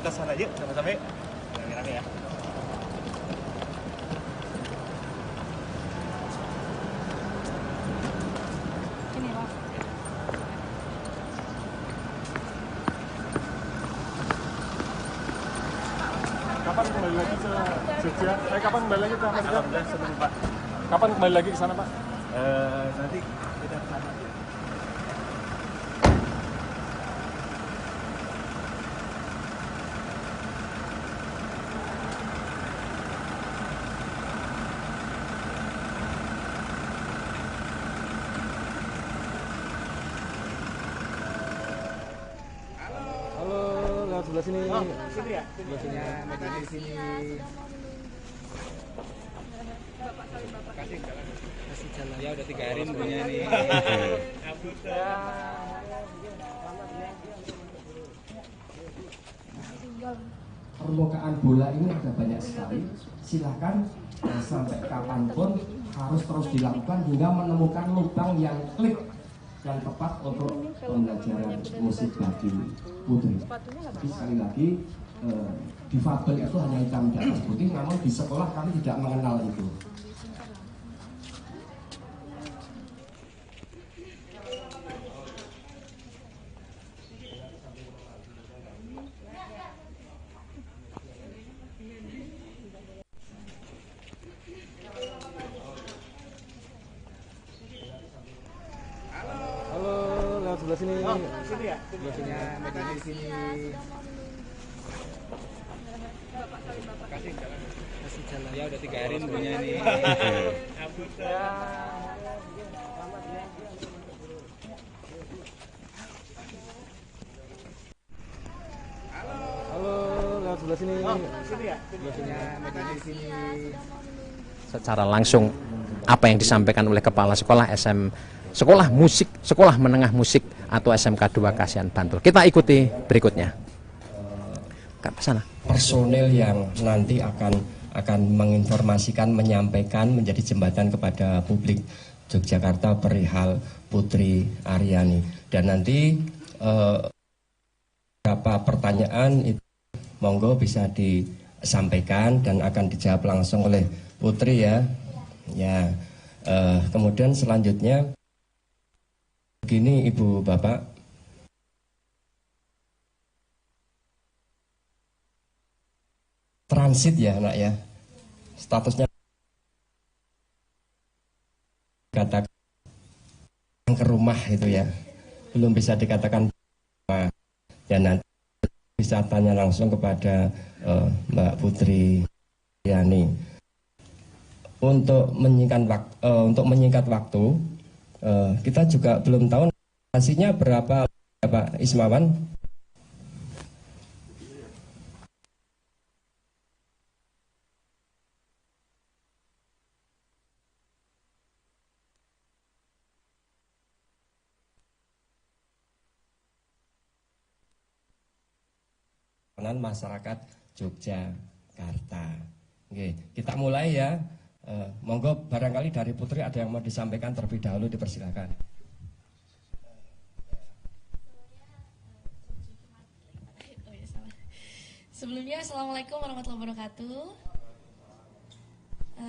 ke sana aja sama-sama yuk. Rame-rame ya. Ini Pak. Kapan kembali lagi ke Jogja? Kapan kembali lagi ke Amerika? Alhamdulillah senang Pak. Kapan kembali lagi ke sana Pak? Nanti kita ke sana. Halo, lewat sebelah sini. Sini ya? Sebelah sini. Di sini. Kasih jalan. Ya udah 3 hari nunggunya nih. Permukaan bola ini ada banyak sekali. Silakan sampai kapanpun harus terus dilakukan hingga menemukan lubang yang klik dan tepat untuk pembelajaran musik bagi putri. Tapi sekali lagi difabel itu hanya hitam di atas putih, namun di sekolah kami tidak mengenal itu. Halo, lewat sebelah sini. Sini ya? Sebelah sini. Di sini. Kasih jalan. Ya udah 3 hari nunggunya nih. Halo, lewat sebelah sini. Sini ya? Sebelah sini. Di sini. Secara langsung apa yang disampaikan oleh kepala sekolah Sekolah Musik, Sekolah Menengah Musik atau SMK 2 Kasihan Bantul. Kita ikuti berikutnya. Ke sana. Personel yang nanti akan menginformasikan, menyampaikan, menjadi jembatan kepada publik Yogyakarta perihal Putri Aryani. Dan nanti beberapa pertanyaan itu monggo bisa disampaikan dan akan dijawab langsung oleh Putri ya. Ya. Kemudian selanjutnya begini Ibu Bapak, transit ya nak ya, statusnya katakan ke rumah itu ya, belum bisa dikatakan rumah. Ya nanti bisa tanya langsung kepada Mbak Putri Yani. Untuk menyingkat waktu, kita juga belum tahu hasilnya berapa Pak Ismawan. Masyarakat Yogyakarta. Oke, kita mulai ya. Monggo barangkali dari Putri ada yang mau disampaikan terlebih dahulu, dipersilakan. Sebelumnya, Assalamualaikum warahmatullahi wabarakatuh.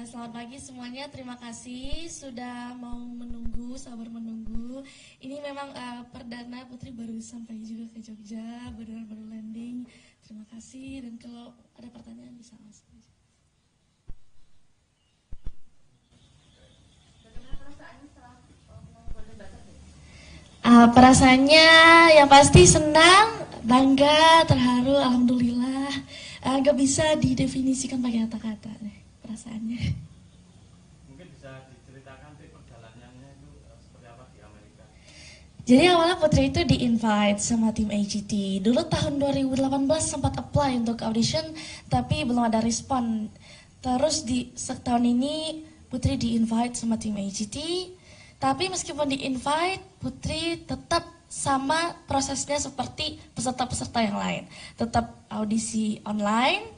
Selamat pagi semuanya, terima kasih sudah mau menunggu, sabar menunggu. Ini memang perdana Putri baru sampai juga ke Jogja, baru landing. Terima kasih, dan kalau ada pertanyaan bisa langsung aja. Perasaannya yang pasti senang, bangga, terharu, alhamdulillah. Gak bisa didefinisikan pakai kata-kata perasaannya. Mungkin bisa diceritakan perjalanannya itu seperti apa di Amerika? Jadi awalnya Putri itu di-invite sama tim AGT. Dulu tahun 2018 sempat apply untuk audition, tapi belum ada respon. Terus di setahun ini Putri di-invite sama tim AGT. Tapi meskipun di-invite, Putri tetap sama prosesnya seperti peserta-peserta yang lain. Tetap audisi online,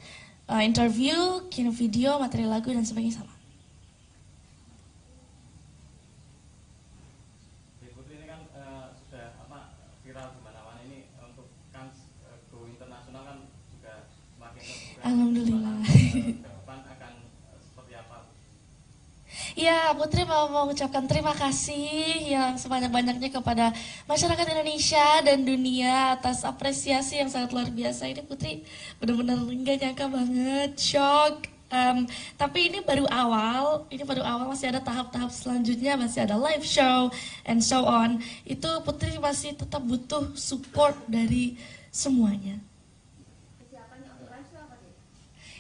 interview, kirim video, materi lagu, dan sebagainya sama. Putri ini kan sudah viral di mana-mana ini, untuk go internasional kan juga ke depan akan seperti apa? Ya, Putri mau mengucapkan terima kasih yang sebanyak-banyaknya kepada masyarakat Indonesia dan dunia atas apresiasi yang sangat luar biasa. Ini Putri benar-benar nggak nyangka banget, shock. Tapi ini baru awal, masih ada tahap-tahap selanjutnya, masih ada live show and so on. Itu Putri masih tetap butuh support dari semuanya.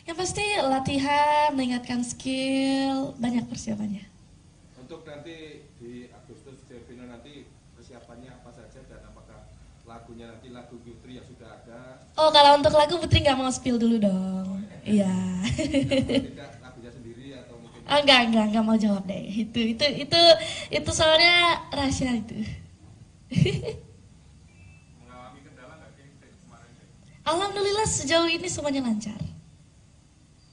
Yang pasti latihan, meningkatkan skill, banyak persiapannya. Untuk nanti di Agustus final nanti persiapannya apa saja dan apakah lagunya nanti lagu Putri yang sudah ada? Oh, kalau untuk lagu Putri nggak mau spill dulu dong. Iya. Tidak lagunya sendiri atau mungkin? Oh, enggak mau jawab deh. Itu soalnya rahasia itu. Mengalami kendala nggak sih kemarin? Alhamdulillah sejauh ini semuanya lancar.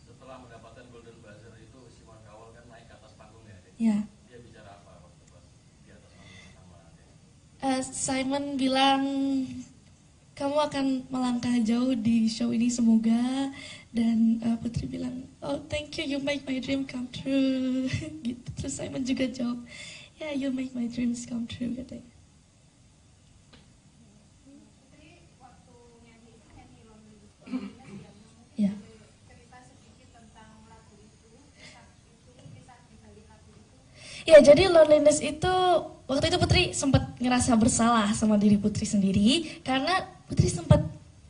Setelah mendapatkan Golden Buzzer itu Simon Cowell kan naik ke atas panggung ya? Ya. Dia bicara apa waktu pas di atas panggung sama Simon bilang kamu akan melangkah jauh di show ini semoga, dan Putri bilang oh thank you, you make my dream come true. Gitu. Terus Simon juga jawab yeah, you make my dreams come true katanya. Ya. Ya, jadi loneliness itu waktu itu Putri sempat ngerasa bersalah sama diri Putri sendiri karena Putri sempat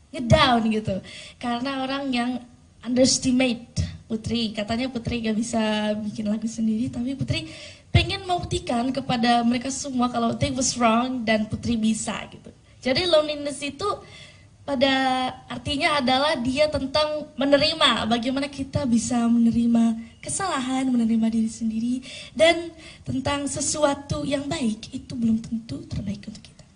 ngedown gitu. Karena orang yang underestimate Putri, katanya Putri gak bisa bikin lagu sendiri, tapi Putri pengen membuktikan kepada mereka semua kalau they was wrong dan Putri bisa gitu. Jadi loneliness itu pada artinya adalah dia tentang menerima, bagaimana kita bisa menerima kesalahan, menerima diri sendiri, dan tentang sesuatu yang baik itu belum tentu terbaik untuk kita.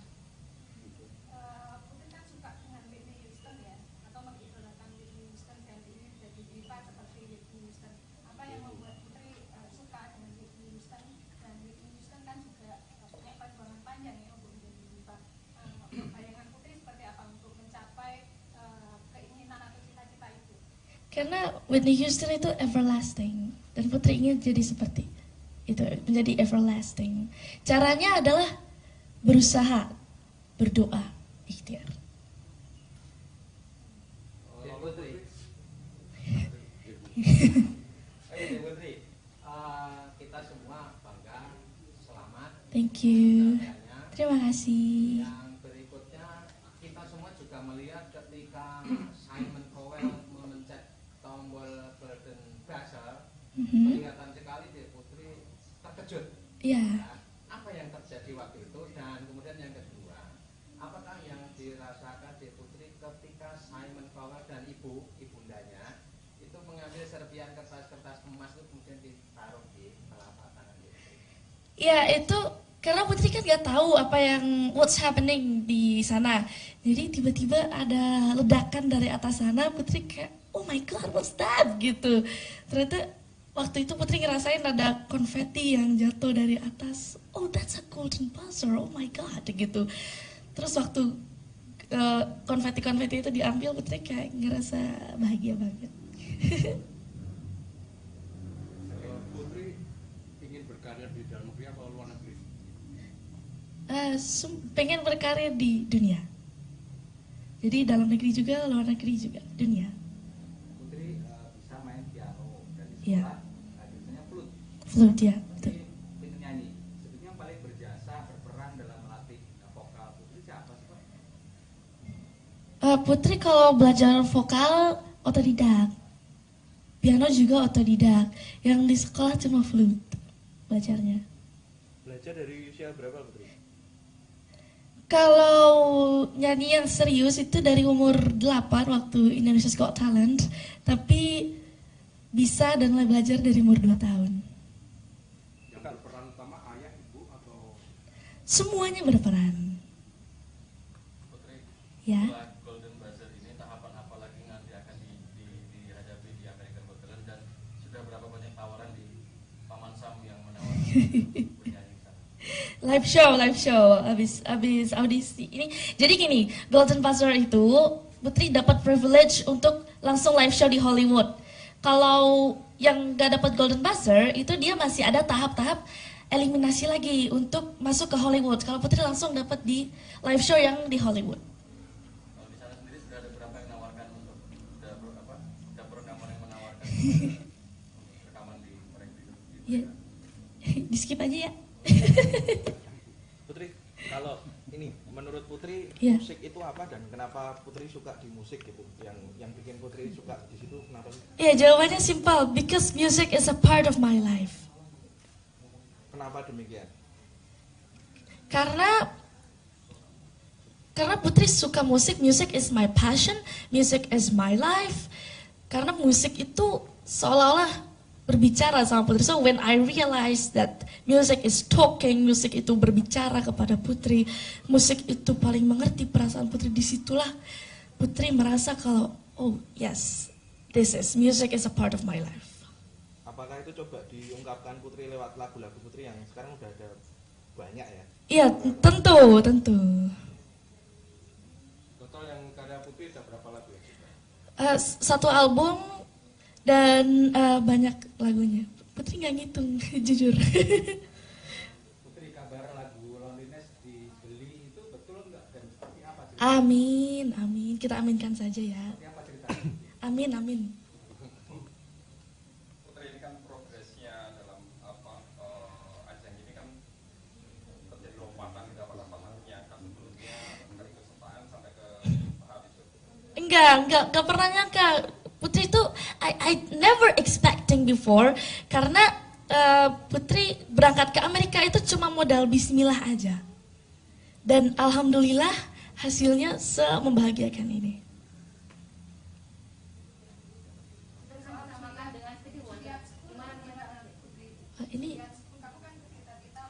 Putri kan suka dengan Whitney Houston ya, atau mengidolakan Whitney Houston dan ini jadi diva seperti Whitney Houston. Apa yang membuat Putri suka dengan Whitney Houston, dan Whitney Houston kan juga punya perjuangan panjang ya untuk menjadi diva. Bayangan Putri seperti apa untuk mencapai keinginan atau cita-cita itu? Karena Whitney Houston itu everlasting, dan Putri ingin jadi seperti itu, menjadi everlasting. Caranya adalah berusaha, berdoa, ikhtiar. Putri. Putri, kita semua bangga, selamat. Thank you. Pencapaiannya. Terima kasih. Yang berikutnya kita semua juga melihat ketika Simon Cowell memencet tombol Golden Buzzer, kelihatan sekali deh Putri terkejut. Ya. Nah, apa yang terjadi waktu itu, dan kemudian yang kedua, apakah yang dirasakan di Putri ketika Simon Cowell dan ibundanya itu mengambil serpian kertas-kertas emas itu kemudian ditaruh di telapak tangan Putri? Ya, itu karena Putri kan gak tahu apa yang what's happening di sana. Jadi tiba-tiba ada ledakan dari atas sana, Putri kayak oh my god, what's that gitu. Ternyata waktu itu Putri ngerasain ada konfeti yang jatuh dari atas. Oh, that's a golden buzzer, oh my god gitu. Terus waktu konfeti-konfeti itu diambil, Putri kayak ngerasa bahagia banget. Putri ingin berkarya di dalam negeri atau luar negeri? Pengen berkarya di dunia. Jadi dalam negeri juga, luar negeri juga, dunia. Putri bisa main piano dan di Iya. sekolah biasanya flute. Flute ya, betul. Putri pintar nyanyi. Sebetulnya yang paling berjasa berperan dalam melatih vokal Putri siapa sih, Pak? Putri kalau belajar vokal otodidak. Piano juga otodidak. Yang di sekolah cuma flute belajarnya. Belajar dari usia berapa Putri? Kalau nyanyi yang serius itu dari umur 8 waktu Indonesia's Got Talent. Tapi bisa dan mulai belajar dari umur 2 tahun. Yang berperan utama ayah, ibu atau? Semuanya berperan. Putri, Ya. setelah Golden Buzzer ini tahapan apa lagi nanti akan dihadapi di American Got Talent, dan sudah berapa banyak tawaran di Paman Sam yang menawarkan bernyanyi di sana? Live show, abis audisi ini. Jadi gini, Golden Buzzer itu Putri dapat privilege untuk langsung live show di Hollywood. Kalau yang gak dapat Golden Buzzer itu dia masih ada tahap-tahap eliminasi lagi untuk masuk ke Hollywood. Kalau Putri langsung dapat di live show yang di Hollywood. Kalau di sana sendiri sudah ada berapa yang menawarkan untuk dapur rekaman yang menawarkan rekaman di mereka itu? Ya, di skip aja ya. Putri, kalau ini menurut Putri Iya. musik itu apa dan kenapa Putri suka di musik gitu? Yang bikin Putri suka di situ kenapa sih? Ya, jawabannya simpel, because music is a part of my life. Kenapa demikian? Karena Putri suka musik, music is my passion, music is my life. Karena musik itu seolah-olah berbicara sama Putri. So when I realize that music is talking, musik itu berbicara kepada Putri, musik itu paling mengerti perasaan Putri, disitulah Putri merasa kalau, oh yes, music is a part of my life. Apakah itu coba diungkapkan Putri lewat lagu-lagu Putri yang sekarang udah ada banyak ya? Iya, tentu. Total yang karya Putri ada berapa lagu ya? Satu album dan banyak lagunya. Putri nggak ngitung, jujur. Putri, kabar lagu Loneliness dibeli itu betul nggak dan seperti apa cerita? Amin. Kita aminkan saja ya. Seperti apa ceritanya? Amin. Putri, ini kan progresnya dalam ajang ini kan terjadi lompatan di dapat tahapnya kan sebelumnya dari kesukaan sampai ke tahap itu. Enggak pernah nyangka. Putri itu I never expecting before karena Putri berangkat ke Amerika itu cuma modal bismillah aja. Dan alhamdulillah hasilnya membahagiakan ini. Ini Kamu kan kita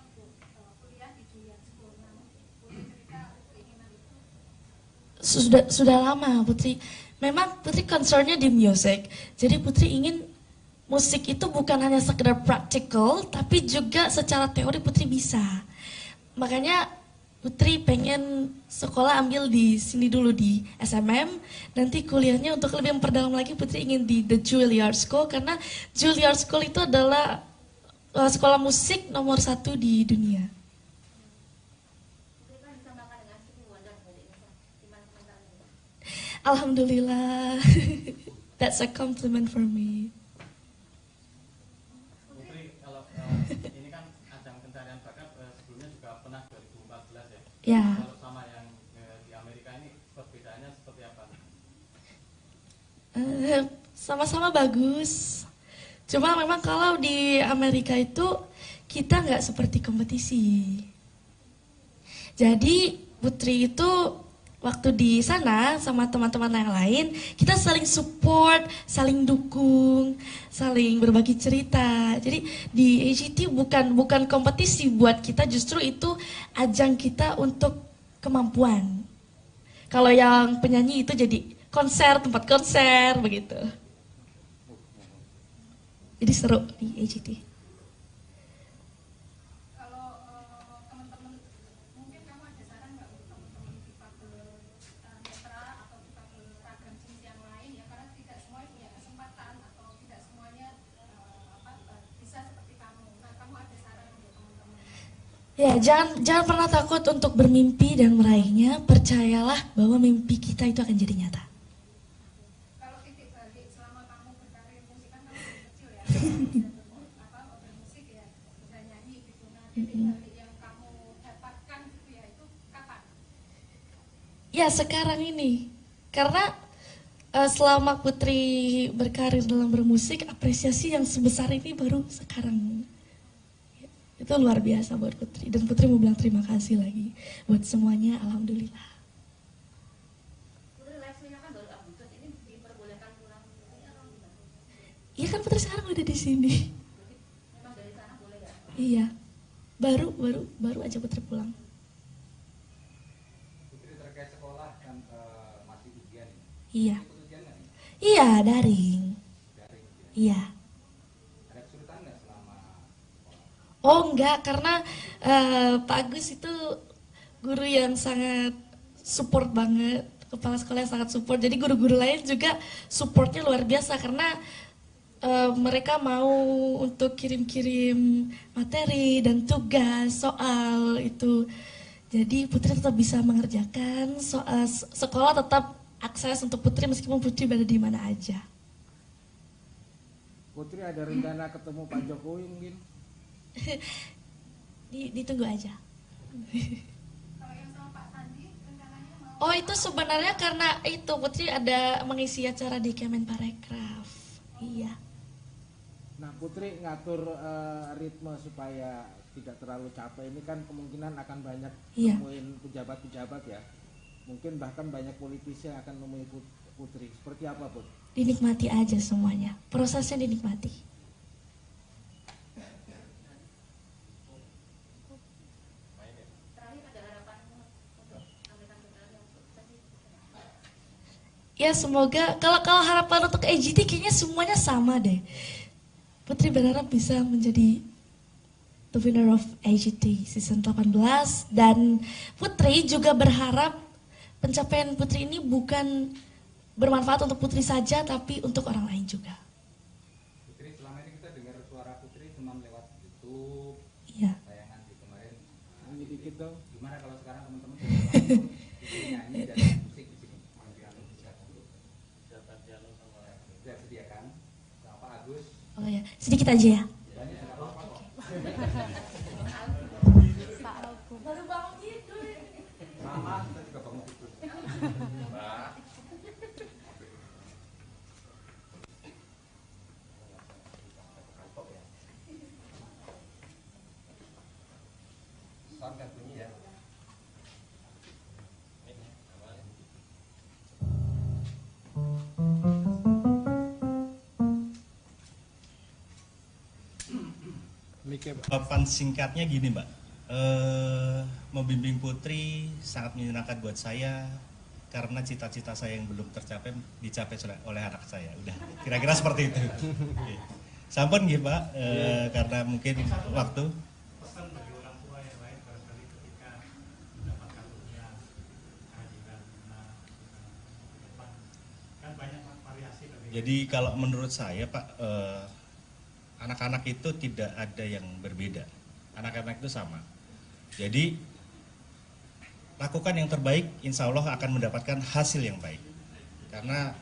kuliah di Julian School. Nah, boleh cerita keinginan itu? sudah lama Putri. Memang Putri concernnya di musik. Jadi Putri ingin musik itu bukan hanya sekedar practical, tapi juga secara teori Putri bisa. Makanya Putri pengen sekolah ambil di sini dulu di SMM, nanti kuliahnya untuk lebih memperdalam lagi Putri ingin di The Juilliard School karena Juilliard School itu adalah sekolah musik nomor 1 di dunia. Alhamdulillah, that's a compliment for me. Putri, kalau ini kan ajang pencarian bakat sebelumnya juga pernah 2014 ya. Ya. Kalau sama yang di Amerika ini perbedaannya seperti apa? Sama-sama bagus. Cuma memang kalau di Amerika itu kita nggak seperti kompetisi. Jadi Putri itu waktu di sana sama teman-teman yang lain, kita saling support, saling dukung, saling berbagi cerita. Jadi di AGT bukan kompetisi buat kita, justru itu ajang kita untuk kemampuan. Kalau yang penyanyi itu jadi konser, tempat konser begitu. Jadi seru di AGT. Kalau teman-teman, mungkin kamu ada saran nggak untuk teman-teman difabel netra atau difabel ragam jenis yang lain ya, karena tidak semuanya punya kesempatan atau tidak semuanya bisa seperti kamu. Nah, kamu ada saran untuk teman-teman? Ya, jangan pernah takut untuk bermimpi dan meraihnya. Percayalah bahwa mimpi kita itu akan jadi nyata. Kalau titik balik selama kamu berkarir musik kan kamu masih kecil ya, bermusik ya, bisa nyanyi gitu. Nah, titik balik yang kamu dapatkan gitu ya, itu kapan? Ya, sekarang ini. Karena selama Putri berkarir dalam bermusik, apresiasi yang sebesar ini baru sekarang. Itu luar biasa buat Putri. Dan Putri mau bilang terima kasih lagi buat semuanya, alhamdulillah. Putri live-nya kan baru Agustus ini diperbolehkan pulang. Iya kan Putri sekarang udah di sini. Memang dari sana boleh ya? Iya. Baru aja Putri pulang. Putri, terkait sekolah kan masih ujian. Iya. Ikut ujian nggak nih? Iya, daring. Daring ujian. Iya. Ada kesulitan nggak selama sekolah? Oh enggak, karena Pak Agus itu guru yang sangat support banget, kepala sekolah yang sangat support. Jadi guru-guru lain juga supportnya luar biasa karena mereka mau untuk kirim-kirim materi dan tugas soal itu. Jadi Putri tetap bisa mengerjakan soal, sekolah tetap akses untuk Putri meskipun Putri berada di mana aja. Putri ada rencana ketemu Pak Jokowi mungkin? Ditunggu aja. Kalau yang sama Pak Sandi rencananya mau Oh itu sebenarnya karena itu Putri ada mengisi acara di Kemenparekraf. Iya. Nah Putri ngatur ritme supaya tidak terlalu capek. Ini kan kemungkinan akan banyak Iya. nemuin pejabat-pejabat ya. Mungkin bahkan banyak politisi yang akan nemuin Putri. Seperti apa Put? Dinikmati aja semuanya. Prosesnya dinikmati. Terakhir ada harapanmu untuk sampaikan ke kalian untuk tadi. Ya semoga kalau harapan untuk AGT kayaknya semuanya sama deh. Putri berharap bisa menjadi the winner of AGT season 18 dan Putri juga berharap pencapaian Putri ini bukan bermanfaat untuk Putri saja tapi untuk orang lain juga. Putri, selama ini kita dengar suara Putri cuma lewat YouTube, Iya. tayangan di kemarin. Nyanyi dikit dong. Gimana kalau sekarang teman-teman Putri nyanyi dan musik di sini? Sudah sediakan sama Pak Agus. Oh ya, sedikit aja ya. Baru bangun tidur. Sama, kita juga bangun tidur. Mbak. Sound kan bunyi ya. Papan singkatnya gini Mbak, membimbing Putri sangat menyenangkan buat saya karena cita-cita saya yang belum tercapai dicapai oleh anak saya. Udah, kira-kira seperti itu. Oke. Sampun nggih Pak, karena mungkin waktu. Pesan bagi orang tua yang lain barangkali ketika mendapatkan dunia kehadiran depan kan banyak variasi dari. Jadi kalau menurut saya Pak, anak-anak itu tidak ada yang berbeda. Anak-anak itu sama. Jadi lakukan yang terbaik, insya Allah akan mendapatkan hasil yang baik. Karena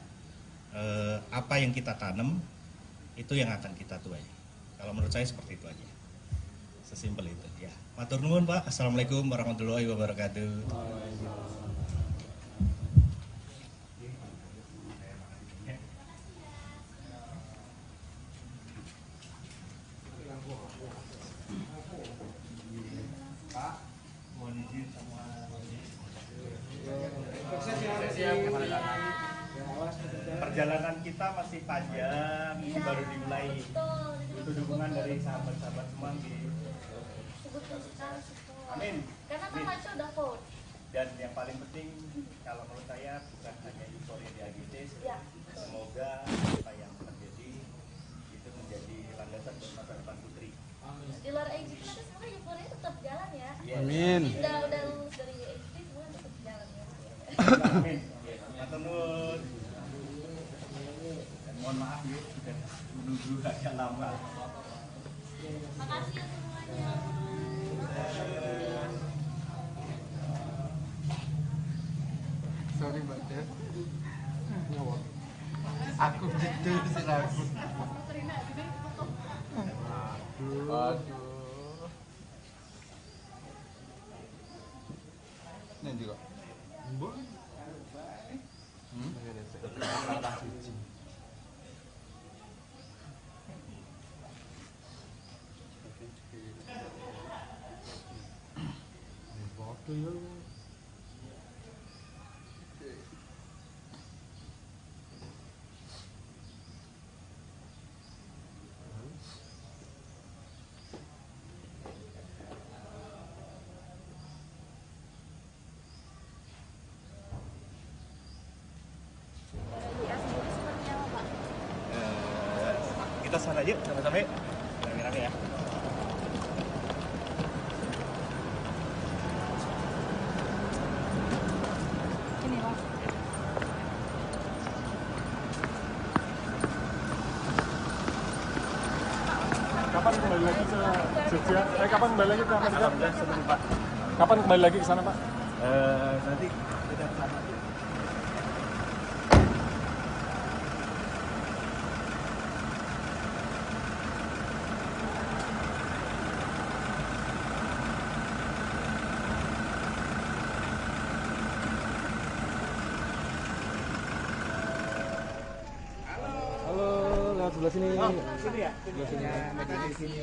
apa yang kita tanam itu yang akan kita tuai. Kalau menurut saya seperti itu aja. Sesimpel itu. Ya. Matur nuwun Pak. Assalamualaikum warahmatullahi wabarakatuh. Perjalanan kita masih panjang, ini baru dimulai. Itu dukungan dari sahabat-sahabat semua di Amin. Karena kan Maco udah vote. Dan yang paling penting kalau menurut saya bukan hanya euforia di AGT, semoga apa yang terjadi itu menjadi landasan buat masa depan Putri. Di luar AGT tapi semoga euforia tetap jalan ya. Amin. Udah lulus dari AGT semua tetap jalan ya. Amin. Matur nuwun. Mohon maaf ya sudah menunggu agak lama. Makasih ya semuanya. Sorry Mbak Ted. Aku gitu sih aku. Aduh. Ini juga. Mbok. Kita sana yuk, sama-sama yuk. Rame-rame ya. Ini Pak. Kapan kembali lagi ke Jogja? Kapan kembali lagi ke Amerika? Sebelum Pak. Kapan kembali lagi ke sana Pak? Nanti kita kesana. Sebelah sini. Oh, sini ya? Sini ya. Di sini.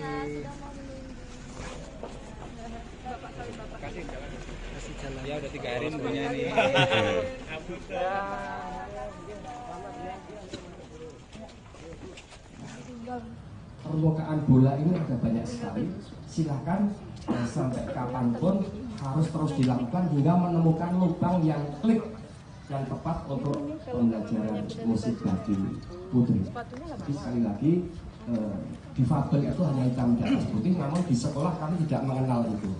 Kasih jalan. Ya udah 3 hari punya nih. Permukaan bola ini ada banyak sekali. Silakan sampai kapanpun harus terus dilakukan hingga menemukan lubang yang klik yang tepat untuk pembelajaran musik bagi putri. Tapi sekali lagi difabel itu hanya hitam di atas putih, namun di sekolah kami tidak mengenal itu.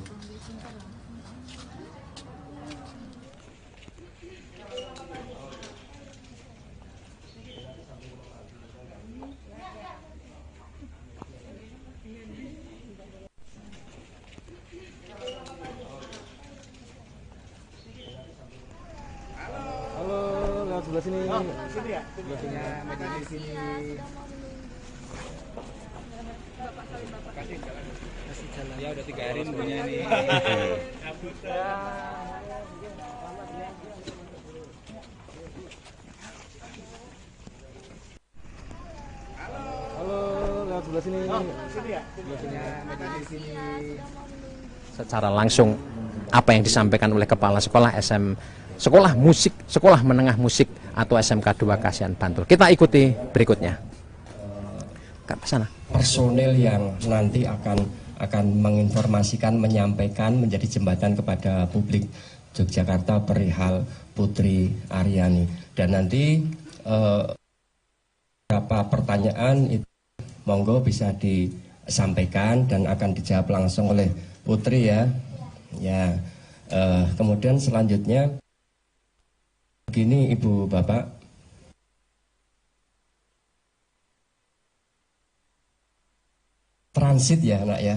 Sebelah sini. Oh, sini ya? Sebelah sini. Di sini. Kasih jalan. Ya udah 3 hari punya nih. Halo, lewat sebelah sini. Oh, sini ya? Sebelah sini. Di sini. Secara langsung apa yang disampaikan oleh kepala sekolah Sekolah Musik, Sekolah Menengah Musik atau SMK 2 Kasihan Bantul. Kita ikuti berikutnya. Ke sana. Personel yang nanti akan menginformasikan, menyampaikan, menjadi jembatan kepada publik Yogyakarta perihal Putri Aryani. Dan nanti beberapa pertanyaan itu monggo bisa disampaikan dan akan dijawab langsung oleh Putri ya. Ya. Kemudian selanjutnya begini Ibu Bapak, transit ya anak ya,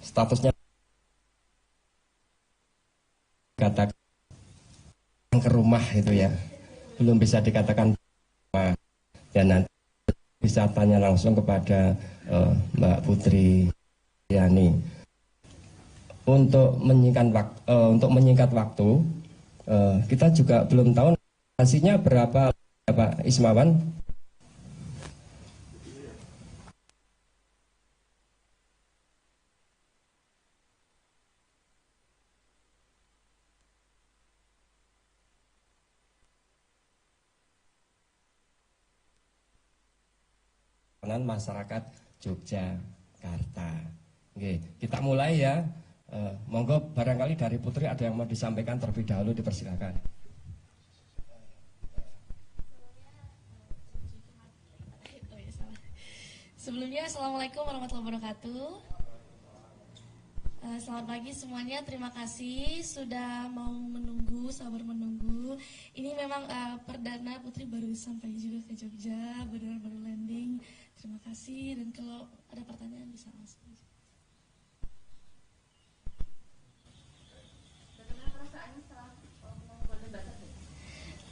statusnya katakan ke rumah itu ya, belum bisa dikatakan rumah. Dan nanti bisa tanya langsung kepada Mbak Putri Yani. Untuk menyingkat waktu, kita juga belum tahu hasilnya berapa Pak Ismawan. Masyarakat Yogyakarta. Oke, kita mulai ya. Monggo barangkali dari Putri ada yang mau disampaikan terlebih dahulu, dipersilakan. Sebelumnya Assalamualaikum warahmatullahi wabarakatuh. Selamat pagi semuanya, terima kasih sudah mau menunggu, sabar menunggu. Ini memang perdana Putri baru sampai juga ke Jogja, baru landing. Terima kasih, dan kalau ada pertanyaan bisa langsung.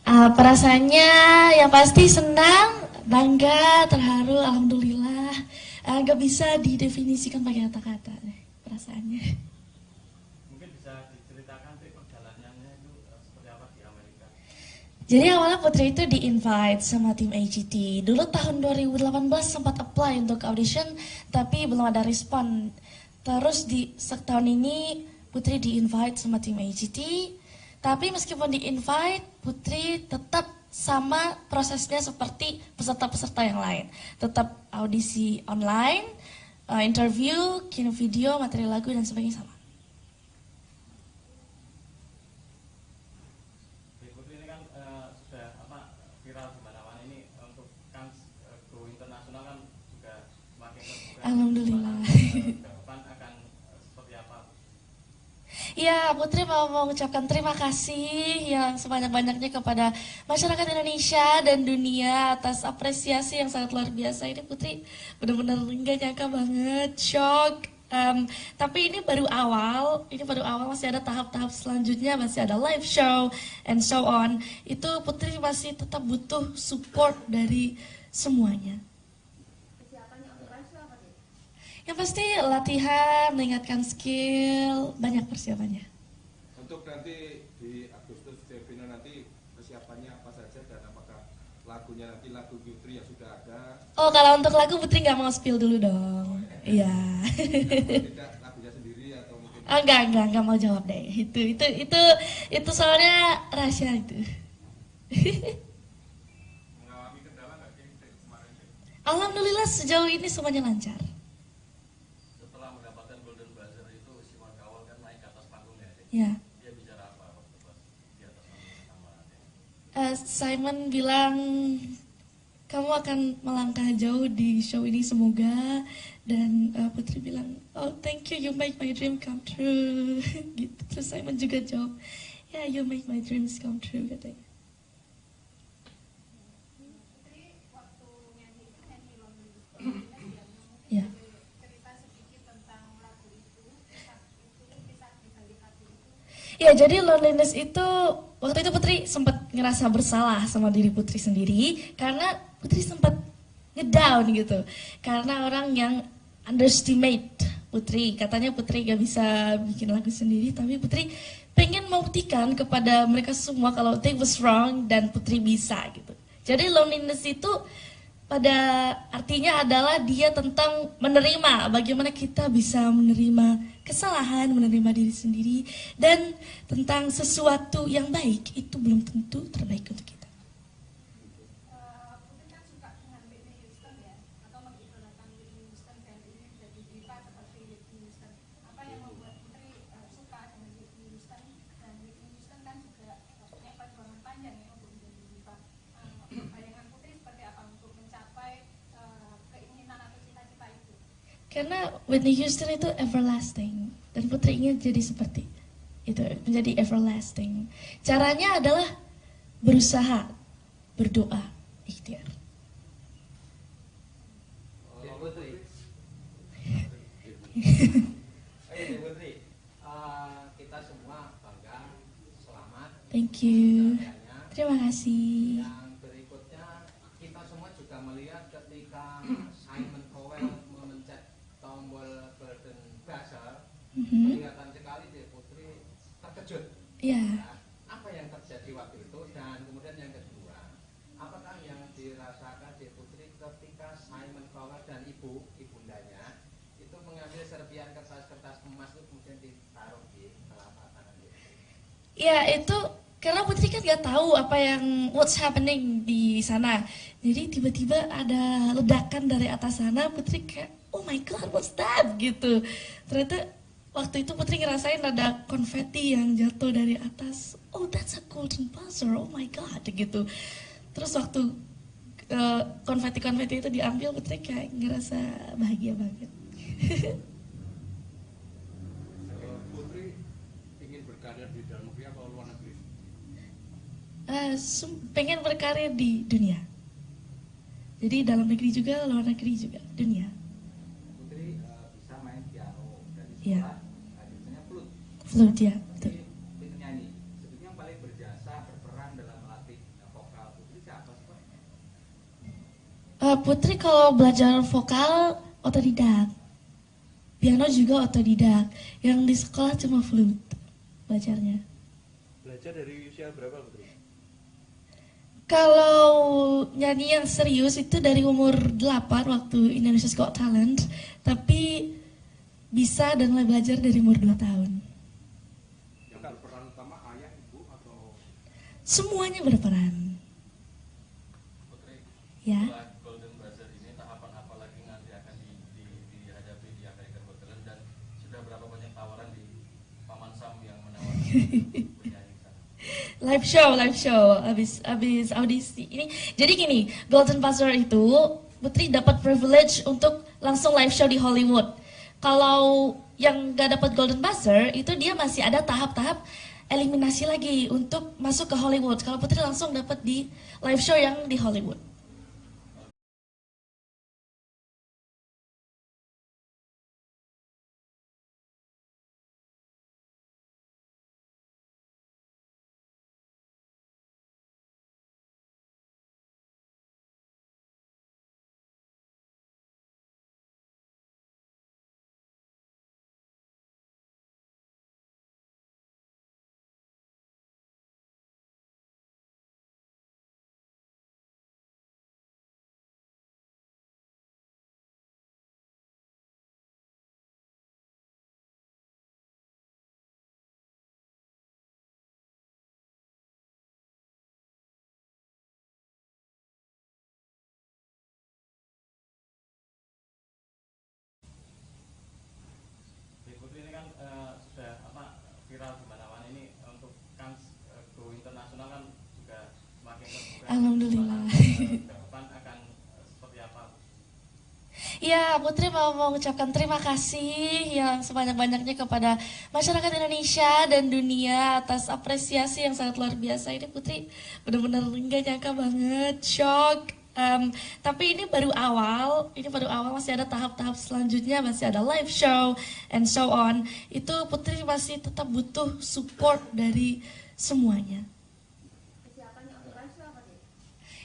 Perasaannya yang pasti senang, bangga, terharu, alhamdulillah. Gak bisa didefinisikan pakai kata-kata perasaannya. Mungkin bisa diceritakan perjalanannya itu seperti apa di Amerika? Jadi awalnya Putri itu di-invite sama tim AGT. Dulu tahun 2018 sempat apply untuk audition, tapi belum ada respon. Terus di setahun ini Putri di-invite sama tim AGT. Tapi meskipun di-invite, Putri tetap sama prosesnya seperti peserta-peserta yang lain. Tetap audisi online, interview, kirim video, materi lagu, dan sebagainya sama. Putri ini kan sudah viral di mana-mana ini, untuk kan go internasional kan juga semakin terbuka. Alhamdulillah. Depan akan seperti apa? Ya, Putri mau mengucapkan terima kasih yang sebanyak-banyaknya kepada masyarakat Indonesia dan dunia atas apresiasi yang sangat luar biasa. Ini Putri benar-benar nggak nyangka banget, shock. Tapi ini baru awal, masih ada tahap-tahap selanjutnya, masih ada live show and so on. Itu Putri masih tetap butuh support dari semuanya. Yang pasti latihan, meningkatkan skill, banyak persiapannya. Untuk nanti di Agustus Devina nanti persiapannya apa saja dan apakah lagunya nanti lagu Putri yang sudah ada? Oh, kalau untuk lagu Putri nggak mau spill dulu dong. Iya. Tidak lagunya sendiri atau mungkin? Oh, enggak mau jawab deh. Itu soalnya rahasia itu. Mengalami kendala nggak sih kemarin? Alhamdulillah sejauh ini semuanya lancar. Ya. Dia bicara apa waktu pas di atas sama Simon bilang kamu akan melangkah jauh di show ini semoga, dan Putri bilang oh thank you, you make my dream come true. Gitu. Terus Simon juga jawab ya yeah, you make my dreams come true katanya. Ya. Ya, jadi loneliness itu, waktu itu Putri sempat ngerasa bersalah sama diri Putri sendiri, karena Putri sempat ngedown gitu. Karena orang yang underestimate Putri, katanya Putri gak bisa bikin lagu sendiri, tapi Putri pengen membuktikan kepada mereka semua kalau they was wrong dan Putri bisa gitu. Jadi loneliness itu pada artinya adalah dia tentang menerima, bagaimana kita bisa menerima kesalahan, menerima diri sendiri, dan tentang sesuatu yang baik itu belum tentu terbaik untuk kita. Putri kan suka dengan Whitney Houston ya, atau mengidolakan Whitney Houston dan ini menjadi diva seperti Whitney Houston. Apa yang membuat Putri suka dengan Whitney Houston, dan Whitney Houston kan juga punya perjuangan panjang ya untuk menjadi diva. Bayangan Putri seperti apa untuk mencapai keinginan atau cita-cita itu? Karena Whitney Houston itu everlasting, dan Putri ingin jadi seperti itu, menjadi everlasting. Caranya adalah berusaha, berdoa, ikhtiar. Putri. Putri, kita semua bangga, selamat. Thank you. Terima kasih. Yang berikutnya kita semua juga melihat ketika Simon Cowell memencet tombol golden buzzer, kelihatan sekali deh Putri terkejut. Iya. Apa yang terjadi waktu itu, dan kemudian yang kedua, apakah yang dirasakan di Putri ketika Simon Cowell dan ibundanya itu mengambil serpian kertas-kertas emas itu kemudian ditaruh di telapak tangan dia? Ya, itu karena Putri kan nggak tahu apa yang what's happening di sana. Jadi tiba-tiba ada ledakan dari atas sana, Putri kayak oh my god, what's that gitu. Ternyata waktu itu Putri ngerasain ada konfeti yang jatuh dari atas. Oh, that's a golden buzzer. Oh my god gitu. Terus waktu konfeti-konfeti itu diambil, Putri kayak ngerasa bahagia banget. Putri ingin berkarya di dalam negeri atau luar negeri? Pengen berkarya di dunia. Jadi dalam negeri juga, luar negeri juga, dunia. Putri bisa main piano dan di Iya. sekolah biasanya flute. Flute ya, betul. Itu nyanyi. Sebetulnya yang paling berjasa berperan dalam melatih vokal Putri siapa sih, Pak? Putri kalau belajar vokal otodidak. Piano juga otodidak. Yang di sekolah cuma flute belajarnya. Belajar dari usia berapa, Putri? Kalau nyanyi yang serius itu dari umur 8 waktu Indonesia's Got Talent, tapi bisa dan mulai belajar dari umur 2 tahun. Yang berperan utama ayah, ibu, atau? Semuanya berperan. Putri, Ya. setelah Golden Buzzer ini tahapan apa lagi nanti akan dihadapi di American Got Talent, dan sudah berapa banyak tawaran di Paman Sam yang menawarkan penyanyi sana? Live show, abis audisi ini. Jadi gini, Golden Buzzer itu Putri dapat privilege untuk langsung live show di Hollywood. Kalau yang gak dapat golden buzzer itu dia masih ada tahap-tahap eliminasi lagi untuk masuk ke Hollywood. Kalau Putri langsung dapat di live show yang di Hollywood. Putri ini kan sudah viral di mana-mana ini untuk go internasional kan juga semakin terbuka. Alhamdulillah. Ke depan akan seperti apa? Ya, Putri mau mengucapkan terima kasih yang sebanyak-banyaknya kepada masyarakat Indonesia dan dunia atas apresiasi yang sangat luar biasa. Ini Putri benar-benar nggak nyangka banget, shock. Tapi ini baru awal, masih ada tahap-tahap selanjutnya, masih ada live show and so on. Itu Putri masih tetap butuh support dari semuanya.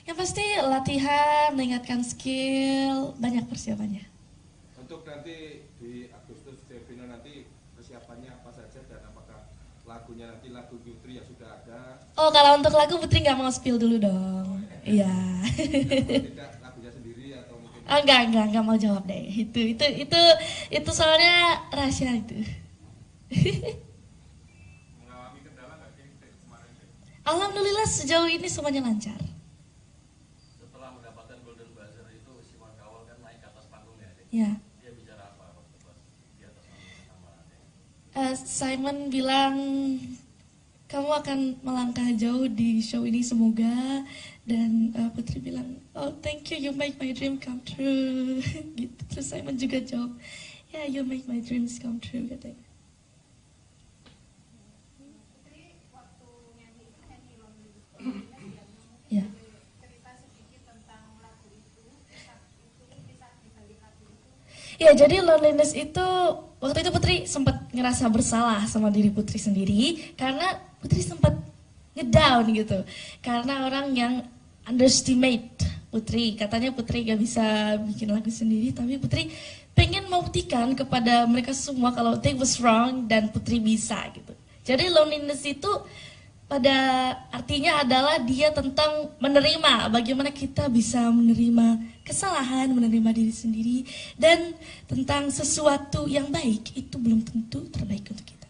Yang pasti latihan, meningkatkan skill, banyak persiapannya. Untuk nanti di Agustus Devino nanti persiapannya apa saja dan apakah lagunya nanti lagu Putri yang sudah ada? Oh, kalau untuk lagu Putri nggak mau spill dulu dong. Iya. Tidak lagunya sendiri atau mungkin? Oh, enggak mau jawab deh. Itu soalnya rahasia itu. Mengalami kendala nggak sih kemarin? Alhamdulillah sejauh ini semuanya lancar. Setelah mendapatkan golden buzzer itu si Kawal kan naik ke atas panggung ya? Ya. Dia bicara apa waktu pas di atas panggung sama Simon bilang kamu akan melangkah jauh di show ini semoga, dan Putri bilang oh thank you, you make my dream come true. Gitu. Terus Simon juga jawab yeah, you make my dreams come true katanya. Putri waktu nyanyi Lonely Ya. cerita sedikit tentang lagu itu, kisah di balik lagu itu. Ya, jadi loneliness itu waktu itu Putri sempat ngerasa bersalah sama diri Putri sendiri karena Putri sempat ngedown gitu. Karena orang yang underestimate Putri, katanya Putri gak bisa bikin lagu sendiri, tapi Putri pengen membuktikan kepada mereka semua kalau they was wrong dan Putri bisa gitu. Jadi loneliness itu pada artinya adalah dia tentang menerima, bagaimana kita bisa menerima kesalahan, menerima diri sendiri, dan tentang sesuatu yang baik itu belum tentu terbaik untuk kita.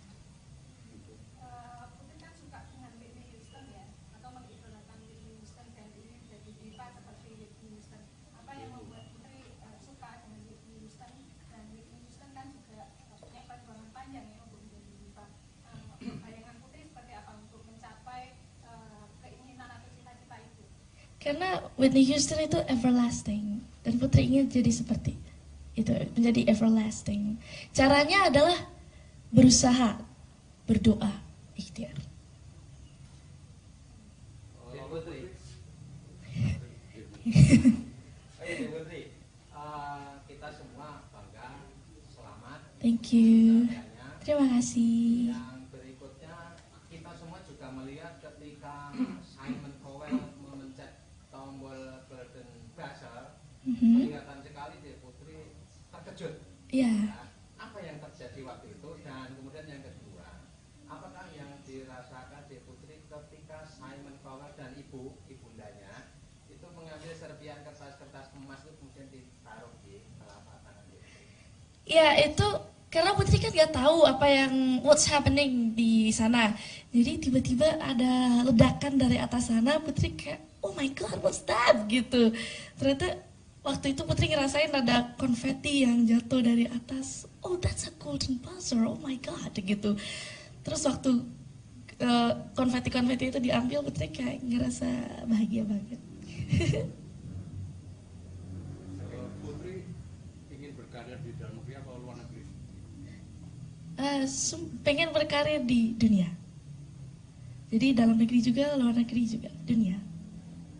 Putri kan suka dengan Whitney Houston ya, atau mengidolakan Whitney Houston dan ini jadi diva seperti Whitney Houston. Apa yang membuat Putri suka dengan Whitney Houston, dan Whitney Houston kan juga punya perjuangan panjang ya untuk menjadi diva. Bayangan Putri seperti apa untuk mencapai keinginan atau cita-cita itu? Karena Whitney Houston itu everlasting, dan Putri ingin jadi seperti itu, menjadi everlasting. Caranya adalah berusaha, berdoa, ikhtiar. Putri. Putri, kita semua bangga, selamat. Thank you. Terima kasih. Yang berikutnya kita semua juga melihat ketika Simon Cowell memencet tombol golden buzzer, kelihatan sekali deh Putri terkejut. Iya. Nah, apa yang terjadi waktu itu, dan kemudian yang kedua, apakah yang dirasakan di Putri ketika Simon Cowell dan ibundanya itu mengambil serpian kertas-kertas emas itu kemudian ditaruh di telapak tangan Putri? Ya itu karena Putri kan nggak tahu apa yang what's happening di sana. Jadi tiba-tiba ada ledakan dari atas sana, Putri kayak oh my god what's that gitu. Ternyata waktu itu Putri ngerasain ada konfeti yang jatuh dari atas. Oh that's a golden buzzer, oh my god gitu. Terus waktu konfeti-konfeti itu diambil, Putri kayak ngerasa bahagia banget. Putri ingin berkarya di dalam negeri atau luar negeri? pengen berkarir di dunia. Jadi dalam negeri juga, luar negeri juga, dunia.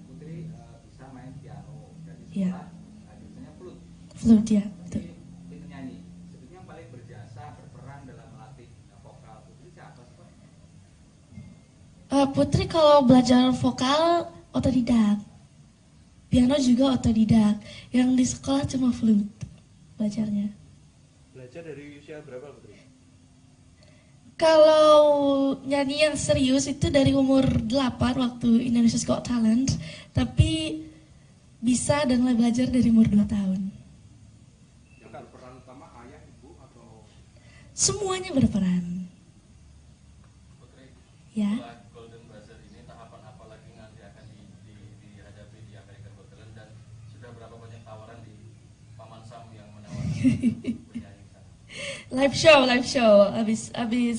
Putri bisa main piano dan di Iya. sekolah biasanya flute. Flute ya, betul. Itu nyanyi. Sebetulnya yang paling berjasa berperan dalam melatih vokal Putri siapa sih, Pak? Putri kalau belajar vokal otodidak, piano juga otodidak. Yang di sekolah cuma flute belajarnya. Belajar dari usia berapa Putri? Kalau nyanyian serius itu dari umur 8 waktu Indonesia's Got Talent, tapi bisa dan mulai belajar dari umur 2 tahun. Yang berperan utama ayah, ibu, atau Semuanya berperan. Putri, Ya. setelah Golden Buzzer ini tahapan apa lagi nanti akan dihadapi di American Got Talent, dan sudah berapa banyak tawaran di Paman Sam yang menawarkan penyanyi sana? Live show, abis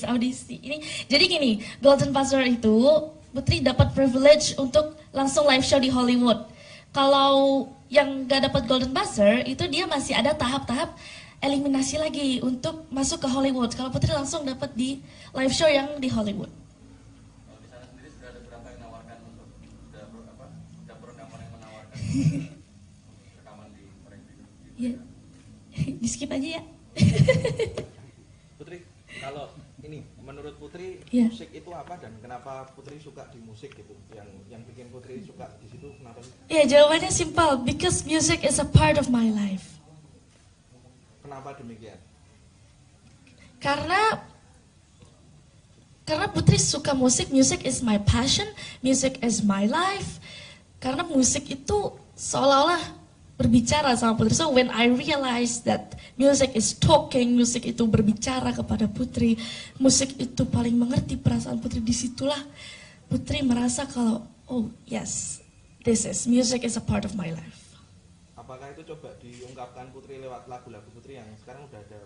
audisi ini. Jadi gini, Golden Buzzer itu Putri dapat privilege untuk langsung live show di Hollywood. Kalau yang gak dapat Golden Buzzer itu dia masih ada tahap-tahap eliminasi lagi untuk masuk ke Hollywood. Kalau Putri langsung dapat di live show yang di Hollywood. Kalau di sana sendiri sudah ada berapa yang menawarkan untuk dapur rekaman yang menawarkan rekaman di mereka? Ya, di skip aja ya. Putri, kalau ini menurut Putri Iya. musik itu apa dan kenapa Putri suka di musik gitu? Yang bikin Putri suka di situ kenapa sih? Ya, jawabannya simpel, because music is a part of my life. Kenapa demikian? Karena Putri suka musik, music is my passion, music is my life. Karena musik itu seolah-olah berbicara sama Putri. So when I realized that music is talking, musik itu berbicara kepada Putri, musik itu paling mengerti perasaan Putri, disitulah Putri merasa kalau, oh yes, music is a part of my life. Apakah itu coba diungkapkan Putri lewat lagu-lagu Putri yang sekarang udah ada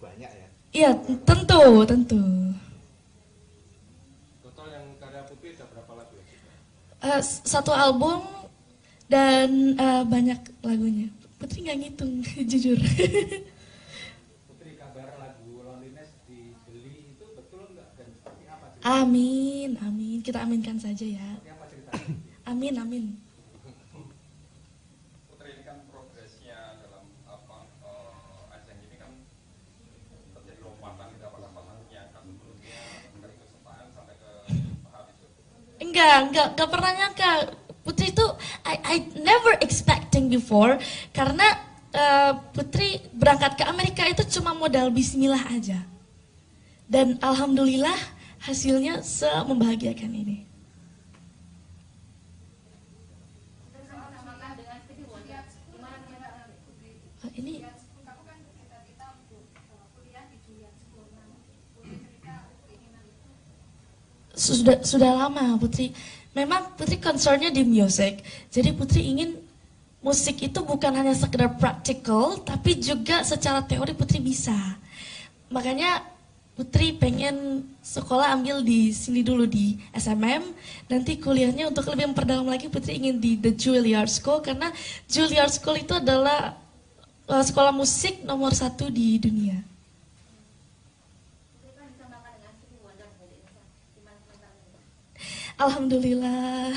banyak ya? Iya, tentu. Total yang karya Putri ada berapa lagu ya? Satu album dan banyak lagunya. Putri nggak ngitung, jujur. Putri, kabar lagu Loneliness dibeli itu betul nggak dan seperti apa ceritanya? Amin. Kita aminkan saja ya. Seperti apa ceritanya? Amin. Putri, ini kan progresnya dalam ajang ini kan terjadi lompatan di dalam pasangannya kan sebelumnya dari kesukaan sampai ke tahap itu. Enggak pernah nyangka. Putri itu I never expecting before, karena Putri berangkat ke Amerika itu cuma modal bismillah aja. Dan alhamdulillah hasilnya membahagiakan ini. Ini sudah lama Putri. Memang Putri concernnya di music. Jadi Putri ingin musik itu bukan hanya sekedar practical, tapi juga secara teori Putri bisa. Makanya Putri pengen sekolah ambil di sini dulu di SMM, nanti kuliahnya untuk lebih memperdalam lagi Putri ingin di The Juilliard School, karena Juilliard School itu adalah sekolah musik nomor 1 di dunia. Alhamdulillah,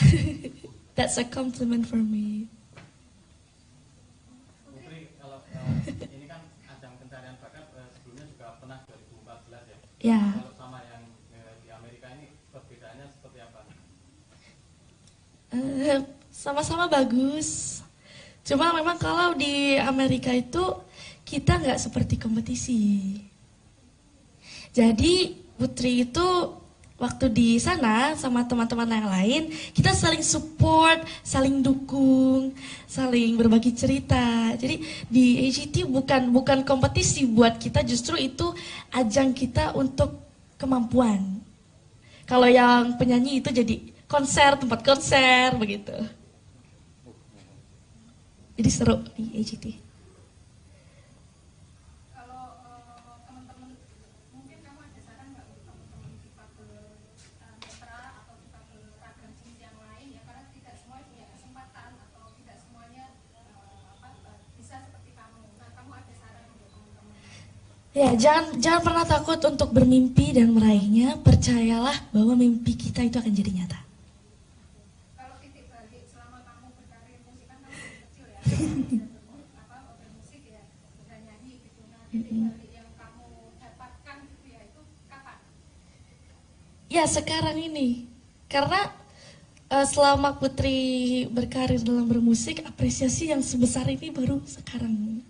that's a compliment for me. Putri, kalau ini kan ajang pencarian bakat sebelumnya juga pernah 2014 ya. Ya. Kalau sama yang di Amerika ini perbedaannya seperti apa? Sama-sama bagus. Cuma memang kalau di Amerika itu kita nggak seperti kompetisi. Jadi Putri itu waktu di sana sama teman-teman yang lain, kita saling support, saling dukung, saling berbagi cerita. Jadi di AGT bukan kompetisi buat kita, justru itu ajang kita untuk kemampuan. Kalau yang penyanyi itu jadi tempat konser begitu. Jadi seru di AGT. Ya, jangan pernah takut untuk bermimpi dan meraihnya. Percayalah bahwa mimpi kita itu akan jadi nyata. Kalau titik balik selama kamu berkarir musik kan kamu masih kecil ya, bermusik ya, bernyanyi gitu. Nah, titik balik yang kamu dapatkan gitu ya, itu kapan? Ya, sekarang ini. Karena selama Putri berkarir dalam bermusik, apresiasi yang sebesar ini baru sekarang.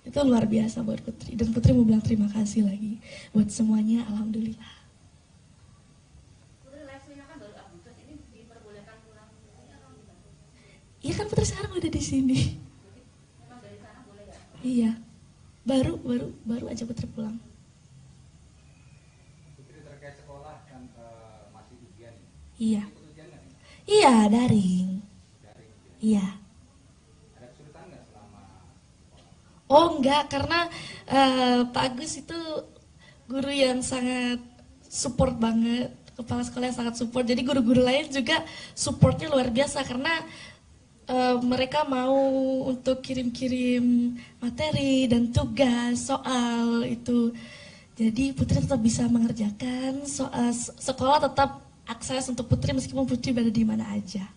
Itu luar biasa buat Putri, dan Putri mau bilang terima kasih lagi buat semuanya, alhamdulillah. Putri live-nya kan baru Agustus, ini diperbolehkan pulang atau gimana? Iya kan Putri sekarang udah di sini. Memang dari sana boleh ya? Iya, baru aja Putri pulang. Putri terkait sekolah kan masih ujian. Iya. Ikut ujian nggak nih? Iya, daring. Daring ujian. Iya. Ada kesulitan nggak selama? Oh enggak, karena Pak Agus itu guru yang sangat support banget, kepala sekolah yang sangat support. Jadi guru-guru lain juga supportnya luar biasa karena mereka mau untuk kirim-kirim materi dan tugas soal itu. Jadi Putri tetap bisa mengerjakan soal, sekolah tetap akses untuk Putri meskipun Putri berada di mana aja.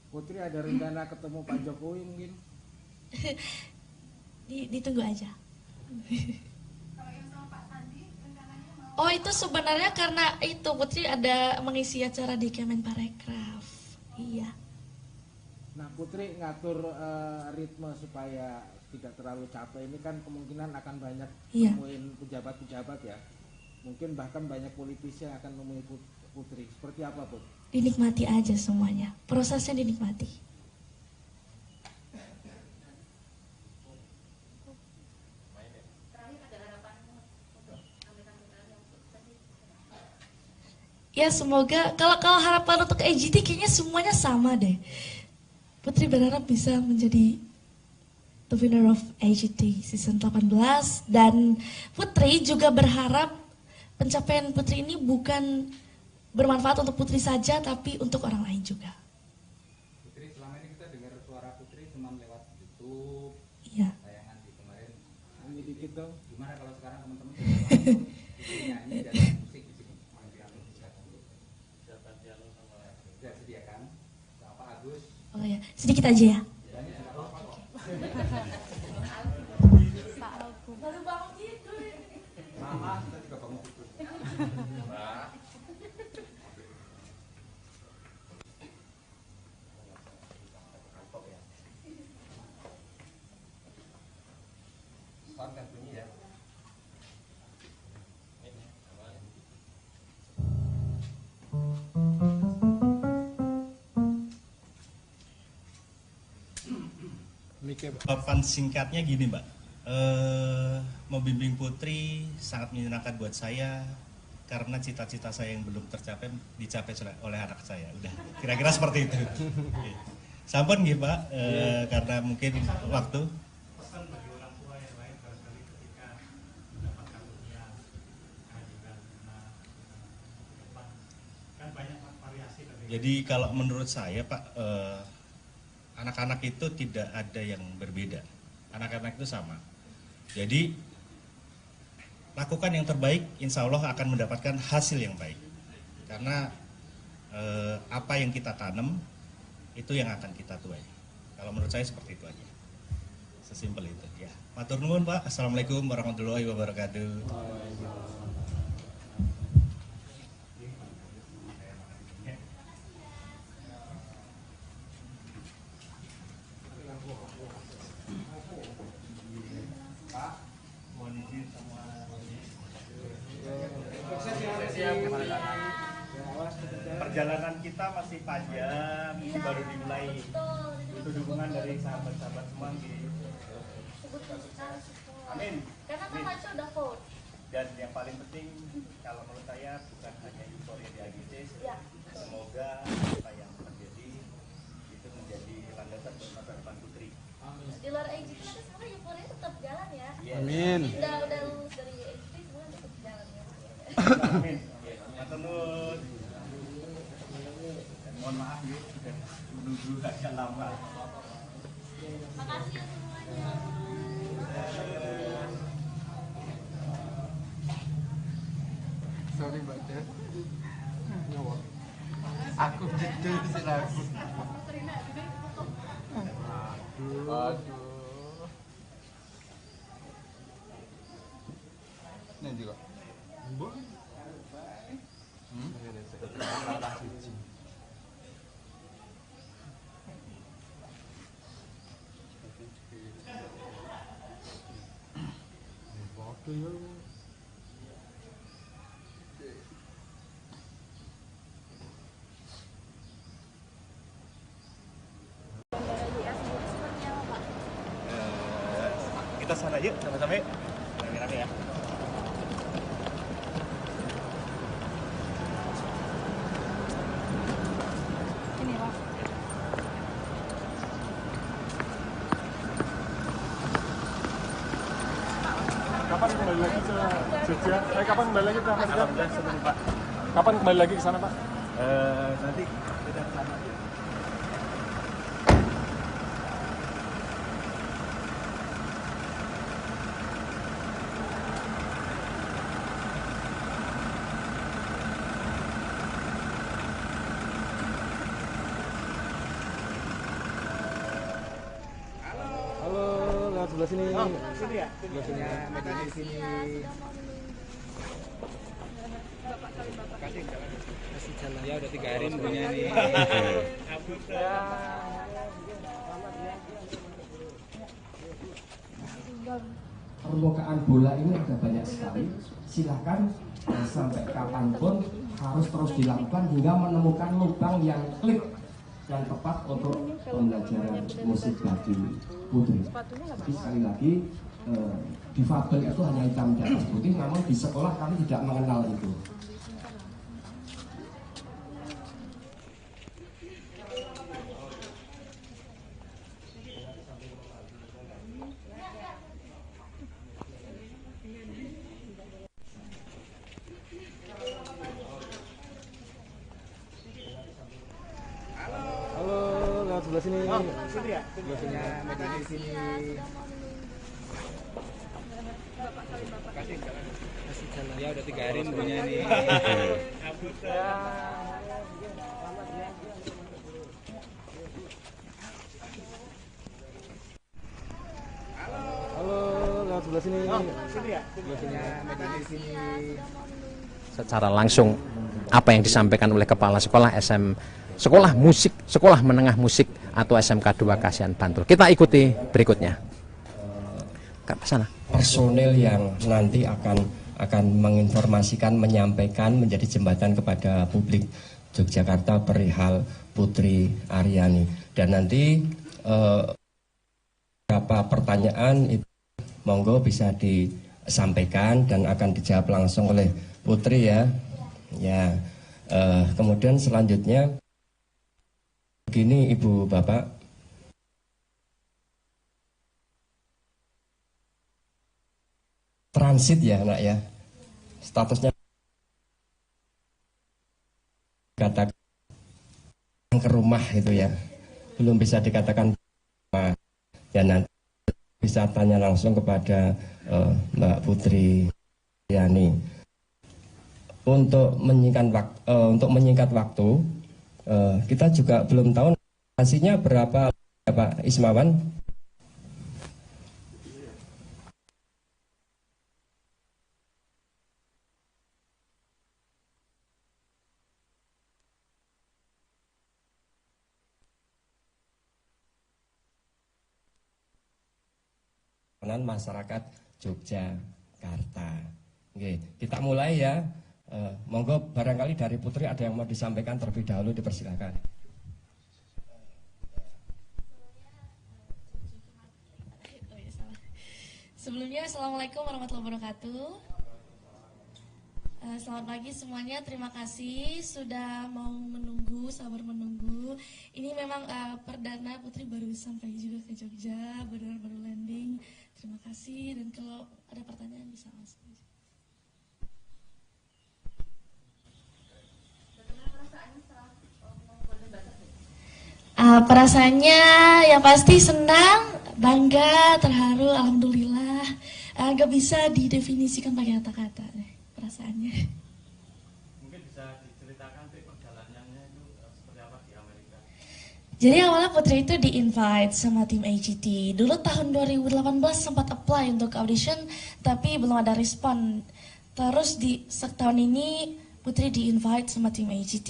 Putri ada rencana ketemu Pak Jokowi mungkin? Ditunggu aja. Kalau yang sama Pak Sandi rencananya mau? Oh itu sebenarnya karena itu Putri ada mengisi acara di Kemenparekraf. Iya. Nah Putri ngatur ritme supaya tidak terlalu capek ini kan kemungkinan akan banyak nemuin pejabat-pejabat ya. Mungkin bahkan banyak politisi yang akan nemuin Putri. Seperti apa Put? Dinikmati aja semuanya. Prosesnya dinikmati. Ya semoga kalau harapan untuk AGT kayaknya semuanya sama deh. Putri berharap bisa menjadi the winner of AGT season 18 dan Putri juga berharap pencapaian Putri ini bukan bermanfaat untuk Putri saja tapi untuk orang lain juga. Putri selama ini kita dengar suara Putri cuma lewat YouTube. Iya. Tayangan di kemarin. Ini dikit dong. Gimana kalau sekarang teman-teman langsung nyanyi dan musik di sini? Sudah sediakan sama Pak Agus. Oh ya, sedikit aja ya. Baru bangun tidur. Mama, kita juga bangun tidur. Mbak. Sound kan bunyi ya. Papan singkatnya gini Mbak, membimbing Putri sangat menyenangkan buat saya karena cita-cita saya yang belum tercapai dicapai oleh anak saya. Udah, kira-kira seperti itu. Sampun nggih Mbak, karena mungkin waktu. Pesan bagi orang tua yang lain barangkali ketika mendapat karunia kehadiran depan kan banyak variasi dari. Jadi kalau menurut saya Pak, anak-anak itu tidak ada yang berbeda. Anak-anak itu sama. Jadi lakukan yang terbaik, insya Allah akan mendapatkan hasil yang baik. Karena apa yang kita tanam itu yang akan kita tuai. Kalau menurut saya seperti itu aja. Sesimpel itu. Ya. Matur nuwun Pak. Assalamualaikum warahmatullahi wabarakatuh. Perjalanan kita masih panjang, ini baru dimulai. Itu dukungan dari sahabat-sahabat semua di Amin. Karena kan Maco udah vote. Dan yang paling penting kalau menurut saya bukan hanya euforia di AGT, semoga apa yang terjadi itu menjadi landasan buat masa depan Putri. Di luar AGT tapi sebenarnya euforia tetap jalan ya. Amin. Udah lulus dari AGT semua tetap jalan ya. Amin. Matur nuwun. Mohon maaf ya sudah menunggu agak lama. Makasih ya semuanya. Sorry Mbak Jen. Aku gitu sih lagu. Aduh. Ini juga. Bu. Kita sana yuk, sama-sama yuk. Rame-rame ya. Ini Pak. Kapan kembali lagi ke Jogja? Kapan kembali lagi ke Mas? Alhamdulillah sebelum Pak. Kapan kembali lagi ke sana Pak? Nanti kita ke sana. Sebelah sini. Oh, sini ya? Biasanya media di sini. Kasih jalan. Ya udah 3 hari nunggunya nih. Permukaan bola ini ada banyak sekali. Silahkan sampai kapanpun harus terus dilakukan hingga menemukan lubang yang klik yang tepat untuk pembelajaran musik bagi putri. Tapi sekali lagi difabel itu hanya hitam di atas putih, namun di sekolah kami tidak mengenal itu. Sebelah sini. Oh, sini ya? Biasanya media di sini. Kasih jalan. Ya udah 3 hari nunggunya nih. Halo, lewat sebelah sini. Oh, sini ya? Biasanya media di sini. Secara langsung apa yang disampaikan oleh kepala sekolah Sekolah Musik, Sekolah Menengah Musik atau SMK 2 Kasihan Bantul. Kita ikuti berikutnya. Ke sana. Personel yang nanti akan menginformasikan, menyampaikan, menjadi jembatan kepada publik Yogyakarta perihal Putri Aryani. Dan nanti beberapa pertanyaan itu monggo bisa disampaikan dan akan dijawab langsung oleh Putri ya. Ya. Kemudian selanjutnya begini Ibu Bapak, transit ya anak ya, statusnya katakan ke rumah itu ya, belum bisa dikatakan ya, nanti bisa tanya langsung kepada Mbak Putri Yani. Untuk menyingkat waktu, kita juga belum tahu hasilnya berapa ya Pak Ismawan. Masyarakat Yogyakarta. Oke, kita mulai ya. Monggo barangkali dari Putri ada yang mau disampaikan terlebih dahulu, dipersilakan. Sebelumnya Assalamualaikum warahmatullahi wabarakatuh. Selamat pagi semuanya, terima kasih sudah mau menunggu, sabar menunggu. Ini memang perdana Putri baru sampai juga ke Jogja, baru landing. Terima kasih, dan kalau ada pertanyaan bisa langsung. Perasaannya yang pasti senang, bangga, terharu, alhamdulillah. Gak bisa didefinisikan pakai kata-kata perasaannya. Jadi awalnya Putri itu di-invite sama tim AGT. Dulu tahun 2018 sempat apply untuk audition, tapi belum ada respon. Terus di setahun ini Putri di-invite sama tim AGT.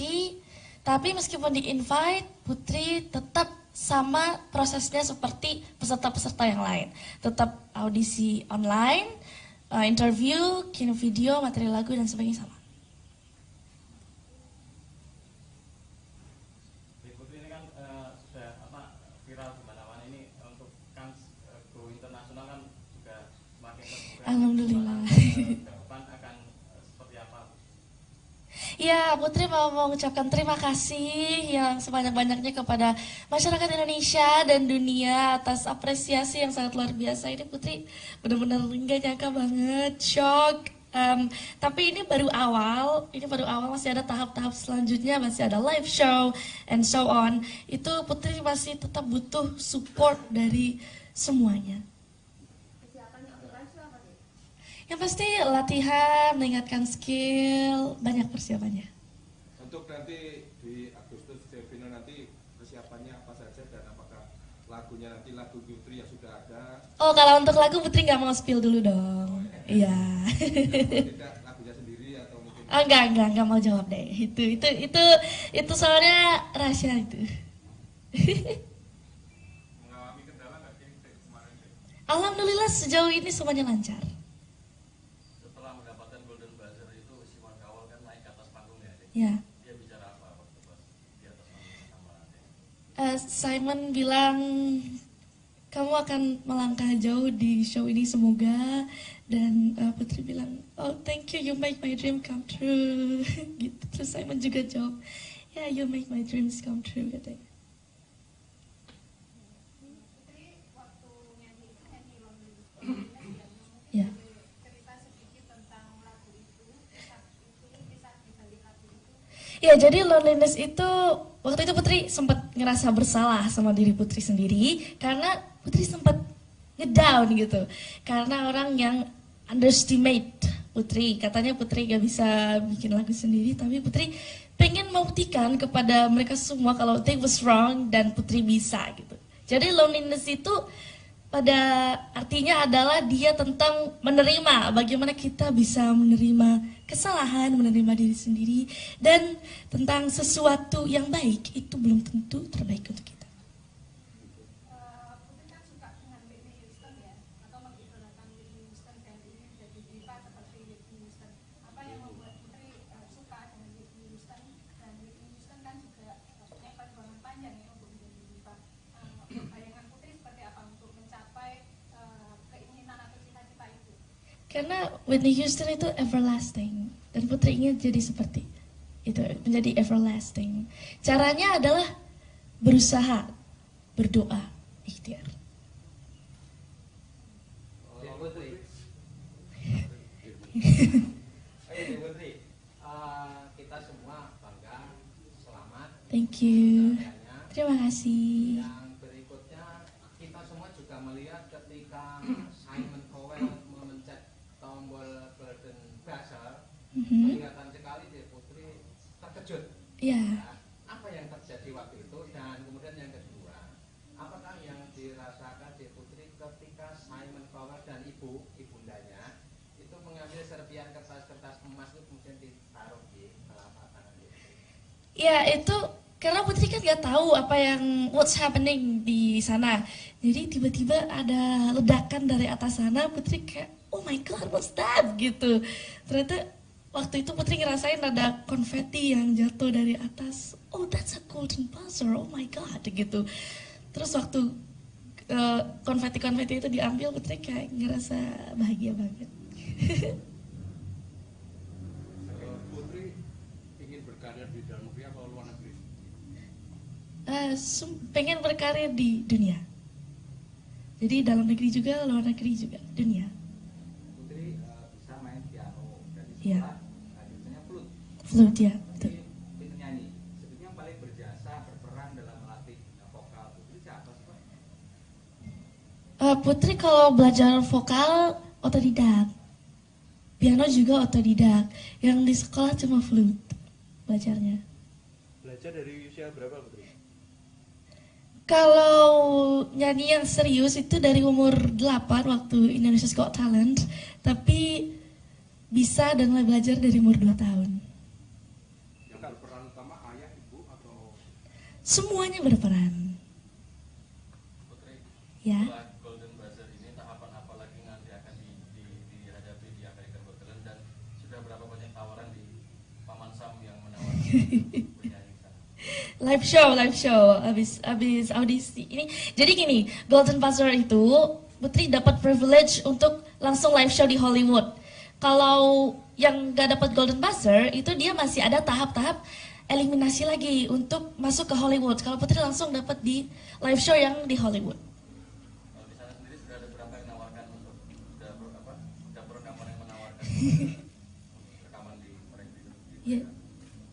Tapi meskipun di-invite, Putri tetap sama prosesnya seperti peserta-peserta yang lain. Tetap audisi online, interview, kirim video, materi lagu, dan sebagainya sama. Alhamdulillah. Depan akan seperti apa? Ya, Putri mau mengucapkan terima kasih yang sebanyak-banyaknya kepada masyarakat Indonesia dan dunia atas apresiasi yang sangat luar biasa. Ini Putri benar-benar nggak nyangka banget, shock. Tapi ini baru awal, masih ada tahap-tahap selanjutnya, masih ada live show and so on. Itu Putri masih tetap butuh support dari semuanya. Yang pasti latihan, meningkatkan skill, banyak persiapannya. Untuk nanti di Agustus Jevino nanti persiapannya apa saja dan apakah lagunya nanti lagu Putri yang sudah ada? Oh, kalau untuk lagu Putri nggak mau spill dulu dong. Iya. Tidak lagunya sendiri atau mungkin? Oh, enggak mau jawab deh. Itu soalnya rahasia itu. Mengalami kendala nggak sih kemarin? Alhamdulillah sejauh ini semuanya lancar. Ya. Dia bicara apa waktu pas di atas panggung sama Simon bilang kamu akan melangkah jauh di show ini semoga, dan Putri bilang oh thank you, you make my dream come true. Gitu. Terus Simon juga jawab yeah, you make my dreams come true katanya. Ya. Ya, jadi loneliness itu waktu itu Putri sempat ngerasa bersalah sama diri Putri sendiri karena Putri sempat ngedown gitu. Karena orang yang underestimate Putri, katanya Putri gak bisa bikin lagu sendiri, tapi Putri pengen membuktikan kepada mereka semua kalau they was wrong dan Putri bisa gitu. Jadi loneliness itu pada artinya adalah dia tentang menerima, bagaimana kita bisa menerima kesalahan, menerima diri sendiri, dan tentang sesuatu yang baik itu belum tentu terbaik untuk kita. Putri kan suka dengan Whitney Houston ya, atau mengidolakan Whitney Houston dan ini jadi diva seperti Whitney Houston. Apa yang membuat Putri suka dengan Whitney Houston, dan Whitney Houston kan juga punya perjuangan panjang ya untuk menjadi diva. Bayangan Putri seperti apa untuk mencapai keinginan atau cita-cita itu? Karena Whitney Houston itu everlasting, dan Putri ingin jadi seperti itu, menjadi everlasting. Caranya adalah berusaha, berdoa, ikhtiar. Putri. Putri, kita semua bangga, selamat. Thank you. Terima kasih. Yang berikutnya kita semua juga melihat ketika Simon Cowell memencet tombol Golden Buzzer, kelihatan sekali deh Putri terkejut. Iya. Apa yang terjadi waktu itu, dan kemudian yang kedua, apakah yang dirasakan di Putri ketika Simon Cowell dan ibundanya itu mengambil serpian kertas-kertas emas itu kemudian ditaruh di telapak tangan Putri? Ya itu karena Putri kan nggak tahu apa yang what's happening di sana. Jadi tiba-tiba ada ledakan dari atas sana, Putri kayak oh my god what's that gitu. Ternyata waktu itu Putri ngerasain ada konfeti yang jatuh dari atas. Oh that's a golden buzzer, oh my god gitu. Terus waktu konfeti-konfeti itu diambil, Putri kayak ngerasa bahagia banget. Putri ingin berkarya di dalam negeri atau luar negeri? Pengen berkarya di dunia. Jadi dalam negeri juga, luar negeri juga, dunia. Putri bisa main piano dan di Iya. sekolah biasanya flute. Flute ya, betul. Itu nyanyi. Sebetulnya yang paling berjasa berperan dalam melatih vokal Putri siapa sih, Pak? Putri kalau belajar vokal otodidak. Piano juga otodidak. Yang di sekolah cuma flute belajarnya. Belajar dari usia berapa Putri? Kalau nyanyian serius itu dari umur 8 waktu Indonesia's Got Talent, tapi bisa dan mulai belajar dari umur 2 tahun. Yang berperan utama ayah, ibu, atau? Semuanya berperan. Putri, Ya. setelah Golden Buzzer ini tahapan apa lagi nanti akan dihadapi di American Got Talent, dan sudah berapa banyak tawaran di Paman Sam yang menawarkan penyanyi sana? Live show, abis audisi ini. Jadi gini, Golden Buzzer itu Putri dapat privilege untuk langsung live show di Hollywood. Kalau yang gak dapat Golden Buzzer itu dia masih ada tahap-tahap eliminasi lagi untuk masuk ke Hollywood. Kalau Putri langsung dapat di live show yang di Hollywood. Kalau di sana sendiri sudah ada berapa yang menawarkan untuk dapur rekaman yang menawarkan rekaman di mereka? Ya,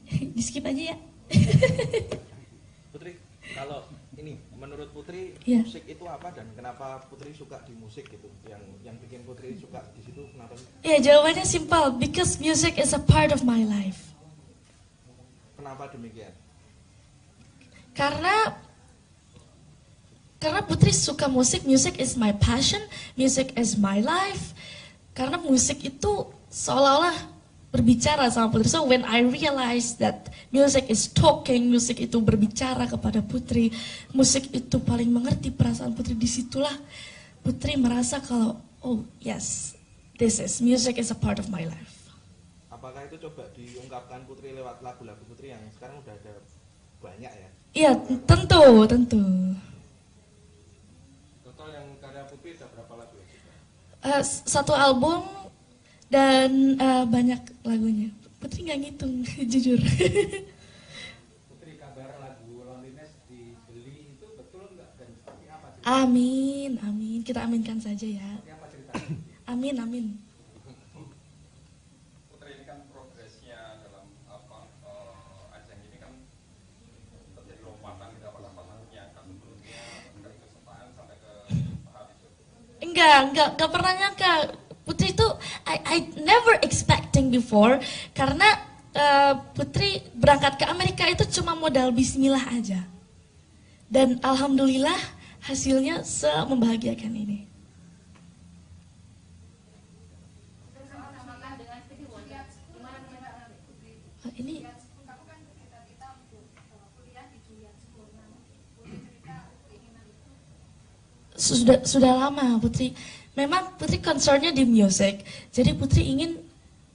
di skip aja ya. Putri, kalau ini menurut Putri Ya. musik itu apa dan kenapa Putri suka di musik gitu? Yang bikin Putri suka di situ kenapa sih? Ya, jawabannya simpel, because music is a part of my life. Kenapa demikian? Karena Putri suka musik, music is my passion, music is my life. Karena musik itu seolah-olah berbicara sama Putri. So when I realize that music is talking, musik itu berbicara kepada Putri, musik itu paling mengerti perasaan Putri, disitulah Putri merasa kalau, oh yes, music is a part of my life. Apakah itu coba diungkapkan Putri lewat lagu-lagu Putri yang sekarang udah ada banyak ya? Iya, tentu. Total yang karya Putri ada berapa lagu ya? Satu album dan banyak lagunya. Putri nggak ngitung, jujur. Putri, kabar lagu Loneliness dibeli itu betul nggak dan seperti apa? Amin. Kita aminkan saja ya. Seperti apa ceritanya? Amin. Putri, ini kan progresnya dalam ajang ini kan terjadi lompatan di beberapa tahunnya, kan sebelumnya dari kesukaan sampai ke tahap itu. Enggak pernah nyangka. Putri itu I never expecting before, karena Putri berangkat ke Amerika itu cuma modal bismillah aja. Dan alhamdulillah hasilnya membahagiakan ini. Ini sudah lama Putri. Memang Putri concernnya di musik. Jadi Putri ingin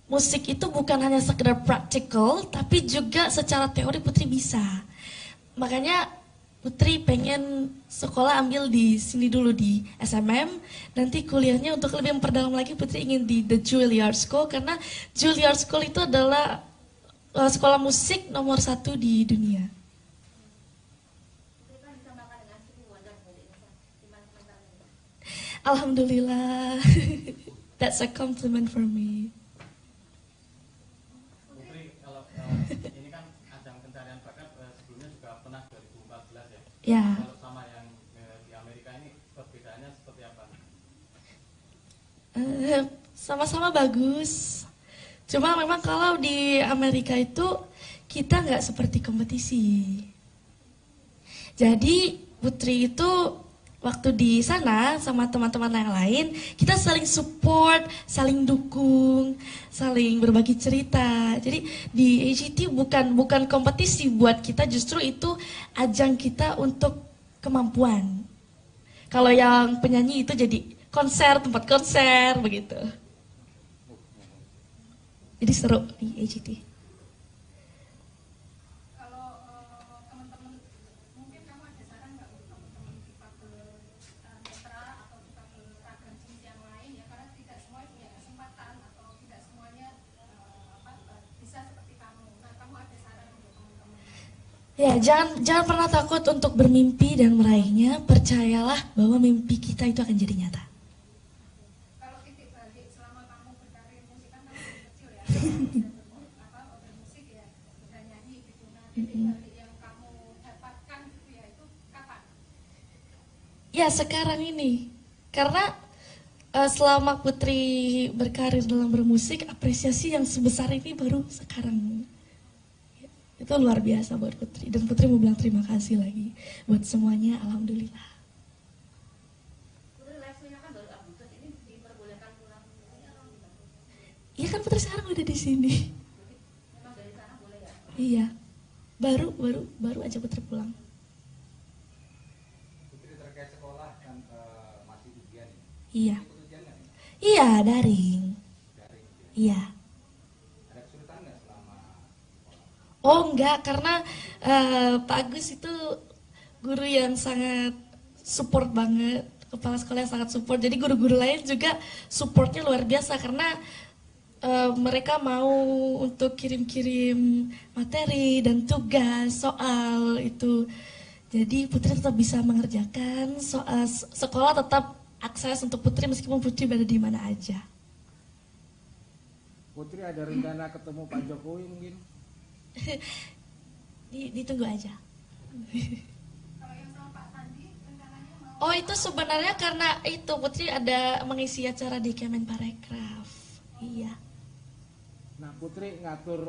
musik itu bukan hanya sekedar practical, tapi juga secara teori Putri bisa. Makanya Putri pengen sekolah ambil di sini dulu di SMM, nanti kuliahnya untuk lebih memperdalam lagi Putri ingin di The Juilliard School, karena Juilliard School itu adalah sekolah musik nomor 1 di dunia. Alhamdulillah, that's a compliment for me. Putri, kalau ini kan ajang pencarian bakat sebelumnya juga pernah 2014 ya? Ya. Kalau sama yang di Amerika ini perbedaannya seperti apa? Sama-sama bagus. Cuma memang kalau di Amerika itu kita nggak seperti kompetisi. Jadi Putri itu waktu di sana sama teman-teman yang lain, kita saling support, saling dukung, saling berbagi cerita. Jadi di AGT bukan kompetisi buat kita, justru itu ajang kita untuk kemampuan. Kalau yang penyanyi itu jadi konser, tempat konser begitu. Jadi seru di AGT. Kalau teman-teman, mungkin kamu ada saran nggak untuk teman-teman kita ke netra atau kita ke ragam jenis yang lain ya, karena tidak semua punya kesempatan atau tidak semuanya bisa seperti kamu. Nah, kamu ada saran untuk teman-teman? Ya, jangan pernah takut untuk bermimpi dan meraihnya. Percayalah bahwa mimpi kita itu akan jadi nyata. Kalau titik balik selama kamu berkarir musik, kan kamu masih kecil ya, bermusik ya, udah nyanyi gitu. Nah, titik balik yang kamu dapatkan gitu ya, itu kapan? Ya, sekarang ini. Karena selama Putri berkarir dalam bermusik, apresiasi yang sebesar ini baru sekarang. Itu luar biasa buat Putri. Dan Putri mau bilang terima kasih lagi buat semuanya, alhamdulillah. Putri live-nya kan baru Agustus, ini diperbolehkan pulang. Iya kan Putri sekarang udah di sini. Memang dari sana boleh ya? Iya. Baru aja Putri pulang. Putri terkait sekolah kan masih ujian ya? Iya. Ikut ujian nggak nih? Iya, daring. Daring ujian. Iya. Ada kesulitan nggak selama Oh enggak, karena Pak Agus itu guru yang sangat support banget, kepala sekolah yang sangat support. Jadi guru-guru lain juga supportnya luar biasa karena mereka mau untuk kirim-kirim materi dan tugas soal itu. Jadi Putri tetap bisa mengerjakan soal, sekolah tetap akses untuk Putri meskipun Putri berada di mana aja. Putri ada rencana ketemu Pak Jokowi mungkin? Ditunggu aja. Kalau yang sama Pak Sandi rencananya mau Oh itu sebenarnya karena itu Putri ada mengisi acara di Kemenparekraf. Iya. Nah Putri ngatur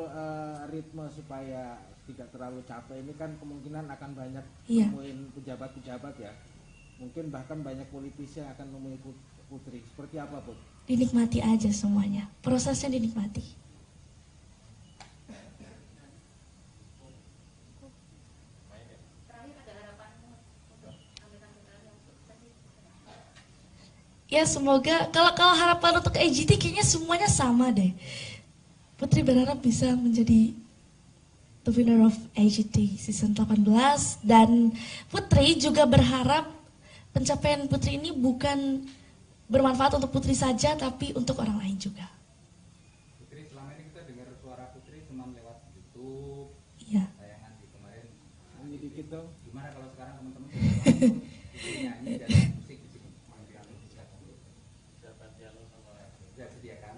ritme supaya tidak terlalu capek ini kan kemungkinan akan banyak Iya. nemuin pejabat-pejabat ya. Mungkin bahkan banyak politisi yang akan nemuin Putri. Seperti apa Put? Dinikmati aja semuanya. Prosesnya dinikmati. Terakhir ada harapanmu untuk anggota yang sukses sih? Ya semoga kalau harapan untuk AGT kayaknya semuanya sama deh. Putri berharap bisa menjadi the winner of AGT season 18 dan Putri juga berharap pencapaian Putri ini bukan bermanfaat untuk Putri saja tapi untuk orang lain juga. Putri selama ini kita dengar suara Putri cuma lewat YouTube. Iya. Tayangan di kemarin. Nyanyi dikit dong. Gimana kalau sekarang teman-teman langsung Putri nyanyi dan musik di sini? Sudah sediakan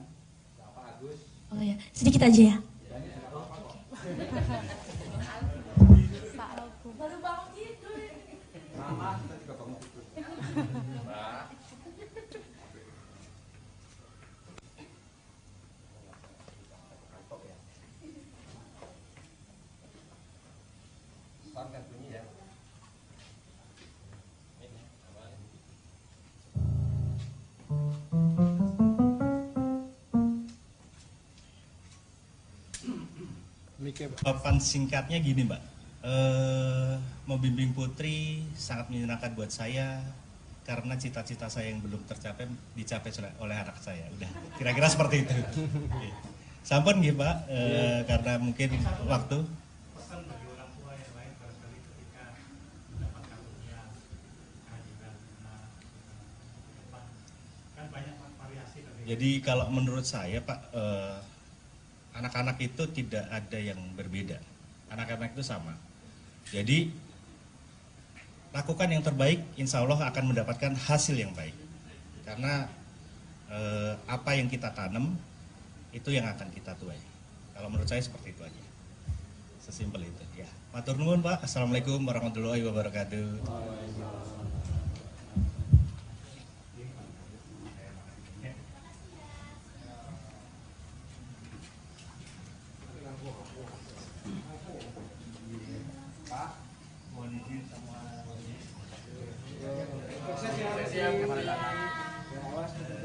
sama Pak Agus. Oh ya, sedikit aja ya. Banyak nggak apa-apa kok. Baru bangun tidur. Sama kita juga bangun tidur. Mbak. Sound kan bunyi ya. Papan singkatnya gini Mbak, membimbing Putri sangat menyenangkan buat saya karena cita-cita saya yang belum tercapai dicapai oleh anak saya. Udah, kira-kira seperti itu. Oke. Sampun nggih Mbak, karena mungkin waktu. Pesan bagi orang tua yang lain barangkali ketika mendapat karunia kehadiran depan kan banyak variasi dari. Jadi kalau menurut saya Pak, anak-anak itu tidak ada yang berbeda. Anak-anak itu sama. Jadi lakukan yang terbaik, insya Allah akan mendapatkan hasil yang baik. Karena apa yang kita tanam itu yang akan kita tuai. Kalau menurut saya seperti itu aja. Sesimpel itu. Ya. Matur nuwun Pak. Assalamualaikum warahmatullahi wabarakatuh.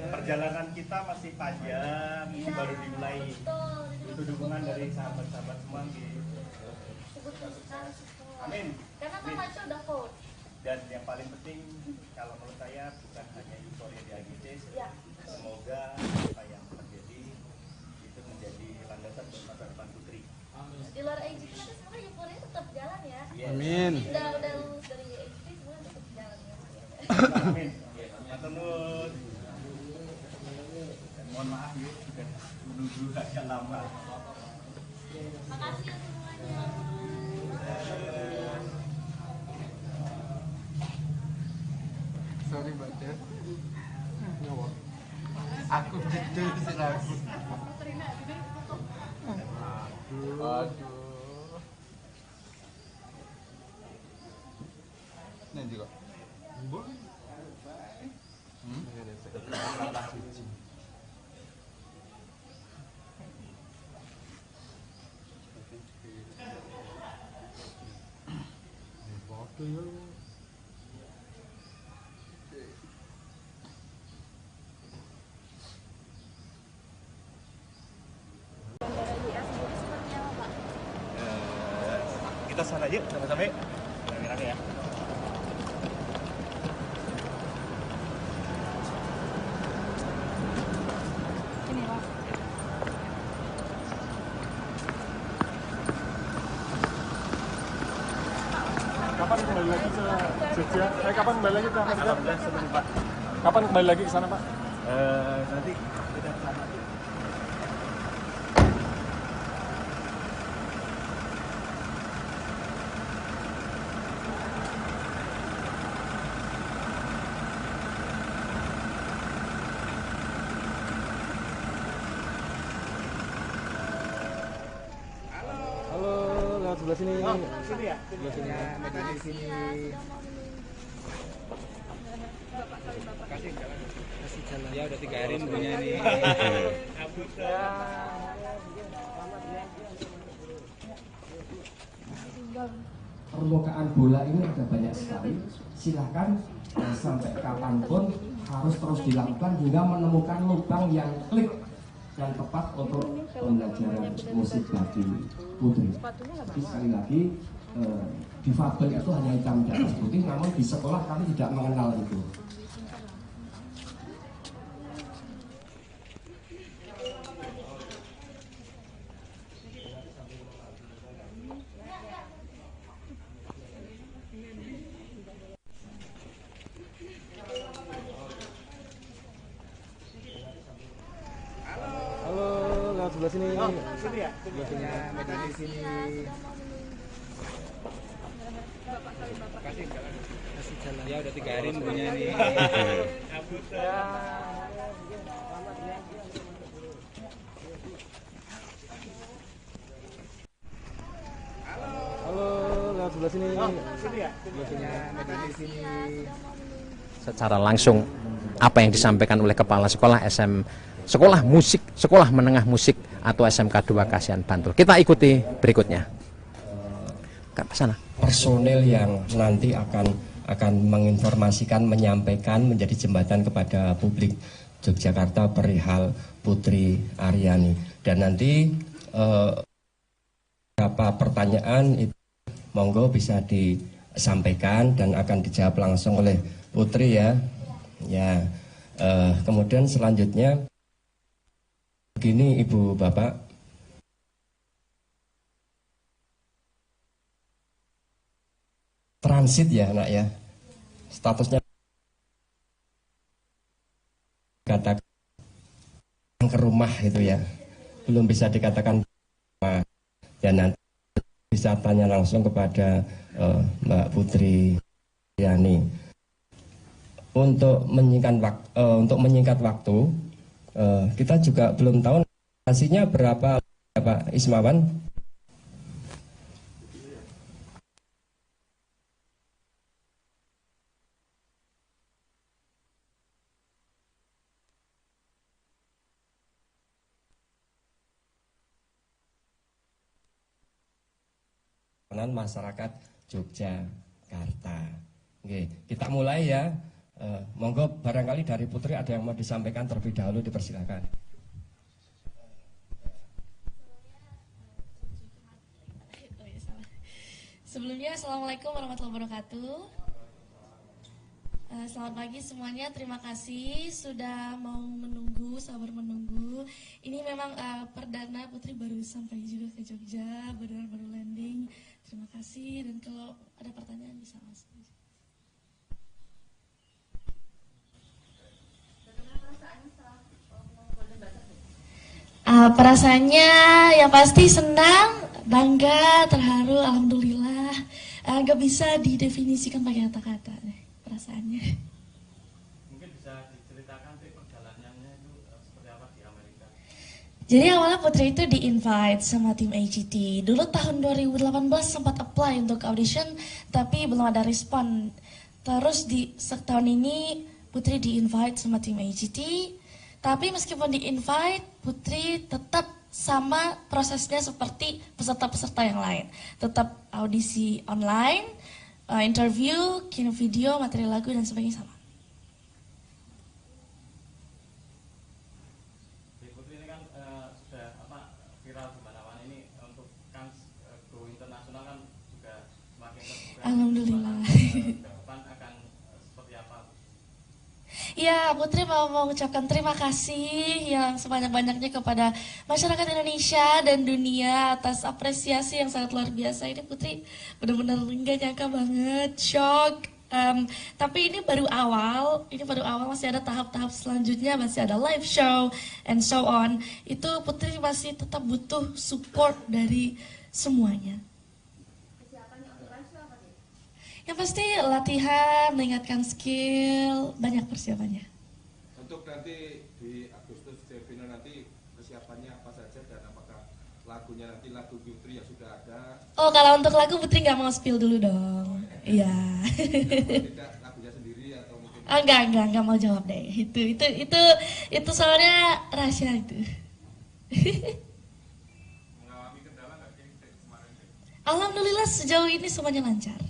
Perjalanan kita masih panjang, ini baru dimulai. Itu dukungan dari sahabat-sahabat semua. Amin. Karena kan Maco udah vote. Dan yang paling penting, kalau menurut saya bukan hanya euforia di AGC, semoga apa yang terjadi itu menjadi landasan buat masa depan Putri. Di luar AGT tapi sebenarnya euforia tetap jalan ya. Amin. Udah lulus dari AGT semuanya tetap jalan ya. Amin. Matur nuwun. Dan mohon maaf ya sudah menunggu agak lama. Makasih ya semuanya. Sorry Mbak Jen. Aku gitu sih aku. Aduh. Nanti kok. Bu. ke sana yuk, sama-sama yuk. Rame-rame ya. Kapan kembali lagi ke Jogja? Kapan kembali lagi ke Amerika? Alhamdulillah senang Pak. Kapan kembali lagi ke sana Pak? Nanti kita ke sana. Halo, lewat sebelah sini. Sini ya? Sebelah sini. Medannya di sini. Kasih jalan. Ya udah 3 hari nunggunya nih. Permukaan bola ini ada banyak sekali. Silahkan sampai kapanpun harus terus dilakukan hingga menemukan lubang yang klik dan tepat untuk pembelajaran musik bagi putri. Tapi sekali lagi difabel itu hanya hitam di atas putih, namun di sekolah kami tidak mengenal itu. Halo, lewat sebelah sini. Sini ya? Sebelah sini. Medannya di sini. Kasih jalan. Ya udah 3 hari nunggunya nih. Halo, lewat sebelah sini. Sini ya? Sebelah sini. Medannya di sini. Secara langsung apa yang disampaikan oleh kepala sekolah Sekolah Musik, Sekolah Menengah Musik atau SMK 2 Kasihan Bantul. Kita ikuti berikutnya. Ke sana. Personel yang nanti akan menginformasikan, menyampaikan, menjadi jembatan kepada publik Yogyakarta perihal Putri Aryani. Dan nanti beberapa pertanyaan itu monggo bisa disampaikan dan akan dijawab langsung oleh Putri ya. Ya. Kemudian selanjutnya begini Ibu Bapak, transit ya nak ya, statusnya katakan ke rumah itu ya, belum bisa dikatakan rumah. Ya nanti bisa tanya langsung kepada Mbak Putri Yani. Untuk menyingkat waktu, kita juga belum tahu hasilnya berapa Pak Ismawan. Masyarakat Yogyakarta. Oke, kita mulai ya. Monggo barangkali dari Putri ada yang mau disampaikan terlebih dahulu, dipersilakan. Sebelumnya Assalamualaikum warahmatullahi wabarakatuh. Selamat pagi semuanya, terima kasih sudah mau menunggu, sabar menunggu. Ini memang perdana Putri baru sampai juga ke Jogja, baru landing. Terima kasih, dan kalau ada pertanyaan bisa langsung. Perasaannya yang pasti senang, bangga, terharu, alhamdulillah. Gak bisa didefinisikan pakai kata-kata perasaannya. Mungkin bisa diceritakan perjalanannya itu seperti apa di Amerika? Jadi awalnya Putri itu di-invite sama tim AGT. Dulu tahun 2018 sempat apply untuk audition, tapi belum ada respon. Terus di setahun ini Putri di-invite sama tim AGT. Tapi meskipun di-invite, Putri tetap sama prosesnya seperti peserta-peserta yang lain. Tetap audisi online, interview, kirim video, materi lagu, dan sebagainya sama. Putri ini kan sudah viral di mana-mana ini, untuk kan go internasional kan juga Alhamdulillah. Depan akan seperti apa? Ya, Putri mau mengucapkan terima kasih yang sebanyak-banyaknya kepada masyarakat Indonesia dan dunia atas apresiasi yang sangat luar biasa. Ini Putri benar-benar nggak nyangka banget, shock. Tapi ini baru awal, masih ada tahap-tahap selanjutnya, masih ada live show and so on. Itu Putri masih tetap butuh support dari semuanya. Yang pasti latihan, meningkatkan skill, banyak persiapannya. Untuk nanti di Agustus Jevino nanti persiapannya apa saja dan apakah lagunya nanti lagu Putri yang sudah ada? Oh, kalau untuk lagu Putri nggak mau spill dulu dong. Iya. Tidak lagunya sendiri atau mungkin? Enggak mau jawab deh. Itu soalnya rahasia itu. Mengalami kendala nggak sih kemarin? Alhamdulillah sejauh ini semuanya lancar.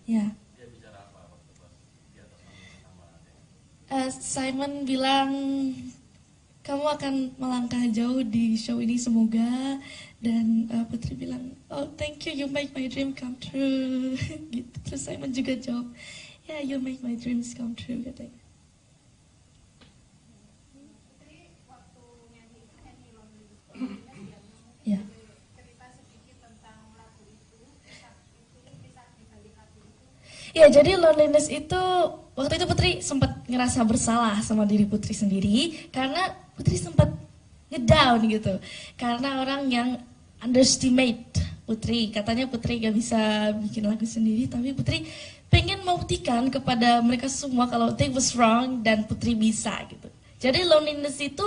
Ya. Dia bicara apa waktu pas di atas panggung sama Simon bilang kamu akan melangkah jauh di show ini semoga, dan Putri bilang oh thank you, you make my dream come true. Gitu. Terus Simon juga jawab yeah, you make my dreams come true katanya. Ya. Ya, jadi loneliness itu, waktu itu Putri sempat ngerasa bersalah sama diri Putri sendiri, karena Putri sempat ngedown gitu. Karena orang yang underestimate Putri, katanya Putri gak bisa bikin lagu sendiri, tapi Putri pengen membuktikan kepada mereka semua kalau they was wrong dan Putri bisa gitu. Jadi loneliness itu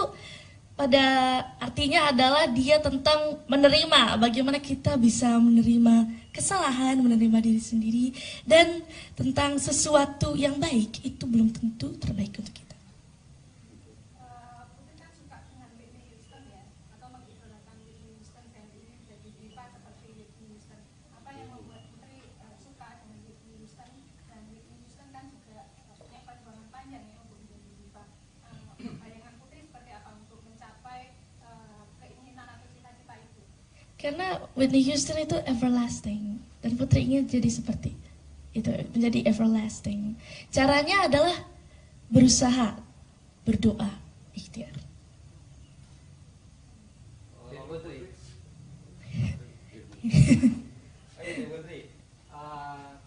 pada artinya adalah dia tentang menerima, bagaimana kita bisa menerima kesalahan, menerima diri sendiri, dan tentang sesuatu yang baik itu belum tentu terbaik untuk kita. Putri kan suka dengan Whitney Houston ya, atau mengidolakan Whitney Houston dan ini jadi diva seperti Whitney Houston. Apa yang membuat Putri suka dengan Whitney Houston, dan Whitney Houston kan juga punya perjuangan panjang ya untuk menjadi diva. Bayangan Putri seperti apa untuk mencapai keinginan atau cita-cita itu? Karena Whitney Houston itu everlasting, dan Putri ingin jadi seperti itu, menjadi everlasting. Caranya adalah berusaha, berdoa, ikhtiar. Putri. Putri,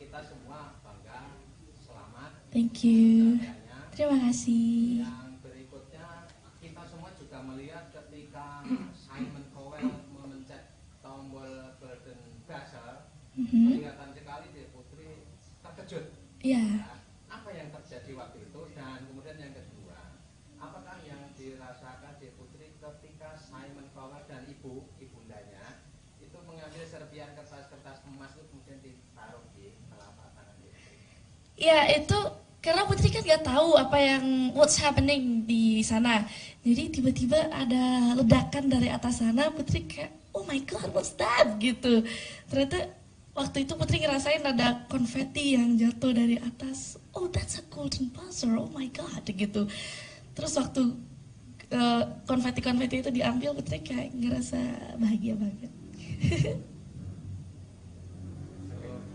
kita semua bangga, selamat. Thank you. Terima kasih. Yang berikutnya, kita semua juga melihat ketika Simon Cowell memencet tombol Golden Buzzer, kelihatan sekali deh Putri terkejut. Iya. Apa yang terjadi waktu itu, dan kemudian yang kedua, apakah yang dirasakan di Putri ketika Simon Cowell dan ibundanya itu mengambil serpian kertas-kertas emas itu kemudian ditaruh di telapak tangan Putri? Ya itu karena Putri kan nggak tahu apa yang what's happening di sana. Jadi tiba-tiba ada ledakan dari atas sana, Putri kayak oh my god what's that gitu. Ternyata waktu itu Putri ngerasain ada konfeti yang jatuh dari atas. Oh that's a golden buzzer, oh my god gitu. Terus waktu konfeti-konfeti itu diambil, Putri kayak ngerasa bahagia banget.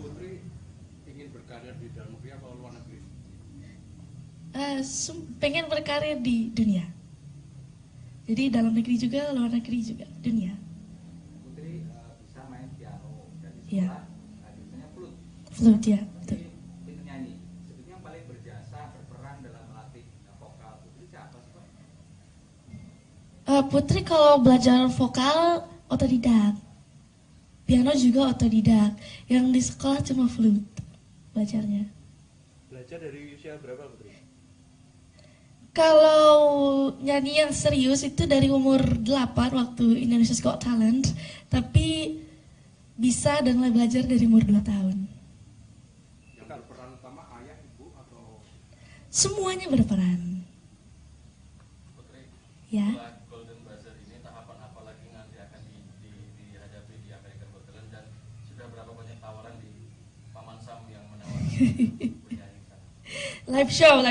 Putri ingin berkarya di dalam negeri atau luar negeri? Pengen berkarya di dunia. Jadi dalam negeri juga, luar negeri juga, dunia. Putri bisa main piano dan di Iya. sekolah biasanya flute. Flute ya, betul. Itu nyanyi. Sebetulnya yang paling berjasa berperan dalam melatih vokal Putri siapa sih, Pak? Putri kalau belajar vokal otodidak. Piano juga otodidak. Yang di sekolah cuma flute belajarnya. Belajar dari usia berapa Putri? Kalau nyanyi yang serius itu dari umur 8 waktu Indonesia's Got Talent, tapi bisa dan mulai belajar dari umur 2 tahun. Yang berperan utama ayah, ibu, atau? Semuanya berperan. Putri, Ya. setelah Golden Buzzer ini tahapan apa lagi nanti akan dihadapi di American Got Talent, dan sudah berapa banyak tawaran di Paman Sam yang menawarkan penyanyi sana? Live show,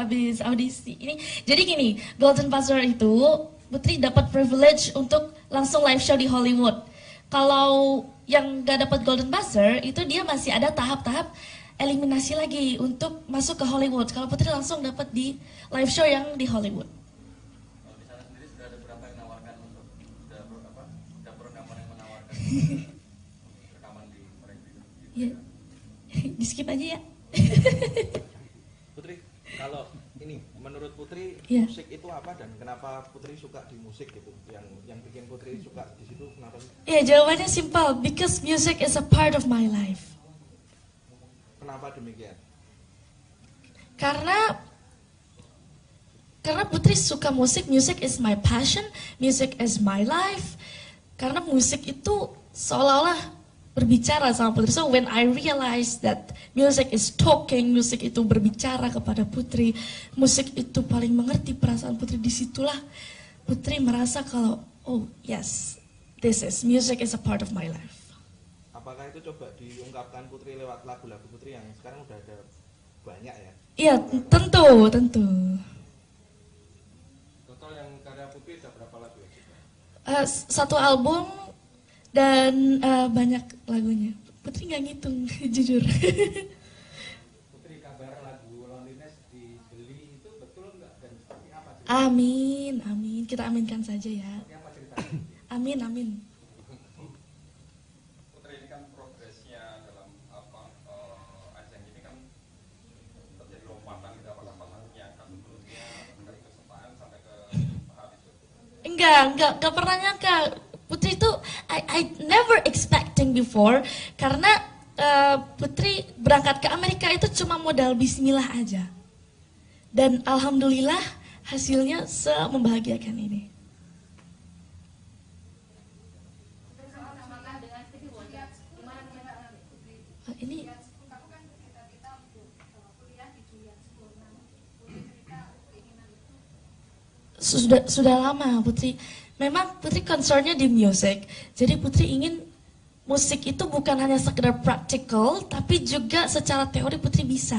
abis audisi ini. Jadi gini, Golden Buzzer itu Putri dapat privilege untuk langsung live show di Hollywood. Kalau yang gak dapat Golden Buzzer itu dia masih ada tahap-tahap eliminasi lagi untuk masuk ke Hollywood. Kalau Putri langsung dapat di live show yang di Hollywood. Kalau di sana sendiri sudah ada berapa yang menawarkan untuk dapur rekaman yang menawarkan rekaman di mereka? Iya, di skip aja ya. Putri, kalau ini menurut Putri musik itu apa dan kenapa Putri suka di musik gitu? Yang bikin Putri suka di situ kenapa sih? Ya, jawabannya simpel, because music is a part of my life. Kenapa demikian? Karena Putri suka musik, music is my passion, music is my life. Karena musik itu seolah-olah berbicara sama Putri. So when I realize that music is talking, musik itu berbicara kepada Putri, musik itu paling mengerti perasaan Putri, disitulah Putri merasa kalau, oh yes, music is a part of my life. Apakah itu coba diungkapkan Putri lewat lagu-lagu Putri yang sekarang udah ada banyak ya? Iya, tentu. Total yang karya Putri ada berapa lagu ya? Satu album dan banyak lagunya. Putri nggak ngitung, jujur. Putri, kabar lagu Loneliness dibeli itu betul nggak dan seperti apa? Amin. Kita aminkan saja ya. Seperti apa ceritanya? Amin. Putri, ini kan progresnya dalam ajang ini kan terjadi lompatan di beberapa pasangannya kan sebelumnya dari kesukaan sampai ke tahap itu. Enggak pernah nyangka. Putri itu I never expecting before, karena Putri berangkat ke Amerika itu cuma modal bismillah aja. Dan alhamdulillah hasilnya membahagiakan ini. Ini sudah lama Putri. Memang Putri concernnya di musik. Jadi Putri ingin musik itu bukan hanya sekedar practical, tapi juga secara teori Putri bisa.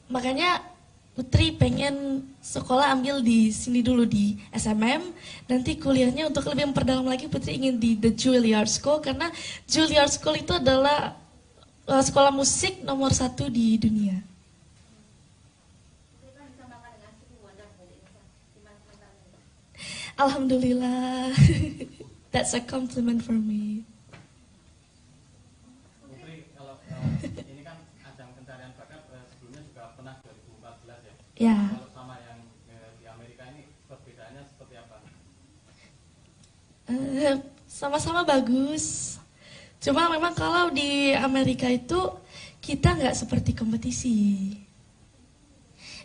Makanya Putri pengen sekolah ambil di sini dulu di SMM, nanti kuliahnya untuk lebih memperdalam lagi Putri ingin di The Juilliard School, karena Juilliard School itu adalah sekolah musik nomor 1 di dunia. Alhamdulillah, that's a compliment for me. Putri, kalau ini kan ajang pencarian bakat sebelumnya juga pernah 2014 ya? Ya. Kalau sama yang di Amerika ini perbedaannya seperti apa? Sama-sama bagus. Cuma memang kalau di Amerika itu kita nggak seperti kompetisi.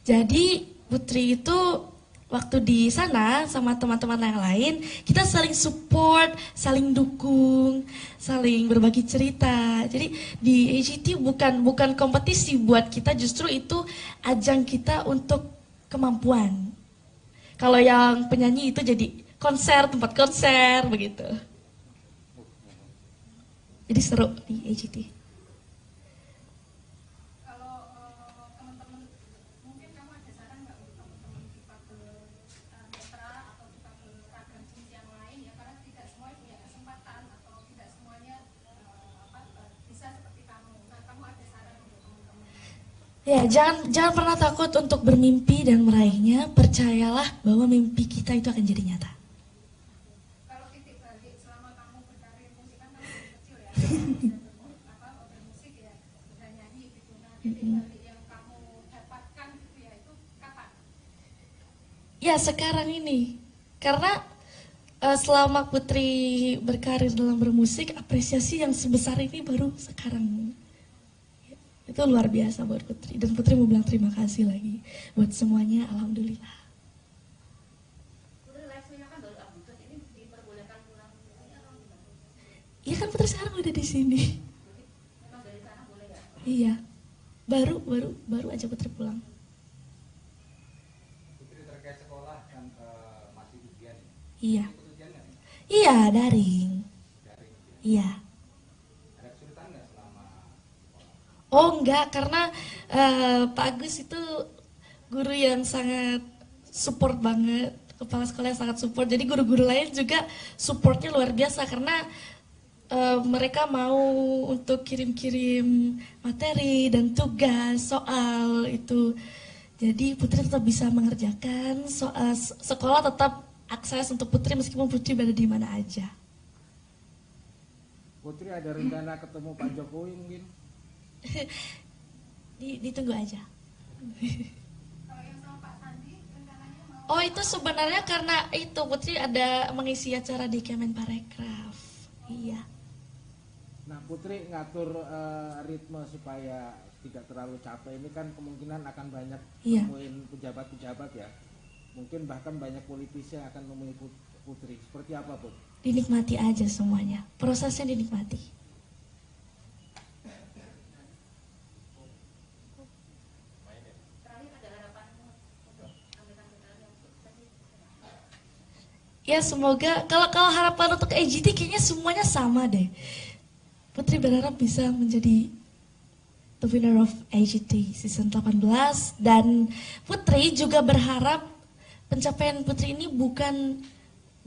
Jadi Putri itu waktu di sana sama teman-teman yang lain, kita saling support, saling dukung, saling berbagi cerita. Jadi di AGT bukan kompetisi buat kita, justru itu ajang kita untuk kemampuan. Kalau yang penyanyi itu jadi konser, tempat konser begitu. Jadi seru di AGT. Kalau teman-teman, mungkin kamu ada saran nggak untuk teman-teman kita ke netra atau kita ke ragam jenis yang lain ya, karena tidak semua punya kesempatan atau tidak semuanya bisa seperti kamu. Nah, kamu ada saran untuk teman-teman? Ya, jangan pernah takut untuk bermimpi dan meraihnya. Percayalah bahwa mimpi kita itu akan jadi nyata. Kalau titik balik selama kamu berkarir musik kan kamu masih kecil ya, bermusik ya, udah nyanyi gitu. Nah, titik balik yang kamu dapatkan gitu ya, itu kapan? Ya, sekarang ini. Karena selama Putri berkarir dalam bermusik, apresiasi yang sebesar ini baru sekarang. Itu luar biasa buat Putri. Dan Putri mau bilang terima kasih lagi buat semuanya, alhamdulillah. Putri live show-nya kan baru Agustus, ini diperbolehkan pulang. Iya kan Putri sekarang udah di sini. Memang dari sana boleh nggak? Iya. Baru aja Putri pulang. Putri terkait sekolah kan masih ujian ya? Iya. Ikut ujian nggak? Iya, daring. Daring. Iya. Ada kesulitan nggak selama? Oh enggak, karena Pak Agus itu guru yang sangat support banget. kepala sekolah yang sangat support. Jadi guru-guru lain juga supportnya luar biasa karena mereka mau untuk kirim-kirim materi dan tugas soal itu. Jadi Putri tetap bisa mengerjakan soal, sekolah tetap akses untuk Putri meskipun Putri berada di mana aja. Putri ada rencana ketemu Pak Jokowi mungkin? Ditunggu aja. Oh itu sebenarnya karena itu Putri ada mengisi acara di Kemenparekraf. Iya. Nah Putri ngatur ritme supaya tidak terlalu capek ini kan kemungkinan akan banyak nemuin pejabat-pejabat ya. Mungkin bahkan banyak politisi yang akan nemui Putri. Seperti apa Put? Dinikmati aja semuanya. Prosesnya dinikmati. Ya semoga kalau harapan untuk AGT kayaknya semuanya sama deh. Putri berharap bisa menjadi the winner of AGT season 18 dan Putri juga berharap pencapaian Putri ini bukan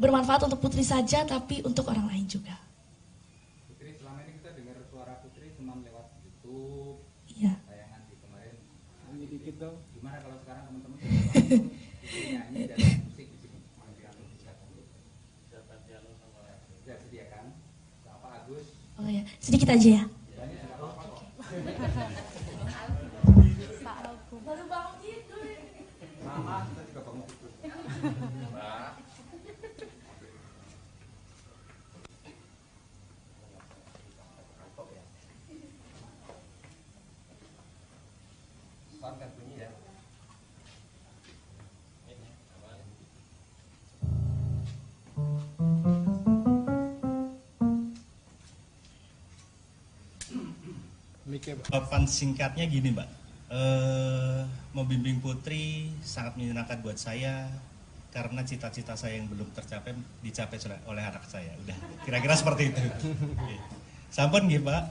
bermanfaat untuk Putri saja tapi untuk orang lain juga. Putri selama ini kita dengar suara Putri cuma lewat YouTube. Iya. Tayangan di kemarin. Nyanyi dikit dong. Gimana kalau sekarang teman-teman Putri nyanyi dan musik di sini? Sudah sediakan sama Pak Agus. Oh ya, sedikit aja ya. Baru bangun tidur. Mama, kita juga bangun tidur. Mbak. Sound kan bunyi ya. Jawaban singkatnya gini Mbak, membimbing Putri sangat menyenangkan buat saya karena cita-cita saya yang belum tercapai dicapai oleh anak saya. Udah kira-kira seperti itu. Sampun nggih Mbak,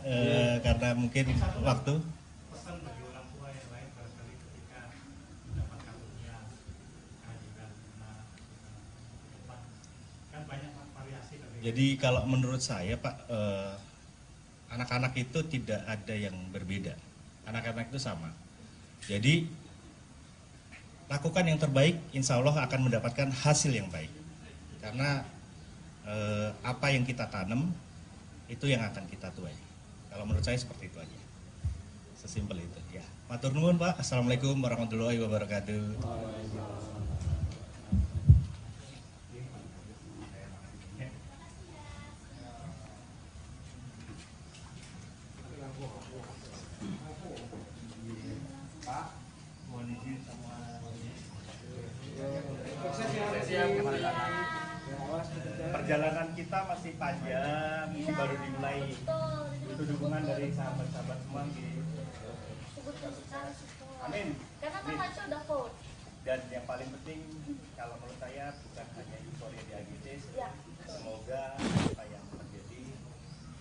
karena mungkin waktu. Pesan bagi orang tua yang lain barangkali ketika mendapat karunia kehadiran anak kan banyak variasi. Jadi kalau menurut saya Pak, anak-anak itu tidak ada yang berbeda. Anak-anak itu sama. Jadi lakukan yang terbaik, insya Allah akan mendapatkan hasil yang baik. Karena apa yang kita tanam itu yang akan kita tuai. Kalau menurut saya seperti itu aja. Sesimpel itu. Ya. Matur nuwun Pak. Assalamualaikum warahmatullahi wabarakatuh. Perjalanan kita masih panjang, ini baru dimulai. Itu dukungan dari sahabat-sahabat semua di Amin. Karena kan Maco udah vote. Dan yang paling penting kalau menurut saya bukan hanya euforia di AGC, semoga apa yang terjadi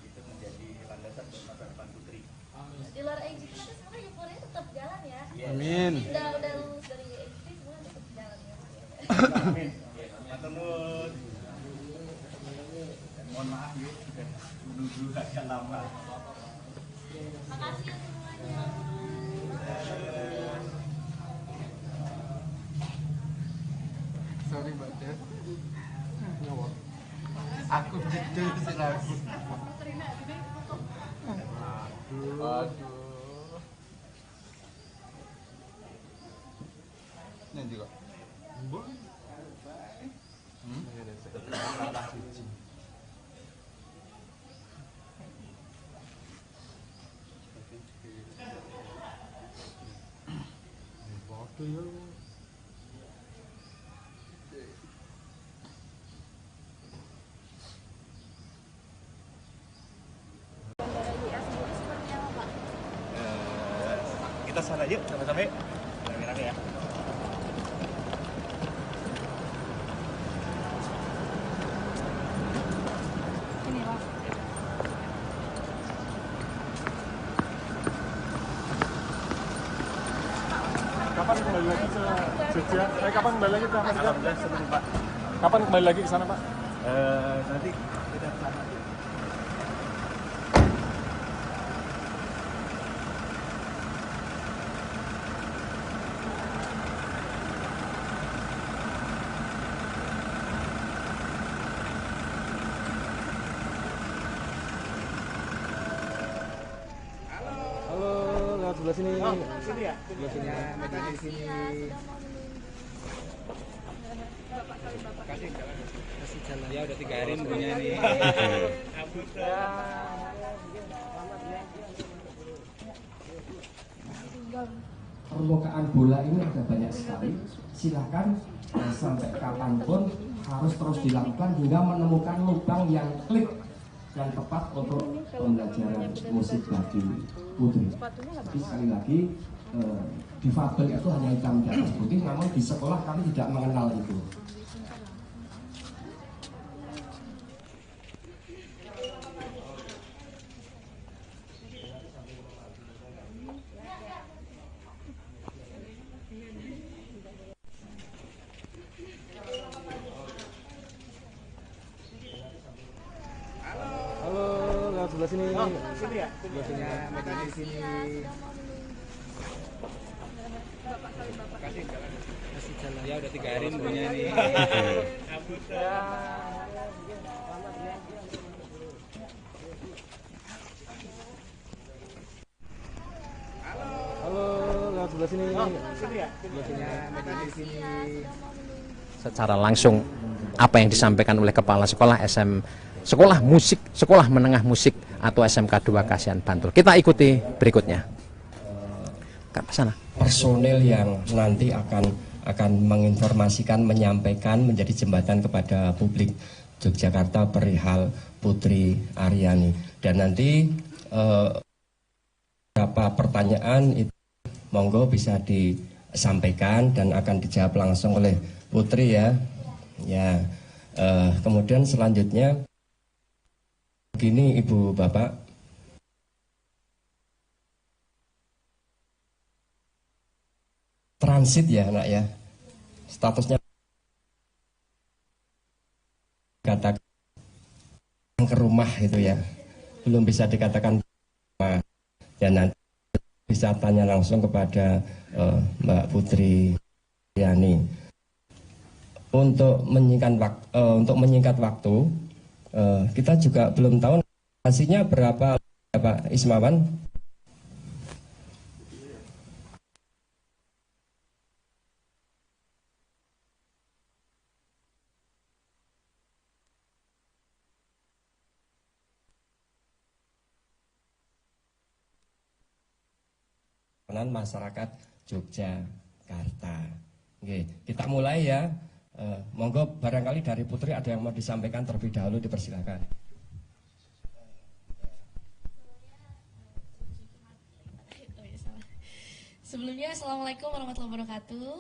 itu menjadi landasan buat masa depan Putri. Di luar AGT tapi sebenarnya euforia tetap jalan ya. Amin. Udah lulus dari AGT semua tetap jalan ya. Amin. Matur nuwun. Mohon maaf ya sudah menunggu agak lama. Makasih ya semuanya. Sorry Mbak Des. Nyawak. Aku gitu sih lagu. Aduh. Nanti kok. Bu. Kita sana yuk sampai-sampai rame-rame ya. Ini Pak. Kapan kembali lagi ke Jogja? Kapan kembali lagi ke Amerika? Alhamdulillah sebelum Pak. Kapan kembali lagi ke sana Pak? Nanti kita ke sana. Sebelah sini. Oh, sini ya? Sebelah sini. Media di sini. Kasih jalan. Ya udah 3 hari nunggunya nih. Permukaan bola ini ada banyak sekali. Silakan sampai kapanpun harus terus dilakukan hingga menemukan lubang yang klik dan tepat untuk pembelajaran musik bagi putri. Tapi sekali lagi difabel itu hanya hitam di atas putih, namun di sekolah kami tidak mengenal itu. Sebelah sini. Oh, sini ya? Sebelah sini. Media di sini. Kasih jalan. Ya udah 3 hari nunggunya nih. Halo, lewat sebelah sini. Oh, sini ya? Sebelah sini. Media di sini. Secara langsung apa yang disampaikan oleh kepala sekolah Sekolah Musik, Sekolah Menengah Musik atau SMK 2 Kasihan Bantul. Kita ikuti berikutnya. Ke sana. Personel yang nanti akan menginformasikan, menyampaikan, menjadi jembatan kepada publik Yogyakarta perihal Putri Aryani. Dan nanti beberapa pertanyaan itu monggo bisa disampaikan dan akan dijawab langsung oleh Putri ya. Ya. Kemudian selanjutnya begini Ibu Bapak, transit ya anak ya, statusnya katakan ke rumah itu ya, belum bisa dikatakan rumah. Ya nanti bisa tanya langsung kepada Mbak Putri Yani. Untuk menyingkat waktu, kita juga belum tahu hasilnya berapa Pak Ismawan. Masyarakat Yogyakarta. Oke, kita mulai ya. Monggo barangkali dari Putri ada yang mau disampaikan terlebih dahulu, dipersilakan. Sebelumnya Assalamualaikum warahmatullahi wabarakatuh.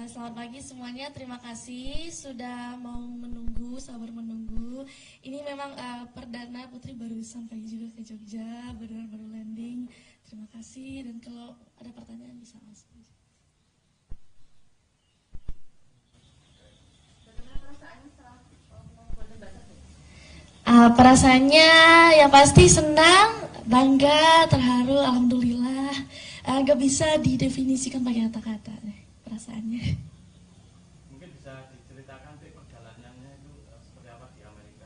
Selamat pagi semuanya, terima kasih sudah mau menunggu, sabar menunggu. Ini memang perdana Putri baru sampai juga ke Jogja, baru landing. Terima kasih, dan kalau ada pertanyaan bisa langsung. Perasaannya yang pasti senang, bangga, terharu, alhamdulillah. Gak bisa didefinisikan pakai kata-kata perasaannya. Mungkin bisa diceritakan perjalanannya itu seperti apa di Amerika?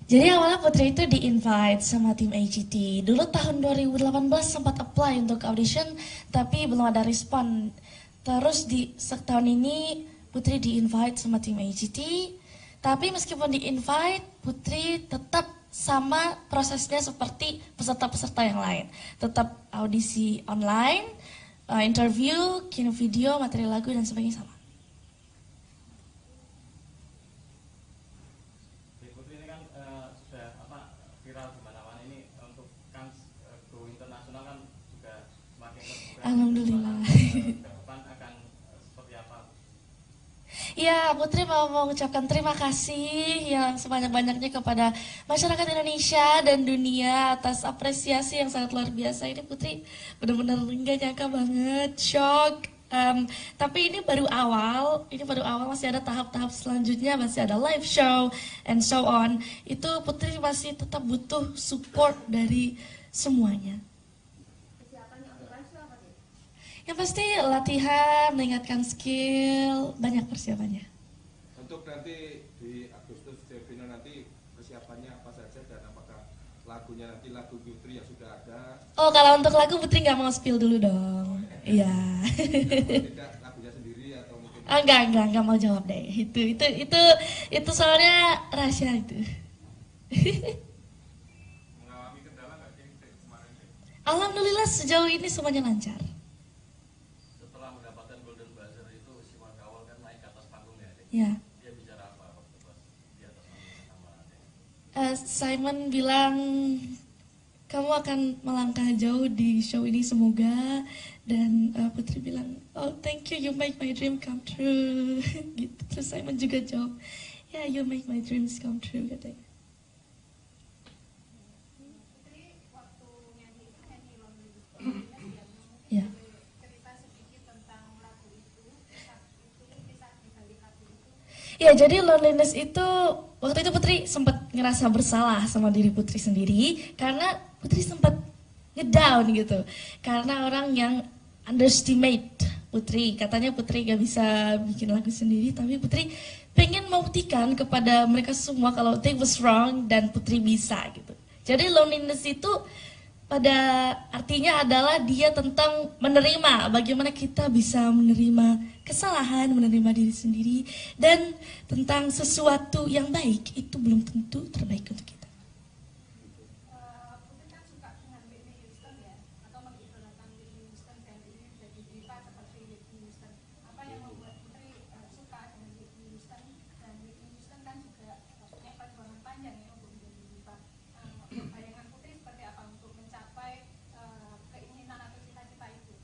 Jadi awalnya Putri itu di-invite sama tim AGT. Dulu tahun 2018 sempat apply untuk audition, tapi belum ada respon. Terus di setahun ini Putri di-invite sama tim AGT. Tapi meskipun di-invite, Putri tetap sama prosesnya seperti peserta-peserta yang lain. Tetap audisi online, interview, kirim video, materi lagu, dan sebagainya sama. Putri ini kan sudah viral di mana-mana ini, untuk kan go internasional kan juga semakin terbuka. Alhamdulillah. Ke depan akan seperti apa? Ya, Putri mau mengucapkan terima kasih yang sebanyak-banyaknya kepada masyarakat Indonesia dan dunia atas apresiasi yang sangat luar biasa. Ini Putri benar-benar nggak nyangka banget, shock. Tapi ini baru awal, masih ada tahap-tahap selanjutnya, masih ada live show and so on. Itu Putri masih tetap butuh support dari semuanya. Yang pasti latihan, meningkatkan skill, banyak persiapannya. Untuk nanti di Agustus Jevino nanti persiapannya apa saja dan apakah lagunya nanti lagu Putri yang sudah ada? Oh, kalau untuk lagu Putri nggak mau spill dulu dong. Iya. Tidak lagunya sendiri atau mungkin? Enggak mau jawab deh. Itu soalnya rahasia itu. Mengalami kendala nggak sih kemarin? Alhamdulillah sejauh ini semuanya lancar. Ya. Dia bicara apa waktu pas di atas panggung sama Simon bilang kamu akan melangkah jauh di show ini semoga, dan Putri bilang oh thank you, you make my dream come true. Gitu. Terus Simon juga jawab yeah, you make my dreams come true katanya. Ya. Ya, jadi loneliness itu, waktu itu Putri sempat ngerasa bersalah sama diri Putri sendiri, karena Putri sempat ngedown gitu. Karena orang yang underestimate Putri, katanya Putri gak bisa bikin lagu sendiri, tapi Putri pengen membuktikan kepada mereka semua kalau they was wrong dan Putri bisa gitu. Jadi loneliness itu pada artinya adalah dia tentang menerima, bagaimana kita bisa menerima kesalahan, menerima diri sendiri, dan tentang sesuatu yang baik itu belum tentu terbaik untuk kita. Putri kan suka dengan Whitney Houston ya, atau mengidolakan Whitney Houston dan ini jadi diva seperti Whitney Houston. Apa yang membuat Putri suka dengan Whitney Houston, dan Whitney Houston kan juga punya perjuangan panjang ya untuk menjadi diva. Bayangan Putri seperti apa untuk mencapai keinginan atau cita-cita itu?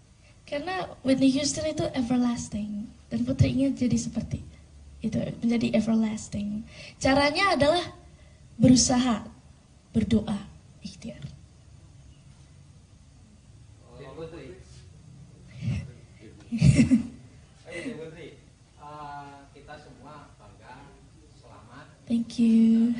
Karena Whitney Houston itu everlasting, dan Putri ingin jadi seperti itu, menjadi everlasting. Caranya adalah berusaha, berdoa, ikhtiar. Putri, kita semua bangga, selamat. Thank you.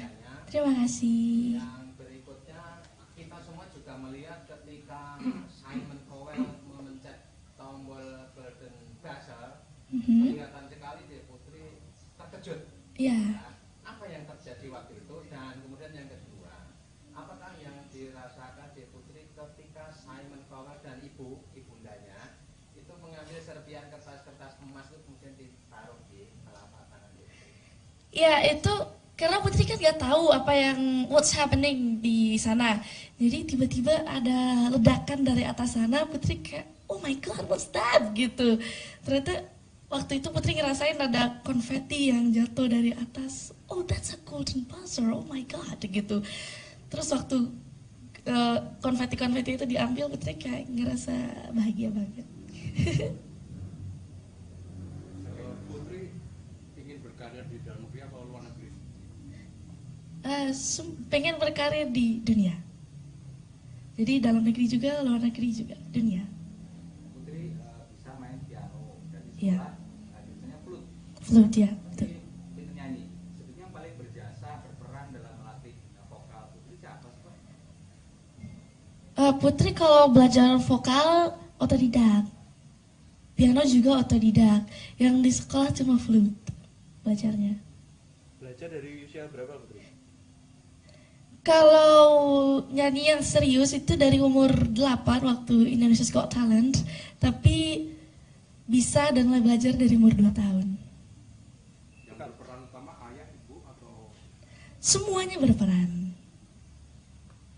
Terima kasih. Yang berikutnya kita semua juga melihat ketika Simon Cowell memencet tombol golden buzzer, kelihatan sekali deh Putri terkejut. Iya. Apa yang terjadi waktu itu, dan kemudian yang kedua, apakah yang dirasakan di Putri ketika Simon Cowell dan ibundanya itu mengambil serpian kertas-kertas emas itu kemudian ditaruh di telapak tangan Putri? Ya itu karena Putri kan gak tahu apa yang what's happening di sana. Jadi tiba-tiba ada ledakan dari atas sana, Putri kayak oh my god what's that gitu. Ternyata waktu itu Putri ngerasain ada konfeti yang jatuh dari atas. Oh that's a golden buzzer, oh my god gitu. Terus waktu konfeti-konfeti itu diambil, Putri kayak ngerasa bahagia banget. Putri ingin berkarya di dalam negeri atau luar negeri? Pengen berkarya di dunia. Jadi dalam negeri juga, luar negeri juga, dunia. Putri bisa main piano dan di Iya. sekolah biasanya flute. Flute ya, betul. Pinter nyanyi. Sebetulnya yang paling berjasa berperan dalam melatih vokal Putri siapa sih, Pak? Putri kalau belajar vokal otodidak. Piano juga otodidak. Yang di sekolah cuma flute belajarnya. Belajar dari usia berapa Putri? Kalau nyanyi yang serius itu dari umur 8 waktu Indonesia's Got Talent. Tapi bisa dan mulai belajar dari umur 2 tahun. Yang berperan utama ayah, ibu, atau? Semuanya berperan.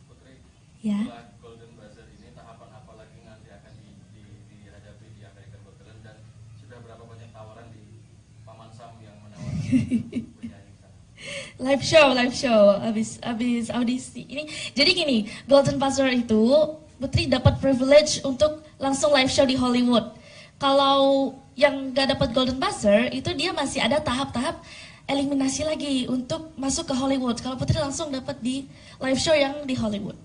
Putri, Ya. setelah Golden Buzzer ini tahapan apa lagi nanti akan dihadapi di American Got Talent, dan sudah berapa banyak tawaran di Paman Sam yang menawarkan penyanyi sana? Live show, abis audisi ini. Jadi gini, Golden Buzzer itu Putri dapat privilege untuk langsung live show di Hollywood. Kalau yang gak dapat Golden Buzzer itu dia masih ada tahap-tahap eliminasi lagi untuk masuk ke Hollywood. Kalau Putri langsung dapat di live show yang di Hollywood.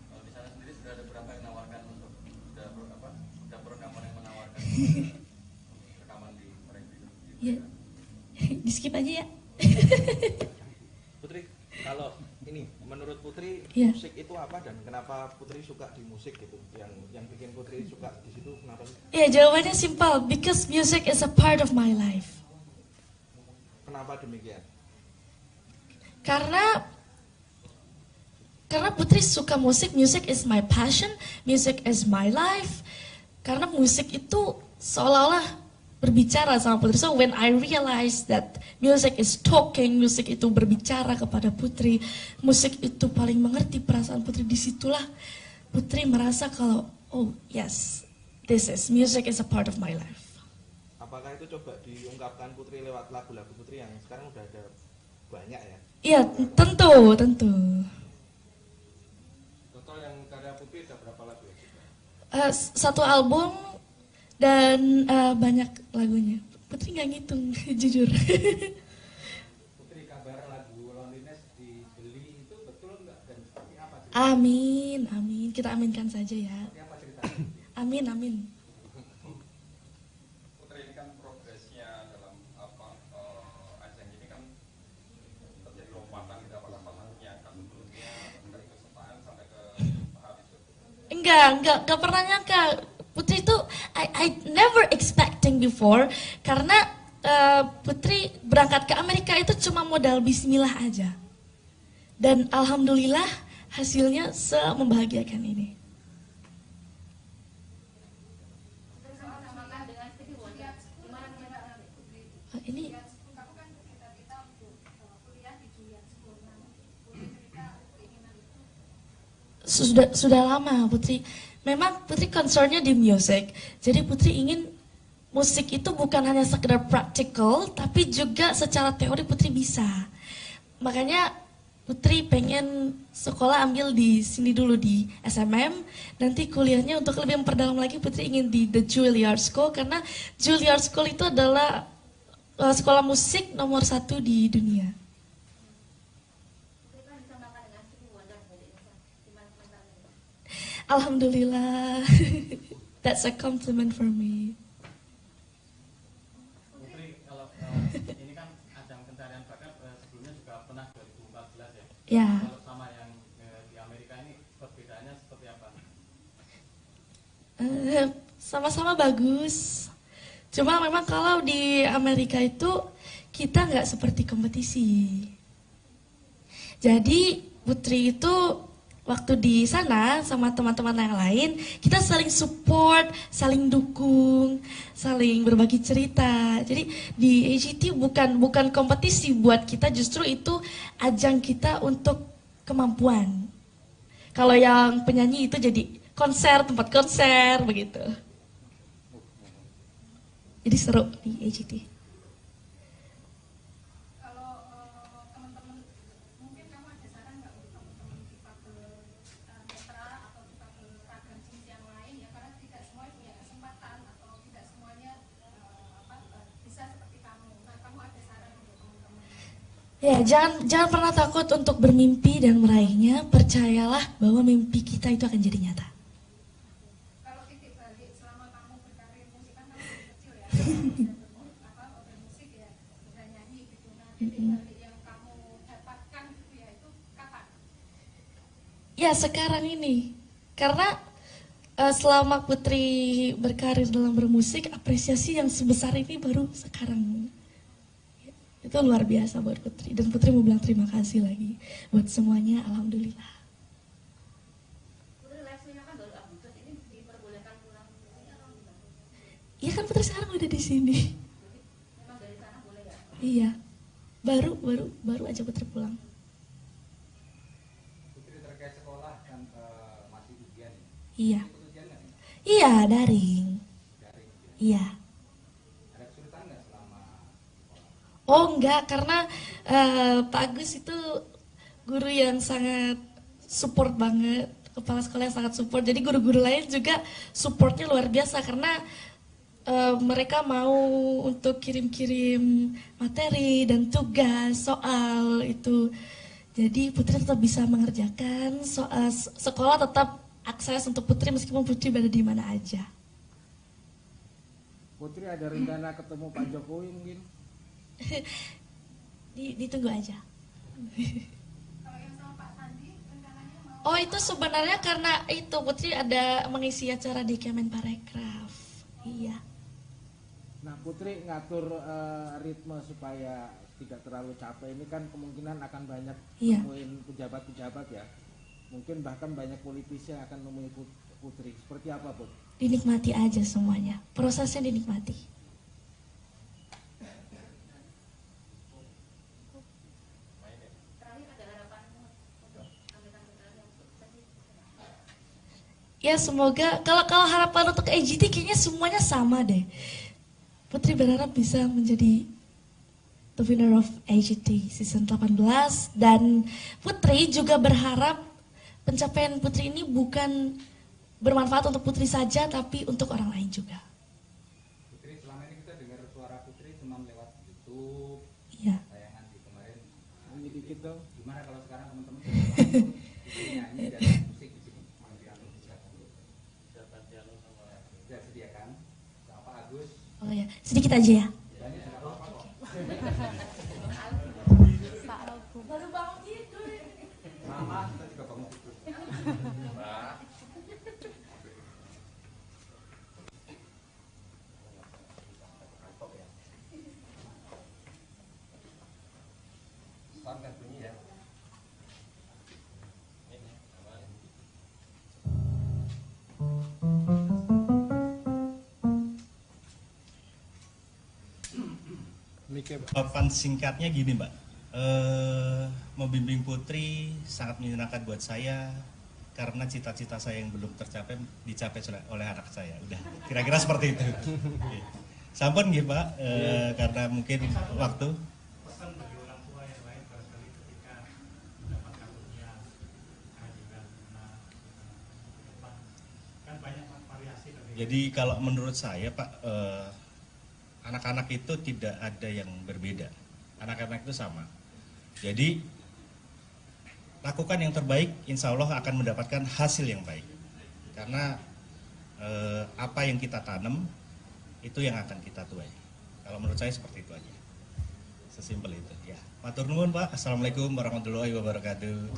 Kalau di sana sendiri sudah ada berapa yang menawarkan untuk dapur rekaman yang menawarkan rekaman di mereka itu? Ya, di skip aja ya. Putri, kalau ini menurut Putri Ya. musik itu apa dan kenapa Putri suka di musik gitu? Yang bikin Putri suka di situ kenapa sih? Ya, jawabannya simpel, because music is a part of my life. Kenapa demikian? Karena Putri suka musik, music is my passion, music is my life. Karena musik itu seolah-olah berbicara sama Putri. So when I realize that music is talking, musik itu berbicara kepada Putri, musik itu paling mengerti perasaan Putri, disitulah Putri merasa kalau, oh yes, music is a part of my life. Apakah itu coba diungkapkan Putri lewat lagu-lagu Putri yang sekarang udah ada banyak ya? Iya, tentu. Total yang karya Putri ada berapa lagu ya? Satu album dan banyak lagunya. Putri nggak ngitung, jujur. Putri, kabar lagu Loneliness dibeli itu betul nggak dan seperti apa? Amin. Kita aminkan saja ya. Seperti apa ceritanya? Amin. Putri, ini kan progresnya dalam ajang ini kan terjadi lompatan di beberapa tahunnya kan sebelumnya dari kesukaan sampai ke tahap itu. Enggak pernah nyangka. Putri itu I never expecting before, karena Putri berangkat ke Amerika itu cuma modal bismillah aja. Dan alhamdulillah hasilnya membahagiakan ini. Ini sudah lama Putri. Memang Putri concernnya di music. Jadi Putri ingin musik itu bukan hanya sekedar practical, tapi juga secara teori Putri bisa. Makanya Putri pengen sekolah ambil di sini dulu di SMM, nanti kuliahnya untuk lebih memperdalam lagi Putri ingin di The Juilliard School, karena Juilliard School itu adalah sekolah musik nomor 1 di dunia. Alhamdulillah, that's a compliment for me. Putri, kalau ini kan ajang pencarian bakat sebelumnya juga pernah 2014 ya. Ya. Kalau sama yang di Amerika ini perbedaannya seperti apa? Sama-sama bagus. Cuma memang kalau di Amerika itu kita nggak seperti kompetisi. Jadi Putri itu waktu di sana sama teman-teman yang lain, kita saling support, saling dukung, saling berbagi cerita. Jadi di AGT bukan kompetisi buat kita, justru itu ajang kita untuk kemampuan. Kalau yang penyanyi itu jadi konser, tempat konser begitu. Jadi seru di AGT. Ya, jangan pernah takut untuk bermimpi dan meraihnya. Percayalah bahwa mimpi kita itu akan jadi nyata. Kalau titik balik selama kamu berkarir musik kan kamu kecil ya, bermusik ya, udah nyanyi gitu. Nah, titik balik yang kamu dapatkan gitu ya, itu kapan? Ya, sekarang ini. Karena selama Putri berkarir dalam bermusik, apresiasi yang sebesar ini baru sekarang. Itu luar biasa buat Putri, dan Putri mau bilang terima kasih lagi buat semuanya, alhamdulillah. Putri live-nya kan baru Agustus, ini diperbolehkan pulang atau gimana? Iya kan Putri sekarang udah di sini. Memang dari sana boleh ya? Iya, baru aja Putri pulang. Putri terkait sekolah kan masih ujian. Iya. Ikut ujian nggak nih? Iya, daring. Daring. Iya. Ada kesulitan nggak selama? Oh enggak, karena Pak Agus itu guru yang sangat support banget, kepala sekolah yang sangat support. Jadi guru-guru lain juga supportnya luar biasa, karena mereka mau untuk kirim-kirim materi dan tugas soal itu. Jadi Putri tetap bisa mengerjakan soal, sekolah tetap akses untuk Putri meskipun Putri berada di mana aja. Putri ada rencana ketemu Pak Jokowi mungkin? Ditunggu aja. Kalau yang sama Pak Sandi rencananya mau? Oh itu sebenarnya karena itu Putri ada mengisi acara di Kemenparekraf. Iya. Nah Putri ngatur ritme supaya tidak terlalu capek ini kan kemungkinan akan banyak nemuin pejabat-pejabat ya. Mungkin bahkan banyak politisi yang akan nemuin Putri. Seperti apa Put? Dinikmati aja semuanya. Prosesnya dinikmati. Ya semoga kalau harapan untuk AGT kayaknya semuanya sama deh. Putri berharap bisa menjadi the winner of AGT season 18 dan Putri juga berharap pencapaian Putri ini bukan bermanfaat untuk Putri saja tapi untuk orang lain juga. Putri, selama ini kita dengar suara Putri cuma lewat YouTube. Iya. Tayangan di kemarin. Nyanyi dikit dong. Gimana kalau sekarang teman-teman Putri nyanyi dan musik di sini? Sudah sediakan sama Pak Agus. Oh ya, sedikit aja ya. Baru bangun tidur. Mama, kita juga bangun tidur. Sampai bunyi ya. Jawaban singkatnya gini Mbak, membimbing Putri sangat menyenangkan buat saya karena cita-cita saya yang belum tercapai dicapai oleh anak saya. Udah, kira-kira seperti itu. Sampun gitu Pak, karena mungkin waktu. Pesan bagi orang tua yang lain barangkali ketika mendapat karunia kehadiran depan kan banyak variasi dari. Jadi kalau menurut saya Pak, anak-anak itu tidak ada yang berbeda. Anak-anak itu sama. Jadi lakukan yang terbaik, insya Allah akan mendapatkan hasil yang baik. Karena apa yang kita tanam itu yang akan kita tuai. Kalau menurut saya seperti itu aja. Sesimpel itu. Ya. Matur nuwun Pak. Assalamualaikum warahmatullahi wabarakatuh.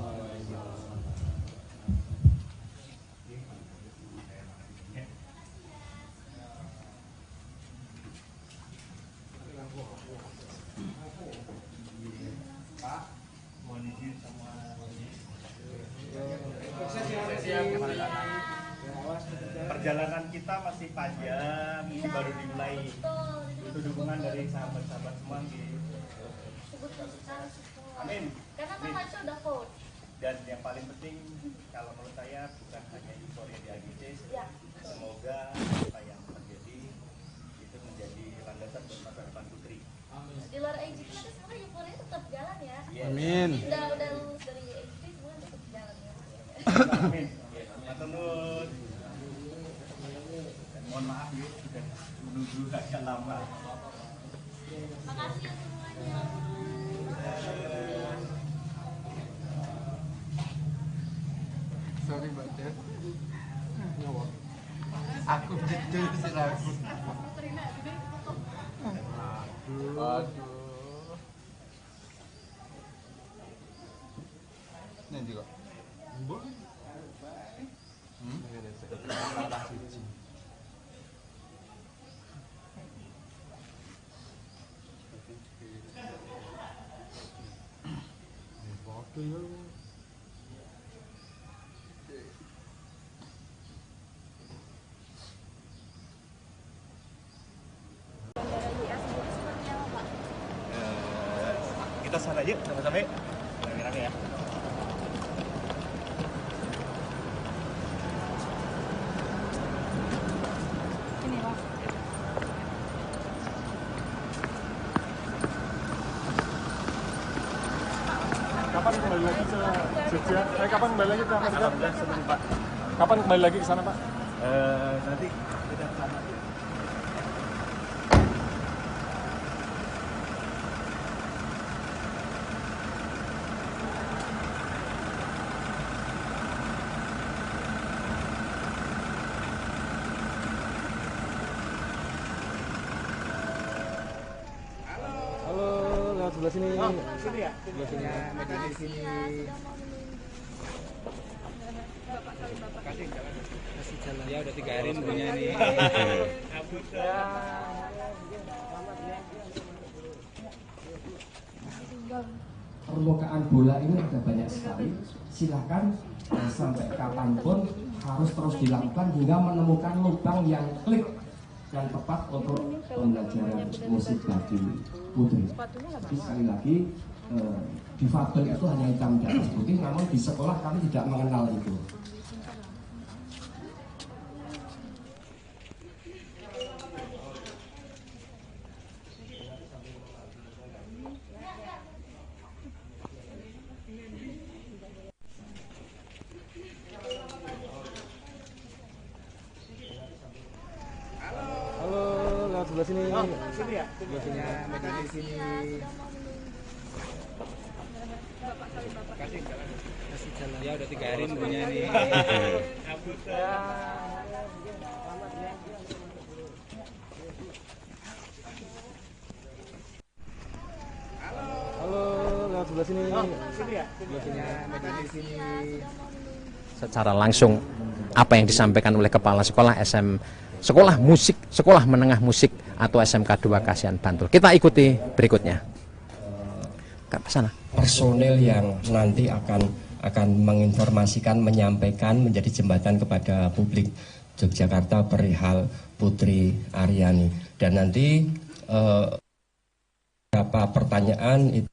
Perjalanan kita masih panjang, ini baru dimulai. Itu dukungan dari sahabat-sahabat semua. Amin. Karena kan Maca udah vote. Dan yang paling penting, kalau menurut saya bukan hanya euforia di AGC, semoga apa yang terjadi itu menjadi landasan buat masa depan Putri. Di luar AGT tapi sebenarnya euforia tetap jalan ya. Amin. Udah lulus dari AGT semua tetap jalan ya. Amin. Matur nuwun. Mohon maaf ya sudah menunggu agak lama. Makasih ya semuanya. Sorry Mbak Jen. Aku gitu sih aku. Aduh. Nanti kok. Kita sana yuk, sama-sama yuk. Rame-rame ya. Kapan kembali lagi ke Jogja? Kapan kembali lagi ke Amerika? Sebelum Pak. Kapan kembali lagi ke sana Pak? Nanti kita sana. sebelah sini. Oh, sini ya? Sebelah sini. Di sini. Kasih jalan. Ya udah 3 hari punya nih. Permukaan bola ini ada banyak sekali. Silahkan sampai kapanpun harus terus dilakukan hingga menemukan lubang yang klik dan tepat untuk pembelajaran musik bagi putri. Tapi sekali lagi difabel itu hanya hitam di atas putih, namun di sekolah kami tidak mengenal itu. Sebelah sini. Oh, sini ya? Sebelah sini. Di sini. Kasih jalan. Ya udah 3 hari punya nih. Halo, lewat sebelah sini. Oh, sini ya? Sebelah sini. Di sini. Secara langsung apa yang disampaikan oleh kepala sekolah Sekolah Musik, Sekolah Menengah Musik atau SMK 2 Kasihan Bantul. Kita ikuti berikutnya. Ke sana. Personel yang nanti akan menginformasikan, menyampaikan, menjadi jembatan kepada publik Yogyakarta perihal Putri Aryani. Dan nanti beberapa pertanyaan itu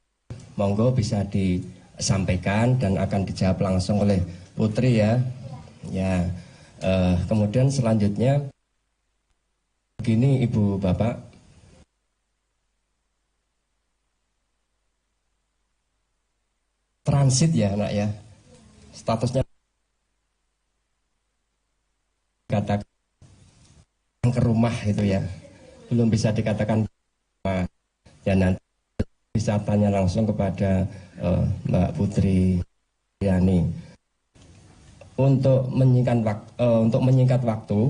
monggo bisa disampaikan dan akan dijawab langsung oleh Putri ya. Ya. Kemudian selanjutnya begini Ibu Bapak, transit ya anak ya, statusnya katakan ke rumah itu ya, belum bisa dikatakan ya, nanti bisa tanya langsung kepada Mbak Putri Yani. Untuk menyingkat waktu,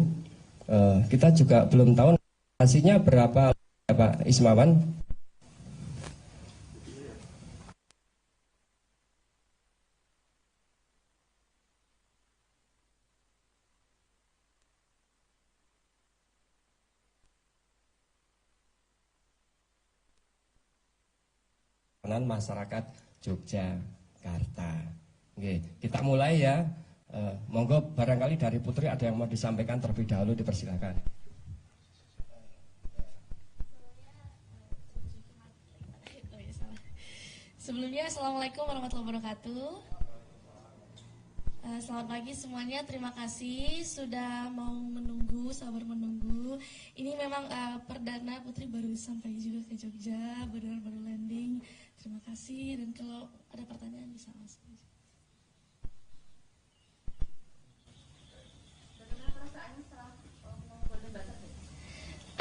kita juga belum tahu hasilnya berapa Pak Ismawan. Masyarakat Yogyakarta. Oke, kita mulai ya. Monggo barangkali dari Putri ada yang mau disampaikan terlebih dahulu, dipersilakan. Sebelumnya Assalamualaikum warahmatullahi wabarakatuh. Selamat pagi semuanya, terima kasih sudah mau menunggu, sabar menunggu. Ini memang perdana Putri baru sampai juga ke Jogja, baru landing. Terima kasih, dan kalau ada pertanyaan bisa langsung.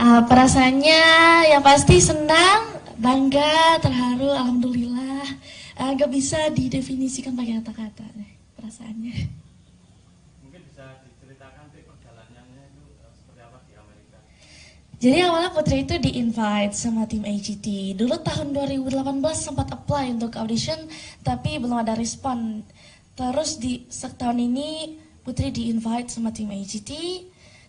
Perasaannya yang pasti senang, bangga, terharu, alhamdulillah. Gak bisa didefinisikan pakai kata-kata perasaannya. Mungkin bisa diceritakan perjalanannya itu seperti apa di Amerika? Jadi awalnya Putri itu di-invite sama tim AGT. Dulu tahun 2018 sempat apply untuk audition, tapi belum ada respon. Terus di setahun ini Putri di-invite sama tim AGT.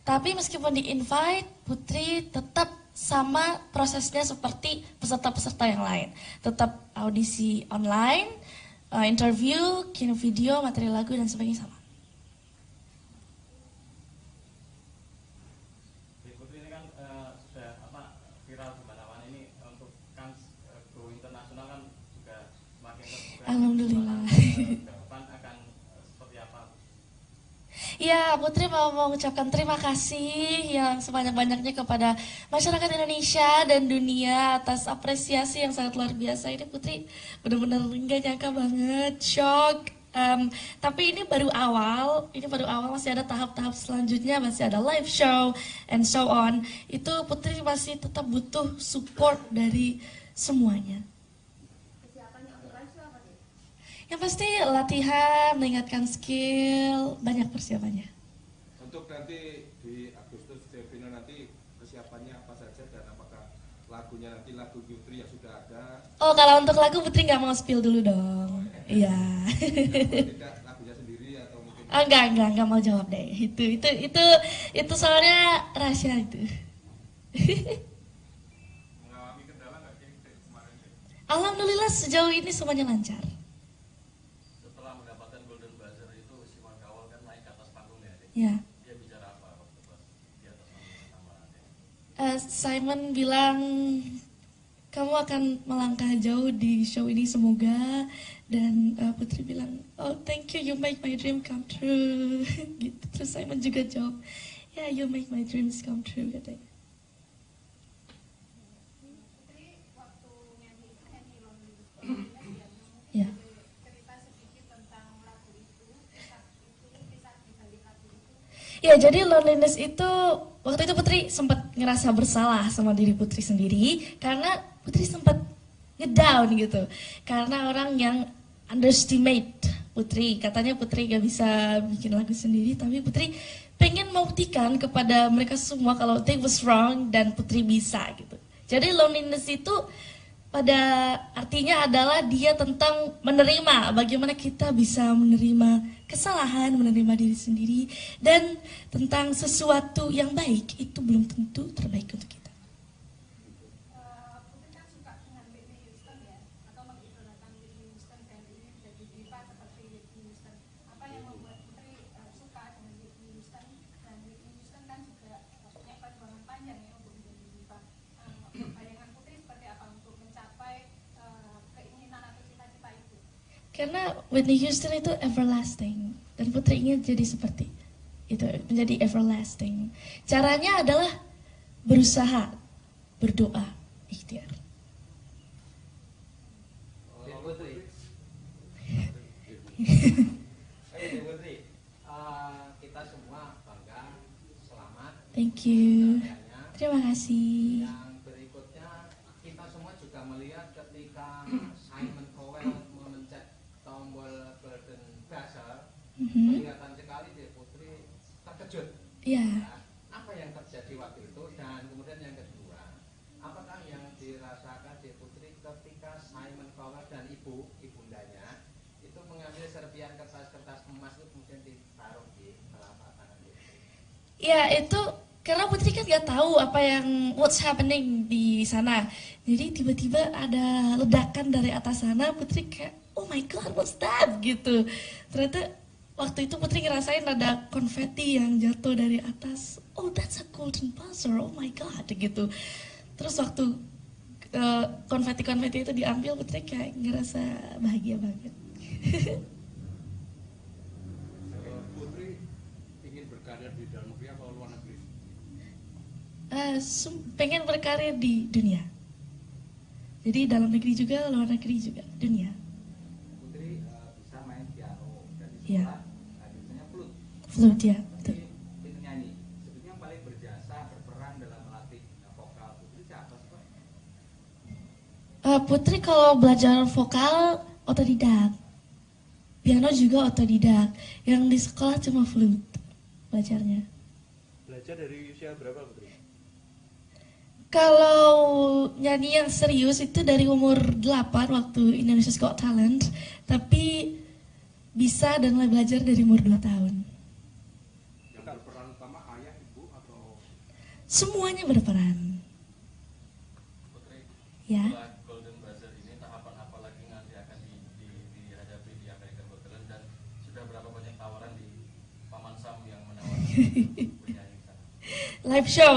Tapi meskipun di-invite, Putri tetap sama prosesnya seperti peserta-peserta yang lain. Tetap audisi online, interview, kirim video, materi lagu, dan sebagainya sama. Putri ini kan sudah viral di mana-mana ini, untuk kan go internasional kan juga semakin terbuka. Alhamdulillah. Depan akan seperti apa? Ya, Putri mau mengucapkan terima kasih yang sebanyak-banyaknya kepada masyarakat Indonesia dan dunia atas apresiasi yang sangat luar biasa. Ini Putri benar-benar nggak nyangka banget, shock. Tapi ini baru awal, masih ada tahap-tahap selanjutnya, masih ada live show and so on. Itu Putri masih tetap butuh support dari semuanya. Yang pasti latihan, meningkatkan skill, banyak persiapannya. Untuk nanti di Agustus final nanti persiapannya apa saja dan apakah lagunya nanti lagu Putri yang sudah ada. Oh, kalau untuk lagu Putri nggak mau spill dulu dong. Iya. Tidak lagunya sendiri atau mungkin? Oh, enggak mau jawab deh. Itu soalnya rahasia itu. Mengalami kendala nggak sih kemarin? Alhamdulillah sejauh ini semuanya lancar. Setelah mendapatkan Golden Buzzer itu Simon Cowell kan naik ke atas panggung ya. Ya. Dia bicara apa waktu pas di atas panggung sama Ade? Simon bilang kamu akan melangkah jauh di show ini semoga, dan Putri bilang oh thank you make my dream come true gitu. Terus Simon juga jawab yeah you make my dreams come true katanya. Ya. Ya, jadi loneliness itu waktu itu Putri sempat ngerasa bersalah sama diri Putri sendiri karena Putri sempat ngedown gitu. Karena orang yang underestimate Putri, katanya Putri gak bisa bikin lagu sendiri, tapi Putri pengen membuktikan kepada mereka semua kalau they was wrong dan Putri bisa gitu. Jadi loneliness itu pada artinya adalah dia tentang menerima, bagaimana kita bisa menerima kesalahan, menerima diri sendiri, dan tentang sesuatu yang baik itu belum tentu terbaik untuk kita. Putri kan suka dengan Whitney Houston ya, atau mengidolakan Whitney Houston dan ini menjadi diva seperti Whitney Houston. Apa yang membuat Putri suka dengan Whitney Houston, dan Whitney Houston kan juga punya perjuangan panjang ya untuk menjadi diva. Bayangan Putri seperti apa untuk mencapai keinginan atau cita-cita itu? Karena Whitney Houston itu everlasting, dan Putri ingin jadi seperti itu, menjadi everlasting. Caranya adalah berusaha, berdoa, ikhtiar. Putri, kita semua bangga, selamat. Thank you. Terima kasih. Yang berikutnya kita semua juga melihat ketika Simon Cowell memencet tombol Golden Buzzer, kelihatan sekali deh Putri terkejut. Iya. Apa yang terjadi waktu itu, dan kemudian yang kedua, apakah yang dirasakan di Putri ketika Simon Cowell dan ibundanya itu mengambil serpian kertas-kertas emas itu kemudian ditaruh di telapak tangan Putri? Ya itu karena Putri kan nggak tahu apa yang what's happening di sana. Jadi tiba-tiba ada ledakan dari atas sana, Putri kayak oh my god what's that gitu. Ternyata waktu itu Putri ngerasain ada konfeti yang jatuh dari atas. Oh that's a golden buzzer, oh my god gitu. Terus waktu konfeti-konfeti itu diambil, Putri kayak ngerasa bahagia banget. Putri ingin berkarya di dalam negeri atau luar negeri? Pengen berkarya di dunia. Jadi dalam negeri juga, luar negeri juga, dunia. Putri bisa main piano dan di Iya. sekolah biasanya flute. Flute ya, betul. Pintu nyanyi. Sebetulnya yang paling berjasa berperan dalam melatih vokal Putri siapa sih Pak? Putri kalau belajar vokal otodidak. Piano juga otodidak. Yang di sekolah cuma flute belajarnya. Belajar dari usia berapa Putri? Kalau nyanyi yang serius itu dari umur 8 waktu Indonesia's Got Talent. Tapi bisa dan mulai belajar dari umur 2 tahun. Yang berperan utama ayah, ibu, atau? Semuanya berperan. Putri, Ya. setelah Golden Buzzer ini tahapan apa lagi nanti akan dihadapi di American Got Talent, dan sudah berapa banyak tawaran di Paman Sam yang menawarkan penyanyi sana? Live show,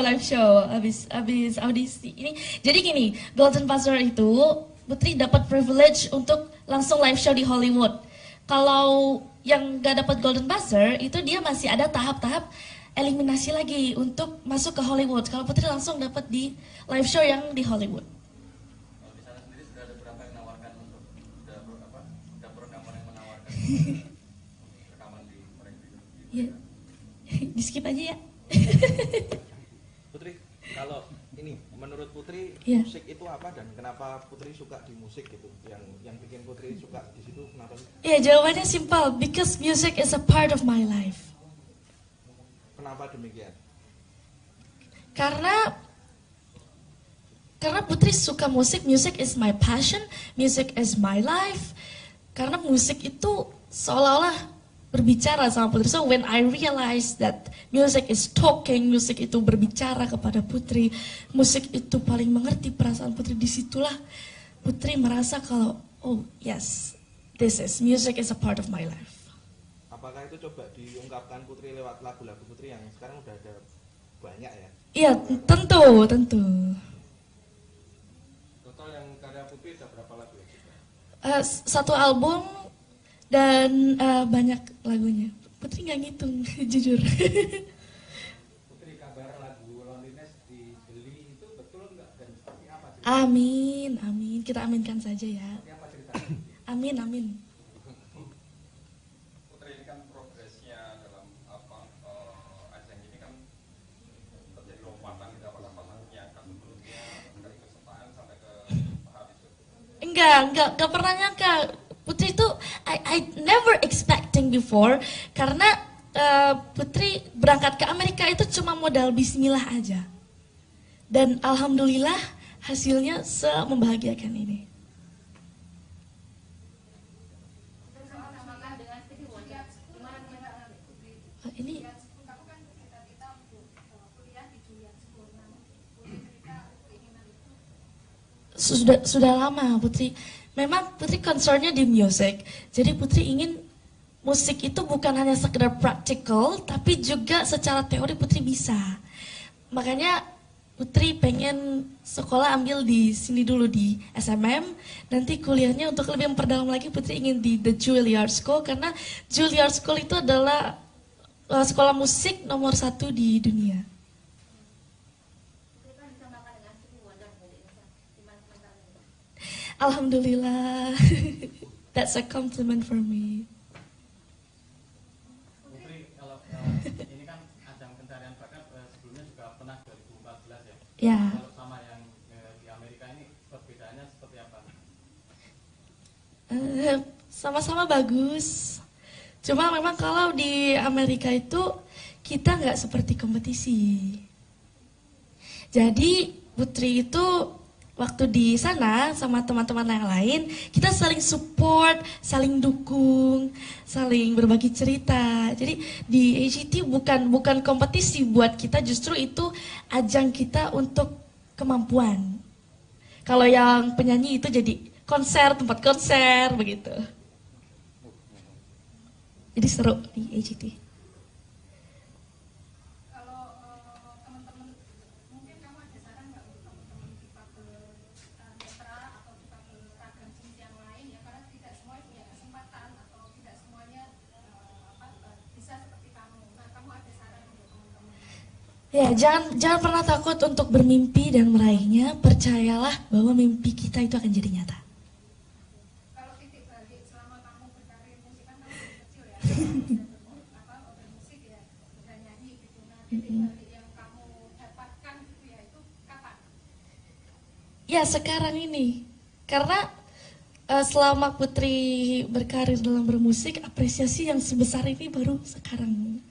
abis audisi ini. Jadi gini, Golden Buzzer itu Putri dapat privilege untuk langsung live show di Hollywood. Kalau yang gak dapat Golden Buzzer itu dia masih ada tahap-tahap eliminasi lagi untuk masuk ke Hollywood. Kalau Putri langsung dapat di live show yang di Hollywood. Kalau di sana sendiri sudah ada berapa yang menawarkan untuk dapur rekaman yang menawarkan rekaman di mereka? Ya, di skip aja ya. Putri, kalau ini menurut Putri Iya. musik itu apa dan kenapa Putri suka di musik gitu? Yang bikin Putri suka di situ kenapa sih? Ya jawabannya simpel, because music is a part of my life. Kenapa demikian? Karena Karena Putri suka musik, music is my passion, music is my life. Karena musik itu seolah-olah berbicara sama Putri. So when I realize that music is talking, musik itu berbicara kepada Putri, musik itu paling mengerti perasaan Putri, disitulah Putri merasa kalau, oh yes, this is, music is a part of my life. Apakah itu coba diungkapkan Putri lewat lagu-lagu Putri yang sekarang udah ada banyak ya? Iya, tentu. Total yang karya Putri ada berapa lagu ya? Satu album dan banyak lagunya. Putri nggak ngitung, jujur. Putri, kabar lagu Loneliness dibeli itu betul nggak dan seperti apa? Amin. Kita aminkan saja ya. Seperti apa ceritanya? Amin. Putri, ini kan progresnya dalam ajang ini kan terjadi lompatan di beberapa pasangnya kan sebelumnya dari kesukaan sampai ke tahap itu. Enggak pernah nyangka. Putri itu I never expecting before, karena Putri berangkat ke Amerika itu cuma modal bismillah aja. Dan alhamdulillah hasilnya membahagiakan ini. Ini sudah lama Putri. Memang Putri concernnya di music. Jadi Putri ingin musik itu bukan hanya sekedar practical, tapi juga secara teori Putri bisa. Makanya Putri pengen sekolah ambil di sini dulu di SMM, nanti kuliahnya untuk lebih memperdalam lagi Putri ingin di The Juilliard School, karena Juilliard School itu adalah sekolah musik nomor 1 di dunia. Alhamdulillah, that's a compliment for me. Putri, kalau ini kan ajang pencarian bakat sebelumnya juga pernah 2014 ya. Ya. Kalau sama yang di Amerika ini perbedaannya seperti apa? Sama-sama bagus. Cuma memang kalau di Amerika itu kita nggak seperti kompetisi. Jadi Putri itu waktu di sana sama teman-teman yang lain, kita saling support, saling dukung, saling berbagi cerita. Jadi di AGT bukan kompetisi buat kita, justru itu ajang kita untuk kemampuan. Kalau yang penyanyi itu jadi konser, tempat konser begitu. Jadi seru di AGT. Ya, jangan pernah takut untuk bermimpi dan meraihnya. Percayalah bahwa mimpi kita itu akan jadi nyata. Kalau titik balik selama kamu berkarir musik kan kamu kecil ya, bermusik ya, udah nyanyi gitu. Nah, titik balik yang kamu dapatkan gitu ya, itu kapan? Ya, sekarang ini. Karena selama Putri berkarir dalam bermusik, apresiasi yang sebesar ini baru sekarang.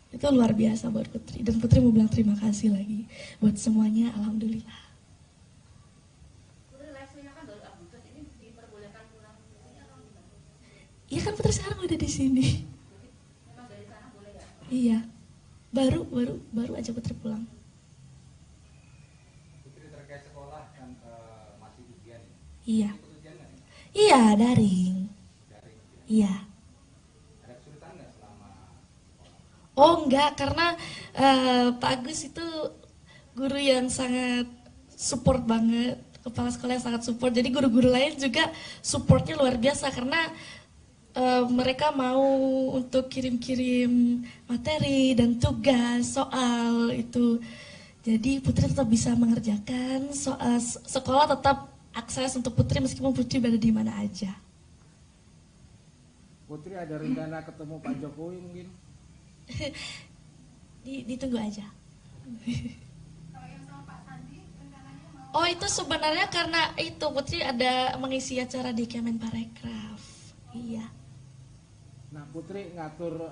Itu luar biasa buat Putri, dan Putri mau bilang terima kasih lagi buat semuanya, alhamdulillah. Putri live-nya kan baru Agustus, ini diperbolehkan pulang ini atau gimana? Iya kan Putri sekarang udah di sini. Memang dari sana boleh ya? Iya, baru aja Putri pulang. Putri terkait sekolah kan masih ujian. Iya. Ikut ujian nggak nih? Iya, daring. Daring. Iya. Ada kesulitan nggak selama? Oh enggak, karena Pak Agus itu guru yang sangat support banget, kepala sekolah yang sangat support. Jadi guru-guru lain juga supportnya luar biasa, karena mereka mau untuk kirim-kirim materi dan tugas, soal itu. Jadi Putri tetap bisa mengerjakan, sekolah tetap akses untuk Putri meskipun Putri berada di mana aja. Putri ada rencana ketemu Pak Jokowi mungkin? Ditunggu aja. Kalau yang sama Pak Sandi rencananya mau? Oh itu sebenarnya karena itu Putri ada mengisi acara di Kemenparekraf. Iya. Nah Putri ngatur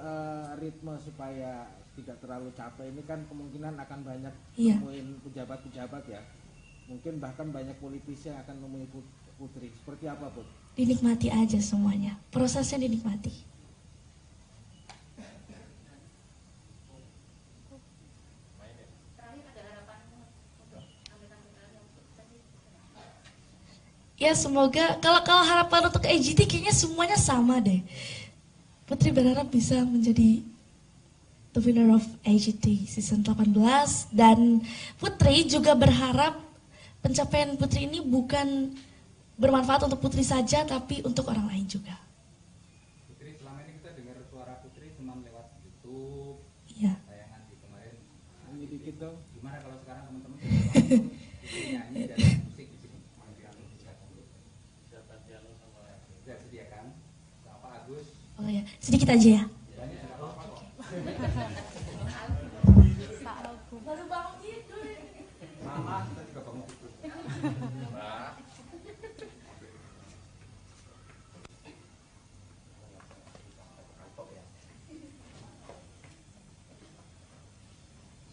ritme supaya tidak terlalu capek, ini kan kemungkinan akan banyak Iya. nemuin pejabat-pejabat ya. mungkin bahkan banyak politisi yang akan menemui Putri. Seperti apa, Put? Dinikmati aja semuanya, prosesnya dinikmati. Ya semoga kalau harapan untuk AGT kayaknya semuanya sama deh. Putri berharap bisa menjadi the winner of AGT season 18 dan Putri juga berharap pencapaian Putri ini bukan bermanfaat untuk Putri saja tapi untuk orang lain juga. Putri, selama ini kita dengar suara Putri cuma lewat YouTube. Iya. Tayangan di kemarin. Nyanyi dikit dong. Gimana kalau sekarang teman-teman langsung nyanyi dan musik di sini? Sudah sediakan sama Pak Agus. Oh ya, sedikit aja ya. Baru bangun tidur. Mama, kita juga bangun tidur.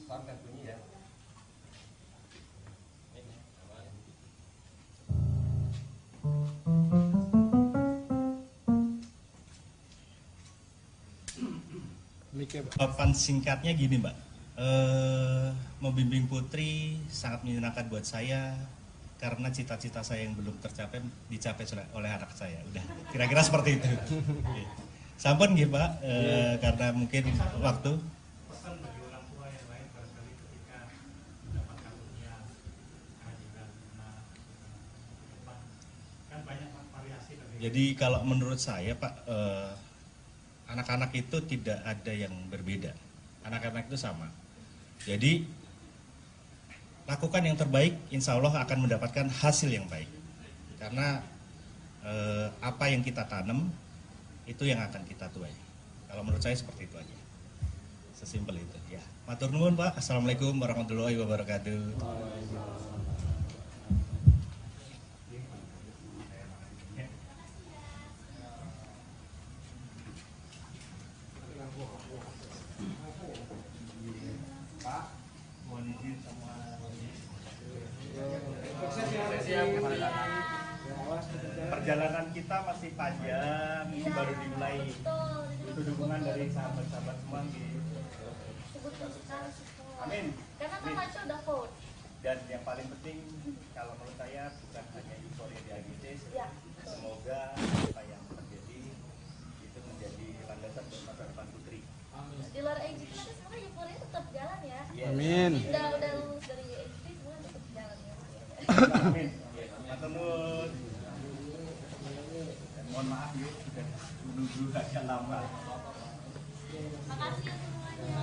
Sampai bunyi ya. Jawaban singkatnya gini Mbak, membimbing Putri sangat menyenangkan buat saya karena cita-cita saya yang belum tercapai dicapai oleh anak saya. Udah, kira-kira seperti itu. Sampun nggih Pak, karena mungkin waktu. Pesan bagi orang tua yang lain barangkali ketika mendapat karunia kehadiran depan kan banyak variasi dari. Jadi kalau menurut saya Pak, anak-anak itu tidak ada yang berbeda. Anak-anak itu sama. Jadi lakukan yang terbaik, insya Allah akan mendapatkan hasil yang baik. Karena apa yang kita tanam itu yang akan kita tuai. Kalau menurut saya seperti itu aja. Sesimpel itu. Ya. Matur nuwun Pak. Assalamualaikum warahmatullahi wabarakatuh. Perjalanan kita masih panjang, ini baru dimulai. Itu dukungan dari sahabat-sahabat semua. Amin. Karena kan Maco udah vote. Dan yang paling penting, kalau menurut saya bukan hanya euforia di AGC, semoga apa yang terjadi itu menjadi landasan buat masa depan Putri. Di luar AGT tapi sebenarnya euforia tetap jalan ya. Amin. Udah lulus dari AGT semua tetap jalan ya. Amin. Matur nuwun. Mohon maaf yuk, sudah menunggu agak lama. Makasih ya semuanya.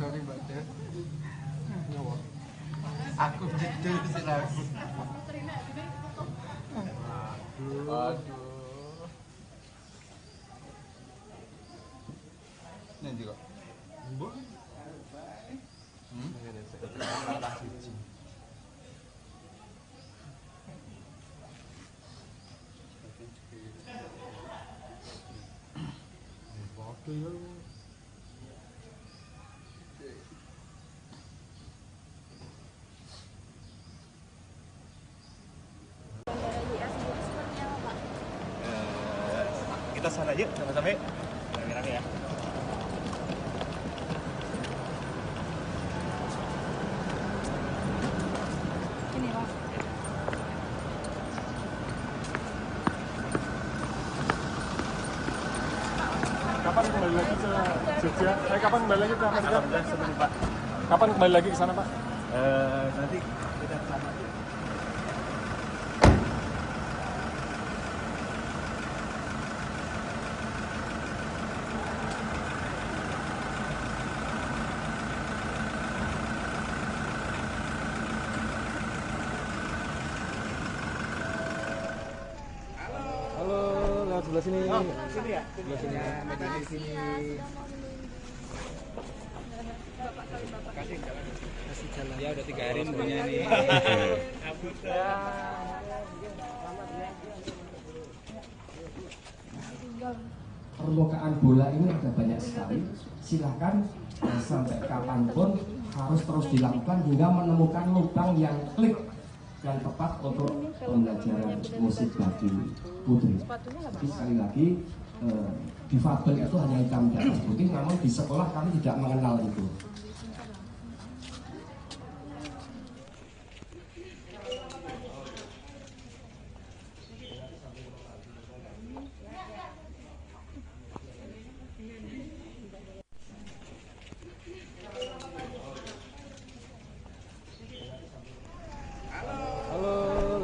Sorry Mbak Dad. Nyawa. Aku tidur sih aku. Aduh. Nanti kok. Mbok. Kita sana yuk, sama-sama yuk. Rame-rame ya. Ini Pak. Kapan kembali lagi ke Jogja? Kapan kembali lagi ke Amerika? Alhamdulillah sebelum Pak. Kapan kembali lagi ke sana Pak? Nanti kita sama. Sebelah sini. Oh, sini ya? Sebelah sini. Medan di sini. Kasih jalan. Ya udah 3 hari nunggunya ini. Permukaan bola ini ada banyak sekali. Silahkan sampai kapanpun harus terus dilakukan hingga menemukan lubang yang klik dan tepat untuk pembelajaran musik bagi putri. Tapi sekali lagi difabel itu hanya hitam di atas putih, namun di sekolah kami tidak mengenal itu.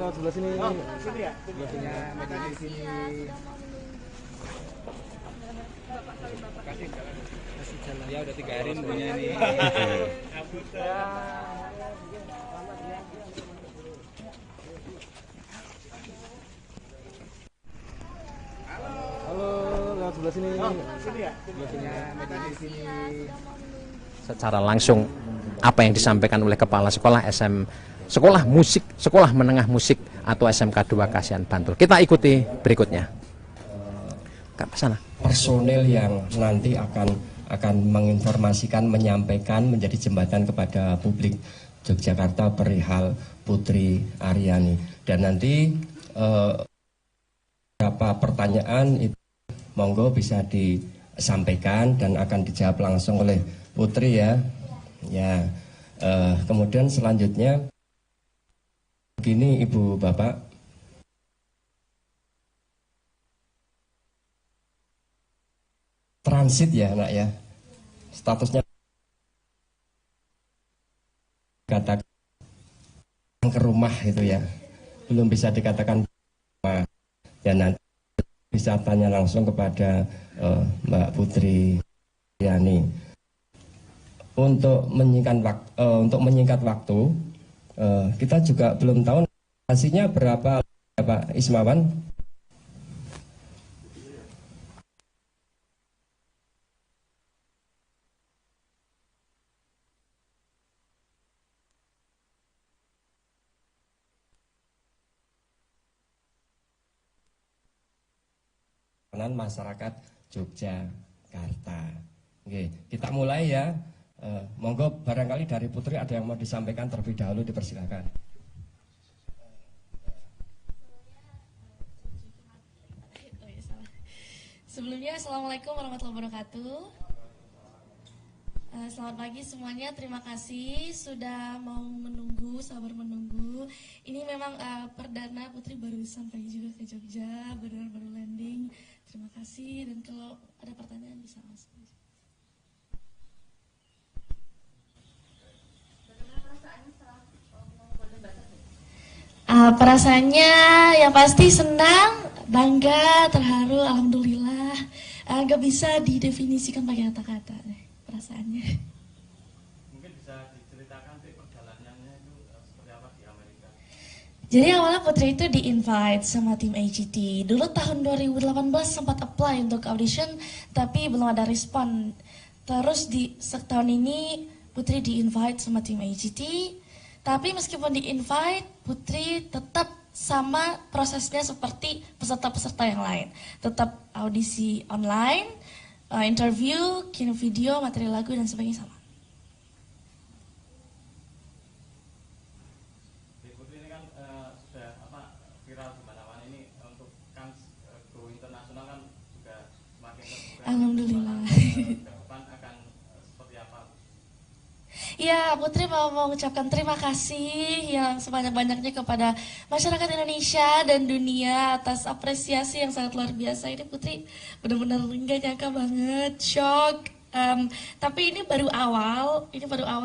Sebelah sini. Oh, sini ya? Sebelah sini. Ya, media di sini. Kasih jalan. Ya udah 3 hari punya nih. Halo, lewat sebelah sini. Oh, sini ya? Sebelah sini. Ya, media di sini. Secara langsung apa yang disampaikan oleh Kepala Sekolah Sekolah Musik, Sekolah Menengah Musik atau SMK 2 Kasihan Bantul. Kita ikuti berikutnya. Ke sana. Personel yang nanti akan menginformasikan, menyampaikan, menjadi jembatan kepada publik Yogyakarta perihal Putri Aryani. Dan nanti beberapa pertanyaan itu monggo bisa disampaikan dan akan dijawab langsung oleh Putri ya. Ya. Kemudian selanjutnya begini Ibu Bapak, transit ya nak ya, statusnya katakan ke rumah itu ya, belum bisa dikatakan rumah. Dan nanti bisa tanya langsung kepada Mbak Putri Yani. Untuk menyingkat waktu, kita juga belum tahu hasilnya berapa Pak Ismawan. Masyarakat Yogyakarta. Oke, kita mulai ya. Monggo barangkali dari Putri ada yang mau disampaikan terlebih dahulu, dipersilakan. Sebelumnya Assalamualaikum warahmatullahi wabarakatuh. Selamat pagi semuanya, terima kasih sudah mau menunggu, sabar menunggu. Ini memang perdana Putri baru sampai juga ke Jogja, baru landing. Terima kasih, dan kalau ada pertanyaan bisa langsung. Perasaannya yang pasti senang, bangga, terharu, alhamdulillah. Gak bisa didefinisikan pakai kata-kata perasaannya. Mungkin bisa diceritakan perjalanannya itu seperti apa di Amerika? Jadi awalnya Putri itu di-invite sama tim AGT. Dulu tahun 2018 sempat apply untuk audition, tapi belum ada respon. Terus di setahun ini Putri di-invite sama tim AGT. Tapi meskipun di-invite, Putri tetap sama prosesnya seperti peserta-peserta yang lain. Tetap audisi online, interview, kirim video, materi lagu, dan sebagainya sama. Putri ini kan sudah viral di mana-mana ini, untuk kan go internasional kan juga semakin terbuka. Alhamdulillah. Depan akan seperti apa? Ya, Putri mau mengucapkan terima kasih yang sebanyak-banyaknya kepada masyarakat Indonesia dan dunia atas apresiasi yang sangat luar biasa. Ini Putri benar-benar nggak nyangka banget, shock. Tapi ini baru awal,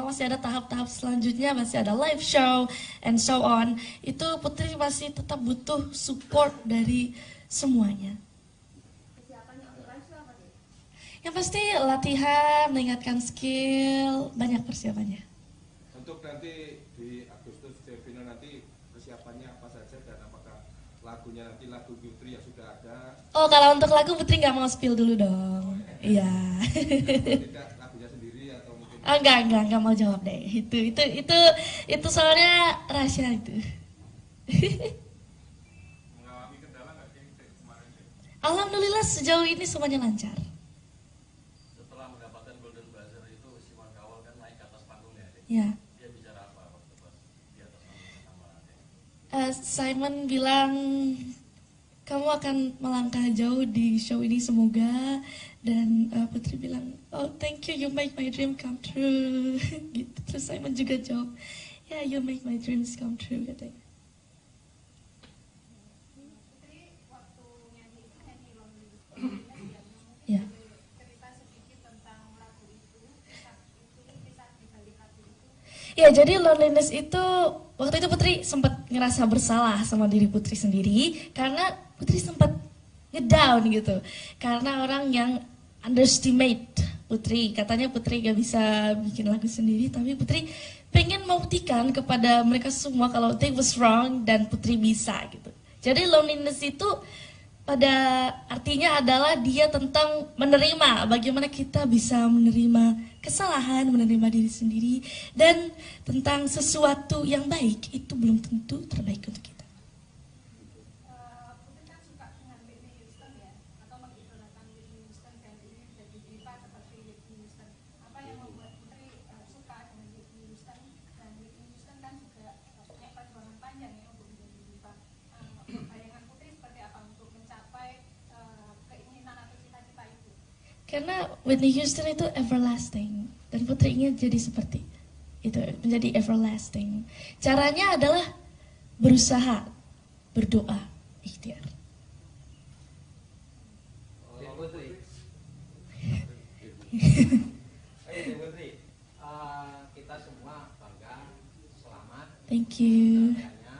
masih ada tahap-tahap selanjutnya, masih ada live show and so on. Itu Putri masih tetap butuh support dari semuanya. Yang pasti latihan, meningkatkan skill, banyak persiapannya. Untuk nanti di Agustus final nanti persiapannya apa saja dan apakah lagunya nanti lagu Putri yang sudah ada? Oh, kalau untuk lagu Putri nggak mau spill dulu dong. Iya. Tidak lagunya sendiri atau mungkin? Enggak mau jawab deh. Itu soalnya rahasia itu. Mengalami kendala nggak sih kemarin? Alhamdulillah sejauh ini semuanya lancar. Setelah mendapatkan Golden Buzzer itu Ya. Dia bicara apa waktu pas di atas nama Simon bilang kamu akan melangkah jauh di show ini semoga, dan Putri bilang oh thank you make my dream come true gitu. Terus Simon juga jawab yeah you make my dreams come true katanya. Ya. Ya, jadi loneliness itu waktu itu Putri sempat ngerasa bersalah sama diri Putri sendiri karena Putri sempat ngedown gitu. Karena orang yang underestimate Putri, katanya Putri gak bisa bikin lagu sendiri, tapi Putri pengen membuktikan kepada mereka semua kalau they was wrong dan Putri bisa gitu. Jadi loneliness itu pada artinya adalah dia tentang menerima, bagaimana kita bisa menerima kesalahan, menerima diri sendiri, dan tentang sesuatu yang baik itu belum tentu terbaik untuk kita. Putri kan suka dengan Whitney Houston ya, atau mengidolakan Whitney Houston dan ini jadi diva seperti Whitney Houston. Apa yang membuat Putri suka dengan Whitney Houston, dan Whitney Houston kan juga punya perjuangan panjang ya untuk menjadi diva. Bayangan Putri seperti apa untuk mencapai keinginan atau cita-cita itu? Karena Whitney Houston itu everlasting, dan Putri ingin jadi seperti itu, menjadi everlasting. Caranya adalah berusaha, berdoa, ikhtiar. Putri. Ayo Putri, kita semua bangga, selamat. Thank you.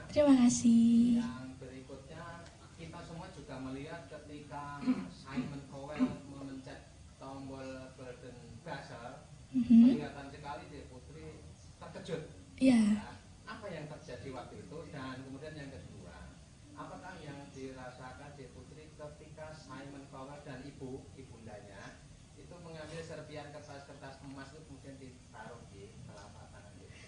Terima kasih. Yang berikutnya kita semua juga melihat ketika Simon Cowell memencet tombol golden buzzer, kelihatan sekali deh Putri terkejut. Iya. Nah, apa yang terjadi waktu itu, dan kemudian yang kedua, apakah yang dirasakan di Putri ketika Simon Cowell dan ibundanya itu mengambil serpian kertas-kertas emas itu kemudian ditaruh di telapak tangan Putri?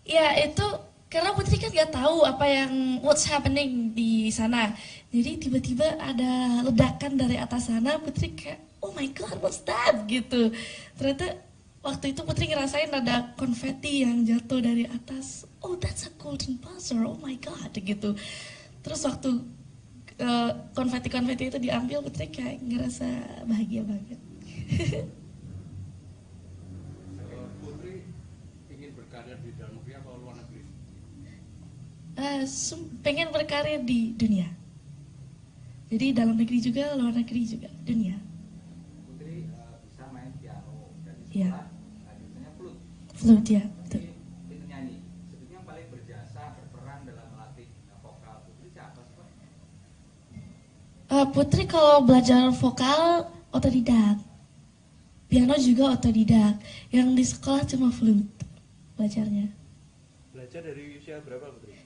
Ya itu karena Putri kan nggak tahu apa yang what's happening di sana. Jadi tiba-tiba ada ledakan dari atas sana, Putri kayak oh my god what's that gitu. Ternyata waktu itu Putri ngerasain ada konfeti yang jatuh dari atas. Oh that's a golden buzzer, oh my god gitu. Terus waktu konfeti-konfeti itu diambil, Putri kayak ngerasa bahagia banget. Putri ingin berkarya di dalam negeri atau luar negeri? Pengen berkarya di dunia. Jadi dalam negeri juga, luar negeri juga, dunia. Putri bisa main piano dan di Iya. sekolah biasanya flute. Flute ya, betul. Itu nyanyi. Sebetulnya yang paling berjasa berperan dalam melatih vokal Putri siapa sih Pak? Putri kalau belajar vokal otodidak, piano juga otodidak. Yang di sekolah cuma flute belajarnya. Belajar dari usia berapa Putri?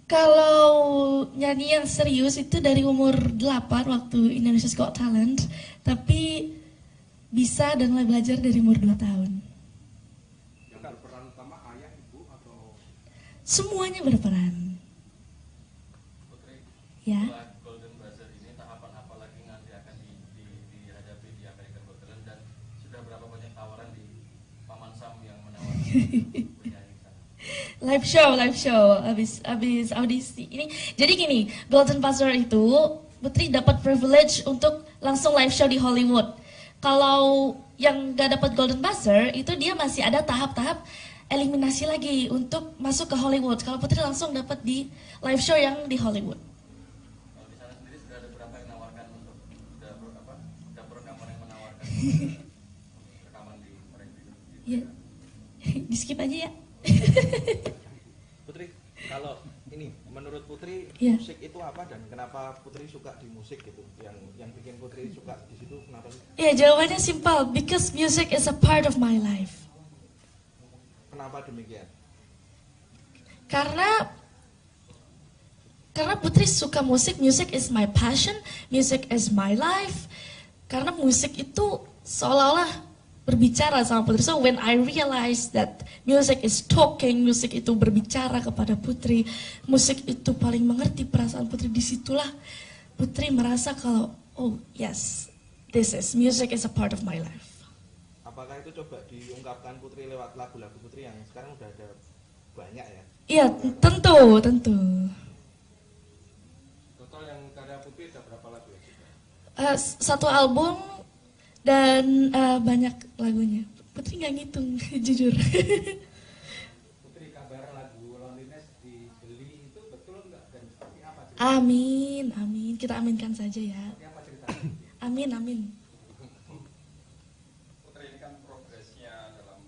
Kalau nyanyi yang serius itu dari umur 8 waktu Indonesia's Got Talent, tapi bisa dan mulai belajar dari umur 2 tahun. Yang berperan utama ayah, ibu, atau? Semuanya berperan. Putri, Ya. setelah Golden Buzzer ini tahapan apa lagi nanti akan dihadapi di American Got Talent, dan sudah berapa banyak tawaran di Paman Sam yang menawarkan penyanyi sana? Live show, abis audisi ini. Jadi gini, Golden Buzzer itu Putri dapat privilege untuk langsung live show di Hollywood. Kalau yang gak dapat Golden Buzzer itu dia masih ada tahap-tahap eliminasi lagi untuk masuk ke Hollywood. Kalau Putri langsung dapat di live show yang di Hollywood. Kalau di sana sendiri sudah ada berapa yang menawarkan untuk dapur rekaman yang menawarkan rekaman di mereka? Ya, di skip aja ya. Putri, kalau ini menurut Putri Iya. musik itu apa dan kenapa Putri suka di musik gitu? Yang bikin Putri suka di situ kenapa sih? Ya jawabannya simpel, because music is a part of my life. Kenapa demikian? Karena Putri suka musik, music is my passion, music is my life. Karena musik itu seolah-olah berbicara sama Putri. So when I realized that music is talking, musik itu berbicara kepada Putri, musik itu paling mengerti perasaan Putri, disitulah Putri merasa kalau oh yes, music is a part of my life. apakah itu coba diungkapkan Putri lewat lagu-lagu Putri yang sekarang udah ada banyak ya? Iya, tentu. Total yang karya Putri ada berapa lagu ya? Satu album dan banyak lagunya. Putri nggak ngitung, jujur. Putri, kabar lagu Loneliness dibeli itu betul nggak dan seperti apa? Amin. Kita aminkan saja ya. Seperti apa ceritanya? Amin. Putri, ini kan progresnya dalam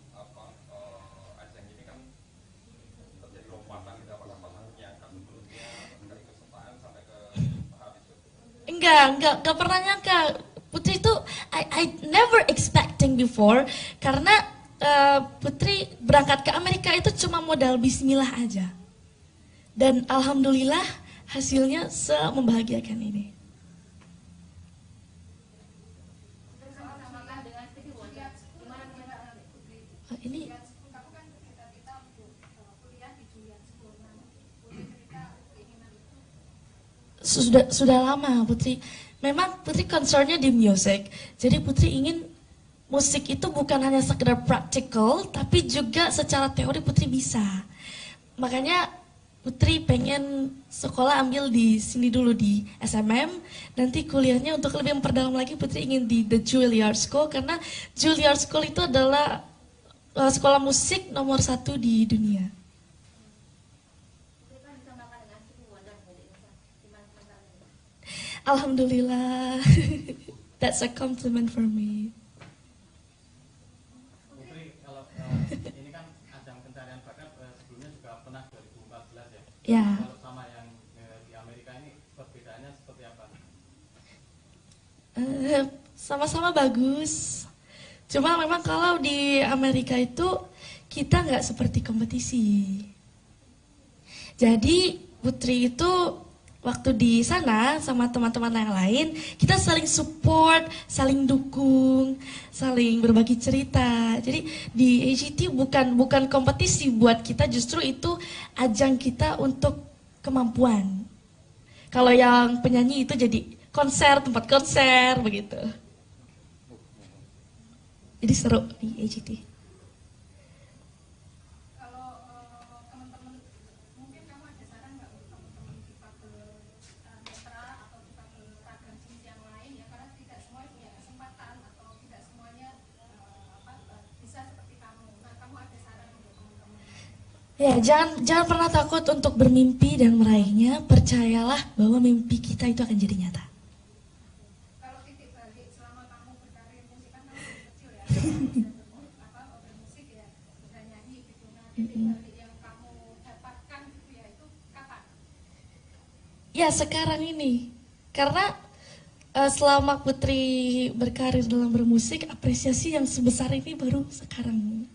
ajang ini kan terjadi lompatan gitu, apakah pasangnya kan sebelumnya dari kesukaan sampai ke tahap itu? Enggak pernah nyangka. Putri itu I never expecting before, karena Putri berangkat ke Amerika itu cuma modal bismillah aja. Dan alhamdulillah hasilnya membahagiakan ini. Ini sudah lama Putri. Memang Putri concernnya di music. Jadi Putri ingin musik itu bukan hanya sekedar practical, tapi juga secara teori Putri bisa. Makanya Putri pengen sekolah ambil di sini dulu di SMM, nanti kuliahnya untuk lebih memperdalam lagi Putri ingin di The Juilliard School, karena Juilliard School itu adalah sekolah musik nomor 1 di dunia. Alhamdulillah, that's a compliment for me. Putri, kalau ini kan ajang pencarian bakat sebelumnya juga pernah 2014 ya. Ya. Kalau sama yang di Amerika ini perbedaannya seperti apa? Sama-sama bagus. Cuma memang kalau di Amerika itu kita nggak seperti kompetisi. Jadi Putri itu waktu di sana sama teman-teman yang lain, kita saling support, saling dukung, saling berbagi cerita. Jadi di AGT bukan kompetisi buat kita, justru itu ajang kita untuk kemampuan. Kalau yang penyanyi itu jadi konser, tempat konser begitu. Jadi seru di AGT. Ya, jangan pernah takut untuk bermimpi dan meraihnya. Percayalah bahwa mimpi kita itu akan jadi nyata. Kalau titik balik selama kamu berkarir musik kan kamu kecil ya, bermusik ya, udah nyanyi gitu. Nah, titik balik yang kamu dapatkan gitu ya, itu kapan? Ya, sekarang ini. Karena selama Putri berkarir dalam bermusik, apresiasi yang sebesar ini baru sekarang.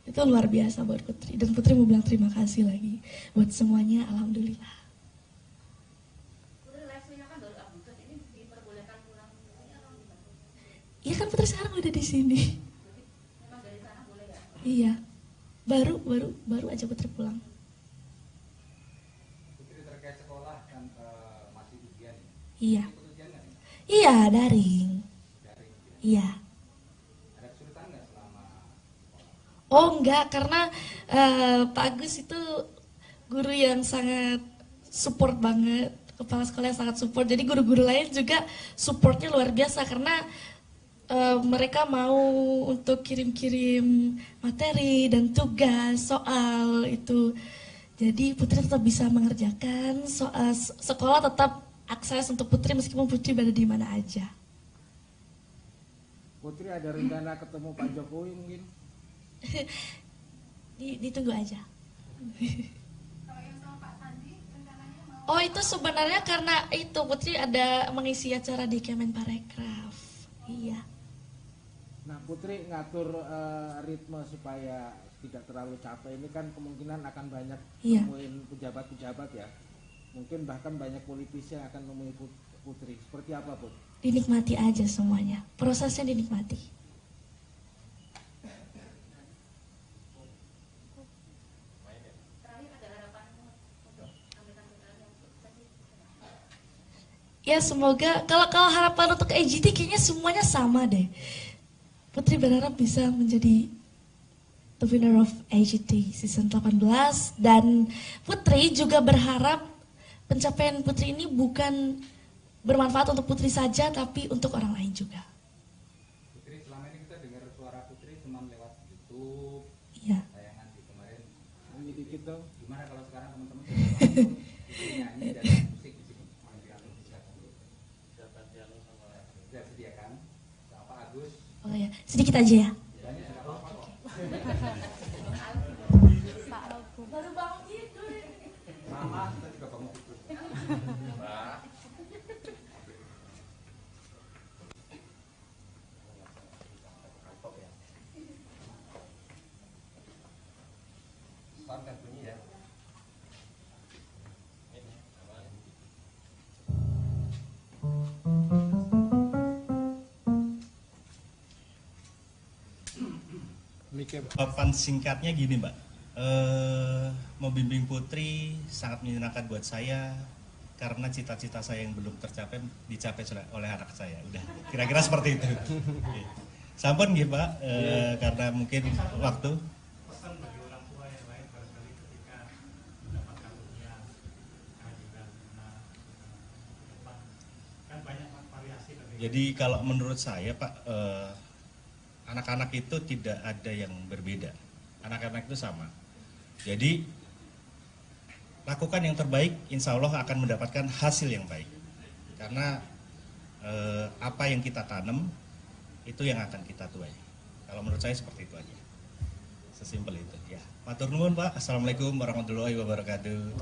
Itu luar biasa buat Putri, dan Putri mau bilang terima kasih lagi buat semuanya, alhamdulillah. Putri live-nya kan baru Agustus, ini diperbolehkan pulang Iya kan Putri sekarang udah di sini. memang dari sana boleh ya? Iya, baru aja Putri pulang. Putri terkait sekolah kan masih ujian. Iya. Ikut ujian nggak nih? Iya, daring. Iya. Ada kesulitan nggak selama? Oh enggak, karena Pak Agus itu guru yang sangat support banget, kepala sekolah yang sangat support. Jadi guru-guru lain juga supportnya luar biasa, karena mereka mau untuk kirim-kirim materi dan tugas, soal itu. Jadi Putri tetap bisa mengerjakan, soal sekolah tetap akses untuk Putri meskipun Putri berada di mana aja. Putri ada rencana ketemu Pak Jokowi mungkin? Ditunggu aja. Kalau yang sama Pak Sandi rencananya mau? Oh itu sebenarnya karena itu Putri ada mengisi acara di Kemenparekraf. Iya. Nah Putri ngatur ritme supaya tidak terlalu capek, ini kan kemungkinan akan banyak nemuin pejabat-pejabat ya. Mungkin bahkan banyak politisi yang akan nemui Putri. Seperti apa Put? Dinikmati aja semuanya, prosesnya dinikmati. Ya semoga kalau harapan untuk AGT kayaknya semuanya sama deh. Putri berharap bisa menjadi the winner of AGT season 18, dan Putri juga berharap pencapaian Putri ini bukan bermanfaat untuk Putri saja, tapi untuk orang lain juga. Putri, selama ini kita dengar suara Putri cuma lewat YouTube, Iya. tayangan di kemarin. Nyanyi dikit dong. Gimana kalau sekarang teman-teman langsung nyanyi dan musik di sini? Sudah sediakan sama Pak Agus. Oh ya, sedikit aja ya. Nyanyi sudah apa-apa kok. Baru bangun tidur. Mama, kita juga bangun tidur. Mbak. Sound kan bunyi ya. Jawaban singkatnya gini Mbak, membimbing Putri sangat menyenangkan buat saya karena cita-cita saya yang belum tercapai dicapai oleh anak saya. Udah, kira-kira seperti itu. Sampun nggih Pak, karena mungkin waktu. Pesan bagi orang tua yang lain barangkali ketika mendapat karunia kehadiran anak depan, kan banyak variasi tadi. Jadi kalau menurut saya Pak, anak-anak itu tidak ada yang berbeda. Anak-anak itu sama. Jadi lakukan yang terbaik, insya Allah akan mendapatkan hasil yang baik. Karena apa yang kita tanam itu yang akan kita tuai. Kalau menurut saya seperti itu aja. Sesimpel itu. Ya. Matur nuwun Pak. Assalamualaikum warahmatullahi wabarakatuh.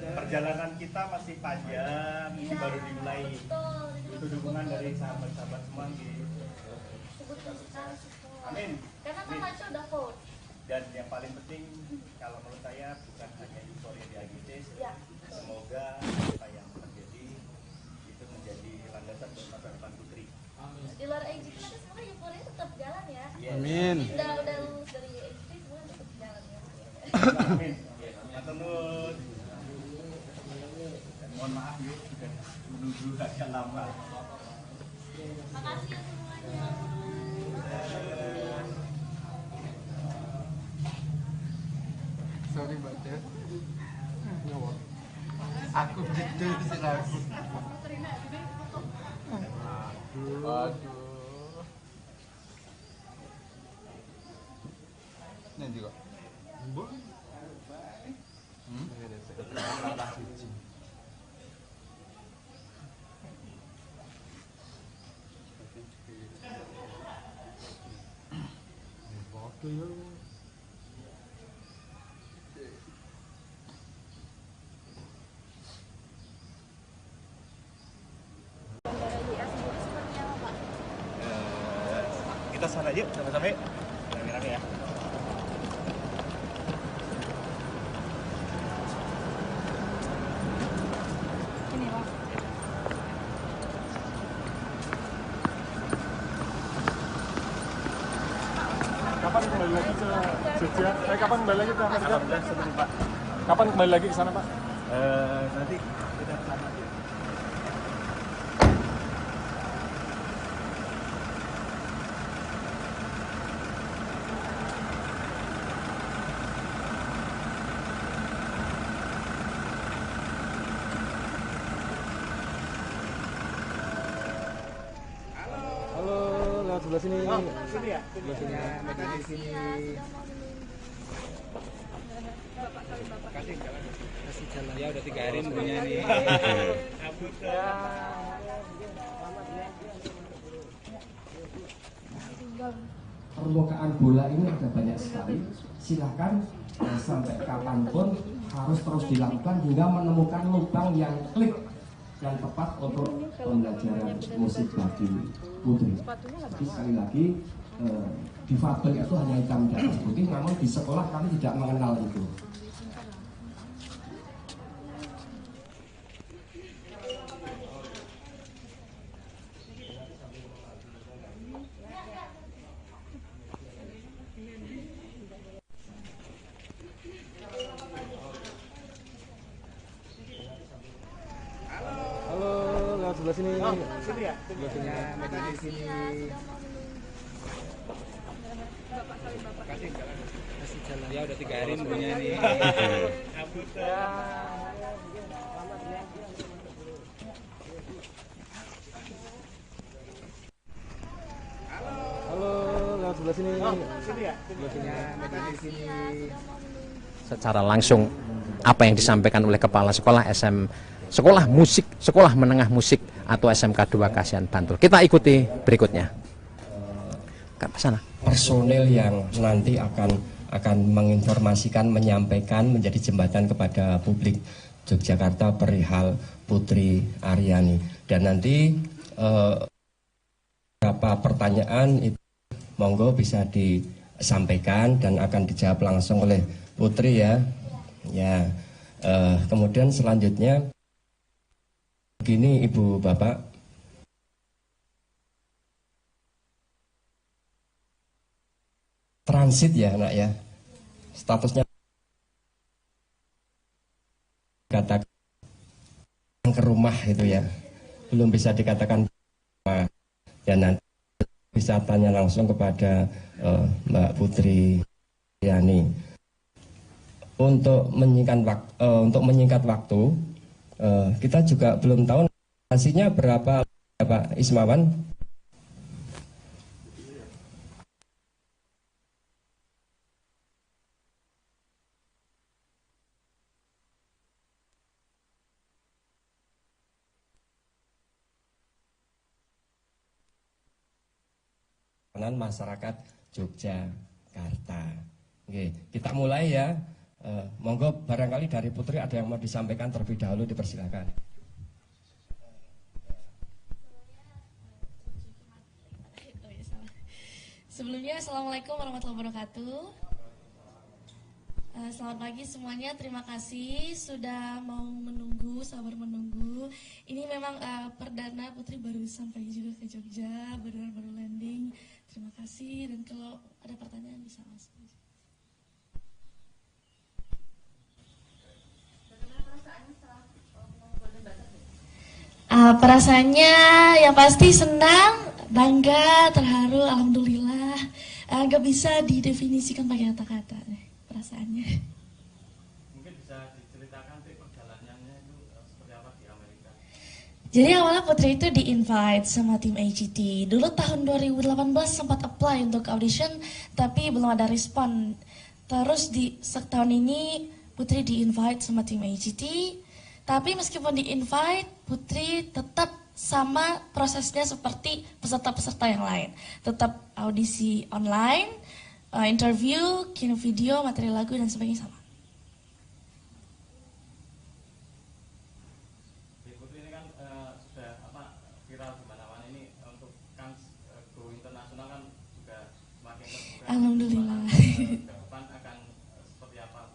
Perjalanan kita masih panjang, ini baru dimulai. Itu dukungan dari sahabat-sahabat semua gitu. Amin. Karena kan Maco udah vote. Dan yang paling penting kalau menurut saya bukan hanya euforia di AGT, semoga apa yang terjadi itu menjadi landasan buat masa depan Putri. Di luar AGT nanti semoga euforia tetap jalan ya. Amin. Udah lulus dari AGT semua tetap jalan ya. Amin. Matur nuwun. Mohon maaf yuk sudah menunggu agak lama. Makasih ya semuanya. Sorry Mbak Ted. Aku jeder sih aku. Aduh. Nanti kok. Kita sana yuk, sama-sama yuk. Rame-rame ya. Kapan kembali lagi ke Jogja? Kapan kembali lagi ke Amerika? Alhamdulillah sebelum Pak. Kapan kembali lagi ke sana Pak? Nanti kita sana aja. Sebelah sini. Oh, sini ya? Sebelah sini. Medan di sini. Kasih jalan. Ya udah 3 hari nunggunya ini. Permukaan bola ini ada banyak sekali. Silahkan sampai kapanpun harus terus dilakukan hingga menemukan lubang yang klik yang tepat untuk pembelajaran musik bagi Putri. Tapi sekali lagi difabel itu hanya hitam di atas putih, namun di sekolah kami tidak mengenal itu. sebelah sini. Oh, sini ya? Sebelah sini. Ya, media di sini. Kasih jalan. Ya udah 3 hari semuanya nih. Halo, lewat sebelah sini. Oh, sini ya? Sebelah sini. Ya, media di sini. Secara langsung apa yang disampaikan oleh Kepala Sekolah Sekolah Musik, Sekolah Menengah Musik atau SMK 2 Kasihan Bantul. Kita ikuti berikutnya. Ke sana. Personel yang nanti akan menginformasikan, menyampaikan, menjadi jembatan kepada publik Yogyakarta perihal Putri Aryani. Dan nanti beberapa pertanyaan itu monggo bisa disampaikan dan akan dijawab langsung oleh Putri ya. Ya. Kemudian selanjutnya begini Ibu Bapak, transit ya anak ya, statusnya katakan ke rumah itu ya, belum bisa dikatakan dan nanti bisa tanya langsung kepada Mbak Putri Yani. Untuk menyingkat waktu, kita juga belum tahu hasilnya berapa Pak Ismawan. Masyarakat Yogyakarta. Oke, kita mulai ya. Monggo barangkali dari Putri ada yang mau disampaikan terlebih dahulu, dipersilakan. Sebelumnya Assalamualaikum warahmatullahi wabarakatuh. Selamat pagi semuanya, terima kasih sudah mau menunggu, sabar menunggu. Ini memang perdana Putri baru sampai juga ke Jogja, baru landing. Terima kasih, dan kalau ada pertanyaan bisa langsung. Perasaannya yang pasti senang, bangga, terharu, alhamdulillah. Gak bisa didefinisikan pakai kata-kata perasaannya. Mungkin bisa diceritakan perjalanannya itu seperti apa di Amerika? Jadi awalnya Putri itu di-invite sama tim AGT. Dulu tahun 2018 sempat apply untuk audition, tapi belum ada respon. Terus di setahun ini Putri di-invite sama tim AGT. Tapi meskipun di-invite, Putri tetap sama prosesnya seperti peserta-peserta yang lain. Tetap audisi online, interview, kirim video, materi lagu, dan sebagainya sama. Putri ini kan sudah viral di mana-mana ini, untuk kan go internasional kan juga semakin terbuka. Alhamdulillah. Depan akan seperti apa?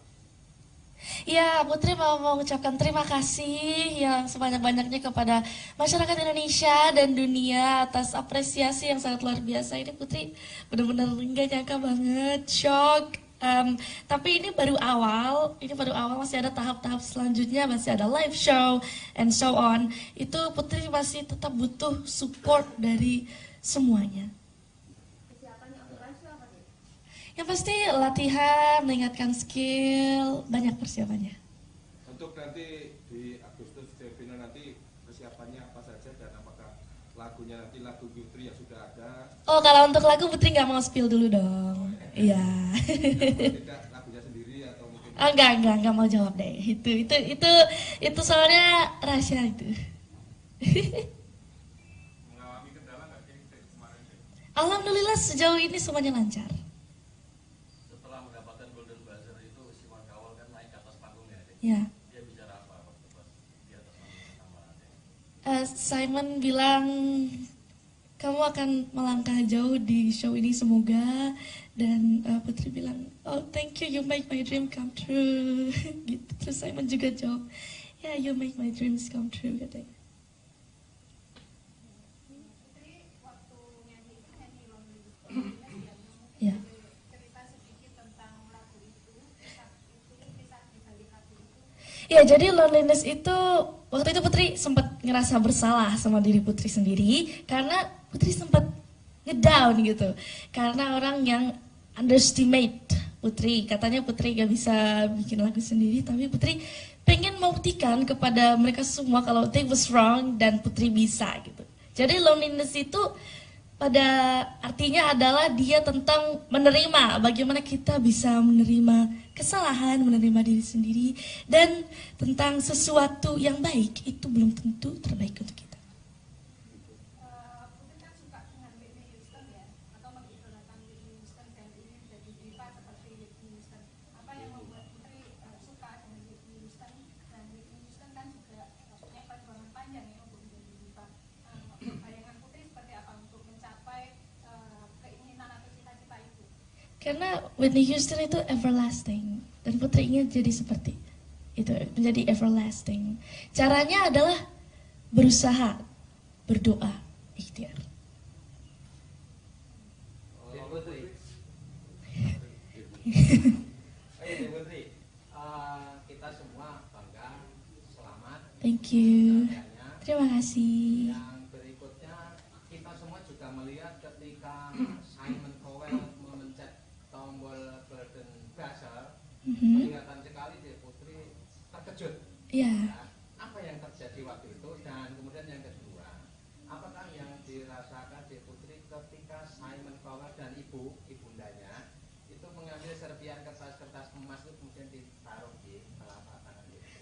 Ya, Putri mau mengucapkan terima kasih yang sebanyak-banyaknya kepada masyarakat Indonesia dan dunia atas apresiasi yang sangat luar biasa. Ini Putri benar-benar nggak nyangka banget, shock. Tapi ini baru awal, masih ada tahap-tahap selanjutnya, masih ada live show and so on. Itu Putri masih tetap butuh support dari semuanya. Yang pasti latihan, meningkatkan skill, banyak persiapannya. Untuk nanti di Agustus final nanti persiapannya apa saja dan apakah lagunya nanti lagu Putri yang sudah ada? Oh, kalau untuk lagu Putri nggak mau spill dulu dong. Iya. Tidak lagunya sendiri atau mungkin? Enggak mau jawab deh. Itu soalnya rahasia itu. Mengalami kendala nggak sih kemarin? Alhamdulillah sejauh ini semuanya lancar. Ya. Dia bicara apa waktu pas di atas panggung sama Simon bilang kamu akan melangkah jauh di show ini semoga, dan Putri bilang oh thank you, you make my dream come true. Gitu. Terus Simon juga jawab yeah, you make my dreams come true katanya. Ya. Ya, jadi loneliness itu waktu itu Putri sempat ngerasa bersalah sama diri Putri sendiri karena Putri sempat ngedown gitu. Karena orang yang underestimate Putri, katanya Putri gak bisa bikin lagu sendiri, tapi Putri pengen membuktikan kepada mereka semua kalau they was wrong dan Putri bisa gitu. Jadi loneliness itu pada artinya adalah dia tentang menerima, bagaimana kita bisa menerima kesalahan, menerima diri sendiri, dan tentang sesuatu yang baik itu belum tentu terbaik untuk kita. Putri kan suka dengan Whitney Houston ya, atau mengidolakan Whitney Houston dan ingin jadi diva seperti Whitney Houston. Apa yang membuat Putri suka dengan Whitney Houston, dan Whitney Houston kan juga punya perjuangan panjang ya untuk menjadi diva. Bayangan Putri seperti apa untuk mencapai keinginan atau cita-cita itu? Karena Whitney Houston itu everlasting, dan Putri ingin jadi seperti itu, menjadi everlasting. Caranya adalah berusaha, berdoa, ikhtiar. Putri. Ayo Putri, kita semua bangga, selamat. Thank you. Terima kasih. Yang berikutnya kita semua juga melihat ketika Simon Cowell memencet tombol golden buzzer, kelihatan sekali deh Putri terkejut. Iya. Nah, apa yang terjadi waktu itu, dan kemudian yang kedua, apakah yang dirasakan di Putri ketika Simon Cowell dan ibundanya itu mengambil serpian kertas-kertas emas itu kemudian ditaruh di telapak tangan Putri?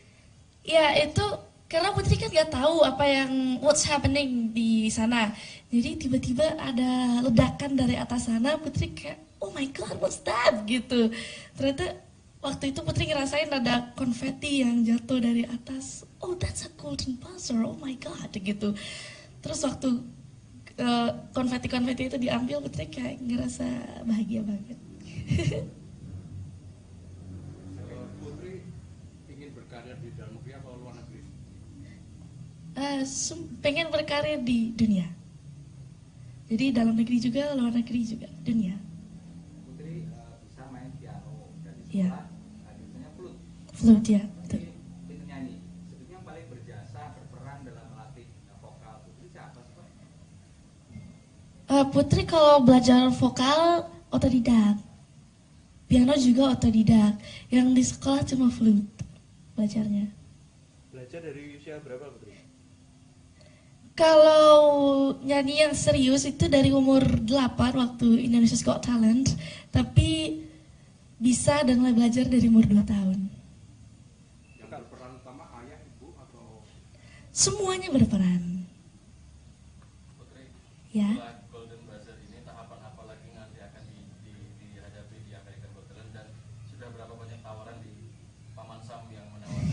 Ya itu karena Putri kan nggak tahu apa yang what's happening di sana. Jadi tiba-tiba ada ledakan dari atas sana, Putri kayak oh my god what's that gitu. Ternyata waktu itu Putri ngerasain ada konfeti yang jatuh dari atas. Oh that's a golden buzzer, oh my god gitu. Terus waktu konfeti-konfeti itu diambil, Putri kayak ngerasa bahagia banget. Putri ingin berkarya di dalam negeri atau luar negeri? Pengen berkarya di dunia. Jadi dalam negeri juga, luar negeri juga, dunia. Putri bisa main piano dan di Iya. sekolah biasanya flute. Flute ya, betul. Itu nyanyi. Sebetulnya yang paling berjasa berperan dalam melatih vokal Putri siapa sih Pak? Putri kalau belajar vokal otodidak. Piano juga otodidak. Yang di sekolah cuma flute belajarnya. Belajar dari usia berapa Putri? Kalau nyanyi yang serius itu dari umur 8 waktu Indonesia's Got Talent. Tapi bisa dan mulai belajar dari umur 2 tahun. Yang berperan utama ayah, ibu, atau? Semuanya berperan. Putri, Ya. setelah Golden Buzzer ini tahapan apa lagi nanti akan dihadapi di American Got Talent, dan sudah berapa banyak tawaran di Paman Sam yang menawarkan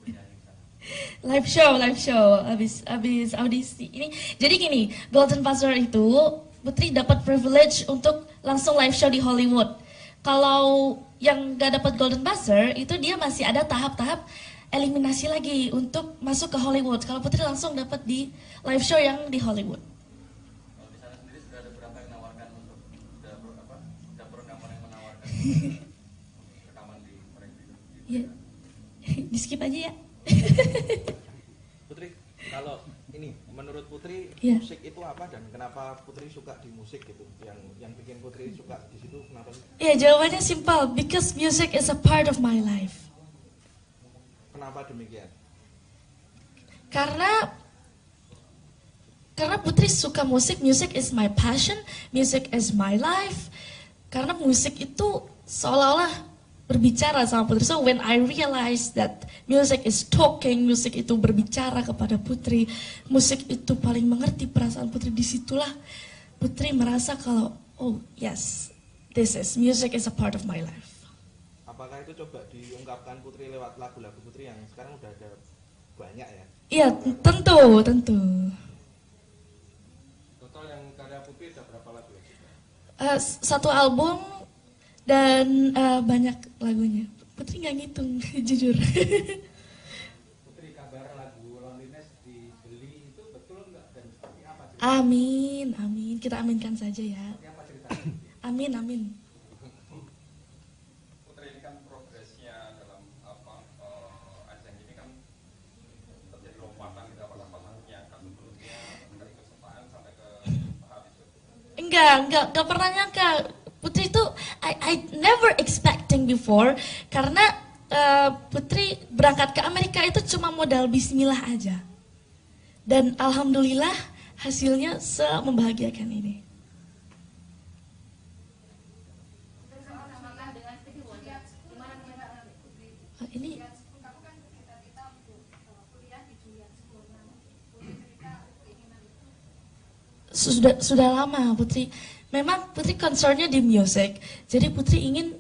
penyanyi sana? Live show, abis audisi ini. Jadi gini, Golden Buzzer itu Putri dapat privilege untuk langsung live show di Hollywood. Kalau yang gak dapat Golden Buzzer itu dia masih ada tahap-tahap eliminasi lagi untuk masuk ke Hollywood. Kalau Putri langsung dapat di live show yang di Hollywood. Kalau di sana sendiri sudah ada berapa yang menawarkan untuk dapur rekaman yang menawarkan rekaman di mereka? Ya, di skip aja ya. Putri, kalau ini menurut Putri Iya. musik itu apa dan kenapa Putri suka di musik gitu? Yang bikin Putri suka di situ kenapa sih? Ya jawabannya simpel, because music is a part of my life. Kenapa demikian? Karena Putri suka musik, music is my passion, music is my life. Karena musik itu seolah-olah berbicara sama Putri. So when I realized that music is talking, musik itu berbicara kepada Putri, musik itu paling mengerti perasaan Putri, disitulah Putri merasa kalau oh yes, music is a part of my life. Apakah itu coba diungkapkan Putri lewat lagu-lagu Putri yang sekarang udah ada banyak ya? Iya, tentu. Total yang karya Putri ada berapa lagu? Satu album dan banyak lagunya. Putri nggak ngitung, jujur. Putri, kabar lagu Loneliness dibeli itu betul nggak dan seperti apa? Amin. Kita aminkan saja ya. Seperti apa ceritanya? Amin. Putri, ini kan progresnya dalam ajang ini kan terjadi nggak pernah nyangka. Putri itu I never expecting before, karena Putri berangkat ke Amerika itu cuma modal bismillah aja. Dan alhamdulillah hasilnya membahagiakan ini. Ini sudah lama Putri. Memang Putri concernnya di music. Jadi Putri ingin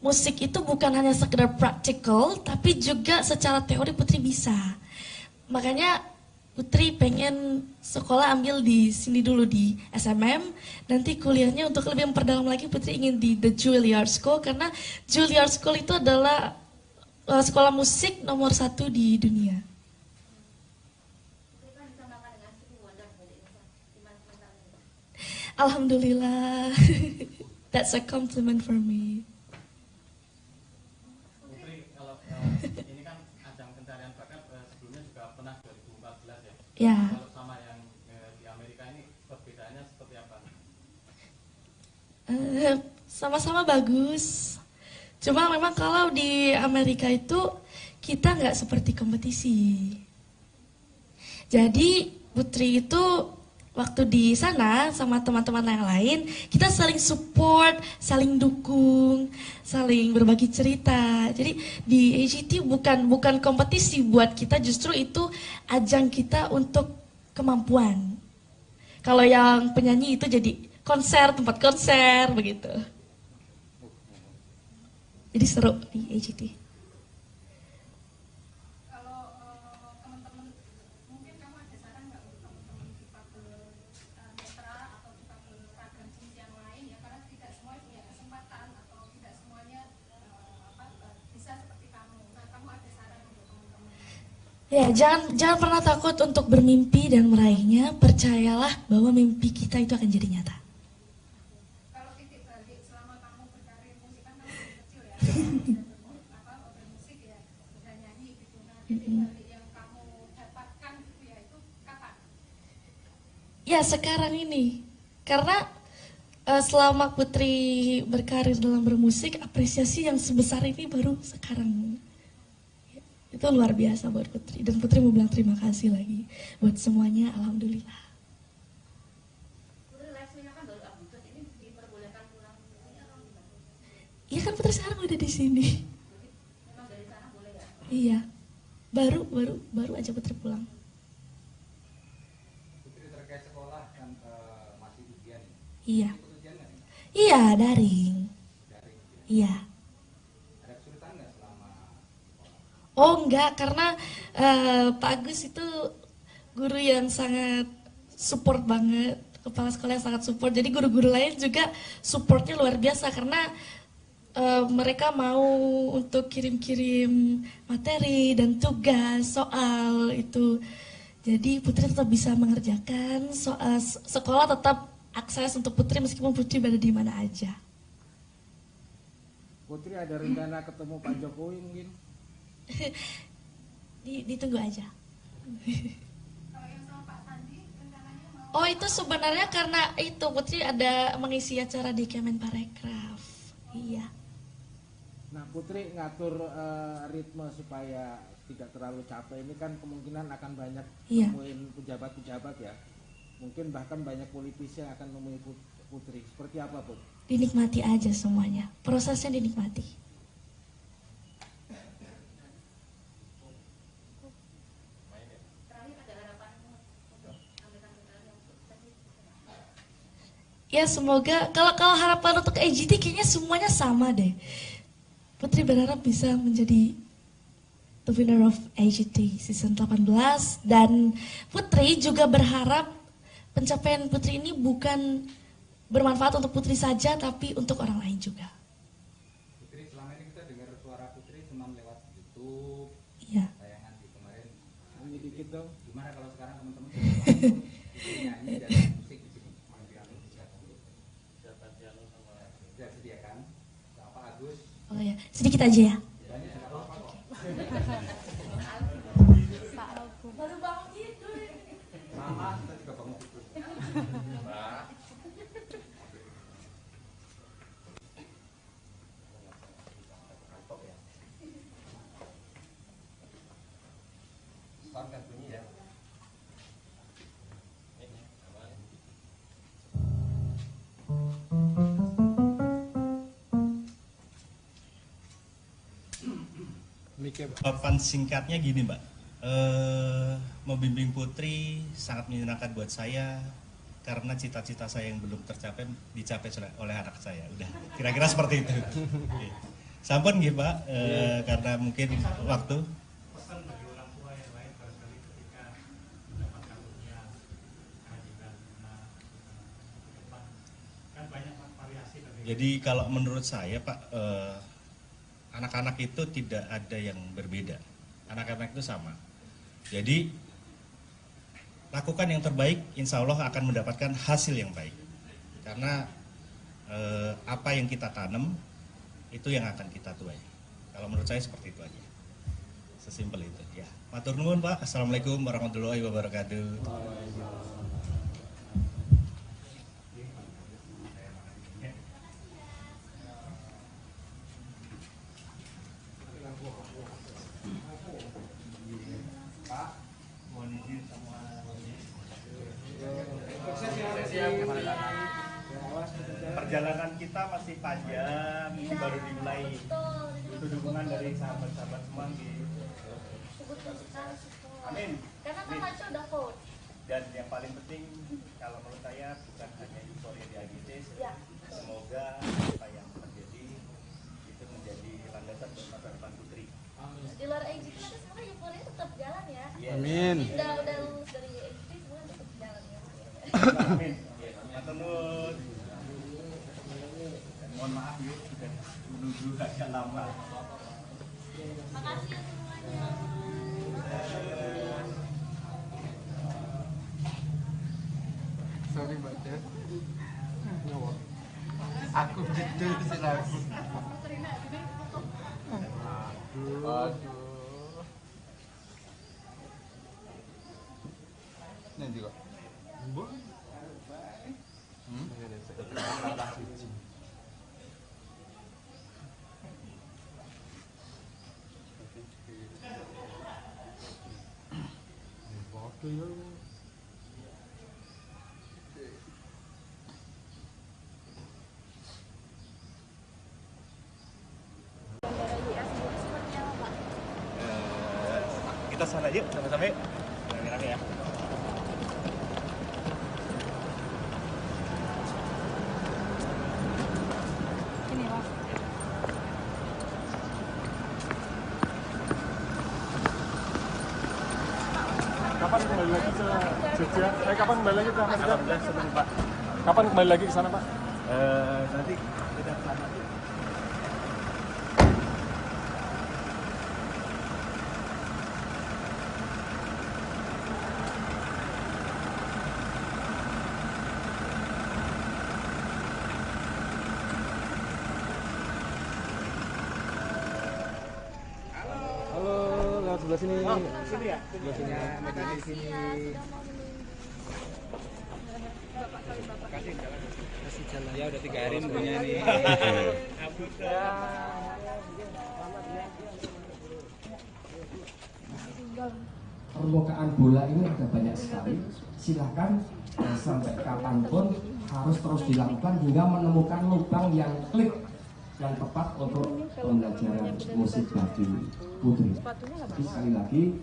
musik itu bukan hanya sekedar practical, tapi juga secara teori Putri bisa. Makanya Putri pengen sekolah ambil di sini dulu di SMM, nanti kuliahnya untuk lebih memperdalam lagi Putri ingin di The Juilliard School, karena Juilliard School itu adalah sekolah musik nomor 1 di dunia. Alhamdulillah, that's a compliment for me. Putri, kalau ini kan ajang pencarian bakat sebelumnya juga pernah 2014 ya. Ya. Kalau sama yang di Amerika ini perbedaannya seperti apa? Sama-sama bagus. Cuma memang kalau di Amerika itu kita nggak seperti kompetisi. Jadi Putri itu waktu di sana sama teman-teman yang lain, kita saling support, saling dukung, saling berbagi cerita. Jadi di AGT bukan kompetisi buat kita, justru itu ajang kita untuk kemampuan. Kalau yang penyanyi itu jadi konser, tempat konser begitu. Jadi seru di AGT. Ya, jangan pernah takut untuk bermimpi dan meraihnya. Percayalah bahwa mimpi kita itu akan jadi nyata. Kalau titik balik selama kamu berkarir musik kan kamu kecil ya, bermusik ya, udah nyanyi gitu. Nah, titik balik yang kamu dapatkan gitu ya, itu kapan? Ya, sekarang ini. Karena selama Putri berkarir dalam bermusik, apresiasi yang sebesar ini baru sekarang. Itu luar biasa buat Putri, dan Putri mau bilang terima kasih lagi buat semuanya, alhamdulillah. Iya kan Putri sekarang udah di sini. Iya, baru aja Putri pulang. Putri terkait sekolah kan masih ujian. Iya. Iya, daring. Iya. Oh enggak, karena Pak Agus itu guru yang sangat support banget, kepala sekolah yang sangat support. Jadi guru-guru lain juga supportnya luar biasa, karena mereka mau untuk kirim-kirim materi dan tugas, soal itu. Jadi Putri tetap bisa mengerjakan, sekolah tetap akses untuk Putri meskipun Putri berada di mana aja. Putri ada rencana ketemu Pak Jokowi mungkin? Ditunggu aja. Kalau yang sama Pak Sandi rencananya mau? Oh itu sebenarnya karena itu Putri ada mengisi acara di Kemenparekraf. Iya. Nah Putri ngatur ritme supaya tidak terlalu capek, ini kan kemungkinan akan banyak nemuin pejabat-pejabat ya. Mungkin bahkan banyak politisi yang akan nemui Putri. Seperti apa Put? Dinikmati aja semuanya, prosesnya dinikmati. Ya semoga, kalau harapan untuk AGT kayaknya semuanya sama deh. Putri berharap bisa menjadi the winner of AGT season 18. Dan Putri juga berharap pencapaian Putri ini bukan bermanfaat untuk Putri saja, tapi untuk orang lain juga. Putri, selama ini kita dengar suara Putri cuma lewat YouTube. Iya. Tayangan di kemarin. Nyanyi dikit dong. Gimana kalau sekarang teman-teman langsung nyanyi dan musik di sini? Sudah sediakan sama Pak Agus. Oh ya, sedikit aja ya. Baru bangun tidur. Mama, kita juga bangun tidur. Sound kan bunyi ya. Jawaban singkatnya gini Mbak, membimbing putri sangat menyenangkan buat saya karena cita-cita saya yang belum tercapai dicapai oleh anak saya. Udah, kira-kira seperti itu. Sampun nggih Pak, karena mungkin waktu. Pesan bagi orang tua yang lain barangkali ketika mendapat karunia kehadiran anak ke depan, kan banyak variasi tadi. Jadi kalau menurut saya Pak, anak-anak itu tidak ada yang berbeda. Anak-anak itu sama. Jadi lakukan yang terbaik, insya Allah akan mendapatkan hasil yang baik. Karena apa yang kita tanam itu yang akan kita tuai. Kalau menurut saya seperti itu aja. Sesimpel itu. Ya. Matur nuwun Pak. Assalamualaikum warahmatullahi wabarakatuh. Perjalanan kita masih panjang, ini baru dimulai. Itu dukungan dari sahabat-sahabat semua gitu. Amin. Karena kan Maco udah vote. Dan yang paling penting kalau menurut saya bukan hanya euforia di AGC, semoga apa yang terjadi itu menjadi landasan buat masa depan putri. Di luar AGT nanti sebenarnya euforia tetap jalan ya. Amin. Udah lulus dari AGT semua tetap jalan ya. Amin. Matur nuwun. Mohon maaf yuk sudah menunggu agak lama. Makasih ya semuanya. Sorry Mbak Jen. Aku jedul sih aku. Aduh. Nanti kok. Kita sana yuk sama-sama yuk. Rame-rame ya. Ini Mas. Kapan kembali lagi ke Jogja? Kapan kembali lagi ke Amerika? Alhamdulillah sebelum Pak. Kapan kembali lagi ke sana Pak? Nanti kita ke sana. Sebelah sini. Oh, sini ya? Sebelah sini. Medan di sini. Kasih jalan. Ya udah 3 hari nunggunya nih. Permukaan bola ini ada banyak sekali. Silahkan sampai kapanpun harus terus dilakukan hingga menemukan lubang yang klik yang tepat untuk pembelajaran musik bagi putri. Tapi sekali lagi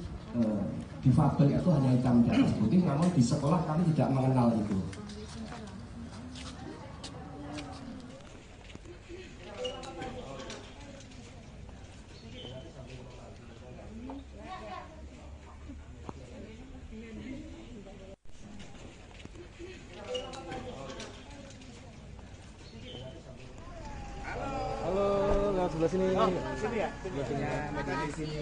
difabel itu hanya hitam di atas putih, namun di sekolah kami tidak mengenal itu. Sebelah sini. Oh, sini ya? Sebelah sini. Medan di sini.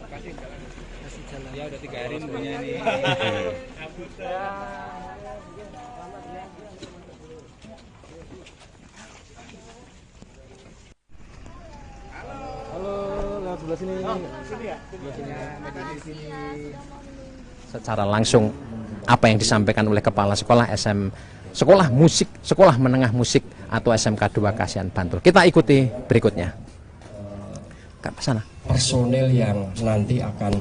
Kasih jalan. Ya udah 3 hari nunggunya nih. Halo, lewat sebelah sini. Oh, sini ya? Sebelah sini. Medan di sini. Secara langsung apa yang disampaikan oleh Kepala Sekolah Sekolah Musik, Sekolah Menengah Musik atau SMK 2 Kasihan Bantul. Kita ikuti berikutnya. Ke sana. personel yang nanti akan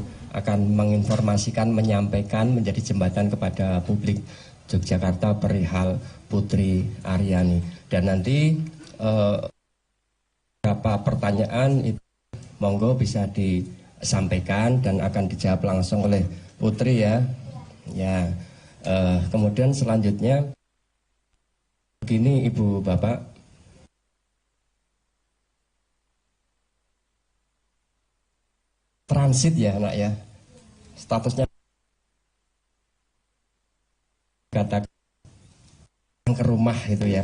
menginformasikan, menyampaikan, menjadi jembatan kepada publik Yogyakarta perihal Putri Aryani. Dan nanti beberapa pertanyaan itu monggo bisa disampaikan dan akan dijawab langsung oleh Putri ya. Kemudian selanjutnya begini Ibu Bapak, transit ya anak ya, statusnya katakan ke rumah itu ya,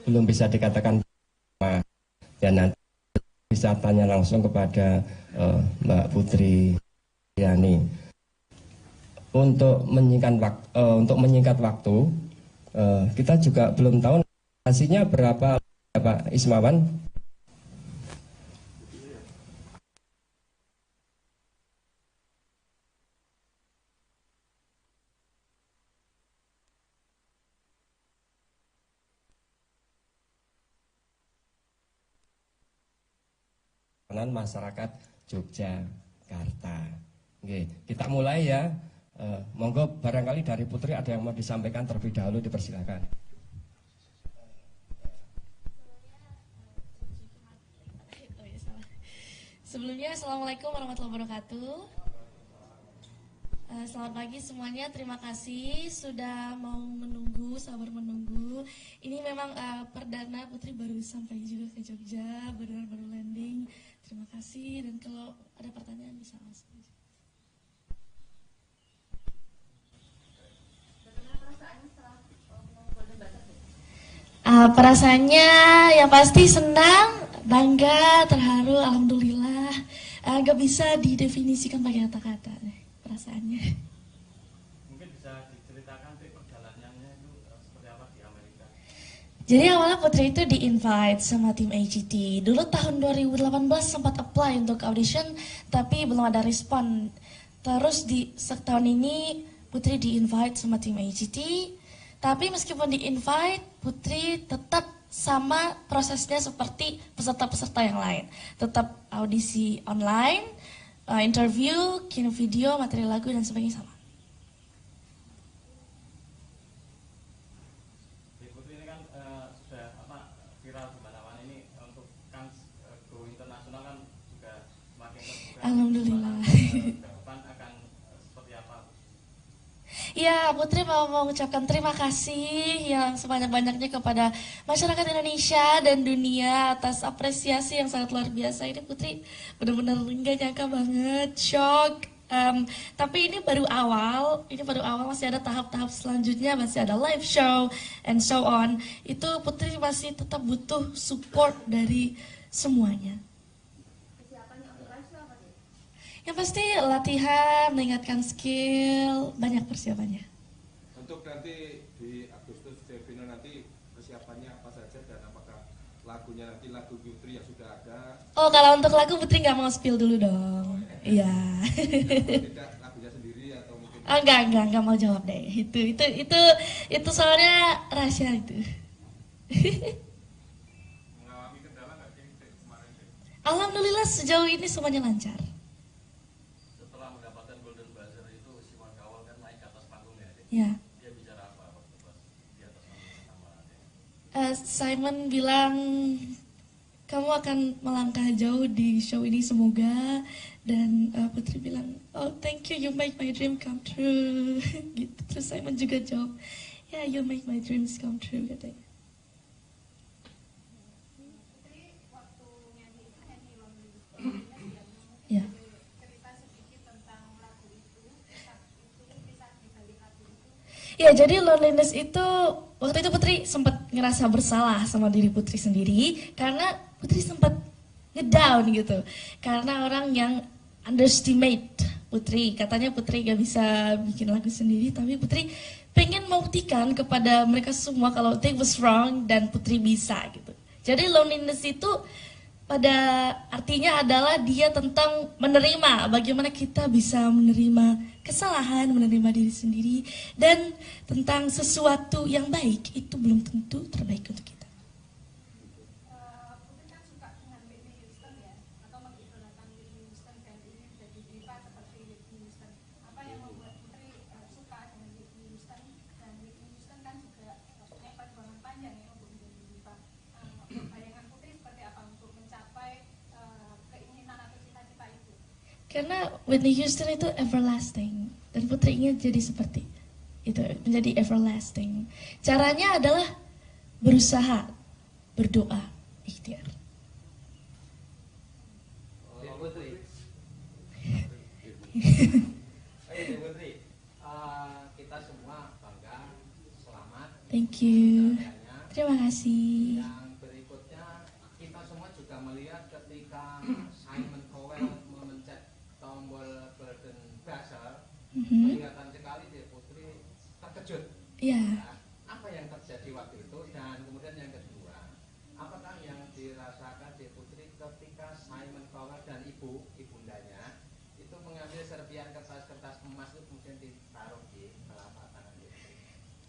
belum bisa dikatakan rumah. Dan nanti bisa tanya langsung kepada Mbak Putri Aryani. Untuk menyingkat waktu, kita juga belum tahu hasilnya berapa Pak Ismawan. Masyarakat Yogyakarta. Oke, kita mulai ya. Monggo barangkali dari Putri ada yang mau disampaikan terlebih dahulu, dipersilakan. Sebelumnya Assalamualaikum warahmatullahi wabarakatuh. Selamat pagi semuanya, terima kasih sudah mau menunggu, sabar menunggu. Ini memang perdana Putri baru sampai juga ke Jogja, baru landing. Terima kasih, dan kalau ada pertanyaan bisa langsung. Perasaannya yang pasti senang, bangga, terharu, alhamdulillah. Gak bisa didefinisikan pakai kata-kata perasaannya. Mungkin bisa diceritakan perjalanannya itu seperti apa di Amerika? Jadi awalnya Putri itu di-invite sama tim AGT. Dulu tahun 2018 sempat apply untuk audition, tapi belum ada respon. Terus di setahun ini Putri di-invite sama tim AGT. Tapi meskipun di-invite, Putri tetap sama prosesnya seperti peserta-peserta yang lain. Tetap audisi online, interview, kirim video, materi lagu, dan sebagainya sama. Putri ini kan sudah viral di mana-mana, ini untuk kan go internasional kan juga semakin terbuka. Alhamdulillah. Depan akan seperti apa? Ya, Putri mau mengucapkan terima kasih yang sebanyak-banyaknya kepada masyarakat Indonesia dan dunia atas apresiasi yang sangat luar biasa. Ini Putri benar-benar nggak nyangka banget, shock. Tapi ini baru awal, masih ada tahap-tahap selanjutnya, masih ada live show and so on. Itu Putri masih tetap butuh support dari semuanya. Yang pasti latihan, meningkatkan skill, banyak persiapannya. Untuk nanti di Agustus Jevino nanti persiapannya apa saja dan apakah lagunya nanti lagu Putri yang sudah ada? Oh, kalau untuk lagu Putri nggak mau spill dulu dong. Iya. Tidak lagunya sendiri atau mungkin? Oh, enggak mau jawab deh. Itu soalnya rahasia itu. Mengalami kendala nggak sih kemarin? Alhamdulillah sejauh ini semuanya lancar. Ya. Dia bicara apa waktu pas di atas panggung? Simon bilang kamu akan melangkah jauh di show ini semoga, dan Putri bilang oh thank you make my dream come true gitu. Terus Simon juga jawab ya you make my dreams come true katanya. Ya. Ya, jadi loneliness itu waktu itu Putri sempat ngerasa bersalah sama diri Putri sendiri karena Putri sempat ngedown gitu. Karena orang yang underestimate Putri, katanya Putri gak bisa bikin lagu sendiri, tapi Putri pengen membuktikan kepada mereka semua kalau they was wrong dan Putri bisa gitu. Jadi loneliness itu pada artinya adalah dia tentang menerima, bagaimana kita bisa menerima kesalahan, menerima diri sendiri, dan tentang sesuatu yang baik itu belum tentu terbaik untuk kita. Putri kan suka dengan Whitney Houston ya, atau mengidolakan Whitney Houston. Karena Whitney Houston itu everlasting dan Putri ingin jadi seperti itu, menjadi everlasting. Caranya adalah berusaha, berdoa, ikhtiar. Putri. Putri, kita semua bangga, selamat. Thank you. Terima kasih. Yang berikutnya kita semua juga melihat ketika Simon Cowell memencet tombol Golden Buzzer, kelihatan sekali deh Putri terkejut. Iya. Nah, apa yang terjadi waktu itu, dan kemudian yang kedua, apakah yang dirasakan di Putri ketika Simon Cowell dan ibundanya itu mengambil serpian kertas-kertas emas itu kemudian ditaruh di telapak tangan Putri?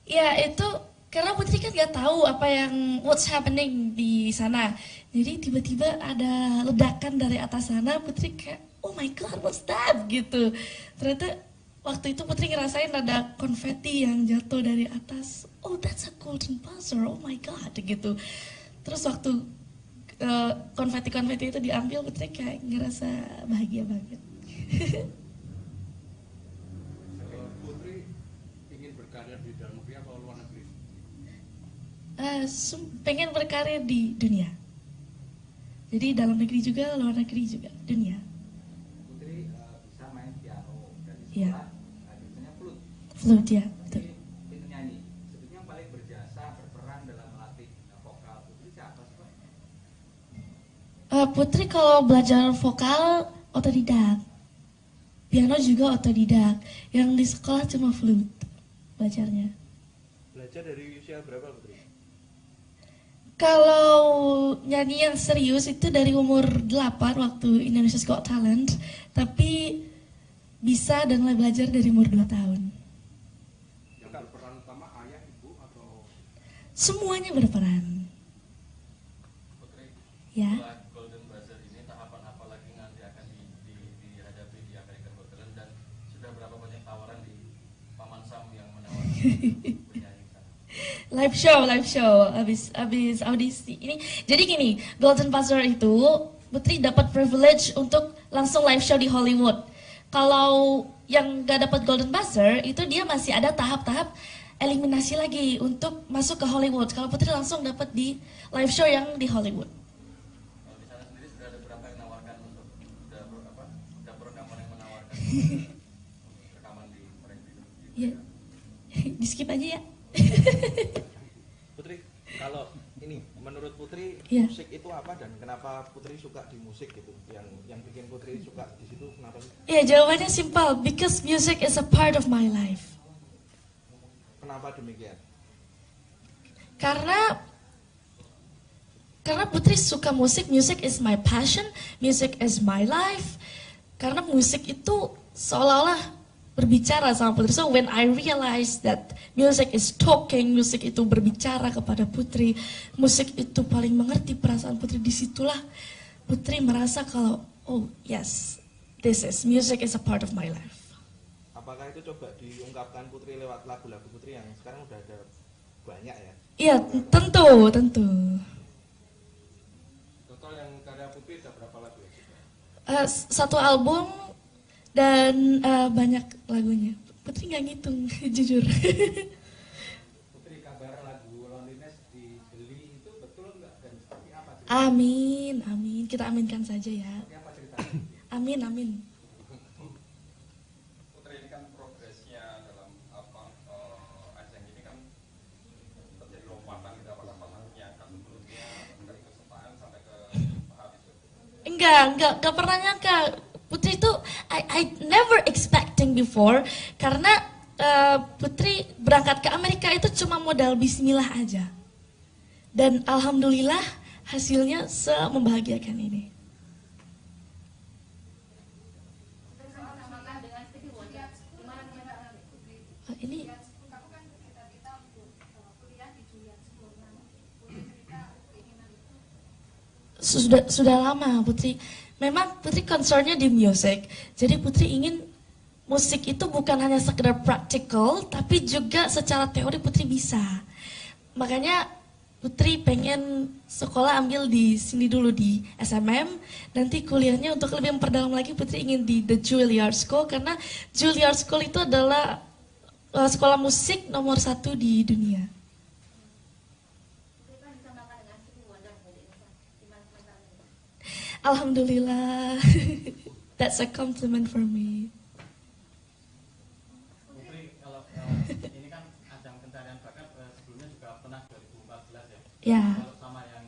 Ya itu karena Putri kan nggak tahu apa yang what's happening di sana. Jadi tiba-tiba ada ledakan dari atas sana, Putri kayak oh my god what's that gitu. Ternyata waktu itu Putri ngerasain ada konfeti yang jatuh dari atas. Oh that's a golden buzzer, oh my god gitu. Terus waktu konfeti-konfeti itu diambil, Putri kayak ngerasa bahagia banget. Putri ingin berkarya di dalam negeri atau luar negeri? Pengen berkarya di dunia. Jadi dalam negeri juga, luar negeri juga, dunia. Putri bisa main piano dan di Iya. sekolah biasanya flute. Flute ya, betul. Itu nyanyi. Sebetulnya yang paling berjasa berperan dalam melatih vokal Putri siapa sih, Pak? Putri kalau belajar vokal otodidak. Piano juga otodidak. Yang di sekolah cuma flute belajarnya. Belajar dari usia berapa Putri? Kalau nyanyi yang serius itu dari umur 8 waktu Indonesia's Got Talent. Tapi bisa dan mulai belajar dari umur 2 tahun. Yang berperan utama ayah, ibu, atau? Semuanya berperan. Putri, Ya. setelah Golden Buzzer ini tahapan apa lagi nanti akan dihadapi di American Got Talent, dan sudah berapa banyak tawaran di Paman Sam yang menawarkan penyanyi sana? Live show abis audisi ini. Jadi gini, Golden Buzzer itu Putri dapat privilege untuk langsung live show di Hollywood. Kalau yang gak dapat Golden Buzzer itu dia masih ada tahap-tahap eliminasi lagi untuk masuk ke Hollywood. Kalau Putri langsung dapat di live show yang di Hollywood. Kalau di sana sendiri sudah ada berapa yang menawarkan untuk dapur rekaman yang menawarkan rekaman di mereka? Ya, di skip aja ya. Putri, kalau ini menurut Putri Iya. musik itu apa dan kenapa Putri suka di musik gitu? Yang bikin Putri suka di situ kenapa sih? Ya jawabannya simpel, because music is a part of my life. Kenapa demikian? Karena Putri suka musik, music is my passion, music is my life. Karena musik itu seolah-olah berbicara sama Putri. So when I realized that music is talking, musik itu berbicara kepada Putri, musik itu paling mengerti perasaan Putri, disitulah Putri merasa kalau oh yes, music is a part of my life. Apakah itu coba diungkapkan Putri lewat lagu-lagu Putri yang sekarang udah ada banyak ya? Iya, tentu. Total yang karya Putri ada berapa lagu ya? Satu album dan banyak lagunya. Putri nggak ngitung, jujur. Putri, kabar lagu Loneliness dibeli itu betul nggak dan seperti apa? Amin. Kita aminkan saja ya. Seperti apa ceritanya? Amin. Putri, ini kan progresnya dalam ajang ini kan terjadi lompatan gitu, apakah pernahnya kan sebelumnya dari kesukaan sampai ke tahap itu? Enggak pernah nyangka. Putri itu I never expecting before, karena Putri berangkat ke Amerika itu cuma modal bismillah aja. Dan alhamdulillah hasilnya membahagiakan ini. Ini sudah lama Putri. Memang Putri concernnya di music. Jadi Putri ingin musik itu bukan hanya sekedar practical, tapi juga secara teori Putri bisa. Makanya Putri pengen sekolah ambil di sini dulu di SMM, nanti kuliahnya untuk lebih memperdalam lagi Putri ingin di The Juilliard School karena Juilliard School itu adalah sekolah musik nomor 1 di dunia. Alhamdulillah, that's a compliment for me. Putri, kalau ini kan ajang pencarian bakat sebelumnya juga pernah 2014 ya. Ya. Kalau sama yang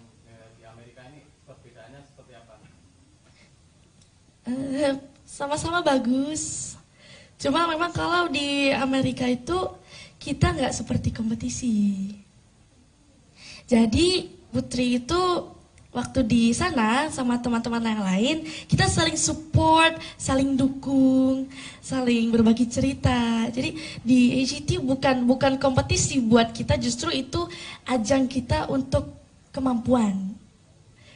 di Amerika ini perbedaannya seperti apa? Sama-sama bagus. Cuma memang kalau di Amerika itu kita nggak seperti kompetisi. Jadi Putri itu waktu di sana sama teman-teman yang lain, kita saling support, saling dukung, saling berbagi cerita. Jadi di AGT bukan kompetisi buat kita, justru itu ajang kita untuk kemampuan.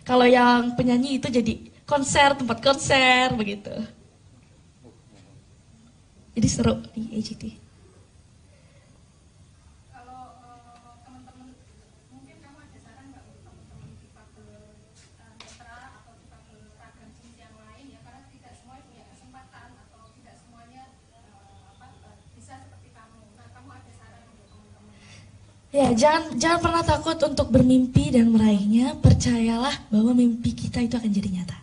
Kalau yang penyanyi itu jadi konser, tempat konser begitu. Jadi seru di AGT. Ya, jangan pernah takut untuk bermimpi dan meraihnya. Percayalah bahwa mimpi kita itu akan jadi nyata.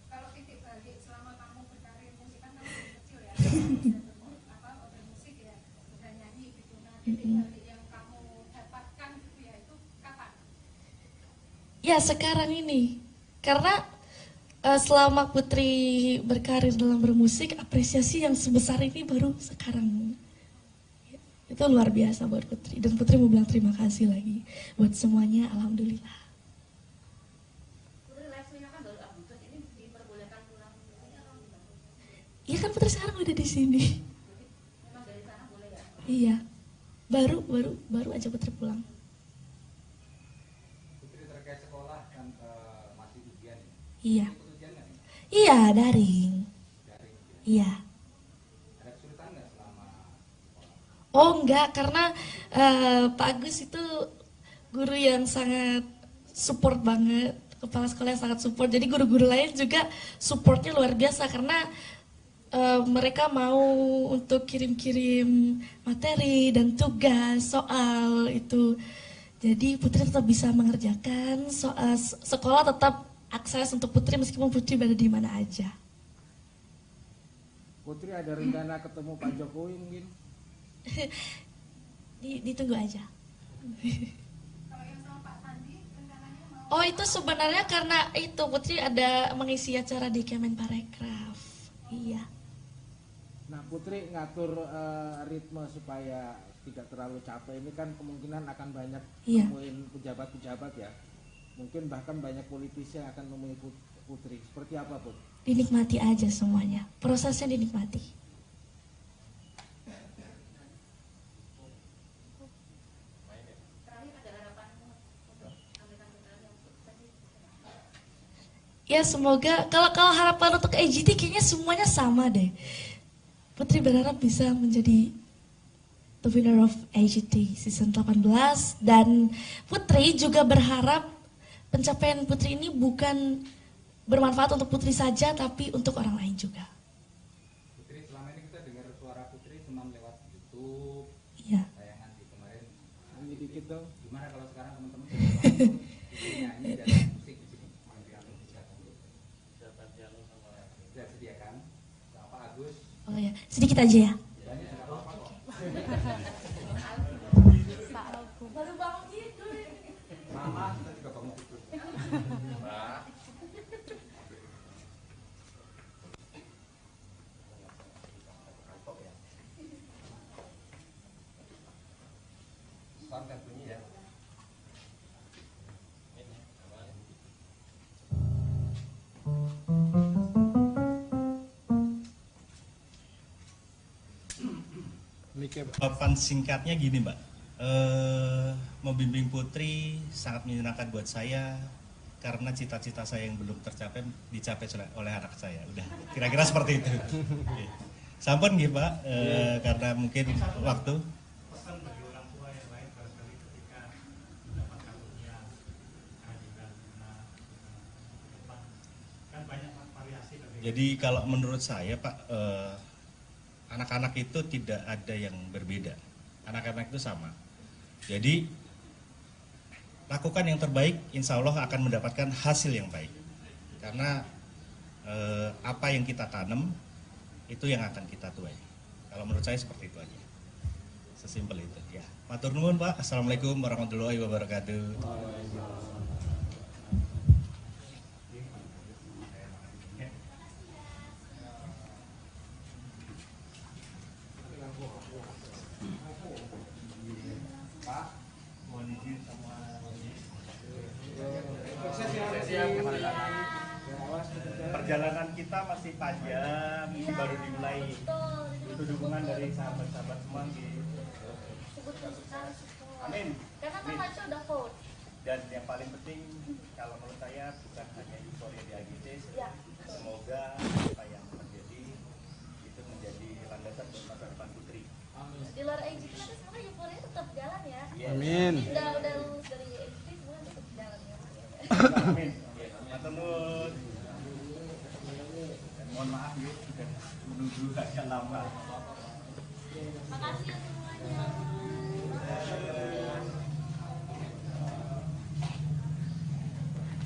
Kalau titik balik selama kamu berkarir musik kan kamu kecil ya, bermusik ya, dan nyanyi gitu. Nah, titik balik yang kamu dapatkan gitu ya, itu kapan? Ya, sekarang ini. Karena selama Putri berkarir dalam bermusik, apresiasi yang sebesar ini baru sekarang. Itu luar biasa buat Putri. Dan Putri mau bilang terima kasih lagi buat semuanya, alhamdulillah. Putri live-nya kan baru Agustus, ini diperbolehkan pulang atau gimana? Iya kan Putri sekarang udah di sini. Memang dari sana boleh ya? Iya. Baru aja Putri pulang. Putri terkait sekolah kan masih ujian. Iya. Ikut ujian nggak nih? Iya, daring. Daring. Iya. Ada kesulitan nggak selama? Oh enggak, karena Pak Agus itu guru yang sangat support banget, kepala sekolah yang sangat support. Jadi guru-guru lain juga supportnya luar biasa karena mereka mau untuk kirim-kirim materi dan tugas soal itu. Jadi Putri tetap bisa mengerjakan soal sekolah, tetap akses untuk Putri meskipun Putri berada di mana aja. Putri ada rencana ketemu Pak Jokowi mungkin? Ditunggu aja. Kalau yang sama Pak Sandi rencananya mau? Oh itu sebenarnya karena itu Putri ada mengisi acara di Kemenparekraf. Iya. Nah Putri ngatur ritme supaya tidak terlalu capek ini kan kemungkinan akan banyak nemuin pejabat-pejabat ya. Mungkin bahkan banyak politisi yang akan nemui Putri. Seperti apa Put? Dinikmati aja semuanya. Prosesnya dinikmati. Ya semoga kalau harapan untuk AGT kayaknya semuanya sama deh. Putri berharap bisa menjadi the winner of AGT season 18 dan Putri juga berharap pencapaian Putri ini bukan bermanfaat untuk Putri saja tapi untuk orang lain juga. Putri selama ini kita dengar suara Putri cuma lewat YouTube. Iya. Tayangan di kemarin. Nyanyi dikit dong. Gimana kalau sekarang teman-teman langsung nyanyi dan musik di sini? Sudah sediakan sama Pak Agus. Oh ya, sedikit aja ya. Baru bangun tidur. Mama, kita juga bangun tidur. Sampai bunyi ya. Jawaban singkatnya gini Mbak, membimbing Putri sangat menyenangkan buat saya karena cita-cita saya yang belum tercapai dicapai oleh anak saya. Udah, kira-kira seperti itu. Sampun nggih Pak, karena mungkin waktu. Pesan bagi orang tua yang lain barangkali ketika Jadi kalau menurut saya Pak, anak-anak itu tidak ada yang berbeda. Anak-anak itu sama. Jadi lakukan yang terbaik, insya Allah akan mendapatkan hasil yang baik. Karena apa yang kita tanam itu yang akan kita tuai. Kalau menurut saya seperti itu aja. Sesimpel itu ya. Matur nuwun Pak. Assalamualaikum warahmatullahi wabarakatuh. Perjalanan kita masih panjang, ini baru dimulai. Itu dukungan dari sahabat-sahabat semua gitu. Amin. Karena kan Maco udah vote. Dan yang paling penting kalau menurut saya bukan hanya euforia di AGC, semoga apa yang terjadi itu menjadi landasan buat masa depan Putri. Di luar AGC nanti semoga euforia tetap jalan ya. Amin. Udah lulus dari AGC semoga tetap jalan ya. Amin. Matur nuwun. Mohon maaf ya sudah menunggu agak lama. Makasih ya semuanya.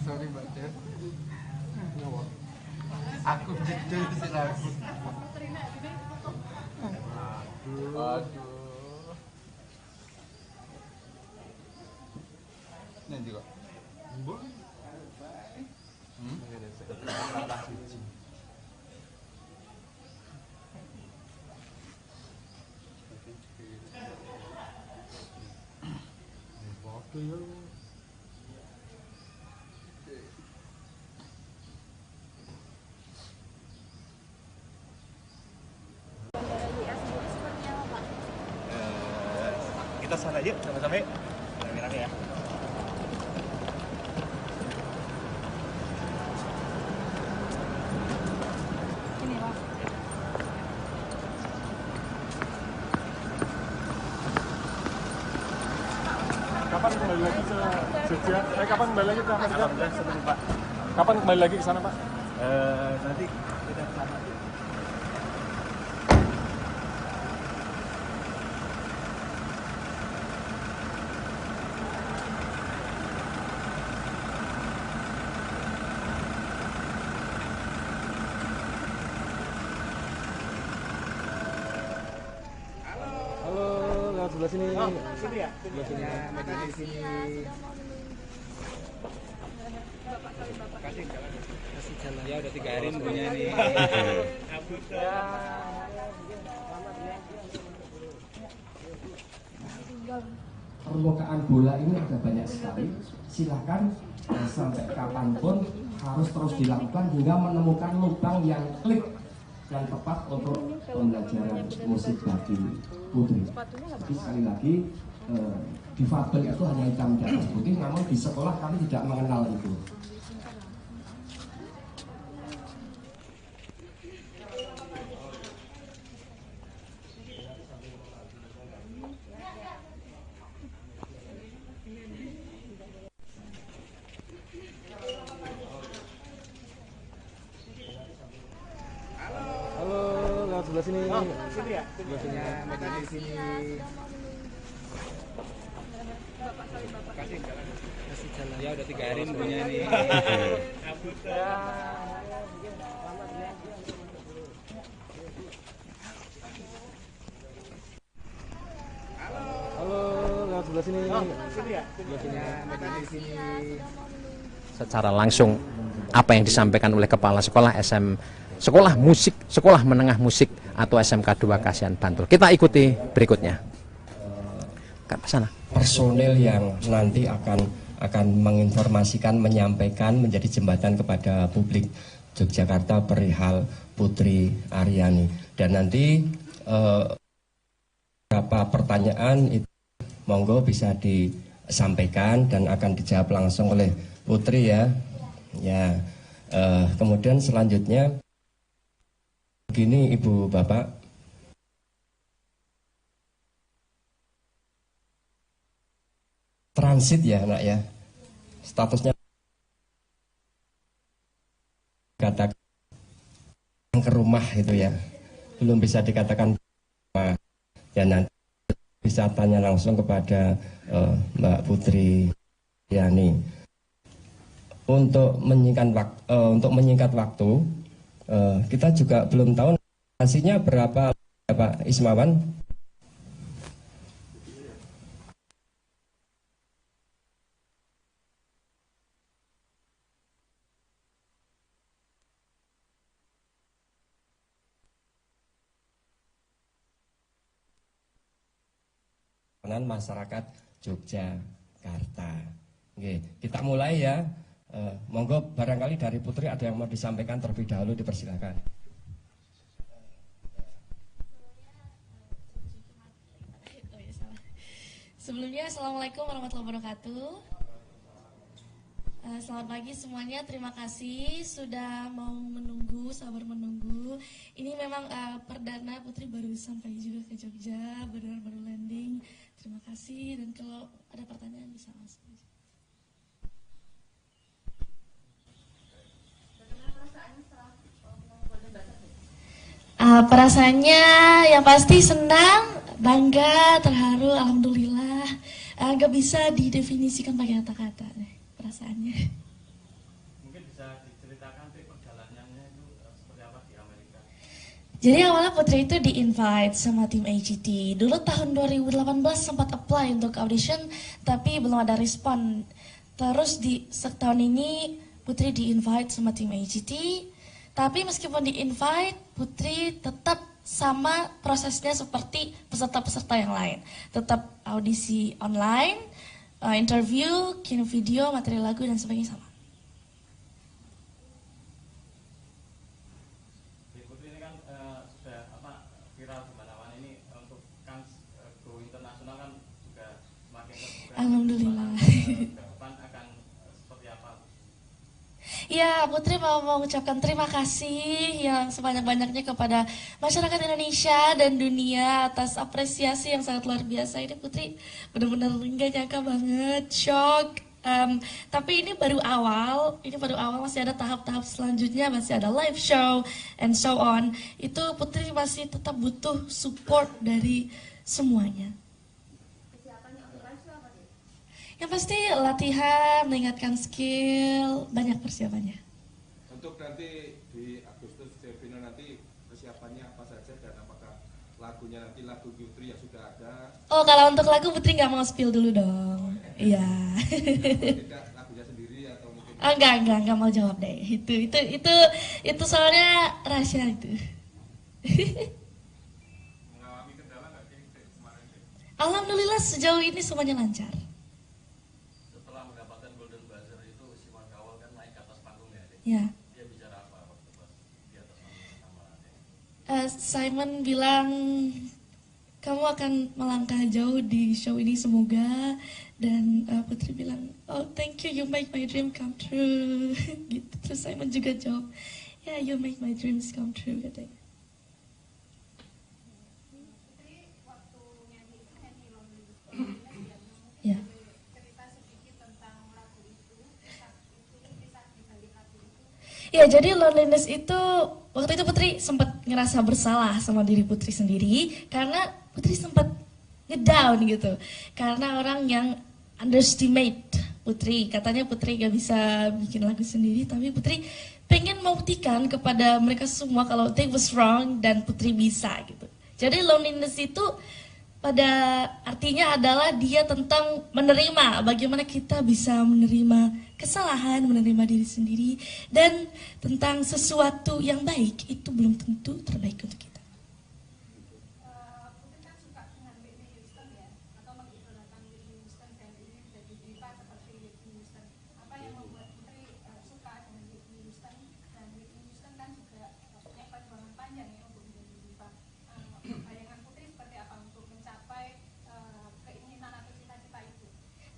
Sorry Mbak Jen. Aku jedul sih aku. Aduh. Nanti kok. Bu. Kita sana yuk sama-sama yuk. Rame-rame ya. Ini Pak. Kapan kembali lagi ke Jogja? Kapan kembali lagi ke Jogja? Alhamdulillah sebelum Pak. Kapan kembali lagi ke sana Pak? Nanti kita ke sana. Sebelah sini. Oh, sini ya? Sebelah sini. Meja di sini. Kasih jalan. Ya udah 3 hari nunggunya nih. Permukaan bola ini ada banyak sekali. Silahkan sampai kapanpun harus terus dilakukan hingga menemukan lubang yang klik dan tepat untuk pembelajaran musik bagi Putri. Jadi sekali lagi difabel itu hanya hitam di atas putih, namun di sekolah kami tidak mengenal itu. Sebelah sini. Oh, sini ya? Sebelah sini. Meja di sini. Kasih jalan. Ya udah 3 hari nunggunya nih. Halo, lewat sebelah sini. Oh, sini ya? Sebelah sini. Meja di sini. Secara langsung apa yang disampaikan oleh kepala sekolah Sekolah Musik, Sekolah Menengah Musik atau SMK 2 Kasihan Bantul. Kita ikuti berikutnya. Ke sana. Personel yang nanti akan menginformasikan, menyampaikan, menjadi jembatan kepada publik Yogyakarta perihal Putri Aryani. Dan nanti beberapa pertanyaan itu monggo bisa disampaikan dan akan dijawab langsung oleh Putri ya. Ya. Kemudian selanjutnya begini Ibu Bapak, transit ya nak ya, statusnya katakan ke rumah itu ya, belum bisa dikatakan ya, nanti bisa tanya langsung kepada Mbak Putri Yani. Untuk menyingkat waktu, kita juga belum tahu hasilnya berapa Pak Ismawan. Masyarakat Yogyakarta. Oke, kita mulai ya. Monggo barangkali dari Putri ada yang mau disampaikan terlebih dahulu, dipersilakan. Sebelumnya, Assalamualaikum warahmatullahi wabarakatuh. Selamat pagi semuanya, terima kasih sudah mau menunggu, sabar menunggu. Ini memang perdana Putri baru sampai juga ke Jogja, baru landing. Terima kasih, dan kalau ada pertanyaan bisa langsung. Perasaannya yang pasti senang, bangga, terharu, alhamdulillah. Gak bisa didefinisikan pakai kata-kata perasaannya. Mungkin bisa diceritakan perjalanannya itu seperti apa di Amerika? Jadi awalnya Putri itu di-invite sama tim AGT. Dulu tahun 2018 sempat apply untuk audition, tapi belum ada respon. Terus di setahun ini Putri di-invite sama tim AGT. Tapi meskipun di-invite, Putri tetap sama prosesnya seperti peserta-peserta yang lain. Tetap audisi online, interview, kirim video, materi lagu, dan sebagainya sama. Putri ini kan sudah viral di mana-mana ini, untuk kan go internasional kan juga semakin terbuka. Alhamdulillah. Depan akan seperti apa? Ya, Putri mau mengucapkan terima kasih yang sebanyak-banyaknya kepada masyarakat Indonesia dan dunia atas apresiasi yang sangat luar biasa. Ini Putri benar-benar nggak nyangka banget, shock. Tapi ini baru awal, masih ada tahap-tahap selanjutnya, masih ada live show and so on. Itu Putri masih tetap butuh support dari semuanya. Yang pasti latihan, meningkatkan skill, banyak persiapannya. Untuk nanti di Agustus Jevino nanti persiapannya apa saja, dan apakah lagunya nanti lagu Putri yang sudah ada? Oh, kalau untuk lagu Putri nggak mau spill dulu dong. Iya. Tidak lagunya sendiri atau mungkin? Enggak mau jawab deh. Itu soalnya rahasia itu. Mengalami kendala nggak sih kemarin? Alhamdulillah sejauh ini semuanya lancar. Ya. Dia bicara apa waktu pas di atas panggung? Simon bilang kamu akan melangkah jauh di show ini semoga, dan Putri bilang oh thank you, you make my dream come true. Gitu. Terus Simon juga jawab yeah, you make my dreams come true katanya. Ya. Ya, jadi loneliness itu, waktu itu Putri sempat ngerasa bersalah sama diri Putri sendiri, karena Putri sempat ngedown gitu. Karena orang yang underestimate Putri, katanya Putri gak bisa bikin lagu sendiri, tapi Putri pengen membuktikan kepada mereka semua kalau they was wrong dan Putri bisa gitu. Jadi loneliness itu pada artinya adalah dia tentang menerima, bagaimana kita bisa menerima kesalahan, menerima diri sendiri, dan tentang sesuatu yang baik itu belum tentu terbaik untuk kita. Putri kan suka dengan Whitney Houston ya, atau mengidolakan Whitney Houston dan ini jadi diva seperti Whitney Houston. Apa yang membuat Putri suka dengan Whitney Houston, dan Whitney Houston kan juga punya perjuangan panjang ya untuk menjadi diva. Bayangan Putri seperti apa untuk mencapai keinginan atau cita-cita itu?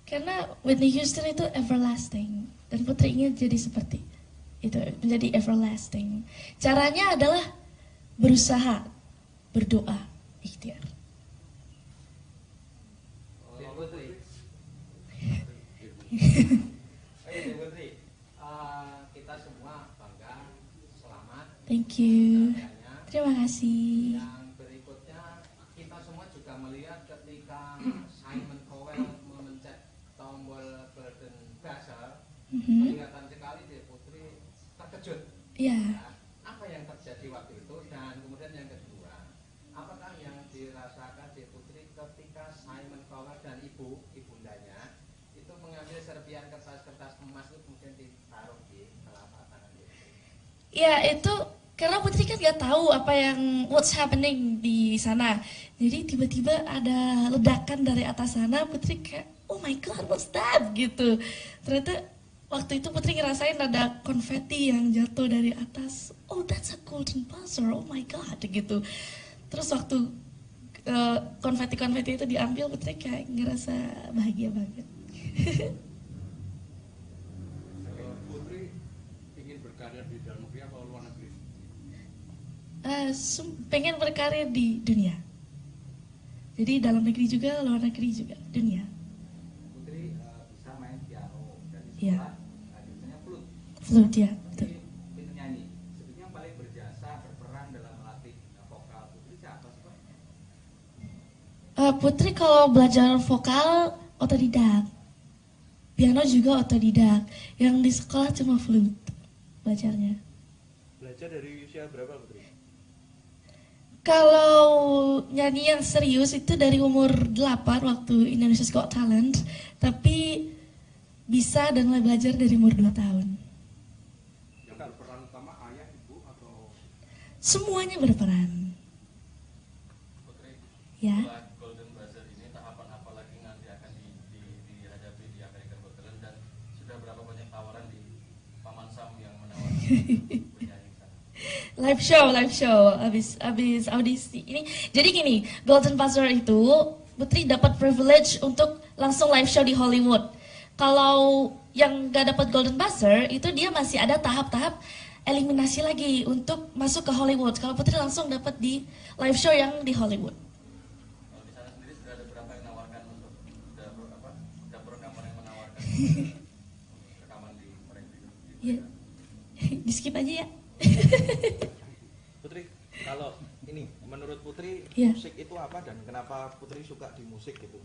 Karena Whitney Houston itu everlasting, dan Putri ingin jadi seperti itu, menjadi everlasting. Caranya adalah berusaha, berdoa, ikhtiar. Putri, kita semua bangga, selamat Thank you. Terima kasih. Yang berikutnya kita semua juga melihat ketika Simon Cowell memencet tombol golden buzzer, kelihatan sekali dia Putri terkejut. Iya. Apa yang terjadi waktu itu, dan kemudian yang kedua, apakah yang dirasakan di Putri ketika Simon Cowell dan ibundanya itu mengambil serpian kertas-kertas emas itu kemudian ditaruh di telapak tangan dia? Ya itu karena Putri kan nggak tahu apa yang what's happening di sana. Jadi tiba-tiba ada ledakan dari atas sana. Putri kayak oh my god what's that gitu. Ternyata waktu itu Putri ngerasain ada konfeti yang jatuh dari atas. Oh that's a golden buzzer. Oh my god gitu. Terus waktu konfeti-konfeti itu diambil, Putri kayak ngerasa bahagia banget. Putri ingin berkarya di dalam negeri atau luar negeri? Pengen berkarya di dunia. Jadi dalam negeri juga, luar negeri juga, dunia. Putri bisa main piano dan di Iya. sekolah biasanya flute. Flute ya. Betul. Pintu nyanyi. Sebetulnya yang paling berjasa berperan dalam melatih vokal Putri siapa sih, Pak? Putri kalau belajar vokal otodidak. Piano juga otodidak. Yang di sekolah cuma flute belajarnya. Belajar dari usia berapa, Putri? Kalau nyanyian serius itu dari umur 8 waktu Indonesia's Got Talent, tapi bisa dan mulai belajar dari umur 2 tahun. Yang berperan utama ayah, ibu, atau? Semuanya berperan. Putri, Ya. setelah Golden Buzzer ini tahapan apa lagi nanti akan dihadapi di American Got Talent, dan sudah berapa banyak tawaran di Paman Sam yang menawarkan penyanyi sana? Live show, abis audisi ini. Jadi gini, Golden Buzzer itu Putri dapat privilege untuk langsung live show di Hollywood. Kalau yang gak dapat Golden Buzzer itu dia masih ada tahap-tahap eliminasi lagi untuk masuk ke Hollywood. Kalau Putri langsung dapat di live show yang di Hollywood. Kalau di sana sendiri sudah ada berapa yang menawarkan untuk dapur rekaman yang menawarkan rekaman di mereka? Ya, di skip aja ya. Putri, kalau ini menurut Putri Iya. musik itu apa dan kenapa Putri suka di musik gitu?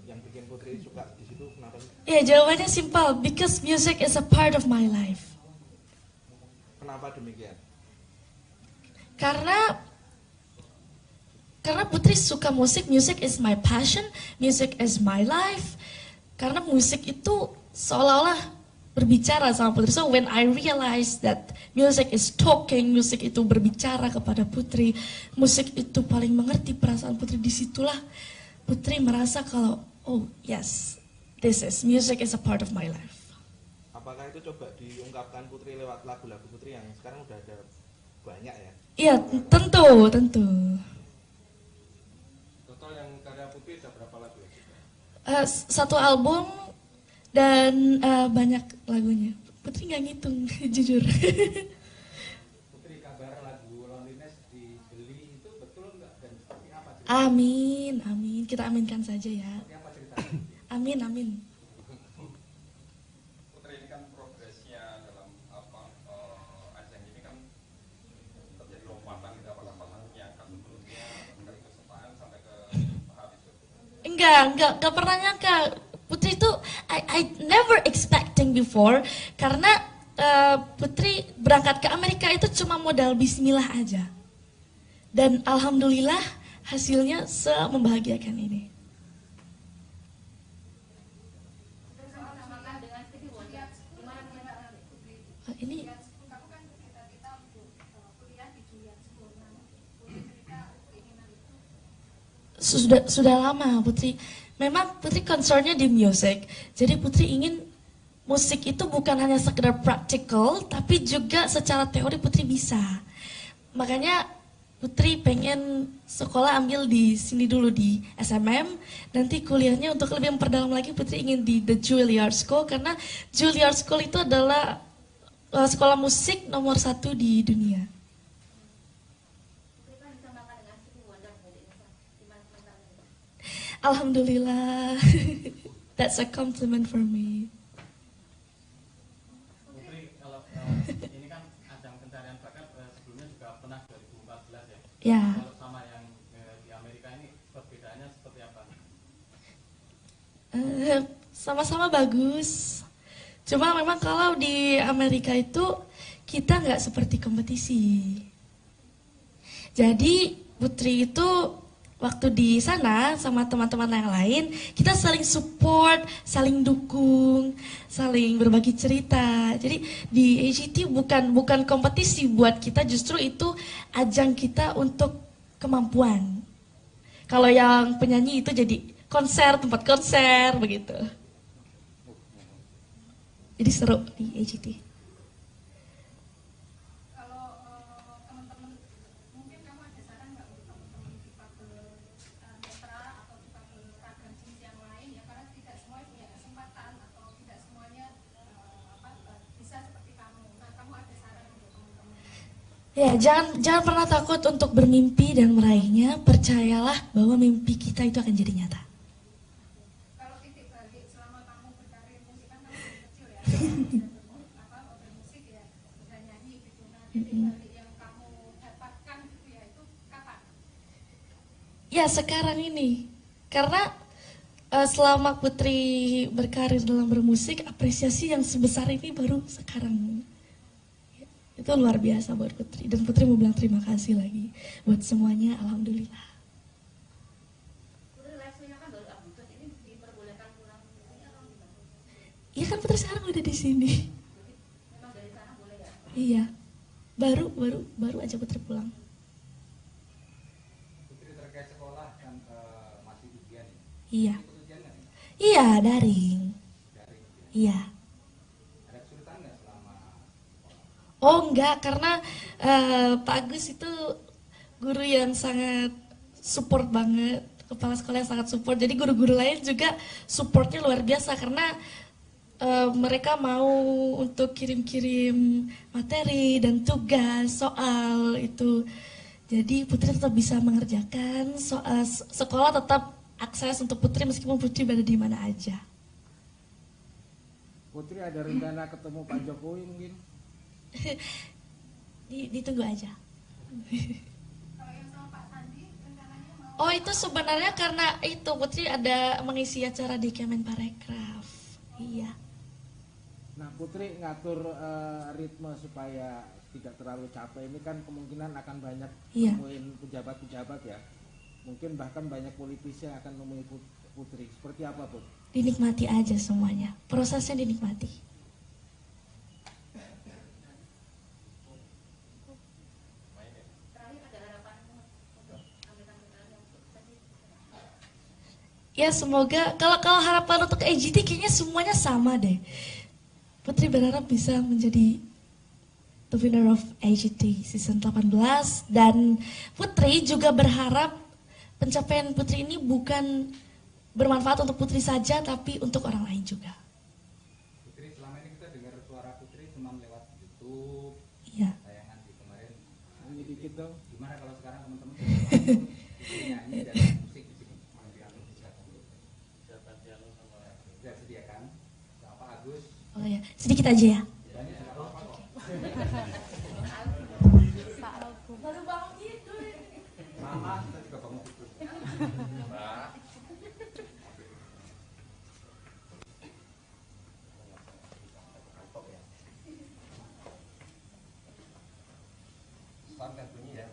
Yang bikin Putri suka di situ kenapa sih? Ya jawabannya simpel, because music is a part of my life. Kenapa demikian? Karena Putri suka musik, music is my passion, music is my life. Karena musik itu seolah-olah berbicara sama Putri. So when I realized that music is talking, musik itu berbicara kepada Putri, musik itu paling mengerti perasaan Putri, disitulah Putri merasa kalau oh yes, music is a part of my life. Apakah itu coba diungkapkan Putri lewat lagu-lagu Putri yang sekarang udah ada banyak ya? Iya, tentu. Total yang karya Putri ada berapa lagu ya? Satu album dan banyak lagunya. Putri nggak ngitung, jujur. Putri, kabar lagu Loneliness dibeli itu betul nggak, dan seperti apa ceritanya? Amin. Kita aminkan saja ya. Seperti apa ceritanya? Amin. Putri, ini kan progresnya dalam ajang ini kan terjadi lompatan di beberapa tahunnya, kan sebelumnya dari kesukaan sampai ke tahap itu. Enggak pernah nyangka. Putri itu I never expecting before, karena Putri berangkat ke Amerika itu cuma modal bismillah aja. Dan alhamdulillah hasilnya membahagiakan ini. Ini sudah lama Putri. Memang Putri concernnya di musik. Jadi Putri ingin musik itu bukan hanya sekedar practical, tapi juga secara teori Putri bisa. Makanya Putri pengen sekolah ambil di sini dulu di SMM, nanti kuliahnya untuk lebih memperdalam lagi Putri ingin di The Juilliard School, karena Juilliard School itu adalah sekolah musik nomor 1 di dunia. Alhamdulillah, that's a compliment for me. Putri, kalau ini kan ajang pencarian bakat sebelumnya Ya. Kalau sama yang di Amerika ini perbedaannya seperti apa? Sama-sama bagus. Cuma memang kalau di Amerika itu kita nggak seperti kompetisi. Jadi Putri itu waktu di sana sama teman-teman yang lain, kita saling support, saling dukung, saling berbagi cerita. Jadi di AGT bukan kompetisi buat kita, justru itu ajang kita untuk kemampuan. Kalau yang penyanyi itu jadi konser, tempat konser begitu. Jadi seru di AGT. Ya, jangan pernah takut untuk bermimpi dan meraihnya. Percayalah bahwa mimpi kita itu akan jadi nyata. Kalau titik balik selama kamu berkarir musik kan kamu masih kecil ya, bermusik ya, udah nyanyi gitu. Nah, titik balik yang kamu dapatkan gitu ya, itu kapan? Ya, sekarang ini. Karena selama Putri berkarir dalam bermusik, apresiasi yang sebesar ini baru sekarang. Itu luar biasa buat Putri, dan Putri mau bilang terima kasih lagi buat semuanya, alhamdulillah. Putri live-nya kan baru Agustus, ini diperbolehkan pulang atau gimana? Iya kan Putri sekarang udah di sini. Memang dari sana boleh ya? Iya, baru aja Putri pulang. Putri terkait sekolah kan masih ujian ya? Iya. Ikut ujian nggak nih? Iya, daring. Daring ujian. Iya. Ada kesulitan nggak selama Oh enggak, karena Pak Agus itu guru yang sangat support banget, kepala sekolah yang sangat support. Jadi guru-guru lain juga supportnya luar biasa karena mereka mau untuk kirim-kirim materi dan tugas soal itu. Jadi Putri tetap bisa mengerjakan soal, sekolah tetap akses untuk Putri meskipun Putri berada di mana aja. Putri ada rencana ketemu Pak Jokowi mungkin? Ditunggu aja. Kalau yang sama Pak Sandi rencananya mau? Oh itu sebenarnya karena itu Putri ada mengisi acara di Kemenparekraf. Iya. Nah Putri ngatur ritme supaya tidak terlalu capek ini kan kemungkinan akan banyak nemuin pejabat-pejabat ya. Mungkin bahkan banyak politisi yang akan nemuin Putri. Seperti apa Put? Dinikmati aja semuanya. Prosesnya dinikmati. Ya semoga kalau harapan untuk AGT kayaknya semuanya sama deh. Putri berharap bisa menjadi the winner of AGT season 18 dan Putri juga berharap pencapaian Putri ini bukan bermanfaat untuk Putri saja tapi untuk orang lain juga. Putri selama ini kita dengar suara Putri cuma lewat YouTube. Iya. Tayangan di kemarin. Nyanyi dikit dong. Gimana kalau sekarang teman-teman Putri nyanyi dan musik di sini? Bisa sediakan sama Pak Agus. Oh ya, sedikit aja ya. Baru bangun tidur. Mama, kita juga bangun tidur. Mbak. Sound kan bunyi ya.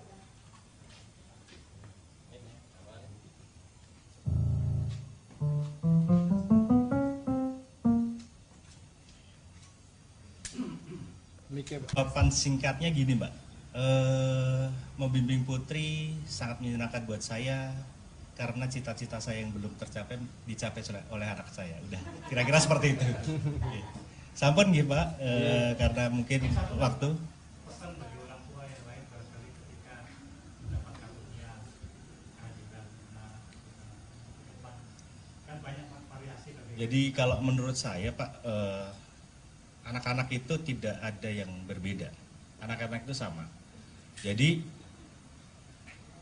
Jawaban singkatnya gini Mbak, membimbing Putri sangat menyenangkan buat saya karena cita-cita saya yang belum tercapai dicapai oleh anak saya. Udah kira-kira seperti itu. Sampun nggih Mbak, karena mungkin waktu. Pesan bagi orang tua yang lain barangkali ketika mendapat karunia kehadiran depan kan banyak variasi. Jadi kalau menurut saya Pak, anak-anak itu tidak ada yang berbeda. Anak-anak itu sama. Jadi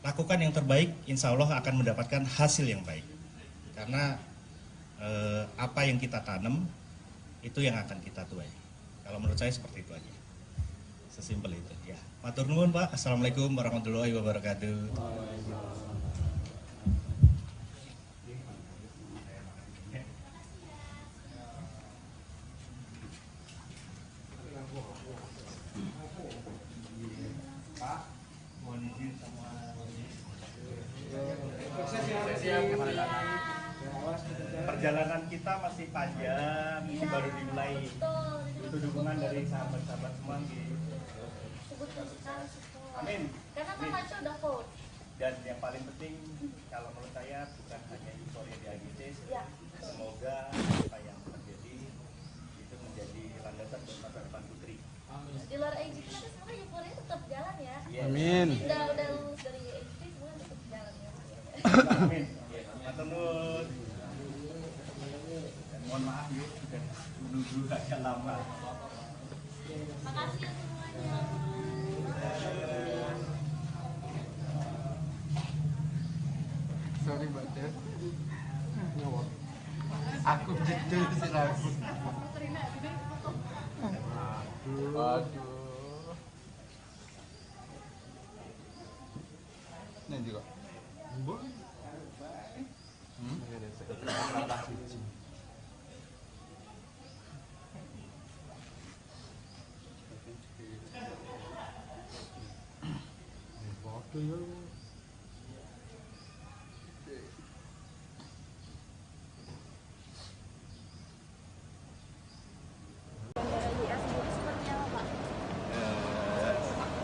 lakukan yang terbaik, insya Allah akan mendapatkan hasil yang baik. Karena apa yang kita tanam itu yang akan kita tuai. Kalau menurut saya seperti itu aja. Sesimpel itu ya. Matur nuwun Pak. Assalamualaikum warahmatullahi wabarakatuh. Perjalanan kita masih panjang, ini baru dimulai. Itu dukungan dari sahabat-sahabat semua. Amin. Karena kan Maco udah vote. Dan yang paling penting, kalau menurut saya bukan hanya euforia di AGC, semoga apa yang terjadi itu menjadi landasan buat masa depan Putri. Di luar AGC tapi sebenarnya euforia tetap jalan ya. Amin. Udah lulus dari AGC semuanya tetap jalan ya. Amin. Matur nuwun. Mohon maaf ya, sudah dulu agak lama. Makasih ya semuanya. Sorry Mbak Des. Aku jedul sih aku. Aduh. Nanti kok. Bu.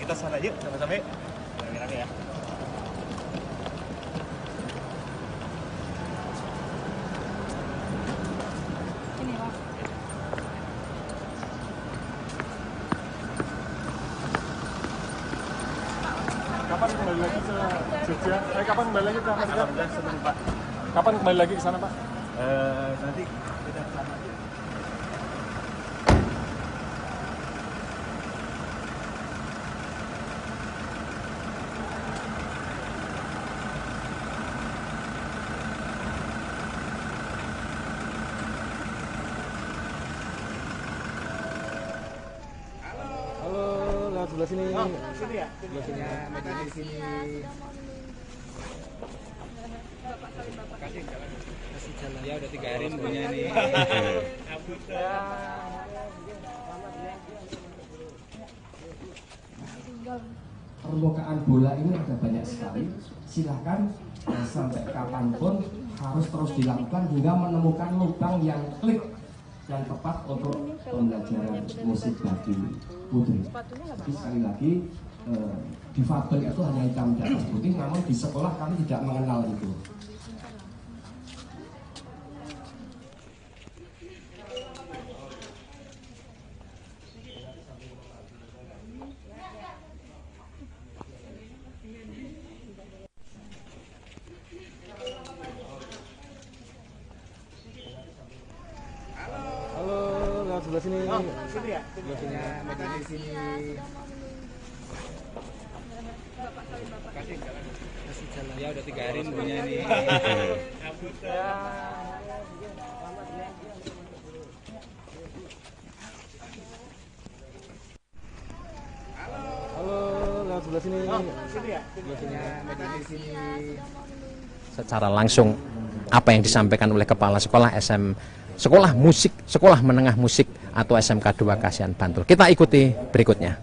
Kita sana yuk, sama-sama yuk. Rame-rame ya. Ini Pak. Kapan kembali lagi ke Jogja? Kapan kembali lagi ke Amerika? Alhamdulillah senang Pak. Kapan kembali lagi ke sana Pak? Nanti kita ke sana aja. Sebelah sini. Oh, sini ya? Sebelah sini. Media di sini. Kasih jalan. Ya udah 3 hari punya nih. Permukaan bola ini ada banyak sekali. Silahkan sampai kapanpun harus terus dilakukan hingga menemukan lubang yang klik dan tepat untuk pembelajaran musik bagi Putri. Tapi sekali lagi difabel itu hanya hitam di atas putih, namun di sekolah kami tidak mengenal itu. Sebelah sini. Oh, sini ya? Sebelah sini. Media di sini. Kasih jalan. Ya udah 3 hari punya nih. Halo, lewat sebelah sini. Oh, sini ya? Sebelah sini. Media di sini. Secara langsung apa yang disampaikan oleh kepala sekolah Sekolah Musik, Sekolah Menengah Musik atau SMK 2 Kasihan Bantul. Kita ikuti berikutnya.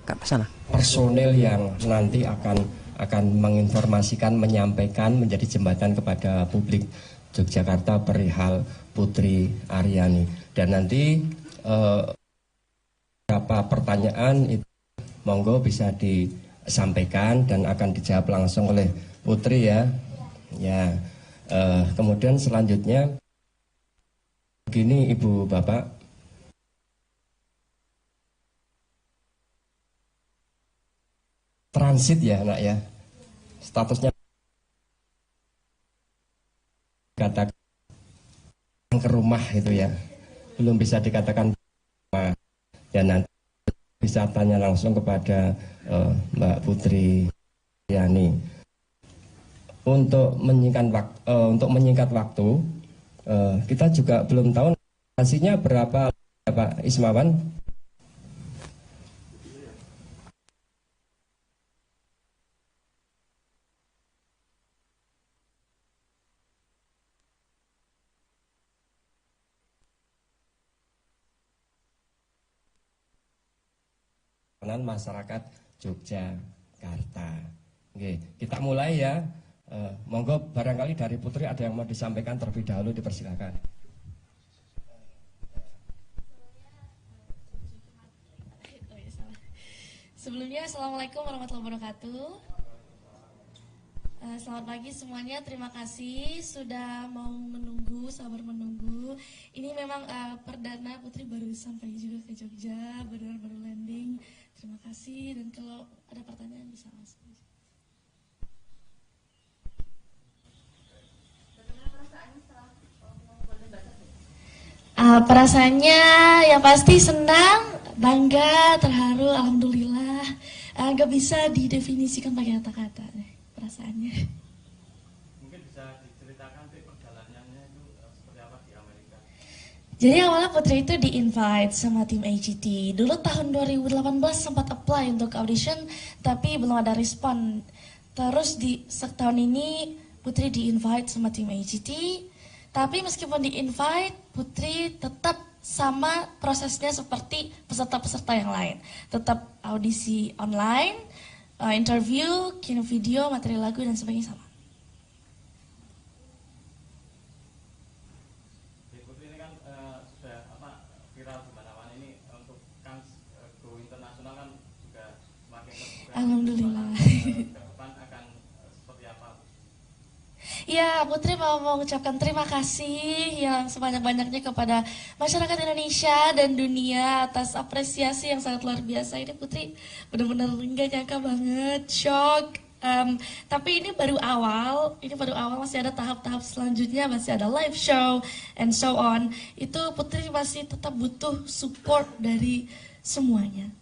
Ke sana. Personel yang nanti akan menginformasikan, menyampaikan, menjadi jembatan kepada publik Yogyakarta perihal Putri Aryani. Dan nanti beberapa pertanyaan itu monggo bisa disampaikan dan akan dijawab langsung oleh Putri ya. Ya. Kemudian selanjutnya begini Ibu Bapak, transit ya nak ya, statusnya katakan ke rumah itu ya, belum bisa dikatakan rumah. Ya nanti bisa tanya langsung kepada Mbak Putri Yani. Untuk menyingkat waktu, kita juga belum tahu hasilnya berapa Pak Ismawan. masyarakat Yogyakarta. Oke, kita mulai ya. Monggo barangkali dari Putri ada yang mau disampaikan terlebih dahulu, dipersilakan. Sebelumnya, Assalamualaikum warahmatullahi wabarakatuh. Selamat pagi semuanya, terima kasih sudah mau menunggu, sabar menunggu. Ini memang perdana Putri baru sampai juga ke Jogja, baru landing. Terima kasih, dan kalau ada pertanyaan bisa langsung. Perasaannya yang pasti senang, bangga, terharu, alhamdulillah. Gak bisa didefinisikan pakai kata-kata perasaannya. Mungkin bisa diceritakan perjalanannya itu seperti apa di Amerika? Jadi awalnya Putri itu di-invite sama tim AGT. Dulu tahun 2018 sempat apply untuk audition, tapi belum ada respon. Terus di setahun ini Putri di-invite sama tim AGT. Tapi meskipun di-invite, Putri tetap sama prosesnya seperti peserta-peserta yang lain. Tetap audisi online, interview, kirim video, materi lagu, dan sebagainya sama. Putri ini kan sudah viral di mana-mana ini, untuk kan go internasional kan juga semakin terbuka. Alhamdulillah. Depan akan seperti apa? Ya, Putri mau mengucapkan terima kasih yang sebanyak-banyaknya kepada masyarakat Indonesia dan dunia atas apresiasi yang sangat luar biasa. Ini Putri benar-benar nggak nyangka banget, shock. Tapi ini baru awal, masih ada tahap-tahap selanjutnya, masih ada live show and so on. Itu Putri masih tetap butuh support dari semuanya.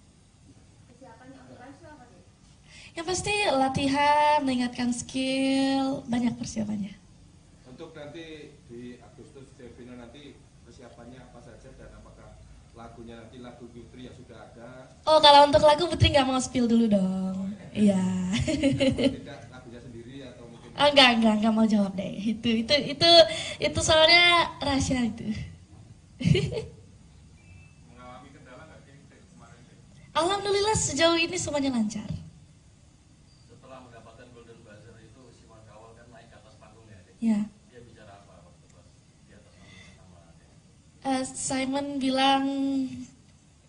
Yang pasti latihan, meningkatkan skill, banyak persiapannya. Untuk nanti di Agustus Jevino nanti persiapannya apa saja dan apakah lagunya nanti lagu Putri yang sudah ada? Oh, kalau untuk lagu Putri nggak mau spill dulu dong. Iya. Tidak lagunya sendiri atau mungkin? Enggak mau jawab deh. Itu soalnya rahasia itu. Mengalami kendala nggak sih kemarin? Alhamdulillah sejauh ini semuanya lancar. Ya. Dia bicara apa waktu pas di atas panggung? Simon bilang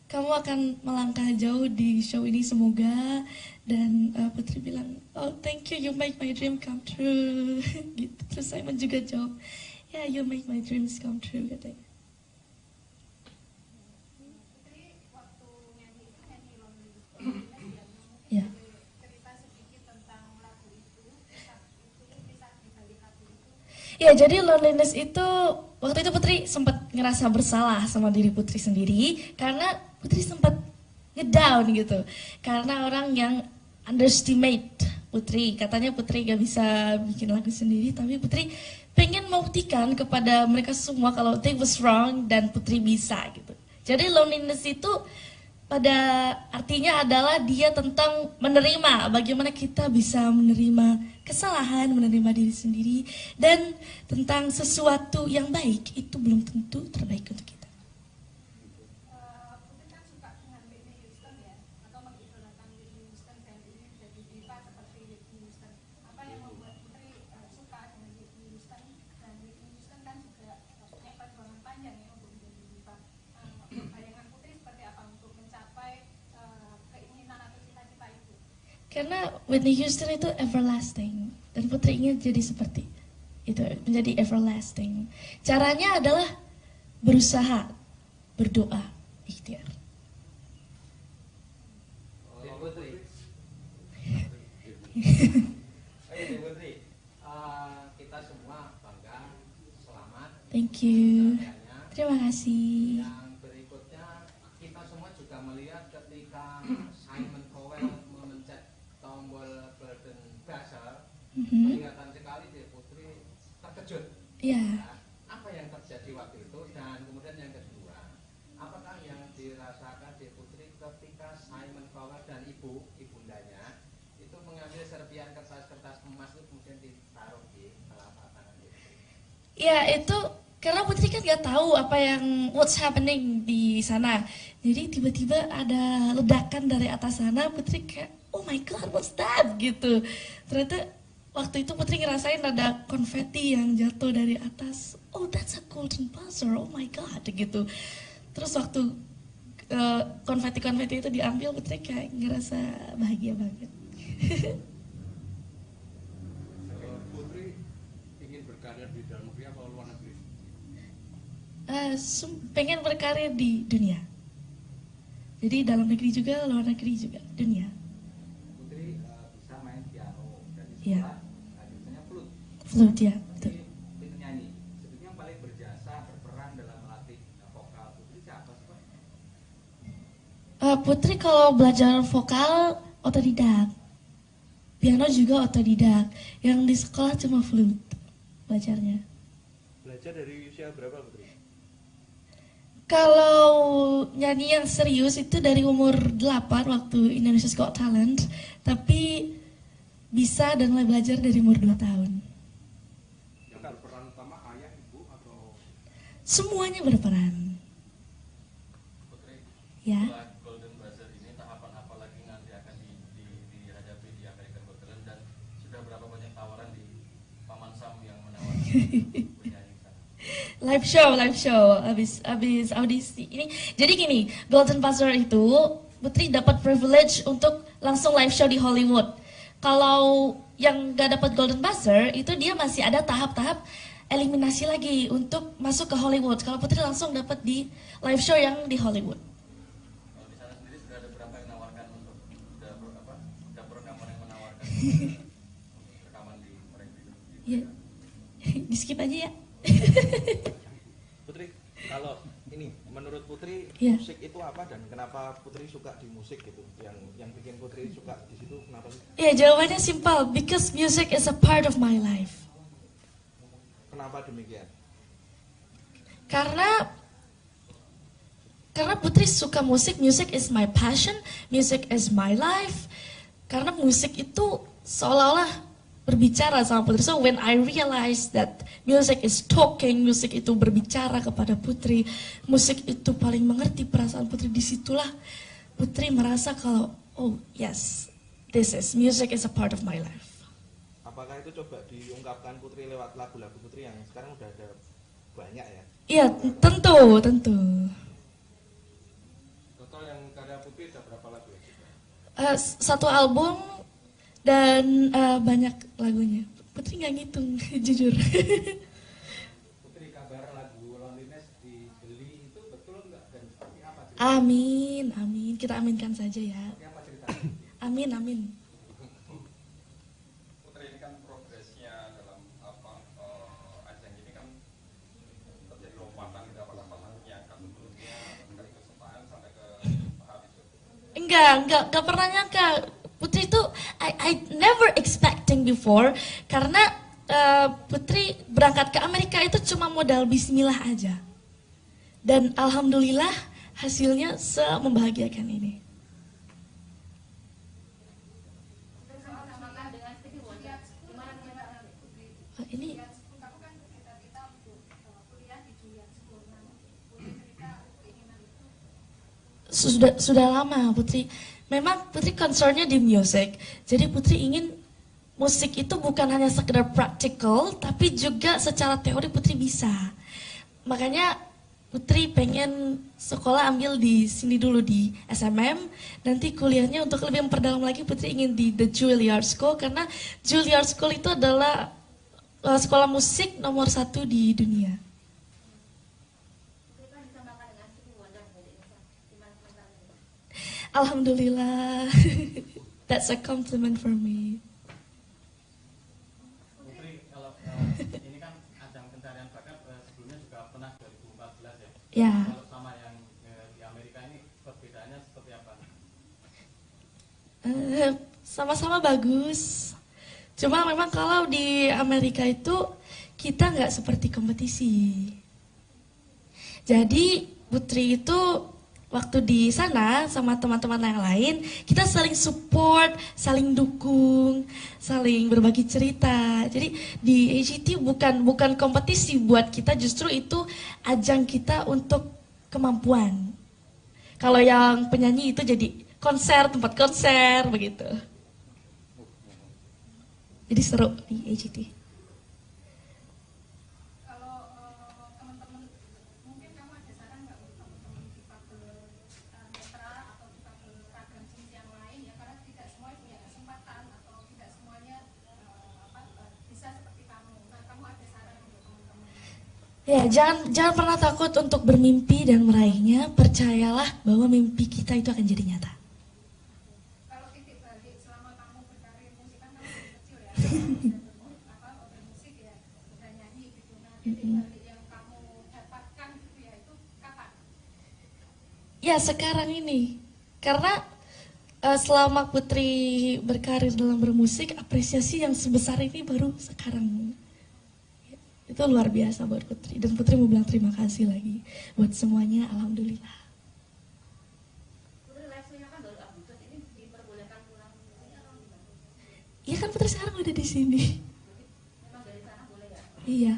kamu akan melangkah jauh di show ini semoga, dan Putri bilang oh thank you, you make my dream come true. Gitu. Terus Simon juga jawab yeah, you make my dreams come true katanya. Ya. Ya, jadi loneliness itu, waktu itu Putri sempat ngerasa bersalah sama diri Putri sendiri, karena Putri sempat ngedown gitu. Karena orang yang underestimate Putri, katanya Putri gak bisa bikin lagu sendiri, tapi Putri pengen membuktikan kepada mereka semua kalau they was wrong dan Putri bisa gitu. Jadi loneliness itu pada artinya adalah dia tentang menerima, bagaimana kita bisa menerima kesalahan, menerima diri sendiri, dan tentang sesuatu yang baik itu belum tentu terbaik untuk kita. Putri kan suka dengan Whitney Houston ya, atau mengidolakan Whitney Houston dan ini jadi diva seperti Whitney Houston. Apa yang membuat Putri suka dengan Whitney Houston, dan Whitney Houston kan juga punya perjuangan panjang ya untuk menjadi diva. Bayangan Putri seperti apa untuk mencapai keinginan atau cita-cita itu? Karena Whitney Houston itu everlasting, dan Putri ingin jadi seperti itu, menjadi everlasting. Caranya adalah berusaha, berdoa, ikhtiar. Putri. Putri, kita semua bangga, selamat. Thank you. Terima kasih. Yang berikutnya, kita semua juga melihat ketika Simon Cowell memencet tombol Golden Buzzer, kelihatan sekali deh Putri terkejut. Iya. Apa yang terjadi waktu itu, dan kemudian yang kedua, apakah yang dirasakan di Putri ketika Simon Cowell dan ibundanya itu mengambil serpian kertas-kertas emas itu kemudian ditaruh di telapak tangan Putri? Ya, itu karena Putri kan nggak tahu apa yang what's happening di sana. Jadi tiba-tiba ada ledakan dari atas sana, Putri kayak, oh my god, what's that? Gitu. Ternyata waktu itu Putri ngerasain ada konfeti yang jatuh dari atas. Oh, that's a golden buzzer, oh my god, gitu. Terus waktu konfeti-konfeti itu diambil, Putri kayak ngerasa bahagia banget. Putri ingin berkarya di dalam negeri atau luar negeri? Pengen berkarya di dunia. Jadi dalam negeri juga, luar negeri juga, dunia. Putri bisa main piano dan di Iya. sekolah biasanya flute. Flute, ya, betul. Pintu nyanyi. Sebetulnya yang paling berjasa berperan dalam melatih vokal Putri siapa sih, Pak? Putri kalau belajar vokal otodidak. Piano juga otodidak. Yang di sekolah cuma flute belajarnya. Belajar dari usia berapa, Putri? Kalau nyanyi yang serius itu dari umur 8 waktu Indonesia's Got Talent. Tapi bisa dan mulai belajar dari umur 2 tahun. Yang berperan utama ayah, ibu, atau? Semuanya berperan. Putri, Ya. setelah Golden Buzzer ini tahapan apa lagi nanti akan dihadapi di American Got Talent, dan sudah berapa banyak tawaran di Paman Sam yang menawarkan penyanyi sana? Live show, abis audisi ini. Jadi gini, Golden Buzzer itu Putri dapat privilege untuk langsung live show di Hollywood. Kalau yang gak dapat Golden Buzzer itu dia masih ada tahap-tahap eliminasi lagi untuk masuk ke Hollywood. Kalau Putri langsung dapat di live show yang di Hollywood. Kalau di sana sendiri sudah ada berapa yang menawarkan untuk dapur rekaman yang menawarkan rekaman di mereka? Ya, di skip aja ya. Putri, kalau ini menurut Putri Iya. musik itu apa dan kenapa Putri suka di musik gitu? Yang bikin Putri suka di situ kenapa sih? Ya, jawabannya simpel, because music is a part of my life. Kenapa demikian? Karena Putri suka musik, music is my passion, music is my life. Karena musik itu seolah-olah berbicara sama Putri. So when I realize that music is talking, musik itu berbicara kepada Putri, musik itu paling mengerti perasaan Putri, disitulah Putri merasa kalau, oh yes, music is a part of my life. Apakah itu coba diungkapkan Putri lewat lagu-lagu Putri yang sekarang udah ada banyak ya? Iya, tentu. Total yang karya Putri ada berapa lagu ya? Satu album dan banyak lagunya. Putri nggak ngitung, jujur. Putri, kabar lagu Loneliness dibeli itu betul nggak dan seperti apa? Amin. Kita aminkan saja ya. Seperti apa ceritanya? Amin. Putri, ini kan progresnya dalam ajang ini kan terjadi lompatan di beberapa tahunnya, kan sebelumnya dari kesukaan sampai ke tahap itu. Enggak pernah nyangka. Putri itu I never expecting before, karena Putri berangkat ke Amerika itu cuma modal bismillah aja. Dan alhamdulillah hasilnya membahagiakan ini. Ini sudah lama Putri. Memang Putri concernnya di music. Jadi Putri ingin musik itu bukan hanya sekedar practical, tapi juga secara teori Putri bisa. Makanya Putri pengen sekolah ambil di sini dulu di SMM, nanti kuliahnya untuk lebih memperdalam lagi Putri ingin di The Juilliard School, karena Juilliard School itu adalah sekolah musik nomor 1 di dunia. Alhamdulillah, that's a compliment for me. Putri, kalau ini kan ajang pencarian bakat sebelumnya juga pernah 2014 ya. Ya. Kalau sama yang di Amerika ini perbedaannya seperti apa? Sama-sama bagus. Cuma memang kalau di Amerika itu kita nggak seperti kompetisi. Jadi Putri itu waktu di sana sama teman-teman yang lain, kita saling support, saling dukung, saling berbagi cerita. Jadi di AGT bukan kompetisi buat kita, justru itu ajang kita untuk kemampuan. Kalau yang penyanyi itu jadi konser, tempat konser begitu. Jadi seru di AGT. Kalau teman-teman, mungkin kamu ada saran nggak untuk teman-teman difabel netra atau difabel ragam jenis yang lain ya, karena tidak semua punya kesempatan atau tidak semuanya bisa seperti kamu. Nah, kamu ada saran untuk teman-teman? Ya, jangan pernah takut untuk bermimpi dan meraihnya. Percayalah bahwa mimpi kita itu akan jadi nyata. Kalau titik balik selama kamu berkarir musik, kan kamu dari kecil ya, bermusik ya, udah nyanyi gitu. Nah, titik balik yang kamu dapatkan gitu ya, itu kapan? Ya, sekarang ini. Karena selama Putri berkarir dalam bermusik, apresiasi yang sebesar ini baru sekarang. Itu luar biasa buat Putri. Dan Putri mau bilang terima kasih lagi buat semuanya, alhamdulillah. Putri live-nya kan baru Agustus, ini diperbolehkan pulang atau gimana? Iya kan Putri sekarang udah di sini. Memang dari sana boleh ya? Iya.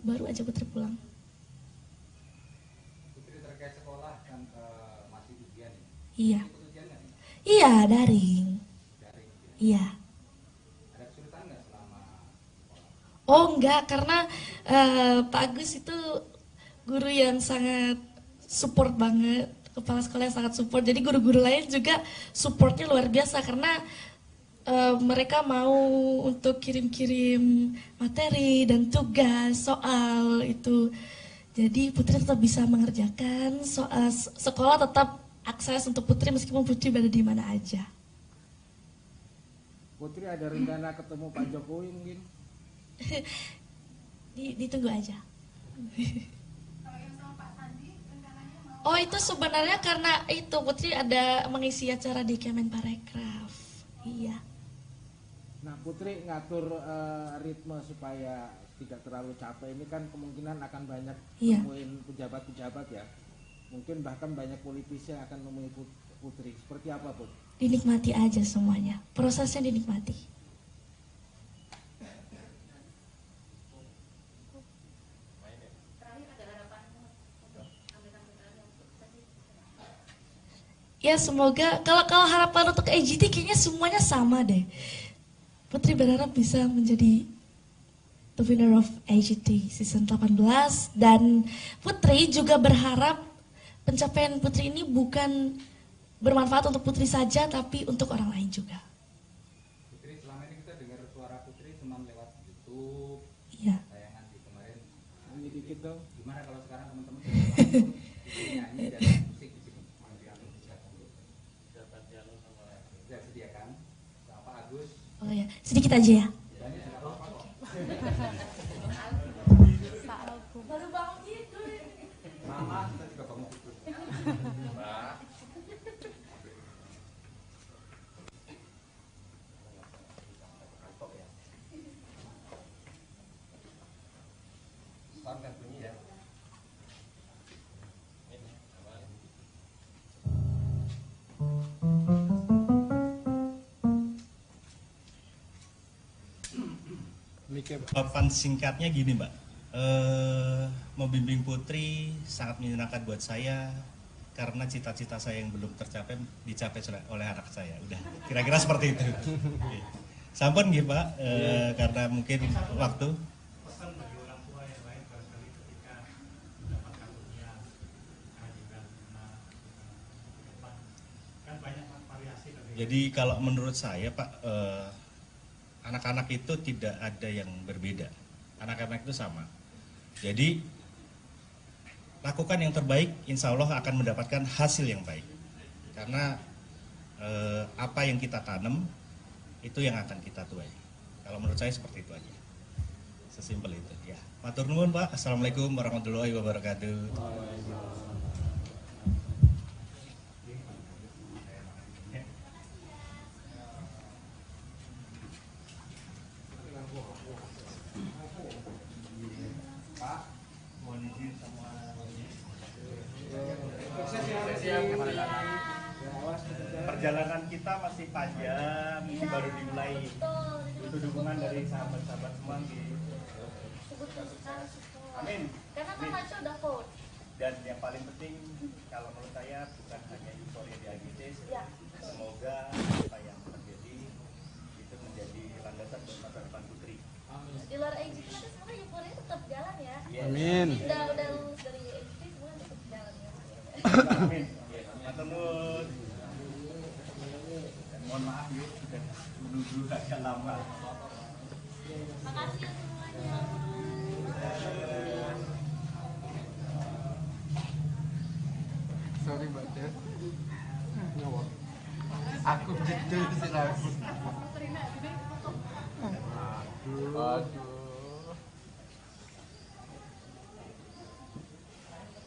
Baru aja Putri pulang. Putri terkait sekolah kan masih ujian ya? Iya. Ikut ujian nggak nih? Iya, daring. Daring. Iya. Ada kesulitan nggak selama Oh enggak, karena Pak Agus itu guru yang sangat support banget, kepala sekolah yang sangat support. Jadi guru-guru lain juga supportnya luar biasa karena mereka mau untuk kirim-kirim materi dan tugas soal itu. Jadi Putri tetap bisa mengerjakan soal, sekolah tetap akses untuk Putri meskipun Putri berada di mana aja. Putri ada rencana ketemu Pak Jokowi mungkin? Ditunggu aja. Kalau yang sama Pak Sandi, rencananya mau? Oh itu sebenarnya karena itu Putri ada mengisi acara di Kemenparekraf. Iya. Nah Putri ngatur ritme supaya tidak terlalu capek ini kan kemungkinan akan banyak nemuin pejabat-pejabat ya. Mungkin bahkan banyak politisi yang akan nemuin Putri. Seperti apa Put? Dinikmati aja semuanya. Prosesnya dinikmati. Ya semoga kalau harapan untuk AGT kayaknya semuanya sama deh. Putri berharap bisa menjadi the winner of AGT season 18 dan Putri juga berharap pencapaian Putri ini bukan bermanfaat untuk Putri saja tapi untuk orang lain juga. Putri, selama ini kita dengar suara Putri cuma lewat YouTube. Iya. Tayangan di kemarin. Nyanyi dikit dong. Gimana kalau sekarang teman-teman langsung nyanyi dan musik di sini? Sudah sediakan sama Pak Agus. Oh ya, sedikit aja ya. Baru bangun tidur. Mama, kita juga bangun tidur. Mbak. Sound kan bunyi ya. Papan singkatnya gini Mbak, membimbing Putri sangat menyenangkan buat saya karena cita-cita saya yang belum tercapai dicapai oleh anak saya. Udah, kira-kira seperti itu. Sampun gitu Pak, karena mungkin waktu. Pesan bagi orang tua yang lain barangkali ketika mendapat karunia kehadiran depan kan banyak variasi. Jadi kalau menurut saya Pak, anak-anak itu tidak ada yang berbeda. Anak-anak itu sama. Jadi lakukan yang terbaik, insya Allah akan mendapatkan hasil yang baik. Karena apa yang kita tanam itu yang akan kita tuai. Kalau menurut saya seperti itu aja. Sesimpel itu. Ya. Matur nuwun Pak. Assalamualaikum warahmatullahi wabarakatuh. Perjalanan kita masih panjang, ini baru dimulai. Itu dukungan dari sahabat-sahabat semua di. Sebut harus Amin. karena kan Maco udah vote Dan yang paling penting kalau menurut saya bukan hanya euforia di AGC, semoga apa yang terjadi itu menjadi landasan buat masa depan Putri. Di luar AGC tapi sebenarnya euforia tetap jalan ya. Amin. Udah lulus dari AGC semua tetap jalan ya. Amin. Matur nuwun. Mohon maaf ya sudah menunggu agak lama. Makasih ya semuanya. Sorry Mbak Des. Nyawak. Aku gitu sih lagu. Aduh.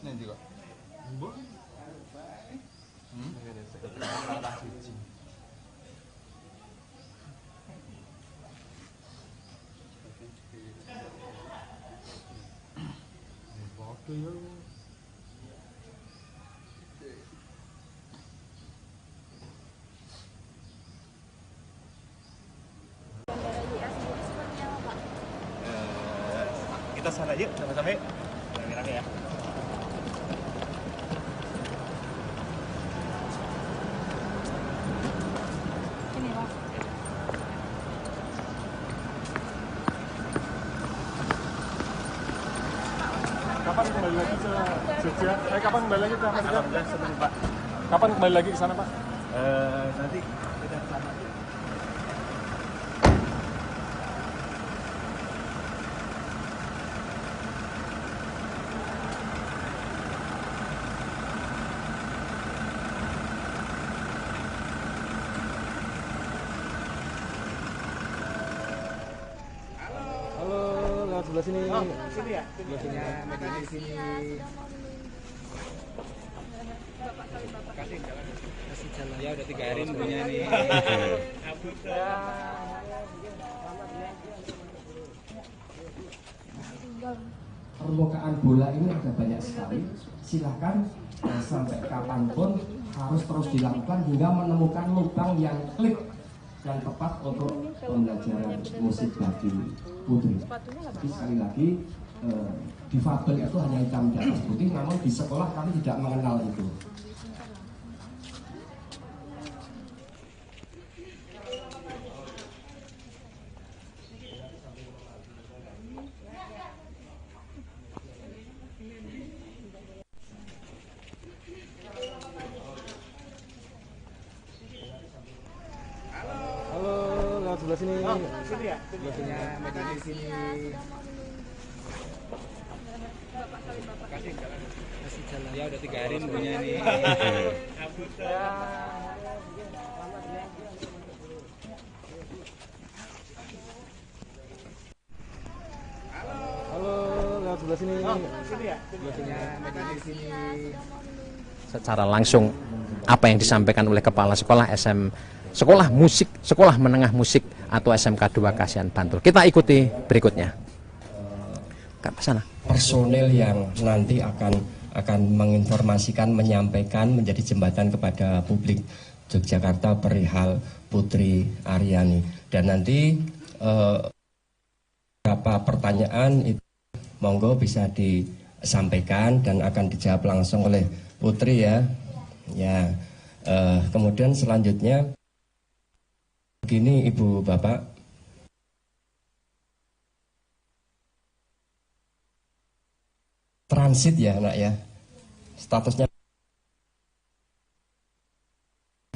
Nanti kok. Bu. Ada siji. Waktu ya. Kita sana yuk sama-sama yuk. Rame-rame ya. Ini Pak. Kapan kembali lagi ke Jogja? Kapan kembali lagi ke Amerika? Alhamdulillah sebelum Pak. Kapan kembali lagi ke sana Pak? Nanti kita ke sana. Halo, lewat sebelah sini. Oh, sini ya? Sebelah sini. Media di sini. Kasih jalan. Kasih jalan. Ya udah 3 hari nunggunya nih. Permukaan bola ini ada banyak sekali. Silahkan sampai kapanpun harus terus dilakukan hingga menemukan lubang yang klik dan tepat untuk pembelajaran musik bagi Putri. Tapi sekali lagi difabel itu hanya hitam di atas putih, namun di sekolah kami tidak mengenal itu. Halo, lewat sebelah sini. Oh, sini ya? Sebelah sini. Media di sini. Kasih jalan. Kasih jalan. Ya udah 3 hari nunggunya nih. Halo, lewat sebelah sini. Oh, sini ya? Sebelah sini. Media di sini. Secara langsung apa yang disampaikan oleh kepala sekolah Sekolah Musik, Sekolah Menengah Musik atau SMK 2 Kasihan Bantul. Kita ikuti berikutnya. Ke sana. Personel yang nanti akan menginformasikan, menyampaikan, menjadi jembatan kepada publik Yogyakarta perihal Putri Aryani. Dan nanti beberapa pertanyaan itu monggo bisa disampaikan dan akan dijawab langsung oleh Putri ya. Ya. Kemudian selanjutnya begini Ibu Bapak, transit ya nak ya, statusnya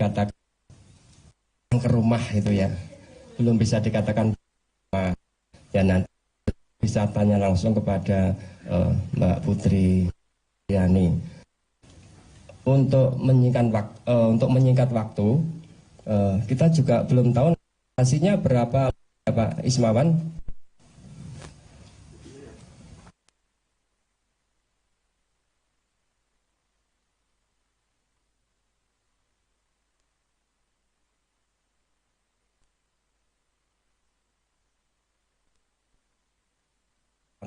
katakan ke rumah itu ya, belum bisa dikatakan ya, nanti bisa tanya langsung kepada Mbak Putri Yani. Untuk menyingkat waktu, kita juga belum tahu nasinya berapa Pak Ismawan.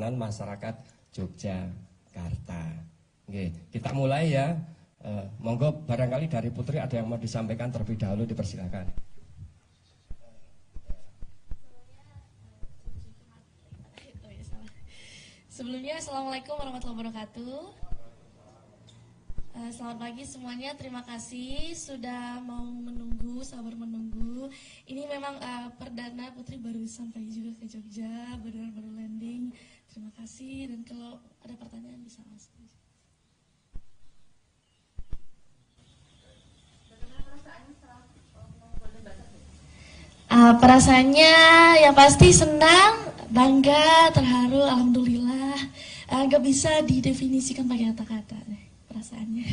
Masyarakat Yogyakarta. Oke, kita mulai ya. Monggo barangkali dari Putri ada yang mau disampaikan terlebih dahulu, dipersilakan. Sebelumnya Assalamualaikum warahmatullahi wabarakatuh. Selamat pagi semuanya, terima kasih sudah mau menunggu, sabar menunggu. Ini memang perdana Putri baru sampai juga ke Jogja, baru landing. Terima kasih, dan kalau ada pertanyaan bisa langsung. Perasaannya yang pasti senang, bangga, terharu, alhamdulillah. Gak bisa didefinisikan pakai kata-kata perasaannya.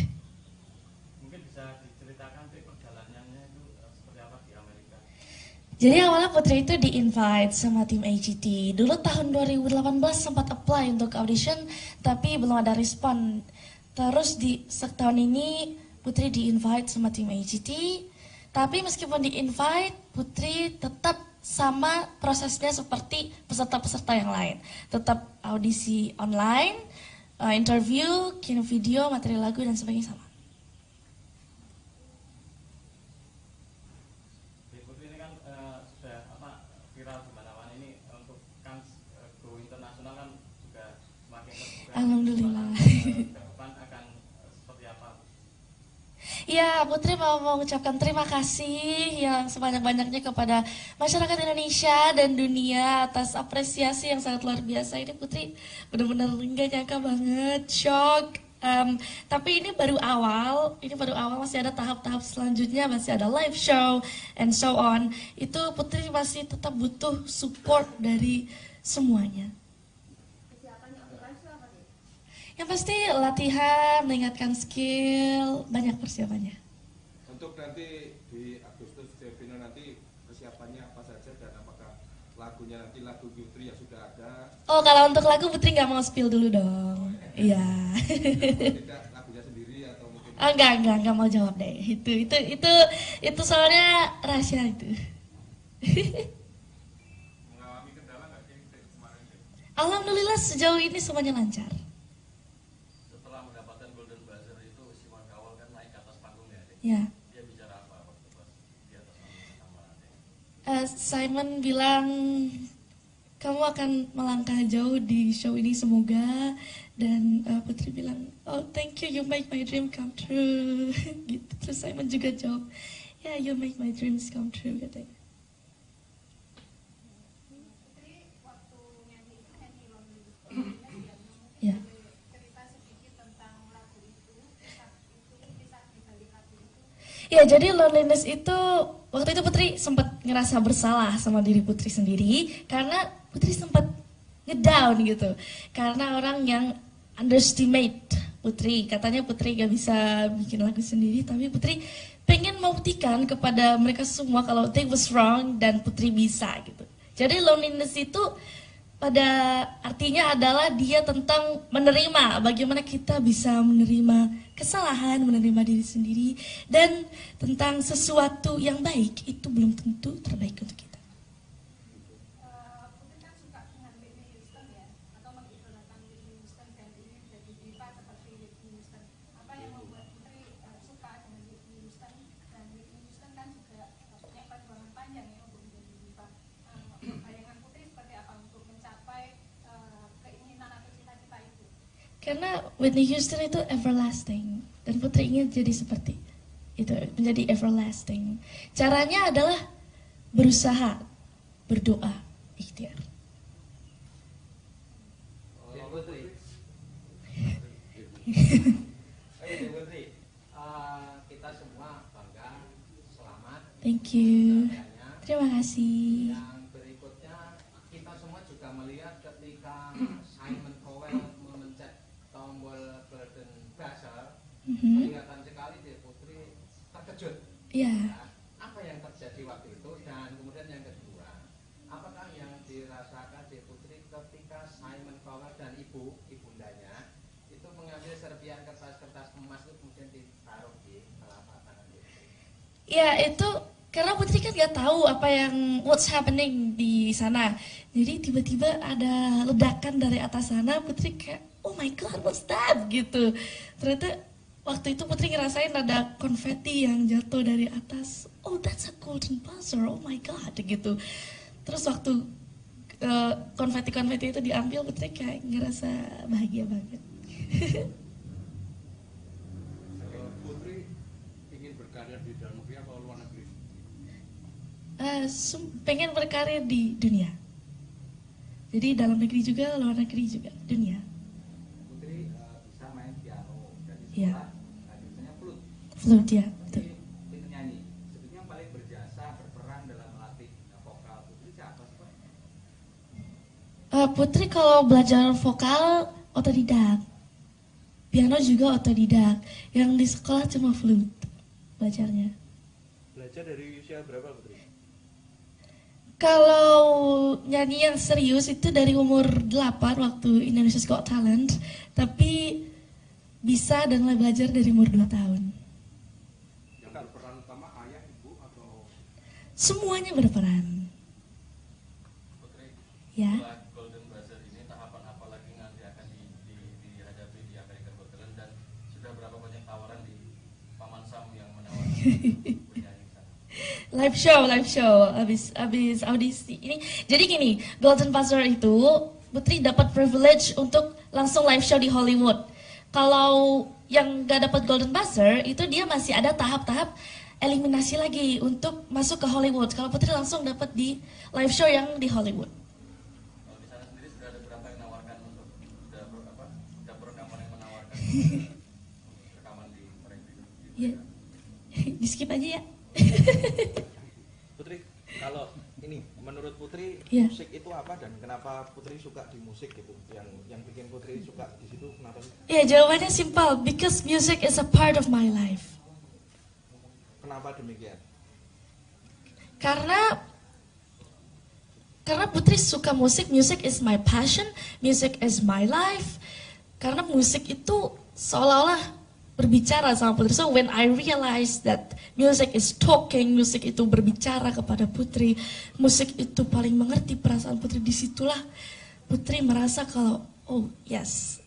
Mungkin bisa diceritakan perjalanannya itu seperti apa di Amerika? Jadi awalnya Putri itu di-invite sama tim AGT. Dulu tahun 2018 sempat apply untuk audition, tapi belum ada respon. Terus di setahun ini Putri di-invite sama tim AGT. Tapi meskipun di-invite, Putri tetap sama prosesnya seperti peserta-peserta yang lain. Tetap audisi online, interview, kirim video, materi lagu, dan sebagainya sama. Putri ini kan sudah viral di mana-mana ini, untuk kan go internasional kan juga semakin terbuka. Alhamdulillah. Depan akan seperti apa? Ya, Putri mau mengucapkan terima kasih yang sebanyak-banyaknya kepada masyarakat Indonesia dan dunia atas apresiasi yang sangat luar biasa. Ini Putri benar-benar nggak nyangka banget, shock. Tapi ini baru awal, masih ada tahap-tahap selanjutnya, masih ada live show and so on. Itu Putri masih tetap butuh support dari semuanya. Yang pasti latihan, meningkatkan skill, banyak persiapannya. Untuk nanti di Agustus Jevino nanti persiapannya apa saja dan apakah lagunya nanti lagu Putri yang sudah ada? Oh, kalau untuk lagu Putri nggak mau spill dulu dong. Iya. Tidak lagunya sendiri atau mungkin? Oh, enggak mau jawab deh. Itu soalnya rahasia itu. Mengalami kendala nggak sih kemarin? Alhamdulillah sejauh ini semuanya lancar. Ya. Dia bicara apa waktu pas di atas panggung sama Simon bilang kamu akan melangkah jauh di show ini semoga, dan Putri bilang oh thank you, you make my dream come true. Gitu. Terus Simon juga jawab yeah, you make my dreams come true katanya. Ya. Ya, jadi loneliness itu, waktu itu Putri sempat ngerasa bersalah sama diri Putri sendiri, karena Putri sempat ngedown gitu. Karena orang yang underestimate Putri, katanya Putri gak bisa bikin lagu sendiri, tapi Putri pengen membuktikan kepada mereka semua kalau they was wrong dan Putri bisa gitu. Jadi loneliness itu pada artinya adalah dia tentang menerima, bagaimana kita bisa menerima kesalahan, menerima diri sendiri, dan tentang sesuatu yang baik itu belum tentu terbaik untuk kita. Putri kan suka dengan Whitney Houston ya, atau mengidolakan Whitney Houston dan ingin jadi diva seperti Whitney Houston. Apa yang membuat Putri suka dengan Whitney Houston, dan Whitney Houston kan juga punya perjuangan panjang ya untuk menjadi diva. Bayangan Putri seperti apa untuk mencapai keinginan atau cita-cita itu? Karena Whitney Houston itu everlasting, dan Putri ingin jadi seperti itu, menjadi everlasting. Caranya adalah berusaha, berdoa, ikhtiar. Putri, kita semua bangga, selamat. Thank you. Terima kasih. Yang berikutnya kita semua juga melihat ketika Simon Cowell memencet tombol Golden Buzzer, kelihatan sekali deh Putri terkejut. Iya. Apa yang terjadi waktu itu, dan kemudian yang kedua, apakah yang dirasakan di Putri ketika Simon Cowell dan ibundanya itu mengambil serpian kertas-kertas emas itu kemudian ditaruh di telapak tangan Putri? Ya, itu karena Putri kan gak tahu apa yang what's happening di sana. Jadi tiba-tiba ada ledakan dari atas sana, Putri kayak oh my god, what's that gitu. Ternyata waktu itu Putri ngerasain ada konfeti yang jatuh dari atas. Oh, that's a golden buzzer, oh my god gitu. Terus waktu konfeti-konfeti itu diambil, Putri kayak ngerasa bahagia banget. berkarya di dalam negeri atau luar negeri? Pengen berkarya di dunia. Jadi dalam negeri juga, luar negeri juga, dunia. Putri bisa main piano dan di Iya. sekolah biasanya flute. Flute ya, betul. Pinter nyanyi. Sebetulnya yang paling berjasa berperan dalam melatih vokal Putri siapa sih Pak? Putri kalau belajar vokal otodidak. Piano juga otodidak. Yang di sekolah cuma flute belajarnya. Belajar dari usia berapa Putri? Kalau nyanyi yang serius itu dari umur 8 waktu Indonesia's Got Talent. Tapi bisa dan mulai belajar dari umur 2 tahun. Yang berperan utama ayah, ibu, atau? Semuanya berperan. Putri, Ya. setelah Golden Buzzer ini tahapan apa lagi nanti akan dihadapi di American Got Talent dan sudah berapa banyak tawaran di Paman Sam yang menawarkan penyanyi sana? Live show, abis audisi ini. Jadi gini, Golden Buzzer itu Putri dapat privilege untuk langsung live show di Hollywood. Kalau yang gak dapat Golden Buzzer itu dia masih ada tahap-tahap eliminasi lagi untuk masuk ke Hollywood. Kalau Putri langsung dapat di live show yang di Hollywood. Kalau di sana sendiri sudah ada berapa yang menawarkan untuk dapur rekaman yang menawarkan rekaman di mereka? Ya, di skip aja ya. Putri, kalau ini menurut Putri Iya. musik itu apa dan kenapa Putri suka di musik gitu? Yang bikin Putri suka di situ kenapa sih? Ya, jawabannya simpel, because music is a part of my life. Kenapa demikian? Karena Putri suka musik, music is my passion, music is my life. Karena musik itu seolah-olah berbicara sama Putri. So when I realized that music is talking, musik itu berbicara kepada Putri, musik itu paling mengerti perasaan Putri, disitulah Putri merasa kalau, oh yes,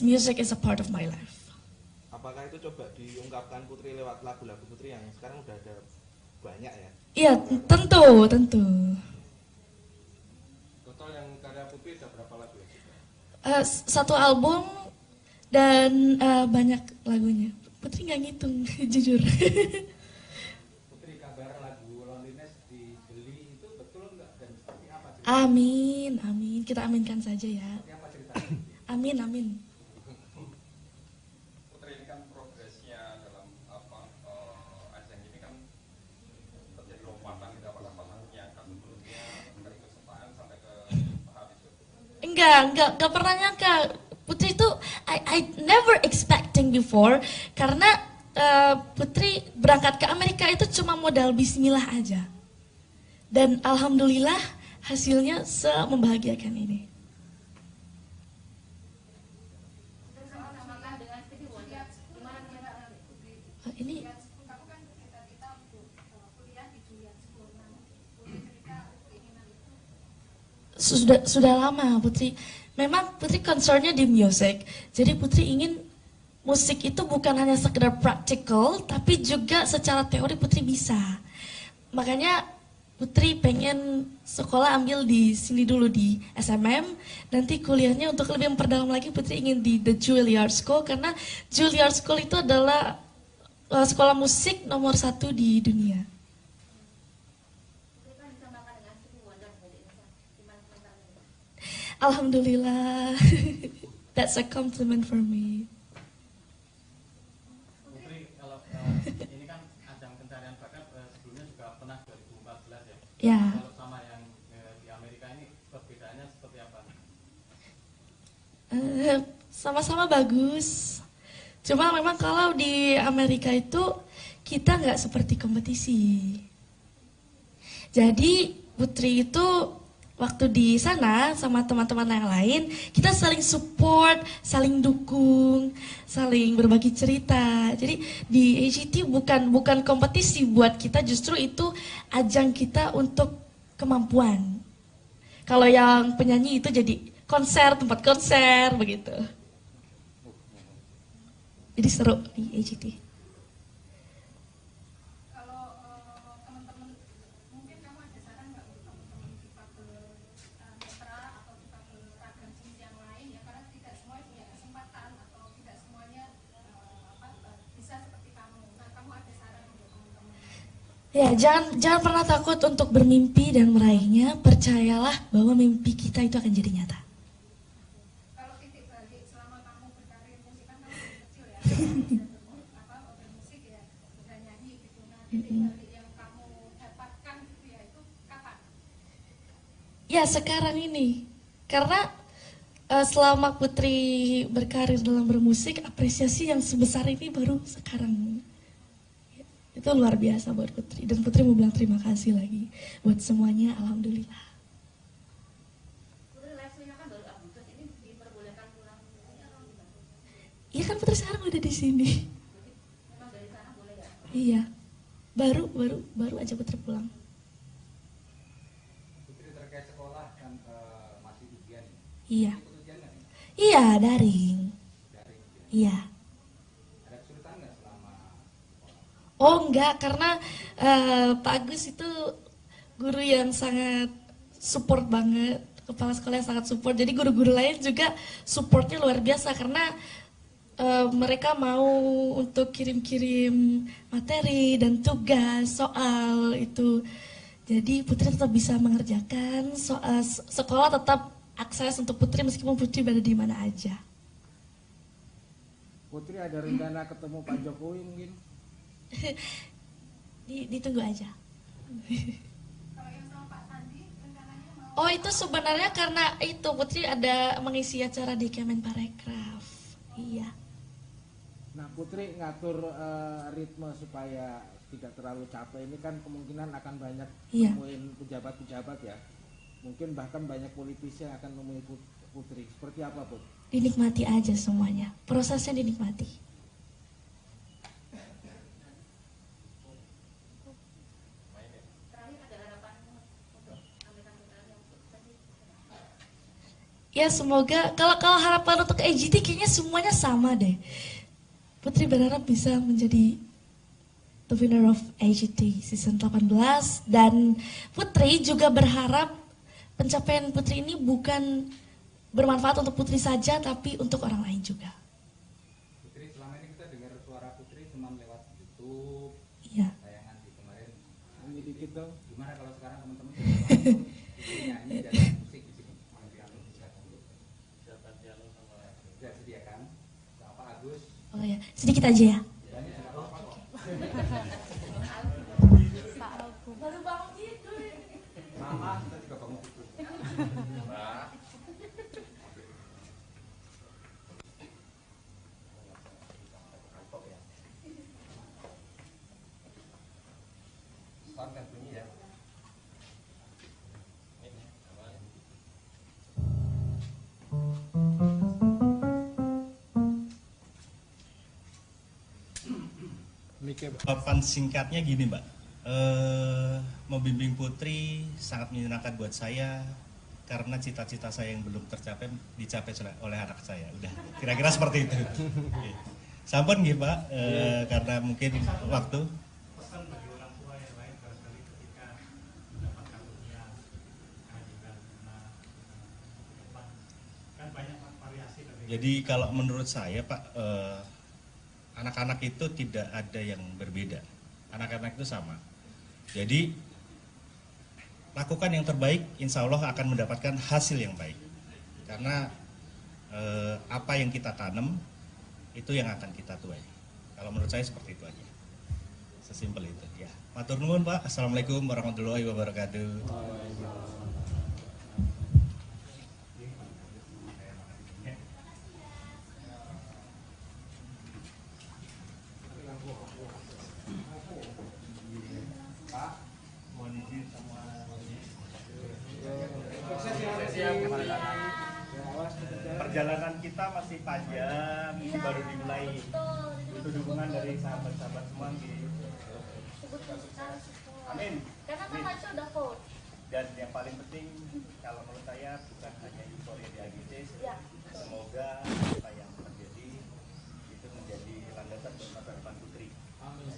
music is a part of my life. Apakah itu coba diungkapkan Putri lewat lagu-lagu Putri yang sekarang udah ada banyak ya? Iya, tentu. Total yang karya Putri ada berapa lagu ya? Satu album dan banyak lagunya. Putri nggak ngitung, jujur. Putri, kabar lagu Loneliness dibeli itu betul nggak dan seperti apa ceritanya? Amin. Kita aminkan saja ya. Seperti apa ceritanya? Amin. Putri, ini kan progresnya dalam ajang ini kan terjadi lompatan di beberapa pasangnya kan sebelumnya dari kesukaan sampai ke tahap itu. Enggak pernah nyangka. Putri itu I never expecting before karena Putri berangkat ke Amerika itu cuma modal bismillah aja. Dan alhamdulillah hasilnya membahagiakan ini. Ini sudah lama Putri. Memang Putri concernnya di music. Jadi Putri ingin musik itu bukan hanya sekedar practical, tapi juga secara teori Putri bisa. Makanya Putri pengen sekolah ambil di sini dulu di SMM, nanti kuliahnya untuk lebih memperdalam lagi Putri ingin di The Juilliard School, karena Juilliard School itu adalah sekolah musik nomor 1 di dunia. Alhamdulillah, that's a compliment for me. Putri, kalau ini kan ajang pencarian bakat sebelumnya juga pernah 2014 ya. Ya. Kalau sama yang di Amerika ini perbedaannya seperti apa? Sama-sama bagus. Cuma memang kalau di Amerika itu kita nggak seperti kompetisi. Jadi Putri itu waktu di sana sama teman-teman yang lain, kita saling support, saling dukung, saling berbagi cerita. Jadi di AGT bukan kompetisi buat kita, justru itu ajang kita untuk kemampuan. Kalau yang penyanyi itu jadi konser, tempat konser begitu. Jadi seru di AGT. Ya, jangan pernah takut untuk bermimpi dan meraihnya. Percayalah bahwa mimpi kita itu akan jadi nyata. Kalau titik balik selama kamu berkarir musik kan kamu masih kecil ya, bermusik ya, udah nyanyi gitu. Nah, titik balik yang kamu dapatkan gitu ya, itu kapan? Ya, sekarang ini. Karena selama Putri berkarir dalam bermusik, apresiasi yang sebesar ini baru sekarang. Itu luar biasa buat Putri. Dan Putri mau bilang terima kasih lagi buat semuanya, alhamdulillah. Putri live-nya kan baru Agustus, ini diperbolehkan pulang ini atau gimana? Iya kan Putri sekarang udah di sini. Memang dari sana boleh ya? Iya. Baru aja Putri pulang. Putri terkait sekolah kan masih ujian. Iya. Ikut ujian nggak nih? Iya, daring. Daring ujian. Iya. Ada kesulitan nggak selama? Oh enggak, karena Pak Agus itu guru yang sangat support banget, kepala sekolah yang sangat support. Jadi guru-guru lain juga supportnya luar biasa karena mereka mau untuk kirim-kirim materi dan tugas soal itu. Jadi Putri tetap bisa mengerjakan soal, sekolah tetap akses untuk Putri meskipun Putri berada di mana aja. Putri ada rencana ketemu Pak Jokowi mungkin? Ditunggu aja. Kalau yang sama Pak Sandi rencananya mau? Oh itu sebenarnya karena itu Putri ada mengisi acara di Kemenparekraf. Iya. Nah Putri ngatur ritme supaya tidak terlalu capek ini kan kemungkinan akan banyak nemuin pejabat-pejabat ya. Mungkin bahkan banyak politisi yang akan nemuin Putri. Seperti apa Put? Dinikmati aja semuanya. Prosesnya dinikmati. Ya semoga kalau harapan untuk AGT kayaknya semuanya sama deh. Putri berharap bisa menjadi the winner of AGT season 18 dan Putri juga berharap pencapaian Putri ini bukan bermanfaat untuk Putri saja tapi untuk orang lain juga. Putri selama ini kita dengar suara Putri cuma lewat YouTube. Iya. Tayangan di kemarin. Nyanyi dikit dong. Gimana kalau sekarang teman-teman langsung nyanyi dan musik di sini? Sudah sediakan sama Pak Agus. Oh ya, sedikit aja ya. Baru bangun tidur. Mama, kita juga bangun tidur. Mbak. Sound kan bunyi ya. Jawaban singkatnya gini Mbak, membimbing Putri sangat menyenangkan buat saya karena cita-cita saya yang belum tercapai dicapai oleh anak saya. Udah, kira-kira seperti itu. Sampun nggih Pak, karena mungkin waktu. Pesan bagi orang tua yang lain barangkali ketika mendapat karunia kehadiran depan kan banyak variasi dari. Jadi kalau menurut saya Pak, anak-anak itu tidak ada yang berbeda. Anak-anak itu sama. Jadi lakukan yang terbaik, insya Allah akan mendapatkan hasil yang baik. Karena apa yang kita tanam itu yang akan kita tuai. Kalau menurut saya seperti itu aja. Sesimpel itu. Ya. Matur nuwun Pak. Assalamualaikum warahmatullahi wabarakatuh. Perjalanan kita masih panjang, ini baru dimulai. Itu dukungan dari sahabat-sahabat semua. Amin. Karena kan Paco udah vote. Dan yang paling penting, kalau menurut saya bukan hanya euforia di AGC, semoga apa yang terjadi itu menjadi landasan buat masa depan Putri.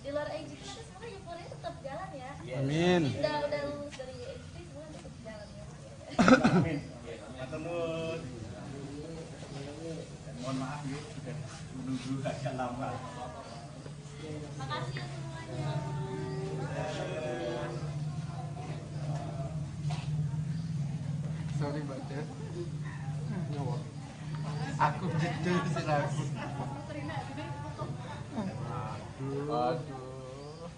Di luar AGC tapi semoga euforia tetap jalan ya. Amin. Udah lulus dari AGC semoga tetap jalan ya. Amin. Matur nuwun. Mohon maaf yuk, sudah menunggu agak lama. Makasih ya semuanya. Sorry Mbak Del. Aku gitu sih aku. Aduh.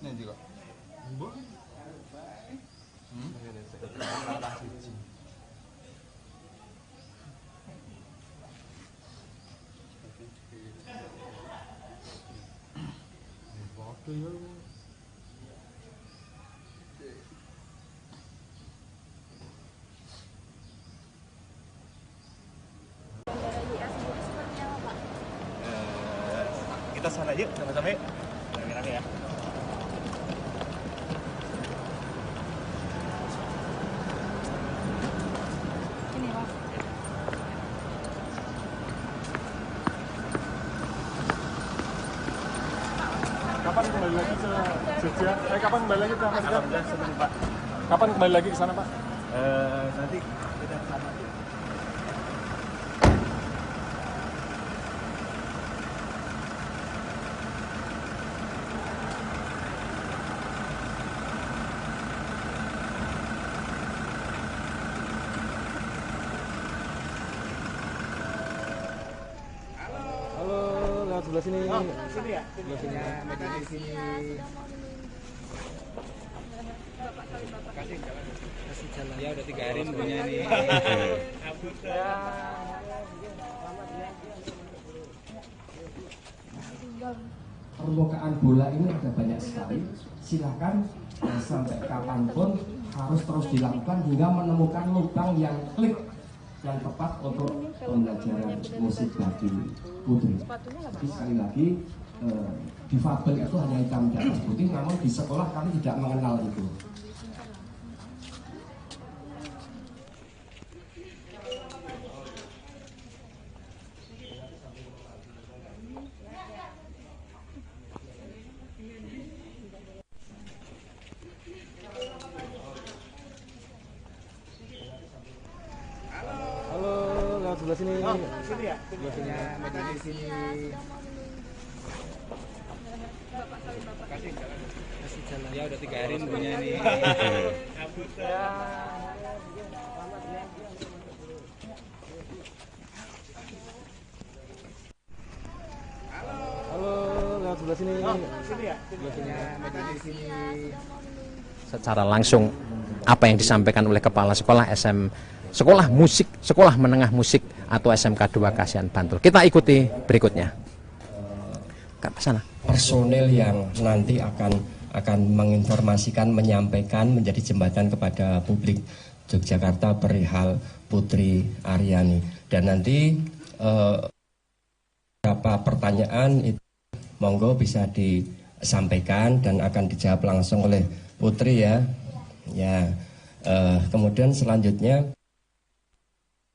Ini juga. Kita sana yuk, sama-sama yuk. Rame-rame ya. Kapan kembali lagi ke Jogja? Kapan kembali lagi ke Amerika? Pak. Kapan kembali lagi ke sana, Pak? Nanti kita sama. Sebelah sini. Oh, sini ya? Sebelah sini. Di sini. Kasih jalan. Ya udah 3 hari nunggunya nih. Permukaan bola ini ada banyak sekali. Silakan sampai kapanpun harus terus dilakukan hingga menemukan lubang yang klik yang tepat untuk pembelajaran musik bagi putri. Tapi sekali lagi difabel itu hanya hitam di atas putih, namun di sekolah kami tidak mengenal itu. Sebelah sini. Oh, sini ya? Sebelah sini. Di sini. Kasih jalan. Ya udah 3 hari nunggunya nih. Halo, lewat sebelah sini. Oh, sini ya? Sebelah sini. Di sini. Secara langsung apa yang disampaikan oleh Kepala Sekolah Sekolah Musik, Sekolah Menengah Musik atau SMK 2 Kasihan Bantul. Kita ikuti berikutnya. Ke sana. Personel yang nanti akan menginformasikan, menyampaikan, menjadi jembatan kepada publik Yogyakarta perihal Putri Aryani. Dan nanti beberapa pertanyaan itu monggo bisa disampaikan dan akan dijawab langsung oleh Putri ya. Ya. Kemudian selanjutnya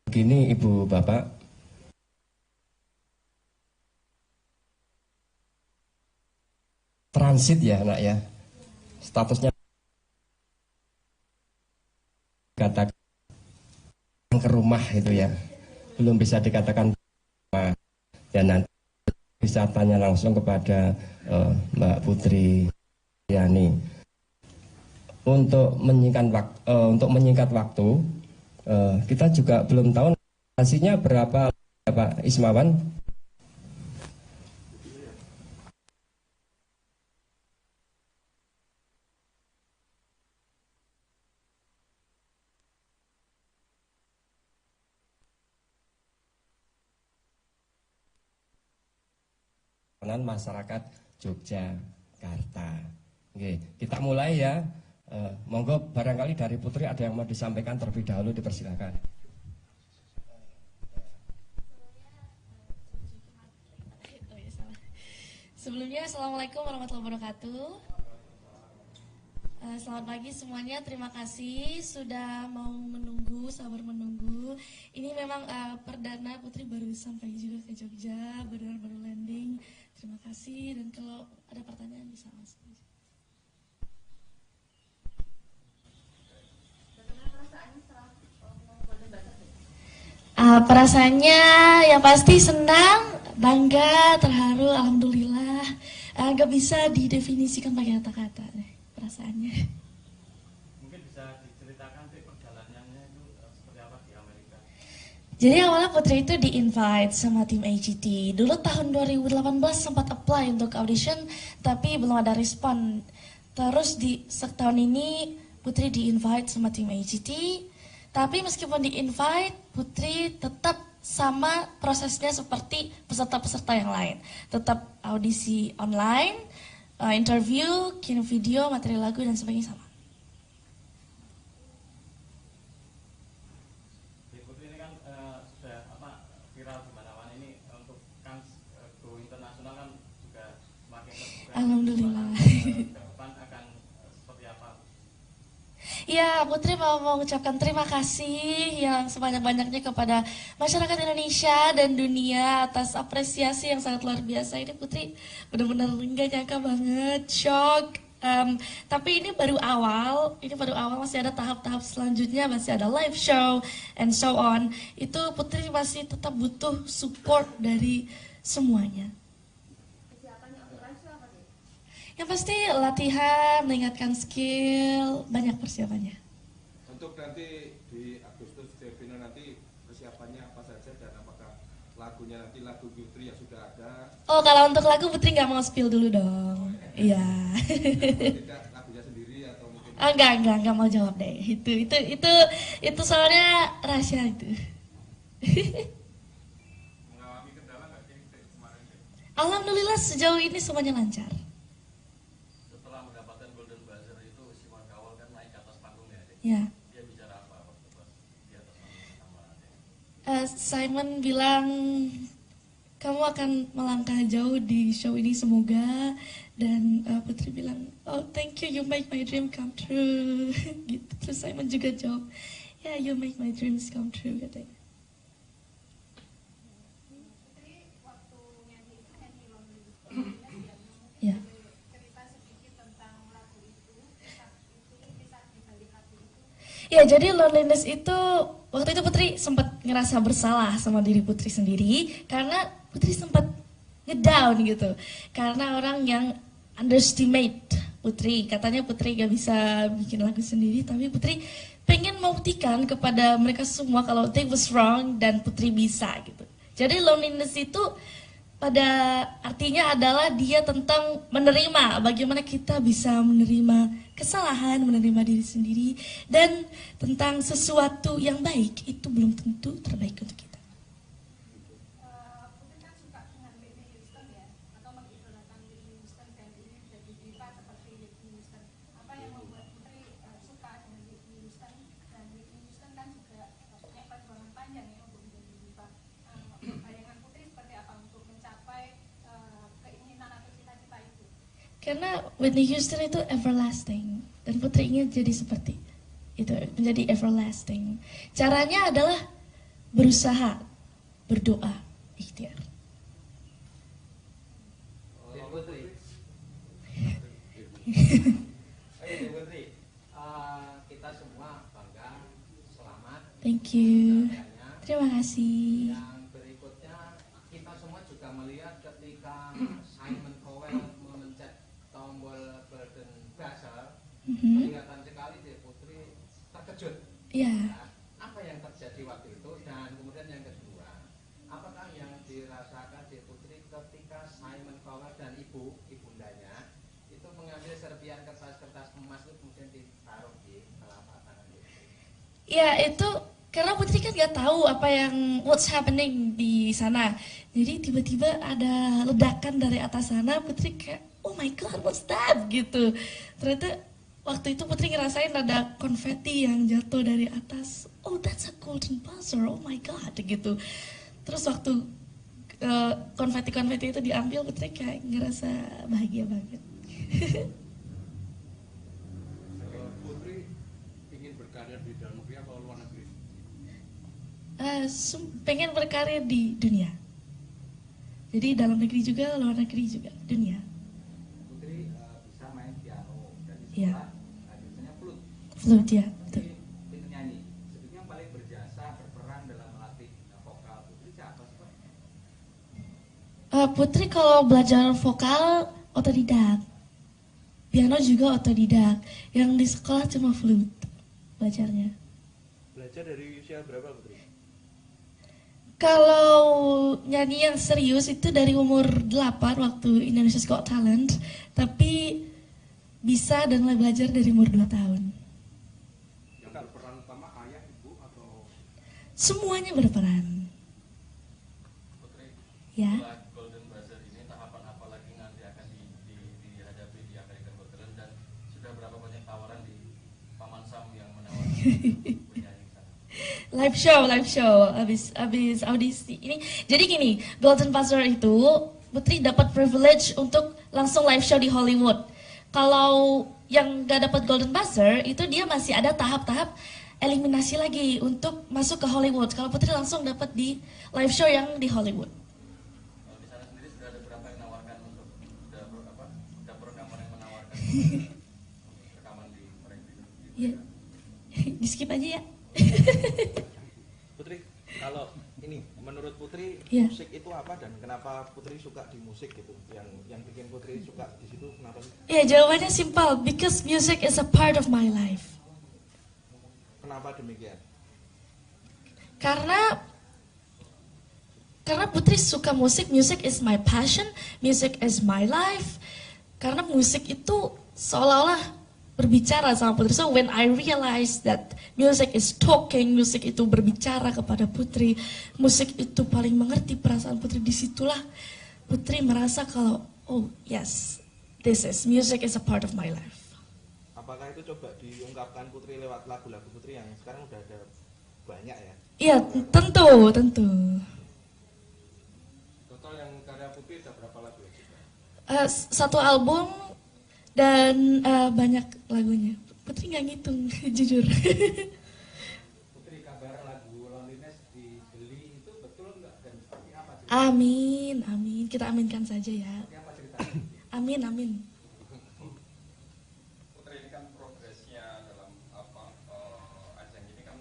begini Ibu Bapak, transit ya anak ya, statusnya katakan ke rumah itu ya, belum bisa dikatakan rumah. Dan nanti bisa tanya langsung kepada Mbak Putri Yani. Untuk menyingkat waktu, kita juga belum tahu hasilnya berapa Pak Ismawan. Masyarakat Yogyakarta. Oke, kita mulai ya. Monggo barangkali dari Putri ada yang mau disampaikan terlebih dahulu, dipersilakan. Sebelumnya Assalamualaikum warahmatullahi wabarakatuh. Selamat pagi semuanya, terima kasih sudah mau menunggu, sabar menunggu. Ini memang perdana Putri baru sampai juga ke Jogja, baru landing. Terima kasih, dan kalau ada pertanyaan bisa langsung. Perasaannya yang pasti senang, bangga, terharu, alhamdulillah. Gak bisa didefinisikan pakai kata-kata perasaannya. bisa diceritakan perjalanannya itu seperti apa di Amerika? Jadi awalnya Putri itu di-invite sama tim AGT. Dulu tahun 2018 sempat apply untuk audition, tapi belum ada respon. Terus di setahun ini Putri di-invite sama tim AGT. Tapi meskipun di-invite, Putri tetap sama prosesnya seperti peserta-peserta yang lain. Tetap audisi online, interview, kirim video, materi lagu, dan sebagainya sama. Putri ini kan sudah viral di mana-mana ini, untuk kan go internasional kan juga semakin terbuka. Alhamdulillah. Depan akan seperti apa? Ya, Putri mau mengucapkan terima kasih yang sebanyak-banyaknya kepada masyarakat Indonesia dan dunia atas apresiasi yang sangat luar biasa. Ini Putri benar-benar nggak nyangka banget, shock. Tapi ini baru awal, masih ada tahap-tahap selanjutnya, masih ada live show and so on. Itu Putri masih tetap butuh support dari semuanya. Yang pasti latihan, meningkatkan skill, banyak persiapannya. Untuk nanti di Agustus Devino nanti persiapannya apa saja dan apakah lagunya nanti lagu Putri yang sudah ada? Oh, kalau untuk lagu Putri nggak mau spill dulu dong. Iya. Tidak lagunya sendiri atau mungkin? Enggak mau jawab deh. Itu soalnya rahasia itu. Mengalami kendala nggak sih kemarin? Alhamdulillah sejauh ini semuanya lancar. Ya. Dia bicara apa waktu pas di atas panggung sama Simon bilang kamu akan melangkah jauh di show ini semoga, dan Putri bilang oh thank you, you make my dream come true. Gitu. Terus Simon juga jawab ya yeah, you make my dreams come true katanya. Ya. Ya, jadi loneliness itu, waktu itu Putri sempat ngerasa bersalah sama diri Putri sendiri, karena Putri sempat ngedown gitu. Karena orang yang underestimate Putri, katanya Putri gak bisa bikin lagu sendiri, tapi Putri pengen membuktikan kepada mereka semua kalau they was wrong dan Putri bisa gitu. Jadi loneliness itu pada artinya adalah dia tentang menerima, bagaimana kita bisa menerima kesalahan, menerima diri sendiri, dan tentang sesuatu yang baik itu belum tentu terbaik untuk kita. Putri kan suka dengan Whitney Houston ya, atau mengidolakan Whitney Houston dan ini jadi diva seperti Whitney Houston. Apa yang membuat Putri suka dengan Whitney Houston, dan Whitney Houston kan juga punya perjuangan panjang ya untuk menjadi diva. Bayangan Putri seperti apa untuk mencapai keinginan atau cita-cita itu? Karena Whitney Houston itu everlasting, dan Putri ingin jadi seperti itu, menjadi everlasting. Caranya adalah berusaha, berdoa, ikhtiar. Putri. Putri, kita semua bangga, selamat. Thank you. Terima kasih. Yang berikutnya kita semua juga melihat ketika Simon Cowell memencet tombol Golden Buzzer, kelihatan sekali deh Putri terkejut. Iya. Apa yang terjadi waktu itu, dan kemudian yang kedua, apakah yang dirasakan di Putri ketika Simon Cowell dan ibundanya itu mengambil serpian kertas-kertas emas itu kemudian ditaruh di telapak tangan Putri? Ya itu karena Putri kan nggak tahu apa yang what's happening di sana. Jadi tiba-tiba ada ledakan dari atas sana, Putri kayak oh my god what's that gitu. Ternyata waktu itu Putri ngerasain ada konfeti yang jatuh dari atas. Oh that's a golden buzzer, oh my god gitu. Terus waktu konfeti-konfeti itu diambil, Putri kayak ngerasa bahagia banget. Putri ingin berkarya di dalam negeri atau luar negeri? Pengen berkarya di dunia. Jadi dalam negeri juga, luar negeri juga, dunia. Putri bisa main piano dan di Iya. sekolah biasanya flute. Flute ya, betul. Pintu nyanyi. Sebetulnya yang paling berjasa berperan dalam melatih vokal Putri siapa sih Pak? Putri kalau belajar vokal otodidak. Piano juga otodidak. Yang di sekolah cuma flute. belajarnya. Belajar dari usia berapa Putri? Kalau nyanyi yang serius itu dari umur 8 waktu Indonesia's Got Talent, tapi bisa dan mulai belajar dari umur 2 tahun. Yang berperan utama ayah, ibu, atau? Semuanya berperan. Putri, Ya. setelah Golden Buzzer ini tahapan apa lagi nanti akan dihadapi di American Got Talent, dan sudah berapa banyak tawaran di Paman Sam yang menawarkan penyanyi sana? Live show, abis audisi ini. Jadi gini, Golden Buzzer itu Putri dapat privilege untuk langsung live show di Hollywood. Kalau yang gak dapat Golden Buzzer itu dia masih ada tahap-tahap eliminasi lagi untuk masuk ke Hollywood. Kalau Putri langsung dapat di live show yang di Hollywood. Kalau di sana sendiri sudah ada berapa yang menawarkan untuk dapur rekaman yang menawarkan rekaman di mereka? Iya, di skip aja ya. Putri, kalau ini menurut Putri Iya. musik itu apa dan kenapa Putri suka di musik gitu? Yang bikin Putri suka di situ kenapa sih? Ya, jawabannya simpel, because music is a part of my life. Kenapa demikian? Karena Putri suka musik, music is my passion, music is my life. Karena musik itu seolah-olah berbicara sama Putri. So when I realized that music is talking, musik itu berbicara kepada Putri, musik itu paling mengerti perasaan Putri, disitulah Putri merasa kalau, oh yes, music is a part of my life. Apakah itu coba diungkapkan Putri lewat lagu-lagu Putri yang sekarang udah ada banyak ya? Iya, tentu. Total yang karya Putri ada berapa lagu ya? Satu album dan banyak lagunya. Putri nggak ngitung, jujur. Putri, kabar lagu Loneliness dibeli itu betul nggak dan seperti apa? Amin. Kita aminkan saja ya. Seperti apa ceritanya? Amin. Putri, ini kan progresnya dalam ajang ini kan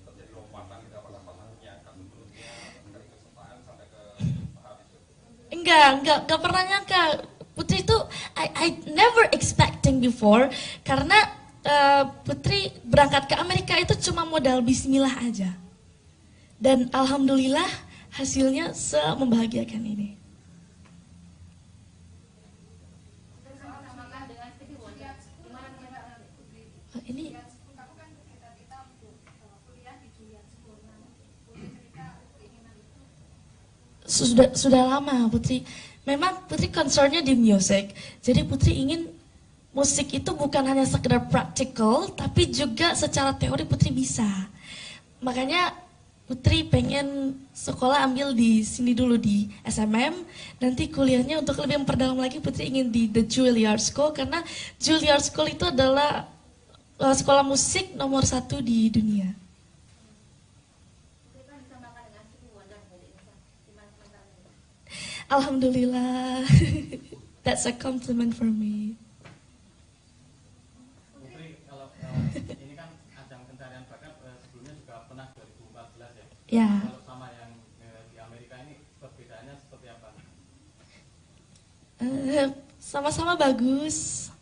terjadi lompatan di beberapa tahunnya, kan sebelumnya dari kesukaan sampai ke tahap itu. Enggak pernah nyangka. Putri itu I never expecting before, karena Putri berangkat ke Amerika itu cuma modal bismillah aja. Dan alhamdulillah hasilnya membahagiakan ini. Ini sudah lama Putri. Memang Putri concernnya di music. Jadi Putri ingin musik itu bukan hanya sekedar practical, tapi juga secara teori Putri bisa. Makanya Putri pengen sekolah ambil di sini dulu di SMM, nanti kuliahnya untuk lebih memperdalam lagi Putri ingin di The Juilliard School, karena Juilliard School itu adalah sekolah musik nomor 1 di dunia. Alhamdulillah, that's a compliment for me. Putri, kalau ini kan ajang pencarian bakat sebelumnya juga pernah 2014 ya. Ya. Kalau sama yang di Amerika ini perbedaannya seperti apa? Sama-sama bagus.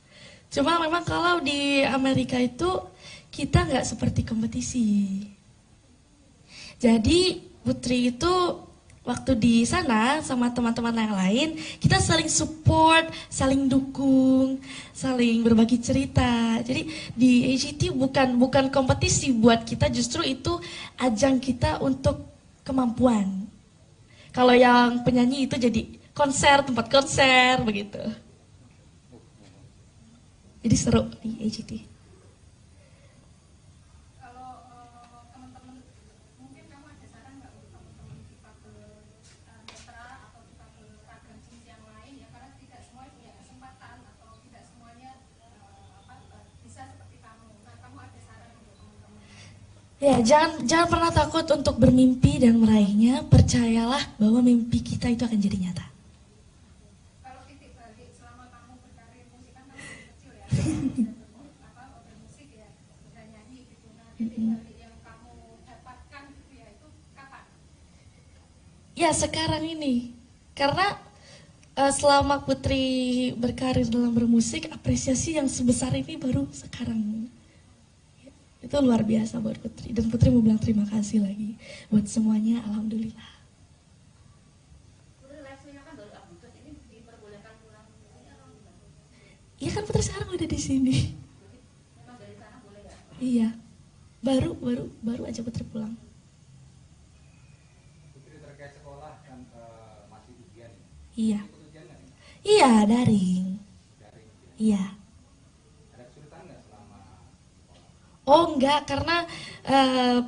Cuma memang kalau di Amerika itu kita nggak seperti kompetisi. Jadi Putri itu waktu di sana sama teman-teman yang lain, kita saling support, saling dukung, saling berbagi cerita. Jadi di AGT bukan kompetisi buat kita, justru itu ajang kita untuk kemampuan. Kalau yang penyanyi itu jadi konser, tempat konser, begitu. Jadi seru di AGT. Ya, jangan pernah takut untuk bermimpi dan meraihnya. Percayalah bahwa mimpi kita itu akan jadi nyata. Kalau titik balik selama kamu berkarir musik kan kamu kecil ya, bermusik ya, udah nyanyi gitu. Nah, titik balik yang kamu dapatkan gitu ya, itu kapan? Ya, sekarang ini. Karena selama Putri berkarir dalam bermusik, apresiasi yang sebesar ini baru sekarang. Itu luar biasa buat Putri. Dan Putri mau bilang terima kasih lagi buat semuanya, alhamdulillah. Iya kan Putri sekarang udah di sini. Iya, baru aja Putri pulang. Putri terkait sekolah kan masih ujian. Iya. Iya, daring. Iya. Ada kesulitan nggak selama? Oh enggak, karena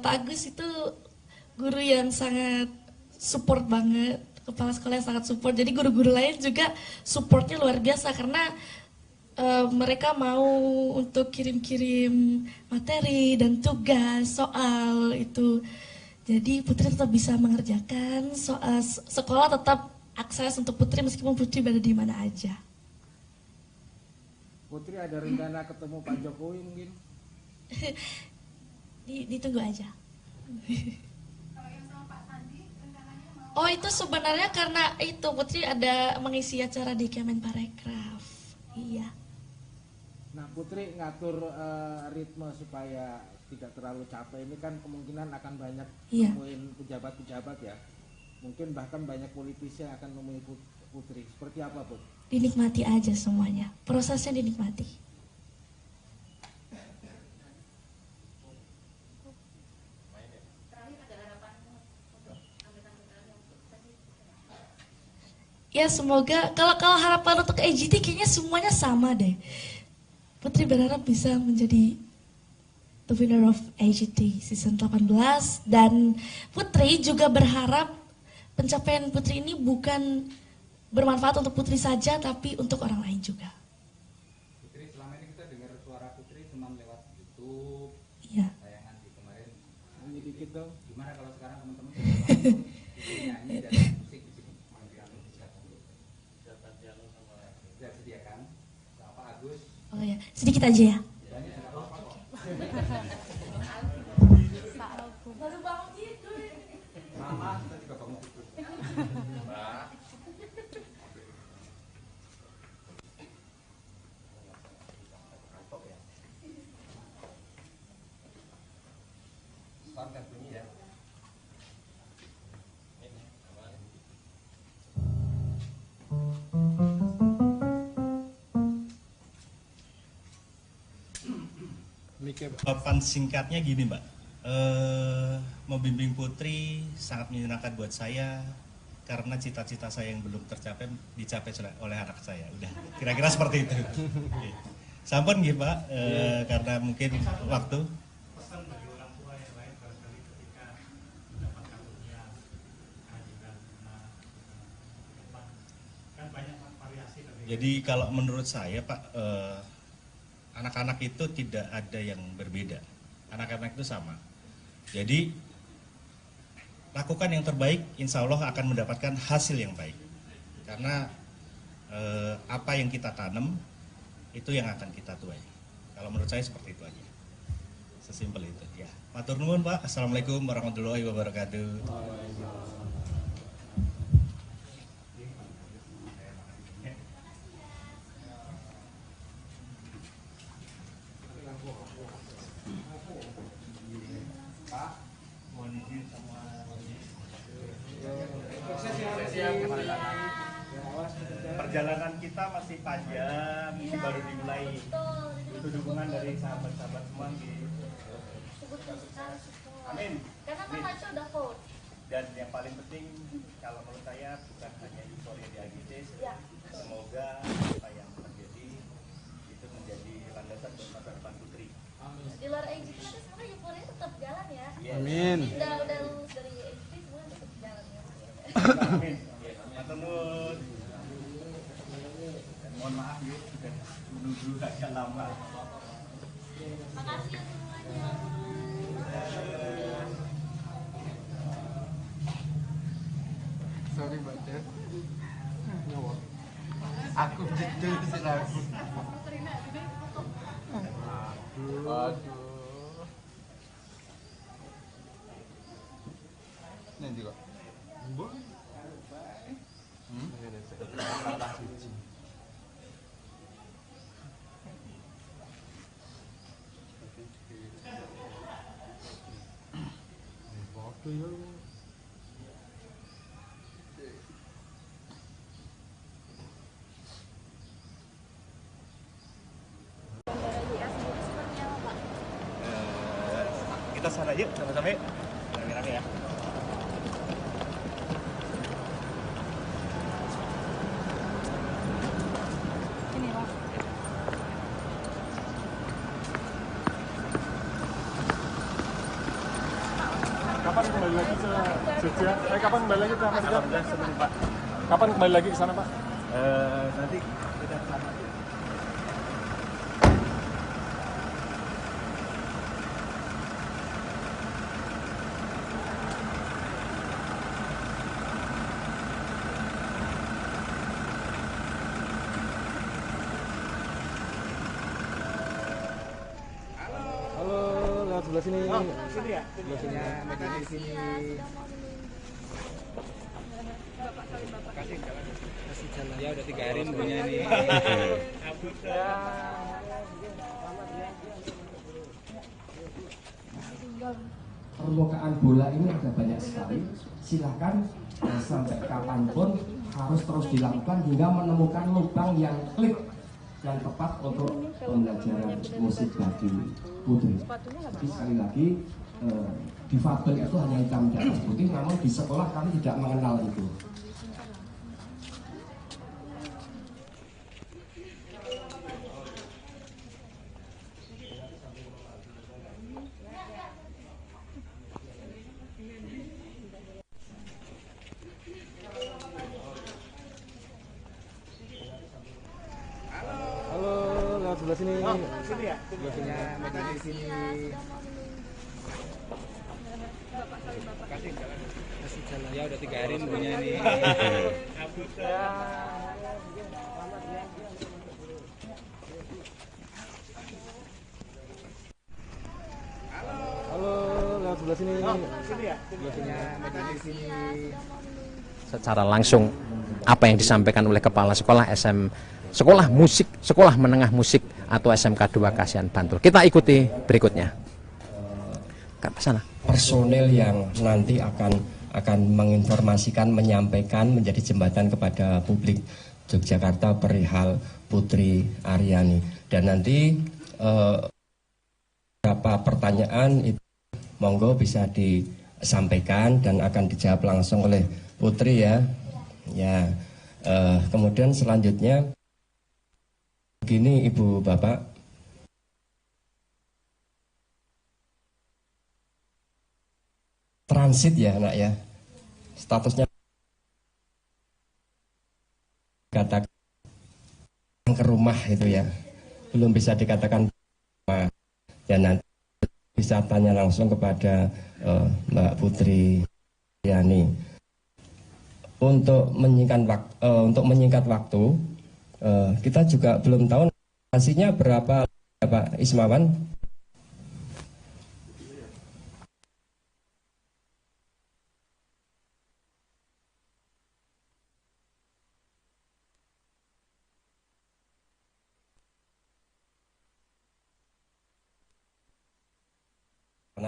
Pak Agus itu guru yang sangat support banget, kepala sekolah yang sangat support. Jadi guru-guru lain juga supportnya luar biasa karena mereka mau untuk kirim-kirim materi dan tugas soal itu. Jadi Putri tetap bisa mengerjakan soal sekolah, tetap akses untuk Putri meskipun Putri berada di mana aja. Putri ada rencana ketemu Pak Jokowi mungkin? Ditunggu aja. Oh itu sebenarnya karena itu Putri ada mengisi acara di Kemenparekraf. Iya. Nah Putri ngatur ritme supaya tidak terlalu capek ini kan kemungkinan akan banyak nemuin pejabat-pejabat ya. Mungkin bahkan banyak politisi yang akan nemuin Putri. Seperti apa Put? Dinikmati aja semuanya, prosesnya dinikmati. Ya semoga kalau harapan untuk AGT kayaknya semuanya sama deh. Putri berharap bisa menjadi the winner of AGT season 18 dan Putri juga berharap pencapaian Putri ini bukan bermanfaat untuk Putri saja tapi untuk orang lain juga. Putri selama ini kita dengar suara Putri cuma lewat YouTube. Iya. Tayangan di kemarin. Nyanyi dikit dong. Gimana kalau sekarang teman-teman langsung nyanyi dan musik di sini? Sudah sediakan sama Pak Agus. Oh ya, sedikit aja ya. Baru bangun tidur. Mama, kita juga bangun tidur. Start bunyi ya. Jawaban singkatnya gini Mbak, membimbing Putri sangat menyenangkan buat saya karena cita-cita saya yang belum tercapai dicapai oleh anak saya. Udah, kira-kira seperti itu. Sampun nggih Pak, karena mungkin waktu. Pesan bagi orang tua yang lain barangkali ketika mendapat karunia kehadiran depan kan banyak variasi tadi. Jadi kalau menurut saya Pak, anak-anak itu tidak ada yang berbeda. Anak-anak itu sama. Jadi lakukan yang terbaik, insya Allah akan mendapatkan hasil yang baik. Karena apa yang kita tanam itu yang akan kita tuai. Kalau menurut saya seperti itu aja. Sesimpel itu. Ya. Matur nuwun Pak. Assalamualaikum warahmatullahi wabarakatuh. Perjalanan kita masih panjang, ini baru dimulai. Itu dukungan dari sahabat-sahabat semua. Amin. Karena kan Nacho udah vote. Dan yang paling penting, kalau menurut saya bukan hanya euforia di AGC, semoga apa yang terjadi itu menjadi landasan buat masa depan Putri. Di luar AGC tapi sebenarnya euforia tetap jalan ya. Amin. Udah lulus dari AGC semua tetap jalan ya. Amin. Matur nuwun. Mohon maaf yuk, sudah menunggu agak lama. Makasih ya semuanya. Sorry Mbak Jen. Aku jujur sih aku. Aduh. Nanti kok. Bu. Kita sana yuk, sama-sama yuk. Rame-rame ya. Kapan kembali lagi ke Jogja? Kapan kembali lagi ke Amerika? Sebelum Pak. Kapan kembali lagi ke sana, Pak? Nanti kita sama. Sebelah sini. Oh, sini ya? Sebelah sini. Di sini. Kasih jalan. Ya udah 3 hari punya nih. Permukaan bola ini ada banyak sekali. Silahkan sampai kapanpun harus terus dilakukan hingga menemukan lubang yang klik dan tepat untuk pembelajaran musik bagi putri. Tapi sekali lagi difabel itu hanya hitam di atas putih, namun di sekolah kami tidak mengenal itu. Sebelah sini. Oh, sini ya? Sebelah sini. Di sini. Kasih jalan. Ya udah 3 hari punya nih. Halo, lewat sebelah sini. Oh, sini ya? Sebelah sini. Di sini. Secara langsung apa yang disampaikan oleh Kepala Sekolah Sekolah Musik, Sekolah Menengah Musik atau SMK 2 Kasihan Bantul. Kita ikuti berikutnya. Ke sana. Personel yang nanti akan menginformasikan, menyampaikan, menjadi jembatan kepada publik Yogyakarta perihal Putri Aryani. Dan nanti beberapa pertanyaan itu monggo bisa disampaikan dan akan dijawab langsung oleh Putri ya. Ya. Kemudian selanjutnya begini Ibu Bapak, transit ya anak ya, statusnya katakan ke rumah itu ya, belum bisa dikatakan rumah. Ya nanti bisa tanya langsung kepada Mbak Putri Yani. Untuk menyingkat waktu, kita juga belum tahu hasilnya berapa Pak Ismawan.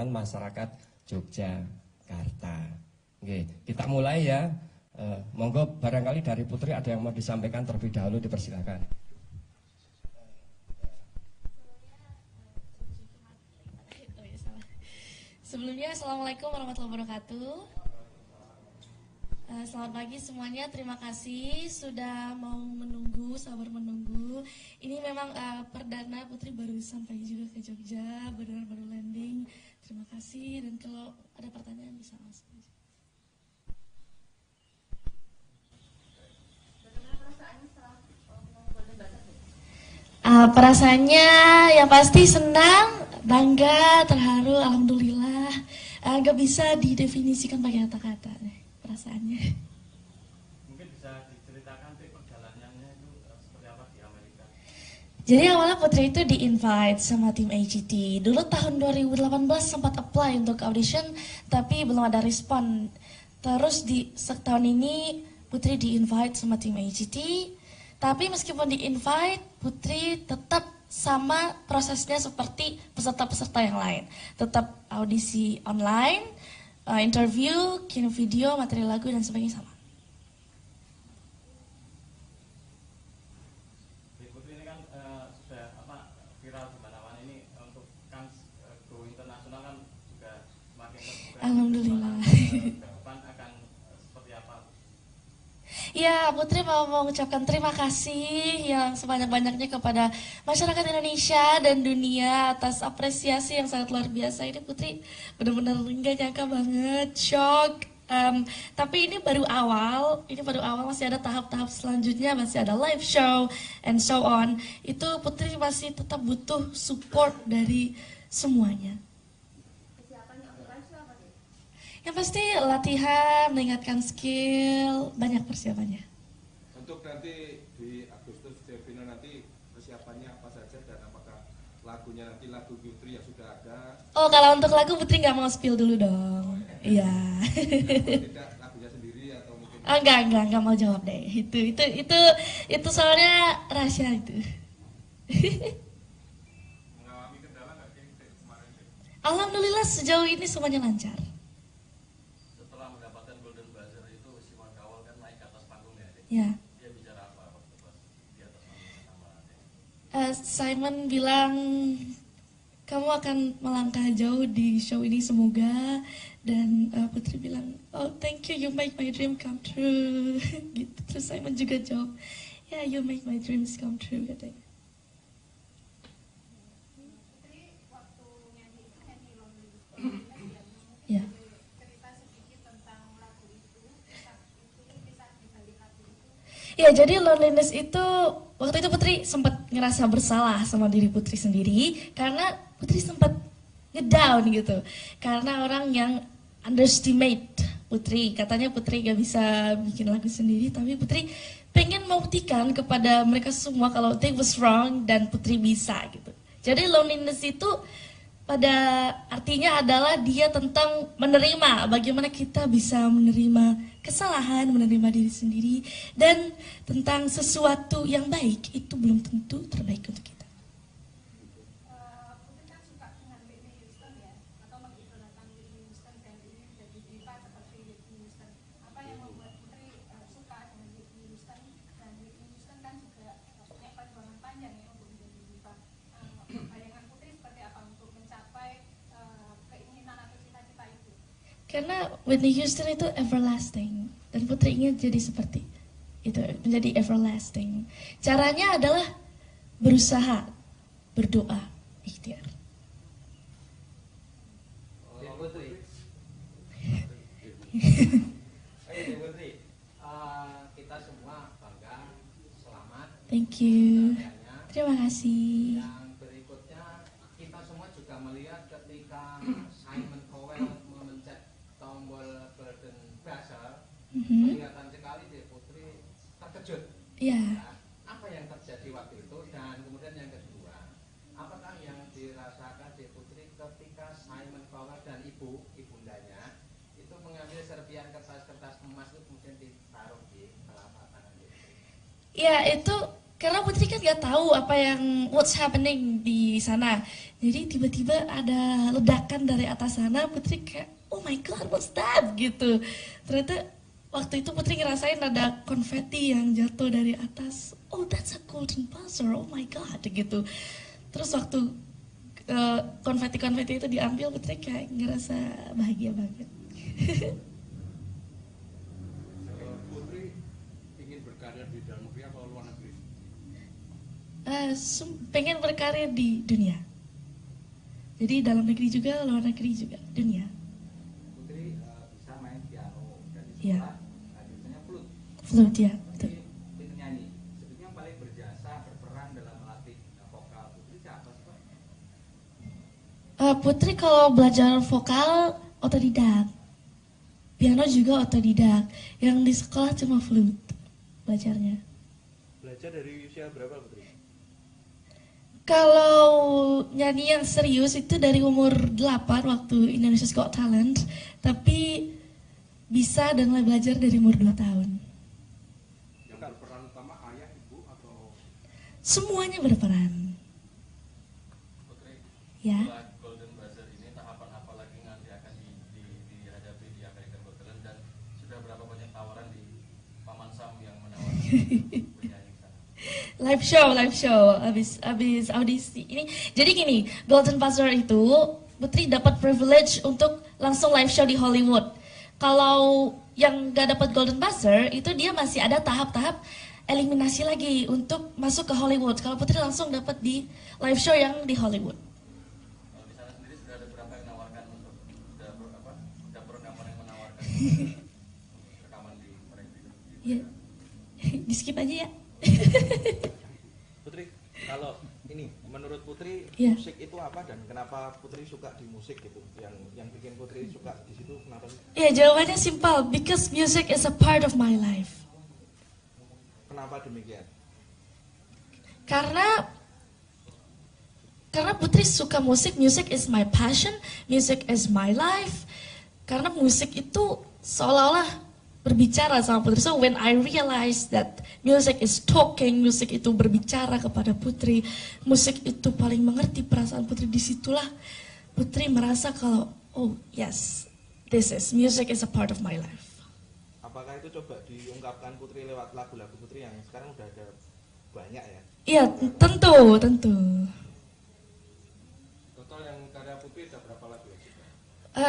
Masyarakat Yogyakarta. Oke, kita mulai ya. Monggo barangkali dari Putri ada yang mau disampaikan terlebih dahulu, dipersilakan. Sebelumnya Assalamualaikum warahmatullahi wabarakatuh. Selamat pagi semuanya, terima kasih sudah mau menunggu, sabar menunggu. Ini memang perdana Putri baru sampai juga ke Jogja, baru landing. Terima kasih, dan kalau ada pertanyaan bisa langsung aja. Perasaannya yang pasti senang, bangga, terharu, alhamdulillah. Gak bisa didefinisikan pakai kata-kata perasaannya. Mungkin bisa diceritakan perjalanannya itu seperti apa di Amerika? Jadi awalnya Putri itu di-invite sama tim AGT. Dulu tahun 2018 sempat apply untuk audition, tapi belum ada respon. Terus di setahun ini Putri di-invite sama tim AGT. Tapi meskipun di-invite, Putri tetap sama prosesnya seperti peserta-peserta yang lain. Tetap audisi online, interview, kirim video, materi lagu dan sebagainya sama. Putri ini kan sudah viral di mana-mana ini untuk kan go internasional kan juga semakin terbuka. Alhamdulillah. Depan akan seperti apa? Ya, Putri mau mengucapkan terima kasih yang sebanyak-banyaknya kepada masyarakat Indonesia dan dunia atas apresiasi yang sangat luar biasa. Ini Putri benar-benar nggak nyangka banget, shock. Tapi ini baru awal, masih ada tahap-tahap selanjutnya, masih ada live show and so on. Itu Putri masih tetap butuh support dari semuanya. Yang pasti latihan, meningkatkan skill, banyak persiapannya. Untuk nanti di Agustus Devina nanti persiapannya apa saja dan apakah lagunya nanti lagu Putri yang sudah ada? Oh, kalau untuk lagu Putri nggak mau spill dulu dong. Iya. Tidak lagunya sendiri atau mungkin? Oh, enggak mau jawab deh. Itu soalnya rahasia itu. Mengalami kendala nggak sih kemarin? Alhamdulillah sejauh ini semuanya lancar. Ya. Dia bicara apa waktu pas di atas panggung sama Simon bilang kamu akan melangkah jauh di show ini semoga, dan Putri bilang oh thank you, you make my dream come true. Gitu. Terus Simon juga jawab ya yeah, you make my dreams come true katanya. Ya. Ya, jadi loneliness itu waktu itu Putri sempat ngerasa bersalah sama diri Putri sendiri karena Putri sempat ngedown gitu. Karena orang yang underestimate Putri, katanya Putri gak bisa bikin lagu sendiri, tapi Putri pengen membuktikan kepada mereka semua kalau they was wrong dan Putri bisa gitu. Jadi loneliness itu pada artinya adalah dia tentang menerima, bagaimana kita bisa menerima kesalahan, menerima diri sendiri, dan tentang sesuatu yang baik itu belum tentu terbaik untuk kita. Putri kan suka dengan Whitney Houston ya, atau mengidolakan Whitney Houston dan ini menjadi diva seperti Whitney Houston. Apa yang membuat Putri suka dengan Whitney Houston, dan Whitney Houston kan juga punya perjuangan panjang ya untuk menjadi diva. Bayangan Putri seperti apa untuk mencapai keinginan atau cita-cita itu? Karena Whitney Houston itu everlasting, dan Putri ingin jadi seperti itu, menjadi everlasting. Caranya adalah berusaha, berdoa, ikhtiar. Putri. Ayo Putri, kita semua bangga, selamat. Thank you. Terima kasih. Yang berikutnya kita semua juga melihat ketika Simon Cowell memencet tombol Golden Buzzer, kelihatan sekali deh Putri terkejut. Iya. Nah, apa yang terjadi waktu itu, dan kemudian yang kedua, apakah yang dirasakan di Putri ketika Simon Cowell dan ibundanya itu mengambil serpian kertas-kertas emas itu kemudian ditaruh di telapak tangan Putri? Ya itu karena Putri kan nggak tahu apa yang what's happening di sana. Jadi tiba-tiba ada ledakan dari atas sana, Putri kayak oh my god what's that gitu. Ternyata waktu itu Putri ngerasain ada konfeti yang jatuh dari atas. Oh that's a golden buzzer, oh my god gitu. Terus waktu konfeti-konfeti itu diambil, Putri kayak ngerasa bahagia banget. Putri ingin berkarya di dalam negeri atau luar negeri? Pengen berkarya di dunia. Jadi dalam negeri juga, luar negeri juga, dunia. Putri bisa main piano dan di Iya. sekolah biasanya flute. Flute ya, betul. Pinter nyanyi. Sebetulnya yang paling berjasa berperan dalam melatih vokal Putri siapa sih Pak? Putri kalau belajar vokal otodidak, piano juga otodidak. Yang di sekolah cuma flute belajarnya. Belajar dari usia berapa Putri? Kalau nyanyi yang serius itu dari umur 8 waktu Indonesia's Got Talent, tapi bisa dan mulai belajar dari umur 2 tahun. Yang berperan utama ayah, ibu, atau? Semuanya berperan. Putri, Ya. setelah Golden Buzzer ini tahapan apa lagi nanti akan dihadapi live show abis audisi ini. Jadi gini, Golden Buzzer itu Putri dapat privilege untuk langsung live show di Hollywood. Kalau yang gak dapat Golden Buzzer itu dia masih ada tahap-tahap eliminasi lagi untuk masuk ke Hollywood. Kalau Putri langsung dapat di live show yang di Hollywood. Kalau di sana sendiri sudah ada berapa yang menawarkan untuk dapur rekaman yang menawarkan rekaman di mereka? Iya, di skip aja ya. Putri, kalau ini menurut Putri Yeah. musik itu apa dan kenapa Putri suka di musik gitu? Yang bikin Putri suka di situ kenapa sih? Ya, jawabannya simpel, because music is a part of my life. Kenapa demikian? Karena Putri suka musik, music is my passion, music is my life. Karena musik itu seolah-olah berbicara sama Putri. So when I realized that music is talking, musik itu berbicara kepada Putri, musik itu paling mengerti perasaan Putri, disitulah Putri merasa kalau, oh yes, music is a part of my life. Apakah itu coba diungkapkan Putri lewat lagu-lagu Putri yang sekarang udah ada banyak ya? Iya, tentu. Total yang karya Putri ada berapa lagu ya?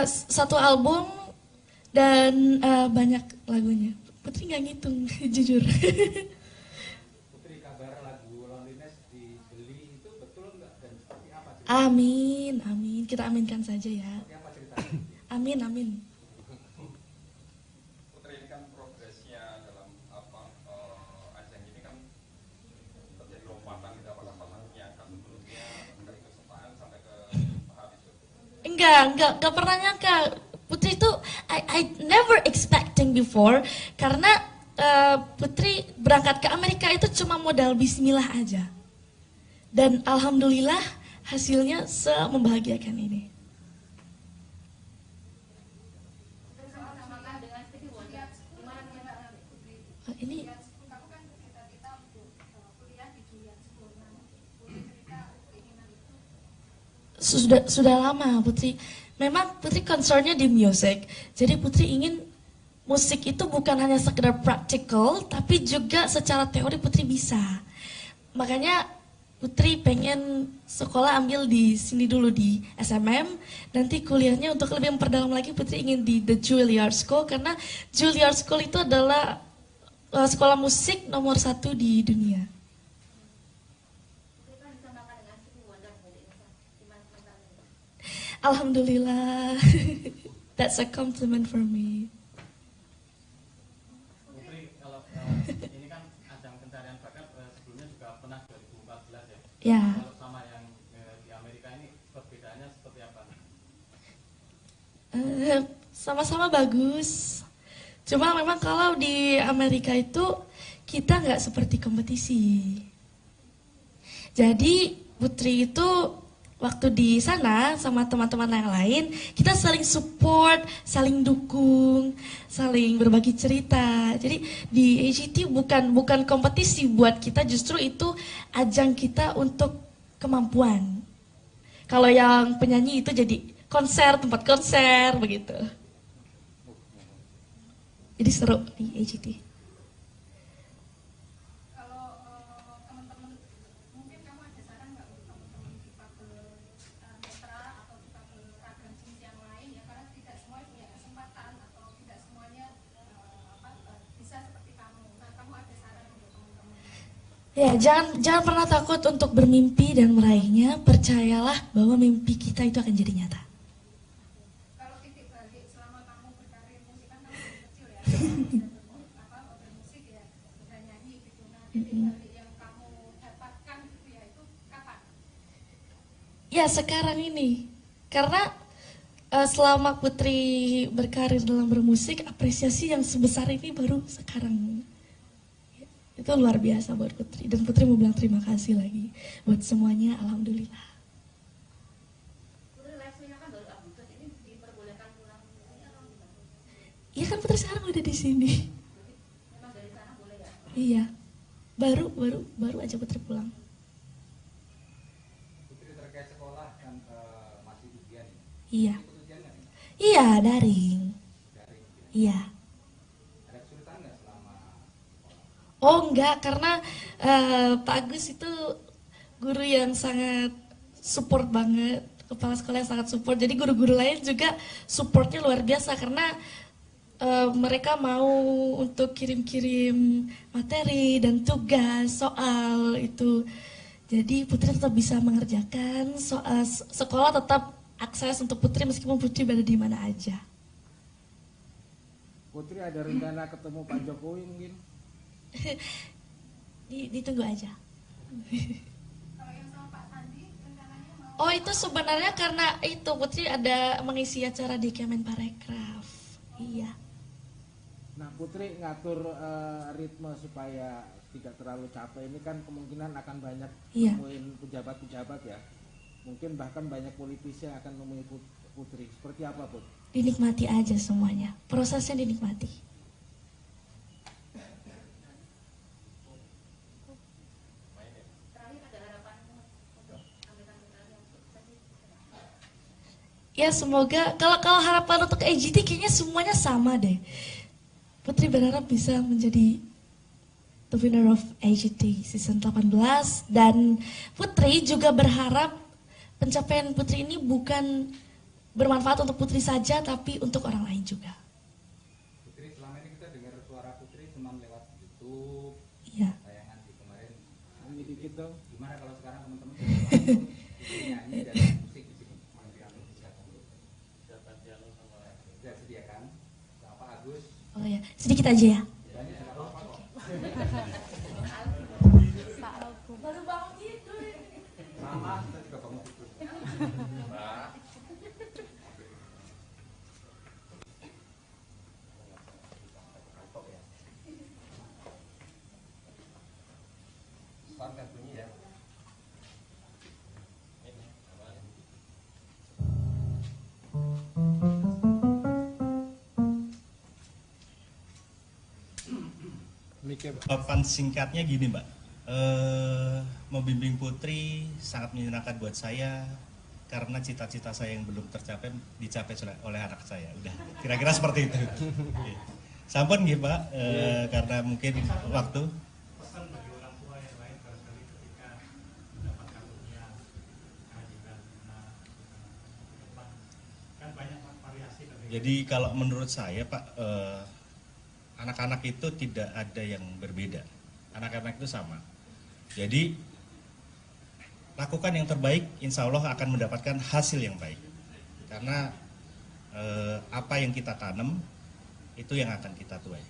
Satu album dan banyak lagunya. Putri nggak ngitung, jujur. Putri, kabar lagu Loneliness dibeli itu betul nggak dan seperti apa? Amin. Kita aminkan saja ya. Seperti apa ceritanya? Amin. Putri, ini kan progresnya dalam ajang ini kan terjadi lompatan di beberapa pasangnya kan sebelumnya dari kesukaan sampai ke tahap itu. Enggak pernah nyangka. Putri itu I never expecting before, karena Putri berangkat ke Amerika itu cuma modal bismillah aja. Dan alhamdulillah hasilnya membahagiakan ini. Ini sudah lama Putri. Memang Putri concernnya di music. Jadi Putri ingin musik itu bukan hanya sekedar practical, tapi juga secara teori Putri bisa. Makanya Putri pengen sekolah ambil di sini dulu di SMM, nanti kuliahnya untuk lebih memperdalam lagi Putri ingin di The Juilliard School, karena Juilliard School itu adalah sekolah musik nomor 1 di dunia. Alhamdulillah, that's a compliment for me. Putri, kalau ini kan ajang pencarian bakat sebelumnya juga pernah 2014 ya. Ya. Kalau sama yang di Amerika ini perbedaannya seperti apa? Sama-sama bagus. Cuma memang kalau di Amerika itu kita nggak seperti kompetisi. Jadi Putri itu waktu di sana sama teman-teman yang lain, kita saling support, saling dukung, saling berbagi cerita. Jadi di AGT bukan kompetisi buat kita, justru itu ajang kita untuk kemampuan. Kalau yang penyanyi itu jadi konser, tempat konser begitu. Jadi seru di AGT. Ya, jangan pernah takut untuk bermimpi dan meraihnya. Percayalah bahwa mimpi kita itu akan jadi nyata. Kalau titik balik selama kamu berkarir musik kan kamu kecil ya, bermusik ya, udah nyanyi gitu. Nah, titik balik yang kamu dapatkan gitu ya, itu kapan? Ya, sekarang ini. Karena selama Putri berkarir dalam bermusik, apresiasi yang sebesar ini baru sekarang. Itu luar biasa buat Putri, dan Putri mau bilang terima kasih lagi buat semuanya, alhamdulillah. Putri live-nya kan baru Agustus, ini diperbolehkan pulang ini atau gimana? Iya kan Putri sekarang udah di sini. Memang dari sana boleh ya? Iya, baru aja Putri pulang. Putri terkait sekolah kan masih ujian. Iya. Ikut ujian nggak nih? Iya, daring. Daring. Iya. Ada kesulitan nggak selama? Oh enggak, karena Pak Agus itu guru yang sangat support banget, kepala sekolah yang sangat support. Jadi guru-guru lain juga supportnya luar biasa karena mereka mau untuk kirim-kirim materi dan tugas soal itu. Jadi Putri tetap bisa mengerjakan soal, sekolah tetap akses untuk Putri meskipun Putri berada di mana aja. Putri ada rencana ketemu Pak Jokowi mungkin? Ditunggu aja. Kalau yang sama Pak Sandi rencananya mau? Oh itu sebenarnya karena itu Putri ada mengisi acara di Kemenparekraf. Iya. Nah Putri ngatur ritme supaya tidak terlalu capek ini kan kemungkinan akan banyak nemuin pejabat-pejabat ya. Mungkin bahkan banyak politisi yang akan nemuin Putri. Seperti apa Put? Dinikmati aja semuanya. Prosesnya dinikmati. Ya semoga kalau harapan untuk AGT kayaknya semuanya sama deh. Putri berharap bisa menjadi the winner of AGT season 18 dan Putri juga berharap pencapaian Putri ini bukan bermanfaat untuk Putri saja tapi untuk orang lain juga. Putri selama ini kita dengar suara Putri cuma lewat YouTube. Iya. Tayangan di kemarin. Nyanyi dikit dong. Gimana kalau sekarang teman-teman langsung nyanyi dan musik di sini? Sudah sediakan sama Pak Agus. Oh ya, sedikit aja ya. Baru bangun tidur. Sama, kita juga bangun tidur. Sound bunyi ya. Jawaban singkatnya gini Mbak, membimbing Putri sangat menyenangkan buat saya karena cita-cita saya yang belum tercapai dicapai oleh anak saya. Udah, kira-kira seperti itu. Sampun nggih Pak, karena mungkin waktu. Pesan bagi orang tua yang lain barangkali ketika mendapat karunia kehadiran depan kan banyak variasi. Jadi kalau menurut saya Pak, anak-anak itu tidak ada yang berbeda. Anak-anak itu sama. Jadi lakukan yang terbaik, insya Allah akan mendapatkan hasil yang baik. Karena apa yang kita tanam itu yang akan kita tuai.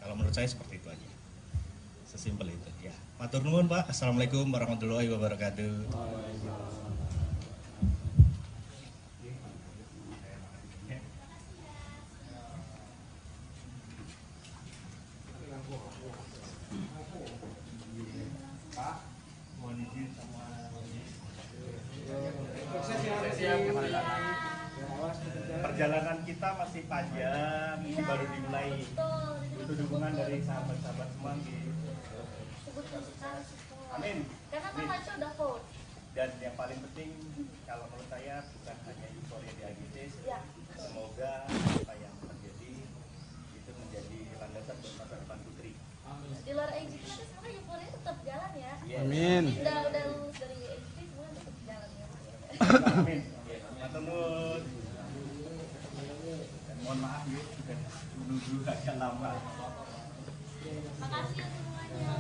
Kalau menurut saya seperti itu aja. Sesimpel itu. Ya. Matur nuwun Pak. Assalamualaikum warahmatullahi wabarakatuh. Perjalanan kita masih panjang, ini baru dimulai. Butuh dukungan dari sahabat-sahabat semua. Amin. Karena kan Maca udah vote. Dan yang paling penting, kalau menurut saya bukan hanya euforia di AGT, semoga apa yang terjadi itu menjadi landasan buat masa depan Putri. Di luar AGT tapi sebenarnya euforia tetap jalan ya. Amin. Udah lulus dari AGT semua tetap jalan ya. Amin. Matur nuwun. Mohon maaf ya, sudah menunggu agak lama. Makasih ya semuanya.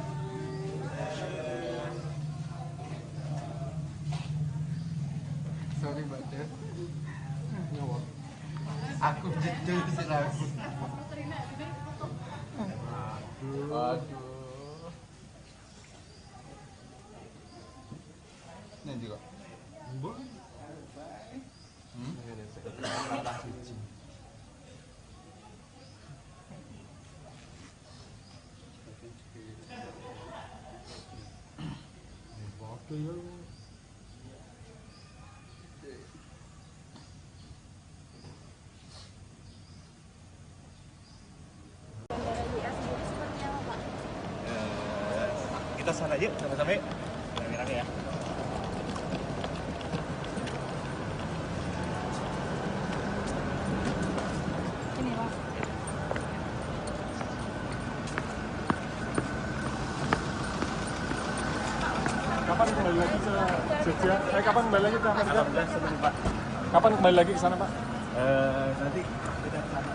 Sorry Mbak Dev. Nyawa. Aku jujur sih aku. Aduh. Ini juga. Bu. Kita sana yuk, sama-sama yuk. Rame-rame ya. Ini Pak. kembali lagi ke Jogja. Kapan kembali lagi ke Mas? Alhamdulillah sebelum Pak. Kapan kembali lagi ke sana Pak? Nanti kita ke sana.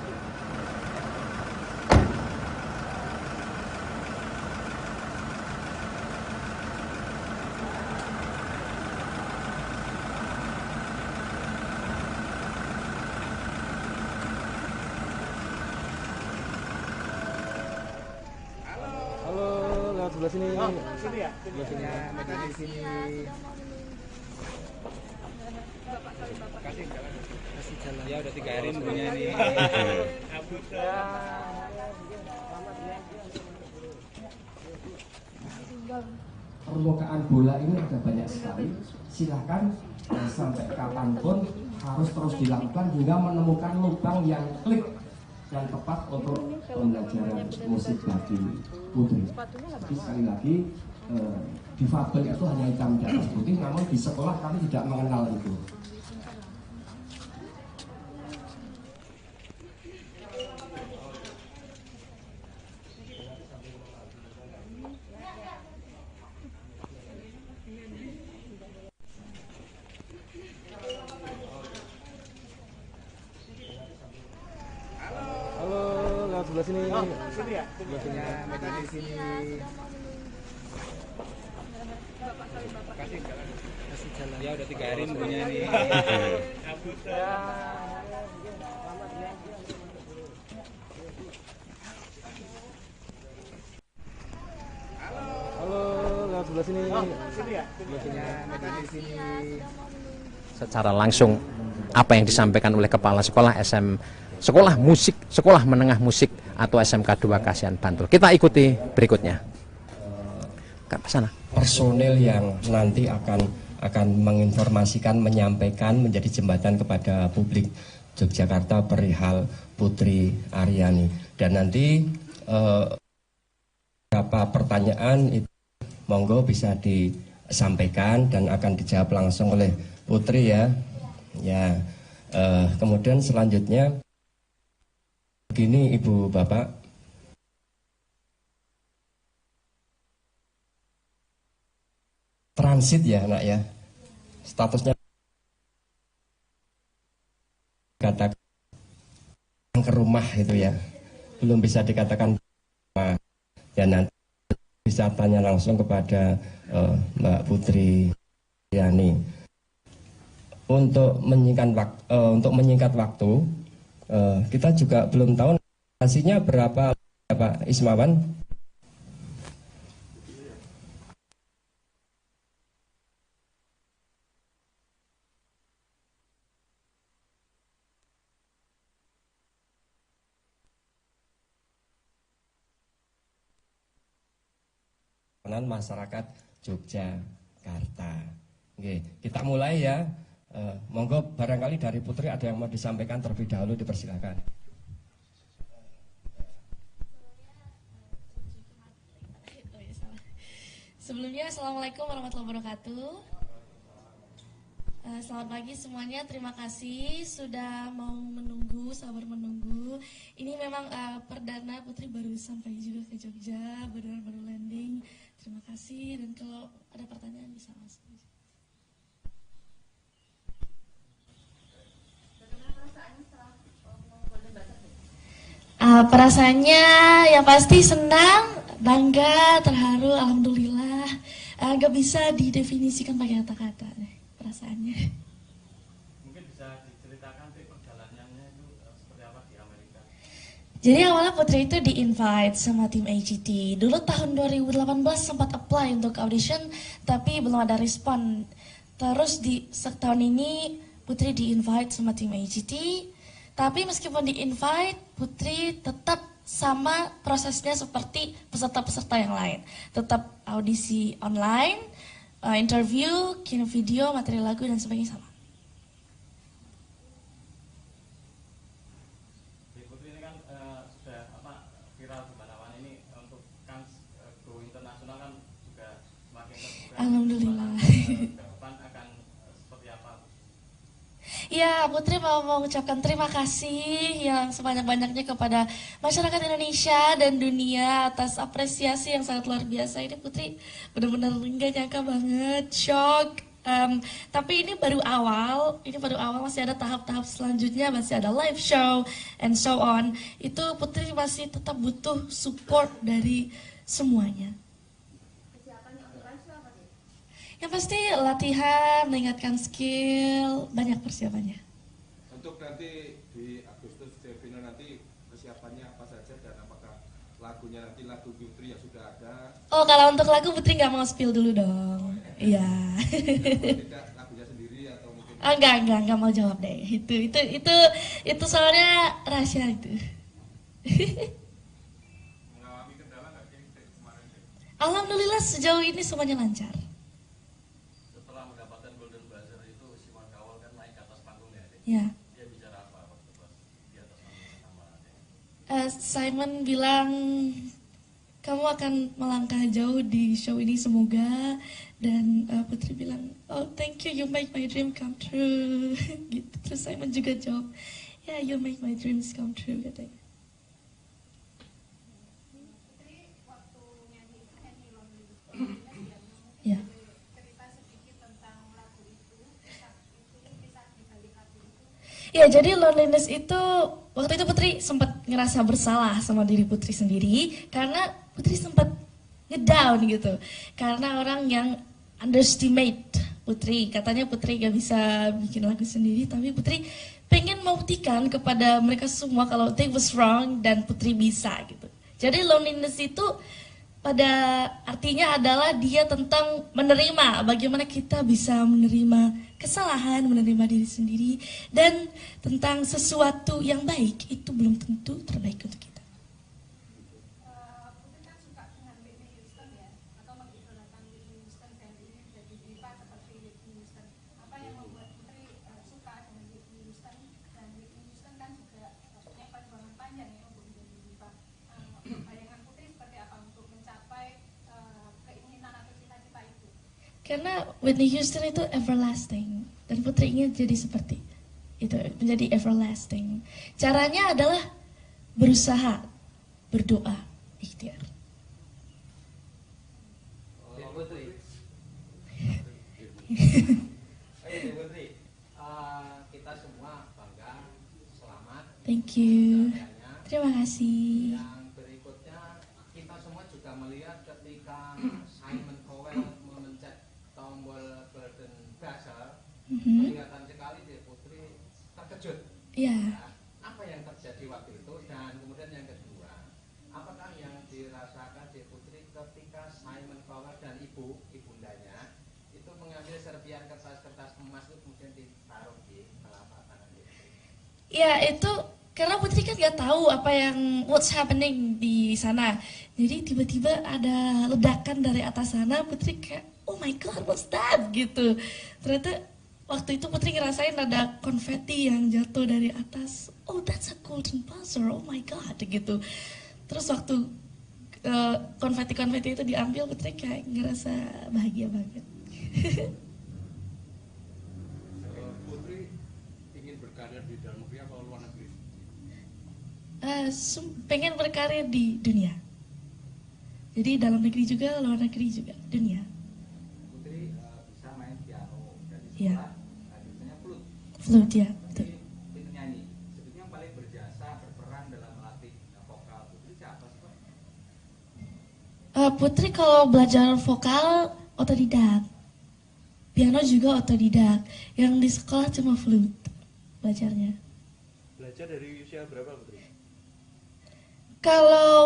Sebelah sini. Oh, sini ya? Sebelah sini. Medan di sini. Kasih jalan. Ya udah 3 hari semuanya ini. Permukaan bola ini ada banyak sekali. Silahkan sampai kapanpun harus terus dilakukan hingga menemukan lubang yang klik dan tepat untuk pembelajaran musik bagi putri. Tapi sekali lagi difabel itu hanya hitam di atas putih, namun di sekolah kami tidak mengenal itu. Sebelah sini. Oh, sini ya? Sebelah sini. Medan di sini. Kasih jalan. Ya udah 3 hari semuanya ini. Halo, lewat sebelah sini. Oh, sini ya? Sebelah sini. Medan di sini. Secara langsung apa yang disampaikan oleh kepala sekolah Sekolah Musik, Sekolah Menengah Musik atau SMK 2 Kasihan Bantul. Kita ikuti berikutnya. Ke sana. Personel yang nanti akan menginformasikan, menyampaikan, menjadi jembatan kepada publik Yogyakarta perihal Putri Aryani. Dan nanti beberapa pertanyaan itu monggo bisa disampaikan dan akan dijawab langsung oleh Putri ya. Ya. Kemudian selanjutnya begini Ibu Bapak, transit ya anak ya, statusnya katakan ke rumah itu ya, belum bisa dikatakan ya, nanti bisa tanya langsung kepada Mbak Putri Yani. Untuk menyingkat waktu, kita juga belum tahu hasilnya berapa Pak Ismawan. Masyarakat Yogyakarta. Oke, kita mulai ya. Monggo barangkali dari Putri ada yang mau disampaikan terlebih dahulu, dipersilakan. Sebelumnya Assalamualaikum warahmatullahi wabarakatuh. Selamat pagi semuanya, terima kasih sudah mau menunggu, sabar menunggu. Ini memang perdana Putri baru sampai juga ke Jogja, baru landing. Terima kasih, dan kalau ada pertanyaan bisa langsung. Perasaannya yang pasti senang, bangga, terharu, alhamdulillah. Gak bisa didefinisikan pakai kata-kata perasaannya. Mungkin bisa diceritakan perjalanannya itu seperti apa di Amerika? Jadi awalnya Putri itu di-invite sama tim AGT. Dulu tahun 2018 sempat apply untuk audition, tapi belum ada respon. Terus di setahun ini Putri di-invite sama tim AGT. Tapi meskipun di-invite, Putri tetap sama prosesnya seperti peserta-peserta yang lain. Tetap audisi online, interview, kirim video, materi lagu, dan sebagainya sama. Putri ini kan sudah viral di mana-mana ini, untuk kan go internasional kan juga semakin terbuka. Alhamdulillah. Depan akan seperti apa? Ya, Putri mau mengucapkan terima kasih yang sebanyak-banyaknya kepada masyarakat Indonesia dan dunia atas apresiasi yang sangat luar biasa. Ini Putri benar-benar nggak nyangka banget, shock. Tapi ini baru awal, masih ada tahap-tahap selanjutnya, masih ada live show and so on. Itu Putri masih tetap butuh support dari semuanya. Yang pasti latihan, meningkatkan skill, banyak persiapannya. Untuk nanti di Agustus Jaya Final nanti persiapannya apa saja dan apakah lagunya nanti lagu Putri yang sudah ada? Oh, kalau untuk lagu Putri nggak mau spill dulu dong. Iya. Tidak lagunya sendiri atau mungkin? Oh, enggak mau jawab deh. Itu soalnya rahasia itu. Mengalami kendala nggak sih kemarin? Alhamdulillah sejauh ini semuanya lancar. Ya. Dia bicara apa waktu pas di atas panggung sama Simon bilang kamu akan melangkah jauh di show ini semoga, dan Putri bilang oh thank you, you make my dream come true. Gitu. Terus Simon juga jawab yeah, you make my dreams come true katanya. Ya. Ya, jadi loneliness itu, waktu itu Putri sempat ngerasa bersalah sama diri Putri sendiri, karena Putri sempat ngedown gitu. Karena orang yang underestimate Putri, katanya Putri gak bisa bikin lagu sendiri, tapi Putri pengen membuktikan kepada mereka semua kalau they was wrong dan Putri bisa gitu. Jadi loneliness itu pada artinya adalah dia tentang menerima, bagaimana kita bisa menerima kesalahan, menerima diri sendiri, dan tentang sesuatu yang baik itu belum tentu terbaik untuk kita. Putri kan suka dengan Whitney Houston ya, atau mengidolakan Whitney Houston dan ini menjadi diva seperti Whitney Houston. Apa yang membuat Putri suka dengan Whitney Houston, dan Whitney Houston kan juga punya perjuangan panjang ya untuk menjadi diva. Bayangan Putri seperti apa untuk mencapai keinginan atau cita-cita itu? Karena Whitney Houston itu everlasting, dan Putri ingin jadi seperti itu, menjadi everlasting. Caranya adalah berusaha, berdoa, ikhtiar. Putri. Putri, kita semua bangga, selamat. Thank you. Terima kasih. Yang berikutnya, kita semua juga melihat ketika Simon Cowell memencet tombol Golden Buzzer, kelihatan sekali deh Putri terkejut. Iya. Apa yang terjadi waktu itu, dan kemudian yang kedua, apakah yang dirasakan di Putri ketika Simon Cowell dan ibundanya itu mengambil serpian kertas-kertas emas itu kemudian ditaruh di telapak tangan Putri? Ya, itu karena Putri kan nggak tahu apa yang what's happening di sana. Jadi tiba-tiba ada ledakan dari atas sana, Putri kayak oh my god, what's that gitu. Ternyata waktu itu Putri ngerasain ada konfeti yang jatuh dari atas. Oh, that's a golden buzzer, oh my god gitu. Terus waktu konfeti-konfeti itu diambil, Putri kayak ngerasa bahagia banget. Putri ingin berkarya di dalam negeri atau luar negeri? Pengen berkarya di dunia. Jadi dalam negeri juga, luar negeri juga, dunia. Putri bisa main piano dan di Iya. sekolah biasanya flute. Flute ya, betul. Itu nyanyi. Sebetulnya yang paling berjasa berperan dalam melatih vokal Putri siapa sih, Pak? Putri kalau belajar vokal otodidak, piano juga otodidak. Yang di sekolah cuma flute belajarnya. Belajar dari usia berapa Putri? Kalau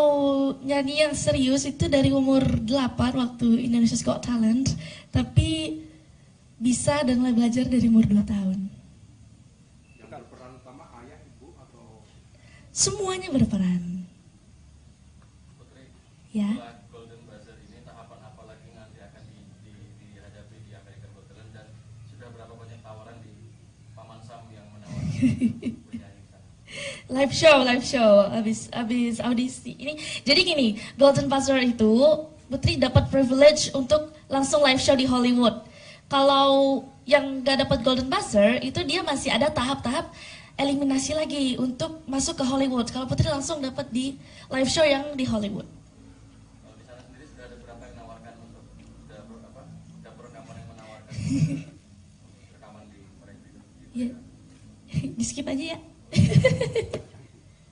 nyanyi yang serius itu dari umur 8 waktu Indonesia's Got Talent, tapi bisa dan mulai belajar dari umur 2 tahun. Yang berperan utama ayah, ibu, atau? Semuanya berperan. Putri, Ya. setelah Golden Buzzer ini tahapan apa lagi nanti akan dihadapi di American Got Talent, dan sudah berapa banyak tawaran di Paman Sam yang menawarkan penyanyi sana? Live show, abis audisi ini. Jadi gini, Golden Buzzer itu Putri dapat privilege untuk langsung live show di Hollywood. Kalau yang gak dapat Golden Buzzer itu dia masih ada tahap-tahap eliminasi lagi untuk masuk ke Hollywood. Kalau Putri langsung dapat di live show yang di Hollywood. Kalau di sana sendiri sudah ada berapa yang menawarkan untuk dapur rekaman yang menawarkan rekaman di mereka? Iya. Di skip aja ya.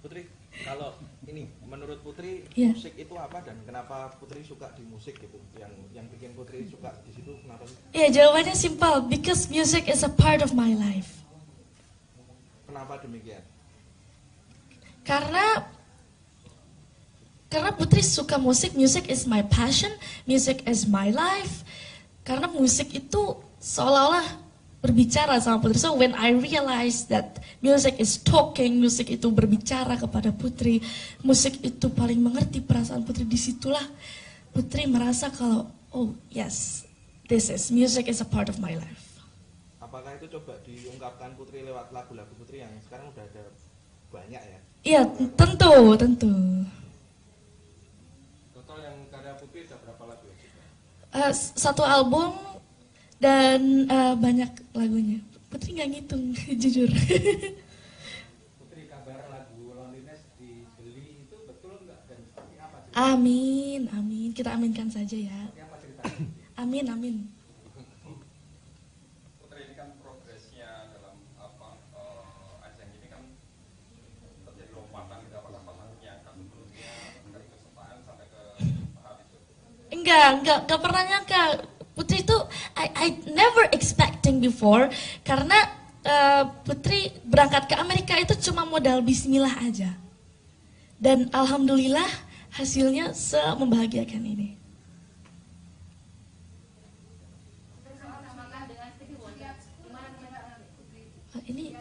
Putri, kalau ini menurut Putri Yeah. musik itu apa dan kenapa Putri suka di musik gitu? Yang bikin Putri suka di situ kenapa sih? Ya, jawabannya simpel, because music is a part of my life. Kenapa demikian? Karena Putri suka musik, music is my passion, music is my life. Karena musik itu seolah-olah berbicara sama Putri. So when I realized that music is talking, musik itu berbicara kepada Putri, musik itu paling mengerti perasaan Putri, disitulah Putri merasa kalau, oh yes, music is a part of my life. Apakah itu coba diungkapkan Putri lewat lagu-lagu Putri yang sekarang udah ada banyak ya? Iya, tentu. Total yang karya Putri ada berapa lagu ya? Satu album dan banyak lagunya. Putri nggak ngitung, jujur. Putri, kabar lagu Loneliness dibeli itu betul nggak dan seperti apa? Amin. Kita aminkan saja ya. Seperti apa ceritanya? Amin. Putri, ini kan progresnya dalam ajang ini kan terjadi lompatan gitu, apakah pasangnya kan sebelumnya dari kesukaan sampai ke tahap itu? Enggak pernah nyangka. Putri itu I never expecting before, karena Putri berangkat ke Amerika itu cuma modal bismillah aja. Dan alhamdulillah hasilnya membahagiakan ini. Ini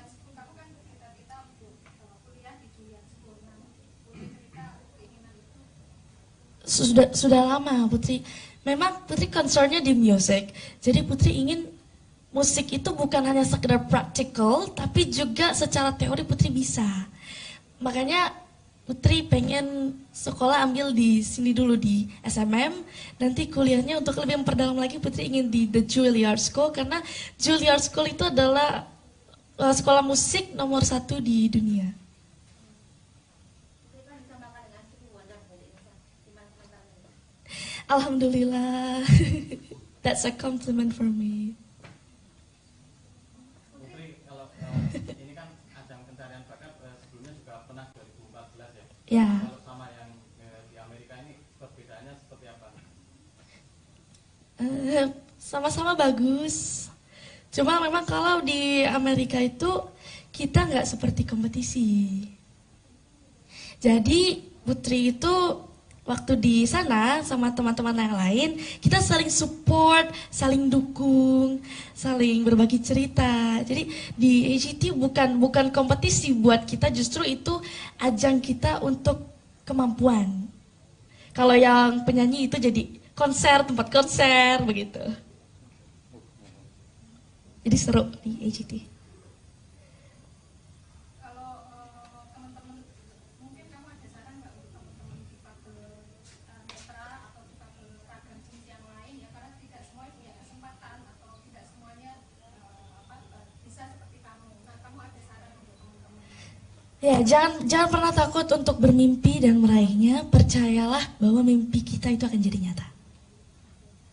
sudah lama Putri. Memang Putri concernnya di music. Jadi Putri ingin musik itu bukan hanya sekedar practical, tapi juga secara teori Putri bisa. Makanya Putri pengen sekolah ambil di sini dulu di SMM, nanti kuliahnya untuk lebih memperdalam lagi Putri ingin di The Juilliard School, karena Juilliard School itu adalah sekolah musik nomor 1 di dunia. Alhamdulillah, that's a compliment for me. Putri, kalau ini kan ajang pencarian bakat sebelumnya juga pernah 2014 ya? Ya. Kalau sama yang di Amerika ini perbedaannya seperti apa? Sama-sama bagus. Cuma memang kalau di Amerika itu kita nggak seperti kompetisi. Jadi Putri itu waktu di sana sama teman-teman yang lain, kita saling support, saling dukung, saling berbagi cerita. Jadi di AGT bukan kompetisi buat kita, justru itu ajang kita untuk kemampuan. Kalau yang penyanyi itu jadi konser, tempat konser begitu. Jadi seru di AGT. Ya, jangan pernah takut untuk bermimpi dan meraihnya. Percayalah bahwa mimpi kita itu akan jadi nyata.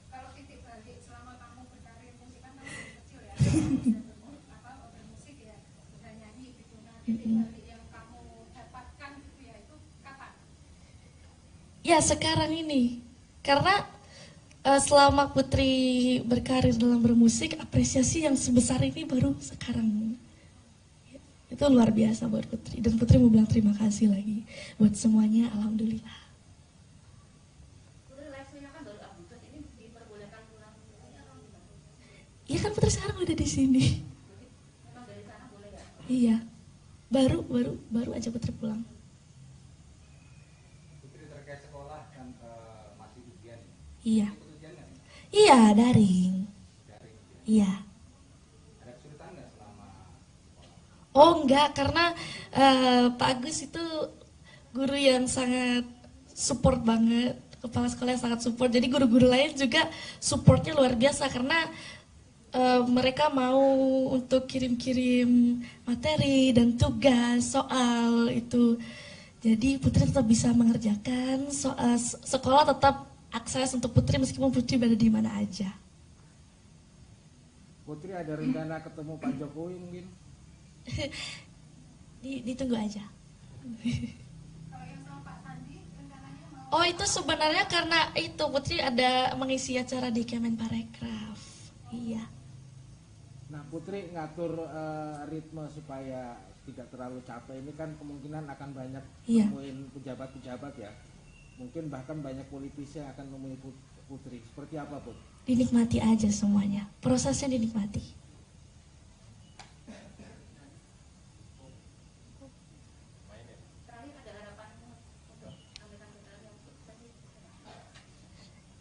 Kalau titik balik selama kamu berkarir musik kan kamu kecil ya, bermusik ya, udah nyanyi gitu. Nah, titik balik yang kamu dapatkan gitu ya, itu kapan? Ya, sekarang ini. Karena selama Putri berkarir dalam bermusik, apresiasi yang sebesar ini baru sekarang. Itu luar biasa buat Putri, dan Putri mau bilang terima kasih lagi buat semuanya, alhamdulillah. Putri live show-nya kan baru Agustus, ini diperbolehkan pulang? Iya kan Putri sekarang udah di sini. Memang dari sana boleh ya? Iya, baru aja Putri pulang. Putri terkait sekolah kan masih ujian. Iya. Ikut ujian nggak? Iya, daring. Iya. Ada kesulitan nggak selama? Oh enggak, karena Pak Agus itu guru yang sangat support banget, kepala sekolah yang sangat support. Jadi guru-guru lain juga supportnya luar biasa, karena mereka mau untuk kirim-kirim materi dan tugas soal itu. Jadi Putri tetap bisa mengerjakan soal sekolah, tetap akses untuk Putri meskipun Putri berada di mana aja. Putri ada rencana ketemu Pak Jokowi mungkin? Ditunggu aja. Oh itu sebenarnya karena itu Putri ada mengisi acara di Kemenparekraf. Iya. Nah Putri ngatur ritme supaya tidak terlalu capek ini kan kemungkinan akan banyak nemuin pejabat-pejabat ya. Mungkin bahkan banyak politisi yang akan nemuin Putri. Seperti apa Put? Dinikmati aja semuanya, prosesnya dinikmati.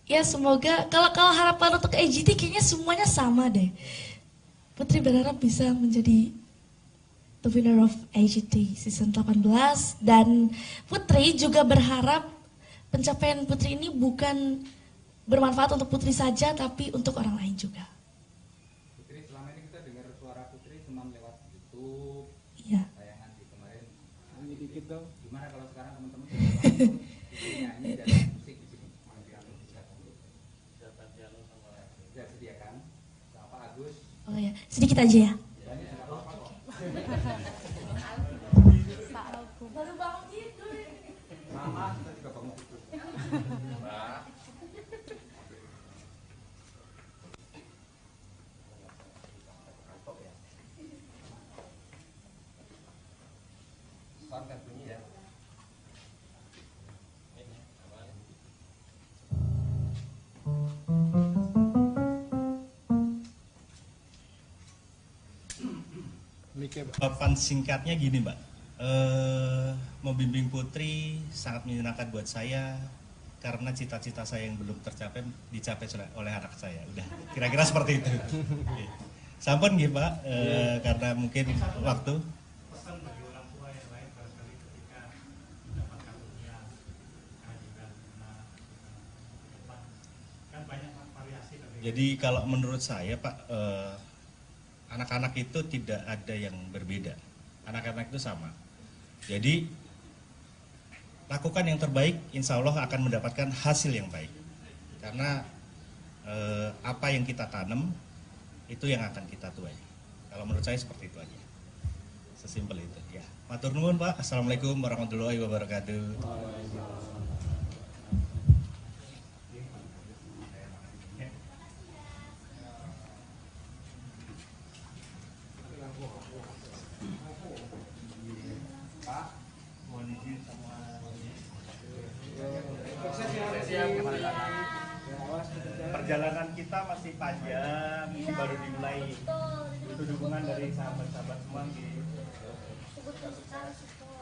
Ya semoga kalau harapan untuk AGT kayaknya semuanya sama deh. Putri berharap bisa menjadi the winner of AGT season 18 dan Putri juga berharap pencapaian Putri ini bukan bermanfaat untuk Putri saja tapi untuk orang lain juga. Putri selama ini kita dengar suara Putri cuma lewat YouTube. Iya. Tayangan di kemarin. Nyanyi dikit dong. Gimana kalau sekarang teman-teman langsung nyanyi dan musik di sini? Sudah sediakan sama Pak Agus. Oh ya, sedikit aja ya. Baru bangun tidur. Mama, kita juga bangun tidur. Sound bunyi ya. Jawaban singkatnya gini Mbak, membimbing Putri sangat menyenangkan buat saya karena cita-cita saya yang belum tercapai dicapai oleh anak saya. Udah, kira-kira seperti itu. Sampun nggih Pak, karena mungkin waktu. Pesan bagi orang tua yang lain barangkali ketika mendapat karunia kehadiran anak depan kan banyak variasi. Jadi kalau menurut saya Pak, anak-anak itu tidak ada yang berbeda. Anak-anak itu sama. Jadi lakukan yang terbaik, insya Allah akan mendapatkan hasil yang baik. Karena apa yang kita tanam itu yang akan kita tuai. Kalau menurut saya seperti itu aja. Sesimpel itu. Ya. Matur nuwun Pak. Assalamualaikum warahmatullahi wabarakatuh. Perjalanan kita masih panjang, ini baru dimulai. Itu dukungan dari sahabat-sahabat semua gitu.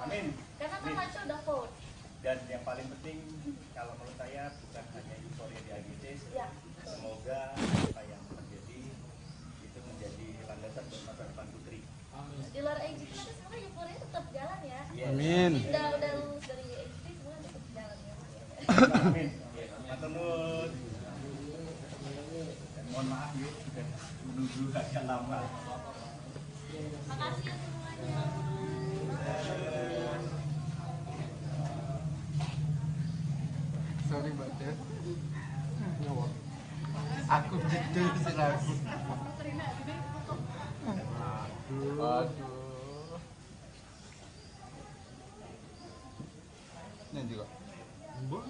Amin. Karena kan Haco udah vote. Dan yang paling penting kalau menurut saya bukan hanya euforia di AGC, semoga apa yang terjadi itu menjadi landasan buat masa depan Putri. Di luar AGT nanti sebenarnya euforia tetap jalan ya. Amin. Udah lulus dari AGT semua tetap jalan ya. Amin. Matur nuwun. Mohon maaf ya sudah menunggu agak lama. Makasih ya semuanya. Sorry Mbak Ted. Aku jeder sih aku. Aduh. Ini juga. Mbok.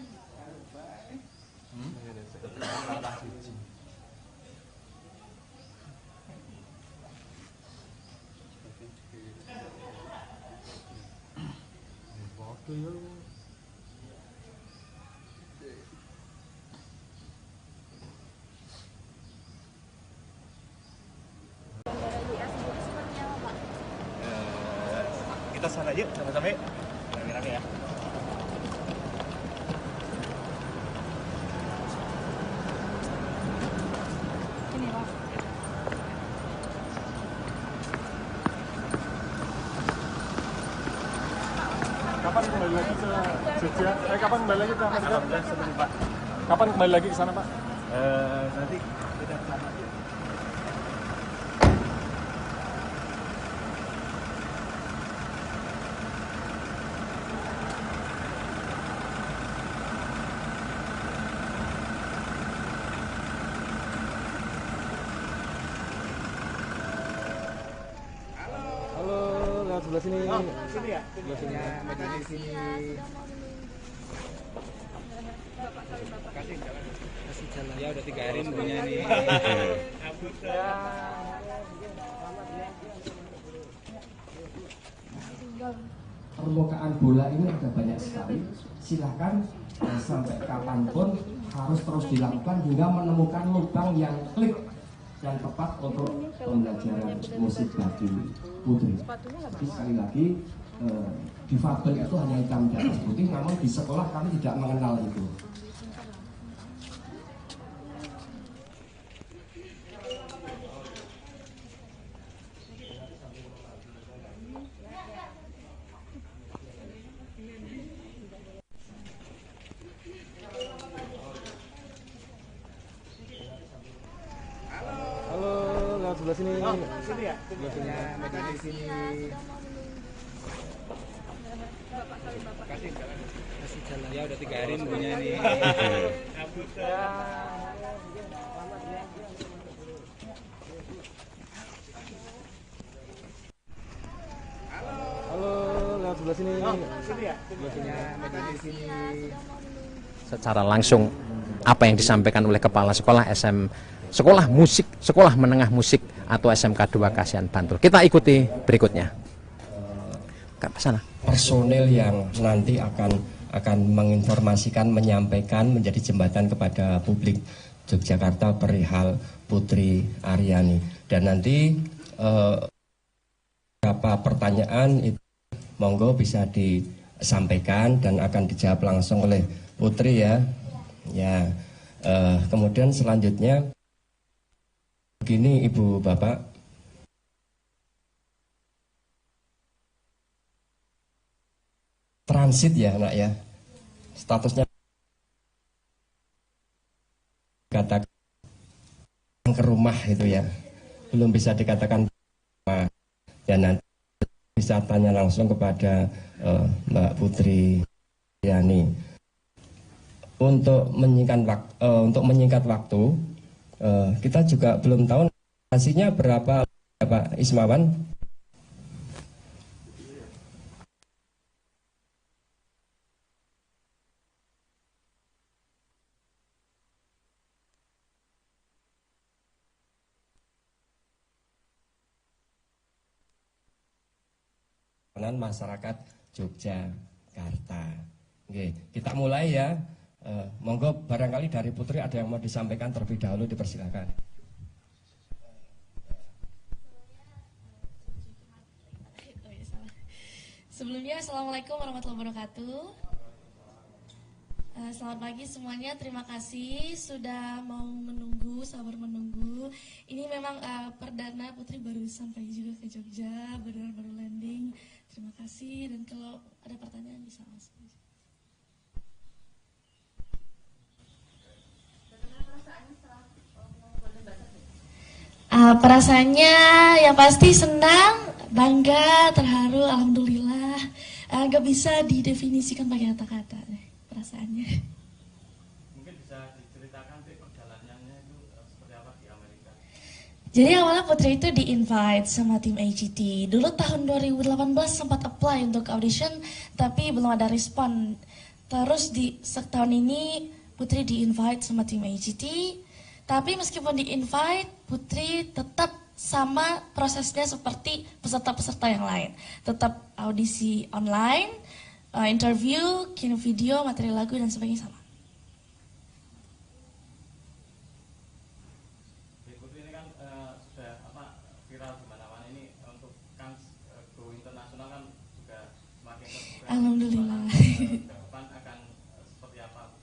Kita sana yuk, sama-sama yuk. Rame-rame ya. Ini Pak. Kapan kembali lagi ke Jogja? Kapan kembali lagi ke Amerika? Alhamdulillah sebelum Pak. Kapan kembali lagi ke sana Pak? Nanti kita ke sana aja. Halo, lewat sebelah sini. Oh, sini ya? Sebelah sini. Di sini. Kasih jalan. Ya udah 3 hari nunggunya nih. Permukaan bola ini ada banyak sekali. Silahkan sampai kapanpun harus terus dilakukan hingga menemukan lubang yang klik dan tepat untuk pembelajaran musik bagi putri. Jadi sekali lagi difabel itu hanya hitam di atas putih, namun di sekolah kami tidak mengenal itu. Sebelah sini. Oh, sini ya? Sebelah sini. Di sini. Kasih jalan. Ya udah 3 hari nunggunya nih. Halo, lewat sebelah sini. Oh, sini ya? Sebelah sini. Di sini. Secara langsung apa yang disampaikan oleh kepala sekolah Sekolah Musik, Sekolah Menengah Musik atau SMK 2 Kasihan Bantul. Kita ikuti berikutnya. Ke sana. Personel yang nanti akan menginformasikan, menyampaikan, menjadi jembatan kepada publik Yogyakarta perihal Putri Aryani. Dan nanti beberapa pertanyaan itu monggo bisa disampaikan dan akan dijawab langsung oleh Putri ya. Ya. Kemudian selanjutnya begini Ibu Bapak, transit ya nak ya, statusnya katakan ke rumah itu ya, belum bisa dikatakan rumah. Dan nanti bisa tanya langsung kepada Mbak Putri Yani. Untuk menyingkat waktu, kita juga belum tahu hasilnya berapa Pak Ismawan. Masyarakat Yogyakarta. Oke, kita mulai ya. Monggo barangkali dari Putri ada yang mau disampaikan terlebih dahulu, dipersilakan. Sebelumnya Assalamualaikum warahmatullahi wabarakatuh. Selamat pagi semuanya, terima kasih sudah mau menunggu, sabar menunggu. Ini memang perdana Putri baru sampai juga ke Jogja, baru landing. Terima kasih, dan kalau ada pertanyaan bisa langsung. Perasaannya yang pasti senang, bangga, terharu, alhamdulillah. Gak bisa didefinisikan pakai kata-kata perasaannya. Mungkin bisa diceritakan perjalanannya itu seperti apa di Amerika? Jadi awalnya Putri itu di-invite sama tim AGT. Dulu tahun 2018 sempat apply untuk audition, tapi belum ada respon. Terus di setahun ini Putri di-invite sama tim AGT. Tapi meskipun di-invite, Putri tetap sama prosesnya seperti peserta-peserta yang lain. Tetap audisi online, interview, kirim video, materi lagu, dan sebagainya sama. Putri ini kan sudah viral di mana-mana ini, untuk kan go internasional kan juga semakin terbuka. Alhamdulillah. Depan akan seperti apa?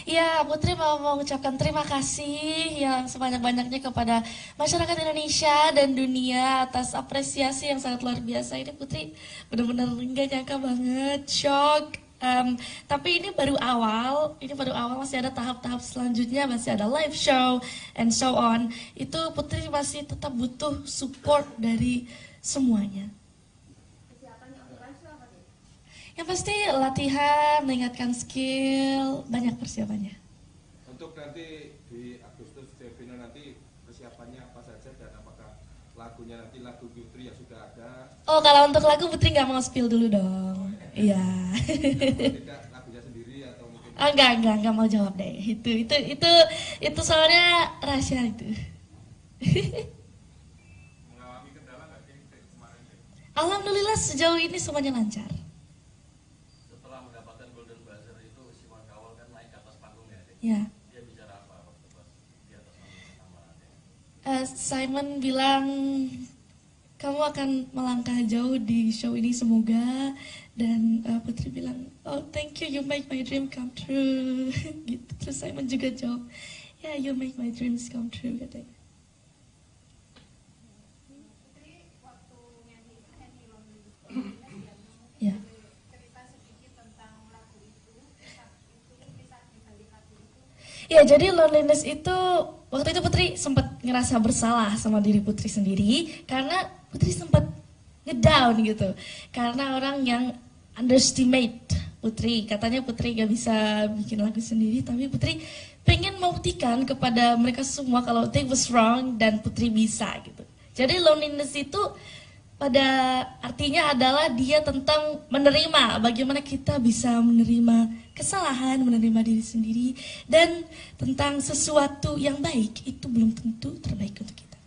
Ya, Putri mau mengucapkan terima kasih yang sebanyak-banyaknya kepada masyarakat Indonesia dan dunia atas apresiasi yang sangat luar biasa. Ini Putri benar-benar nggak nyangka banget, shock. Tapi ini baru awal, masih ada tahap-tahap selanjutnya, masih ada live show and so on. Itu Putri masih tetap butuh support dari semuanya. Yang pasti latihan, meningkatkan skill, banyak persiapannya. Untuk nanti di Agustus final nanti persiapannya apa saja dan apakah lagunya nanti lagu Putri yang sudah ada. Oh, kalau untuk lagu Putri nggak mau spill dulu dong. Iya. Tidak lagunya sendiri atau mungkin? Enggak mau jawab deh. Itu soalnya rahasia itu. Mengalami kendala nggak sih kemarin? Alhamdulillah sejauh ini semuanya lancar. Setelah mendapatkan Golden Buzzer itu si Kawal kan naik ke atas panggung ya? Ya. Dia bicara apa waktu pas di atas panggung sama Ade? Simon bilang kamu akan melangkah jauh di show ini semoga, dan Putri bilang oh thank you, you make my dream come true. Gitu. Terus Simon juga jawab yeah, you make my dreams come true katanya. Ya. Ya, jadi loneliness itu waktu itu Putri sempat ngerasa bersalah sama diri Putri sendiri karena Putri sempat ngedown gitu. Karena orang yang underestimate Putri, katanya Putri gak bisa bikin lagu sendiri, tapi Putri pengen membuktikan kepada mereka semua kalau they was wrong dan Putri bisa gitu. Jadi loneliness itu pada artinya adalah dia tentang menerima, bagaimana kita bisa menerima kesalahan, menerima diri sendiri, dan tentang sesuatu yang baik itu belum tentu terbaik untuk kita.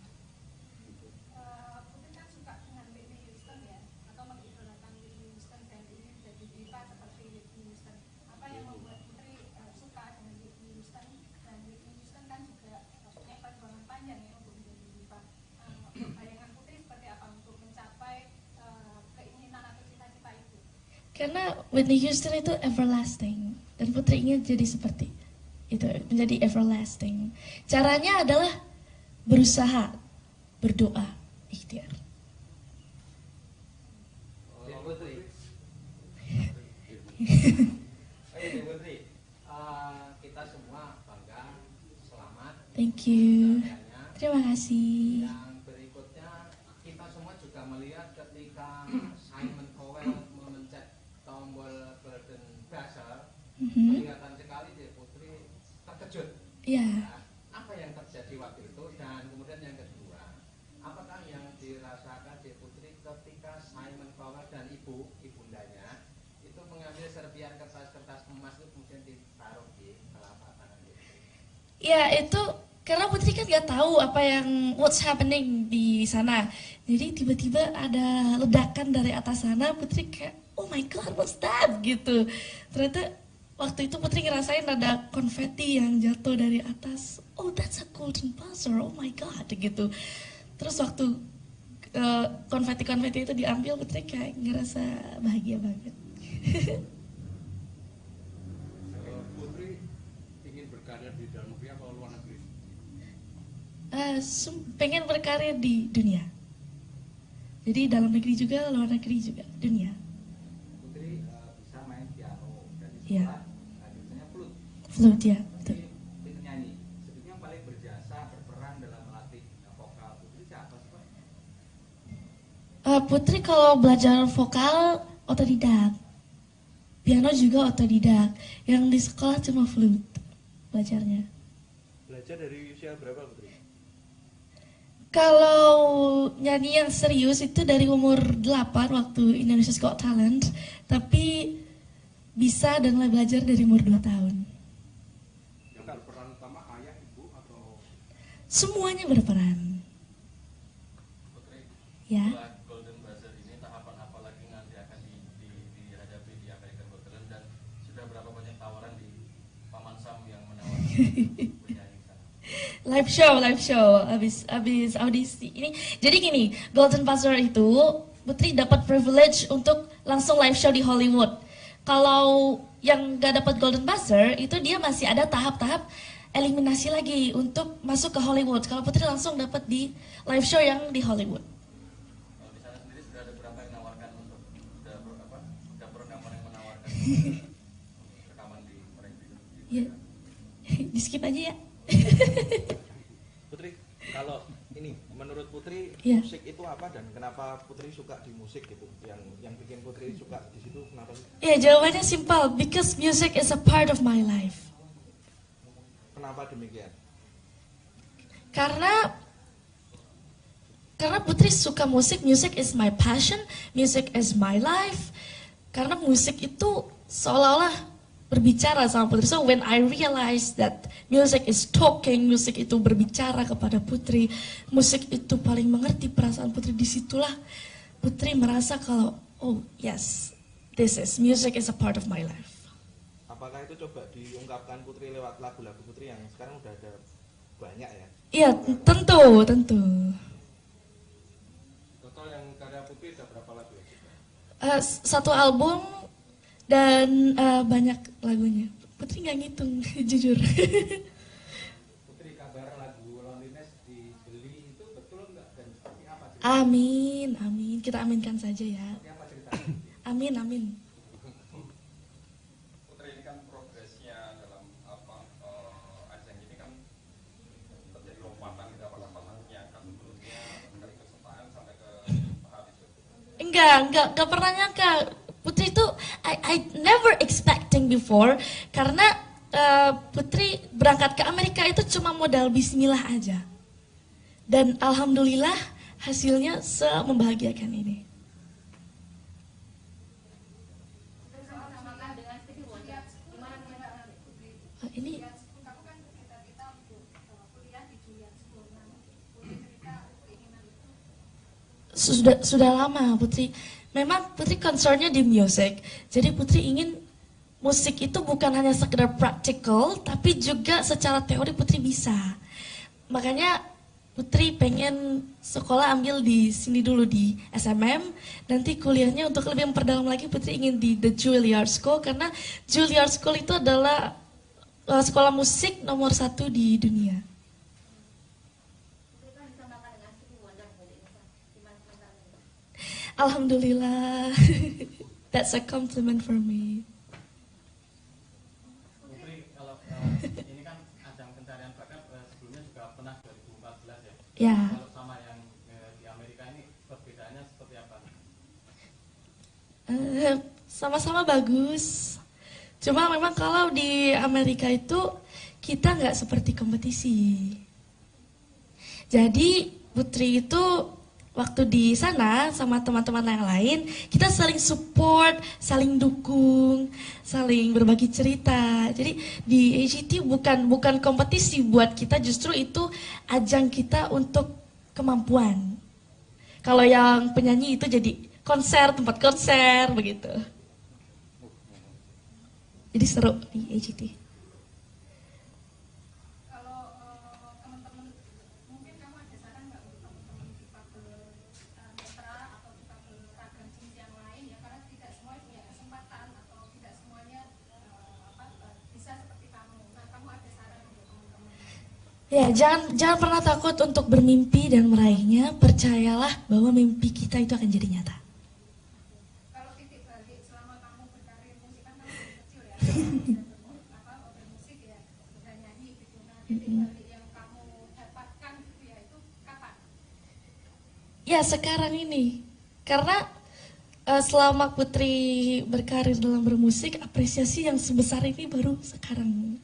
Putri kan suka dengan Whitney Houston ya, atau mengidolakan Whitney Houston dan ini jadi diva seperti Whitney Houston. Apa yang membuat Putri suka dengan Whitney Houston, dan Whitney Houston kan juga punya perjuangan panjang ya untuk menjadi diva. Bayangan Putri seperti apa untuk mencapai keinginan atau cita-cita itu? Karena Whitney Houston itu everlasting, dan Putri ingin jadi seperti itu, menjadi everlasting. Caranya adalah berusaha, berdoa, ikhtiar. Putri. Putri, kita semua bangga, selamat. Thank you. Terima kasih. Yang berikutnya kita semua juga melihat ketika Simon Cowell memencet tombol Golden Buzzer, kelihatan sekali deh Putri terkejut. Iya. Apa yang terjadi waktu itu, dan kemudian yang kedua, apakah yang dirasakan di Putri ketika Simon Cowell dan ibundanya itu mengambil serpian kertas-kertas emas itu kemudian ditaruh di telapak tangan Putri? Ya itu karena Putri kan nggak tahu apa yang what's happening di sana. Jadi tiba-tiba ada ledakan dari atas sana, Putri kayak oh my god what's that gitu. Ternyata waktu itu Putri ngerasain ada konfeti yang jatuh dari atas. Oh that's a golden buzzer, oh my god gitu. Terus waktu konfeti-konfeti itu diambil, Putri kayak ngerasa bahagia banget. Putri ingin berkarya di dalam negeri atau luar negeri? Pengen berkarya di dunia. Jadi dalam negeri juga, luar negeri juga, dunia. Putri bisa main piano dan di Iya. sekolah biasanya flute. Flute ya, betul. Itu nyanyi. Sebetulnya yang paling berjasa berperan dalam melatih vokal Putri siapa sih Pak? Putri kalau belajar vokal otodidak, piano juga otodidak. Yang di sekolah cuma flute belajarnya. Belajar dari usia berapa Putri? Kalau nyanyi yang serius itu dari umur 8 waktu Indonesia's Got Talent, tapi bisa dan mulai belajar dari umur 2 tahun. Yang berperan utama ayah, ibu, atau? Semuanya berperan. Putri, Ya. setelah Golden Buzzer ini tahapan apa lagi nanti akan dihadapi di American Got Talent, dan sudah berapa banyak tawaran di Paman Sam yang menawarkan penyanyi sana? Live show, abis audisi ini. Jadi gini, Golden Buzzer itu Putri dapat privilege untuk langsung live show di Hollywood. Kalau yang gak dapat Golden Buzzer itu dia masih ada tahap-tahap eliminasi lagi untuk masuk ke Hollywood. Kalau Putri langsung dapat di live show yang di Hollywood. Kalau di sana sendiri sudah ada berapa yang menawarkan untuk udah rekaman yang menawarkan rekaman di mereka? Ya, di skip aja ya. Putri, kalau ini menurut Putri Iya. musik itu apa dan kenapa Putri suka di musik gitu? Yang bikin Putri suka di situ kenapa sih? Ya jawabannya simpel, because music is a part of my life. Kenapa demikian? Karena Karena Putri suka musik, music is my passion, music is my life. Karena musik itu seolah-olah berbicara sama Putri. So when I realized that music is talking, musik itu berbicara kepada Putri, musik itu paling mengerti perasaan Putri, disitulah Putri merasa kalau, oh yes, music is a part of my life. Apakah itu coba diungkapkan Putri lewat lagu-lagu Putri yang sekarang udah ada banyak ya? Iya, tentu. Total yang karya Putri ada berapa lagu ya? Satu album dan banyak lagunya. Putri nggak ngitung, jujur. Putri, kabar lagu Loneliness dibeli itu betul nggak dan seperti apa? Amin. Kita aminkan saja ya. Seperti apa ceritanya? Amin. Putri, ini kan progresnya dalam ajang ini kan terjadi lompatan di tahap-tahap yang kan sebelumnya dari kesukaan sampai ke tahap itu. Enggak pernah nyangka. Putri itu I never expecting before, karena Putri berangkat ke Amerika itu cuma modal bismillah aja. Dan alhamdulillah hasilnya membahagiakan ini. Ini sudah lama Putri. Memang Putri concernnya di music. Jadi Putri ingin musik itu bukan hanya sekedar practical, tapi juga secara teori Putri bisa. Makanya Putri pengen sekolah ambil di sini dulu di SMM, nanti kuliahnya untuk lebih memperdalam lagi Putri ingin di The Juilliard School, karena Juilliard School itu adalah sekolah musik nomor 1 di dunia. Alhamdulillah, that's a compliment for me. Putri, kalau ini kan ajang pencarian bakat sebelumnya juga pernah 2014 ya. Ya. Kalau sama yang di Amerika ini perbedaannya seperti apa? Sama-sama bagus. Cuma memang kalau di Amerika itu kita nggak seperti kompetisi. Jadi Putri itu waktu di sana sama teman-teman yang lain, kita saling support, saling dukung, saling berbagi cerita. Jadi di AGT bukan kompetisi buat kita, justru itu ajang kita untuk kemampuan. Kalau yang penyanyi itu jadi konser, tempat konser begitu. Jadi seru di AGT. Ya, jangan pernah takut untuk bermimpi dan meraihnya. Percayalah bahwa mimpi kita itu akan jadi nyata. Kalau titik balik selama kamu berkarir musik kan kamu kecil ya, bermusik ya, bernyanyi gitu. Nah, titik balik yang kamu dapatkan gitu ya, itu kapan? Ya, sekarang ini. Karena selama Putri berkarir dalam bermusik, apresiasi yang sebesar ini baru sekarang.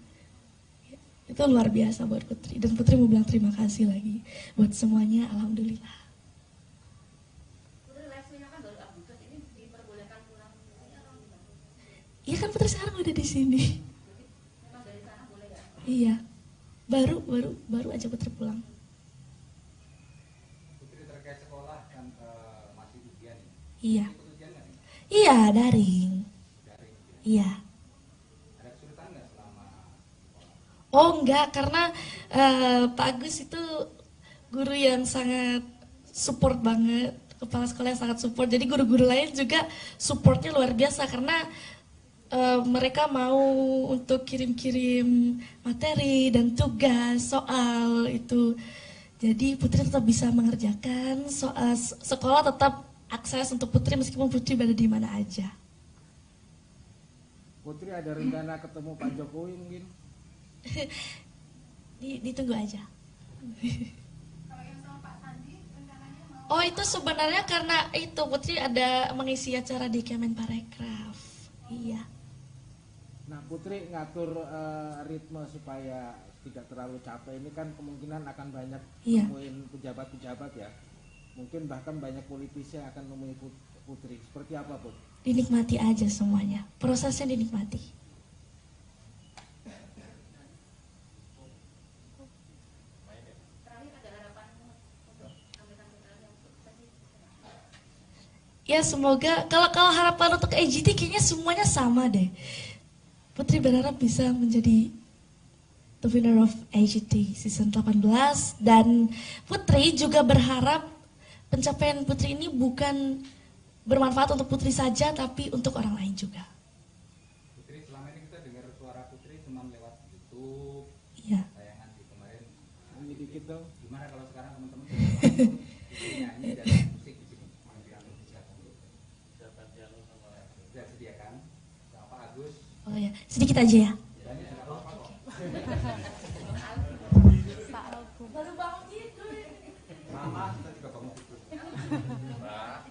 Itu luar biasa buat Putri, dan Putri mau bilang terima kasih lagi buat semuanya, alhamdulillah. Putri live-nya kan baru Agustus, ini diperbolehkan pulang atau gimana? Iya kan Putri sekarang udah di sini. Memang dari sana boleh ya? Iya, baru aja Putri pulang. Putri terkait sekolah kan masih ujian ya? Iya. Ikut ujian nggak nih? Iya, daring. Daring. Iya. Ada kesulitan nggak selama? Oh enggak, karena Pak Agus itu guru yang sangat support banget, kepala sekolah yang sangat support. Jadi guru-guru lain juga supportnya luar biasa, karena mereka mau untuk kirim-kirim materi dan tugas, soal itu. Jadi Putri tetap bisa mengerjakan, soal sekolah tetap akses untuk Putri meskipun Putri berada di mana aja. Putri ada rencana ketemu Pak Jokowi mungkin? Ditunggu aja. Kalau yang sama Pak Sandi rencananya mau? Oh itu sebenarnya karena itu Putri ada mengisi acara di Kemenparekraf. Iya. Nah Putri ngatur ritme supaya tidak terlalu capek ini kan kemungkinan akan banyak Iya. nemuin pejabat-pejabat ya. Mungkin bahkan banyak politisi yang akan menemui Putri. Seperti apa, Put? Dinikmati aja semuanya, prosesnya dinikmati. Ya semoga kalau harapan untuk AGT kayaknya semuanya sama deh. Putri berharap bisa menjadi the winner of AGT season 18 dan Putri juga berharap pencapaian Putri ini bukan bermanfaat untuk Putri saja tapi untuk orang lain juga. Putri, selama ini kita dengar suara Putri cuma lewat YouTube. Iya. Tayangan di kemarin. Ini dikit dong. Gimana kalau sekarang teman-teman Putri nyanyi dan musik di sini? Sudah sediakan sama Pak Agus. Oh ya, sedikit aja ya. Baru bangun tidur. Mama, kita juga bangun tidur. Mbak.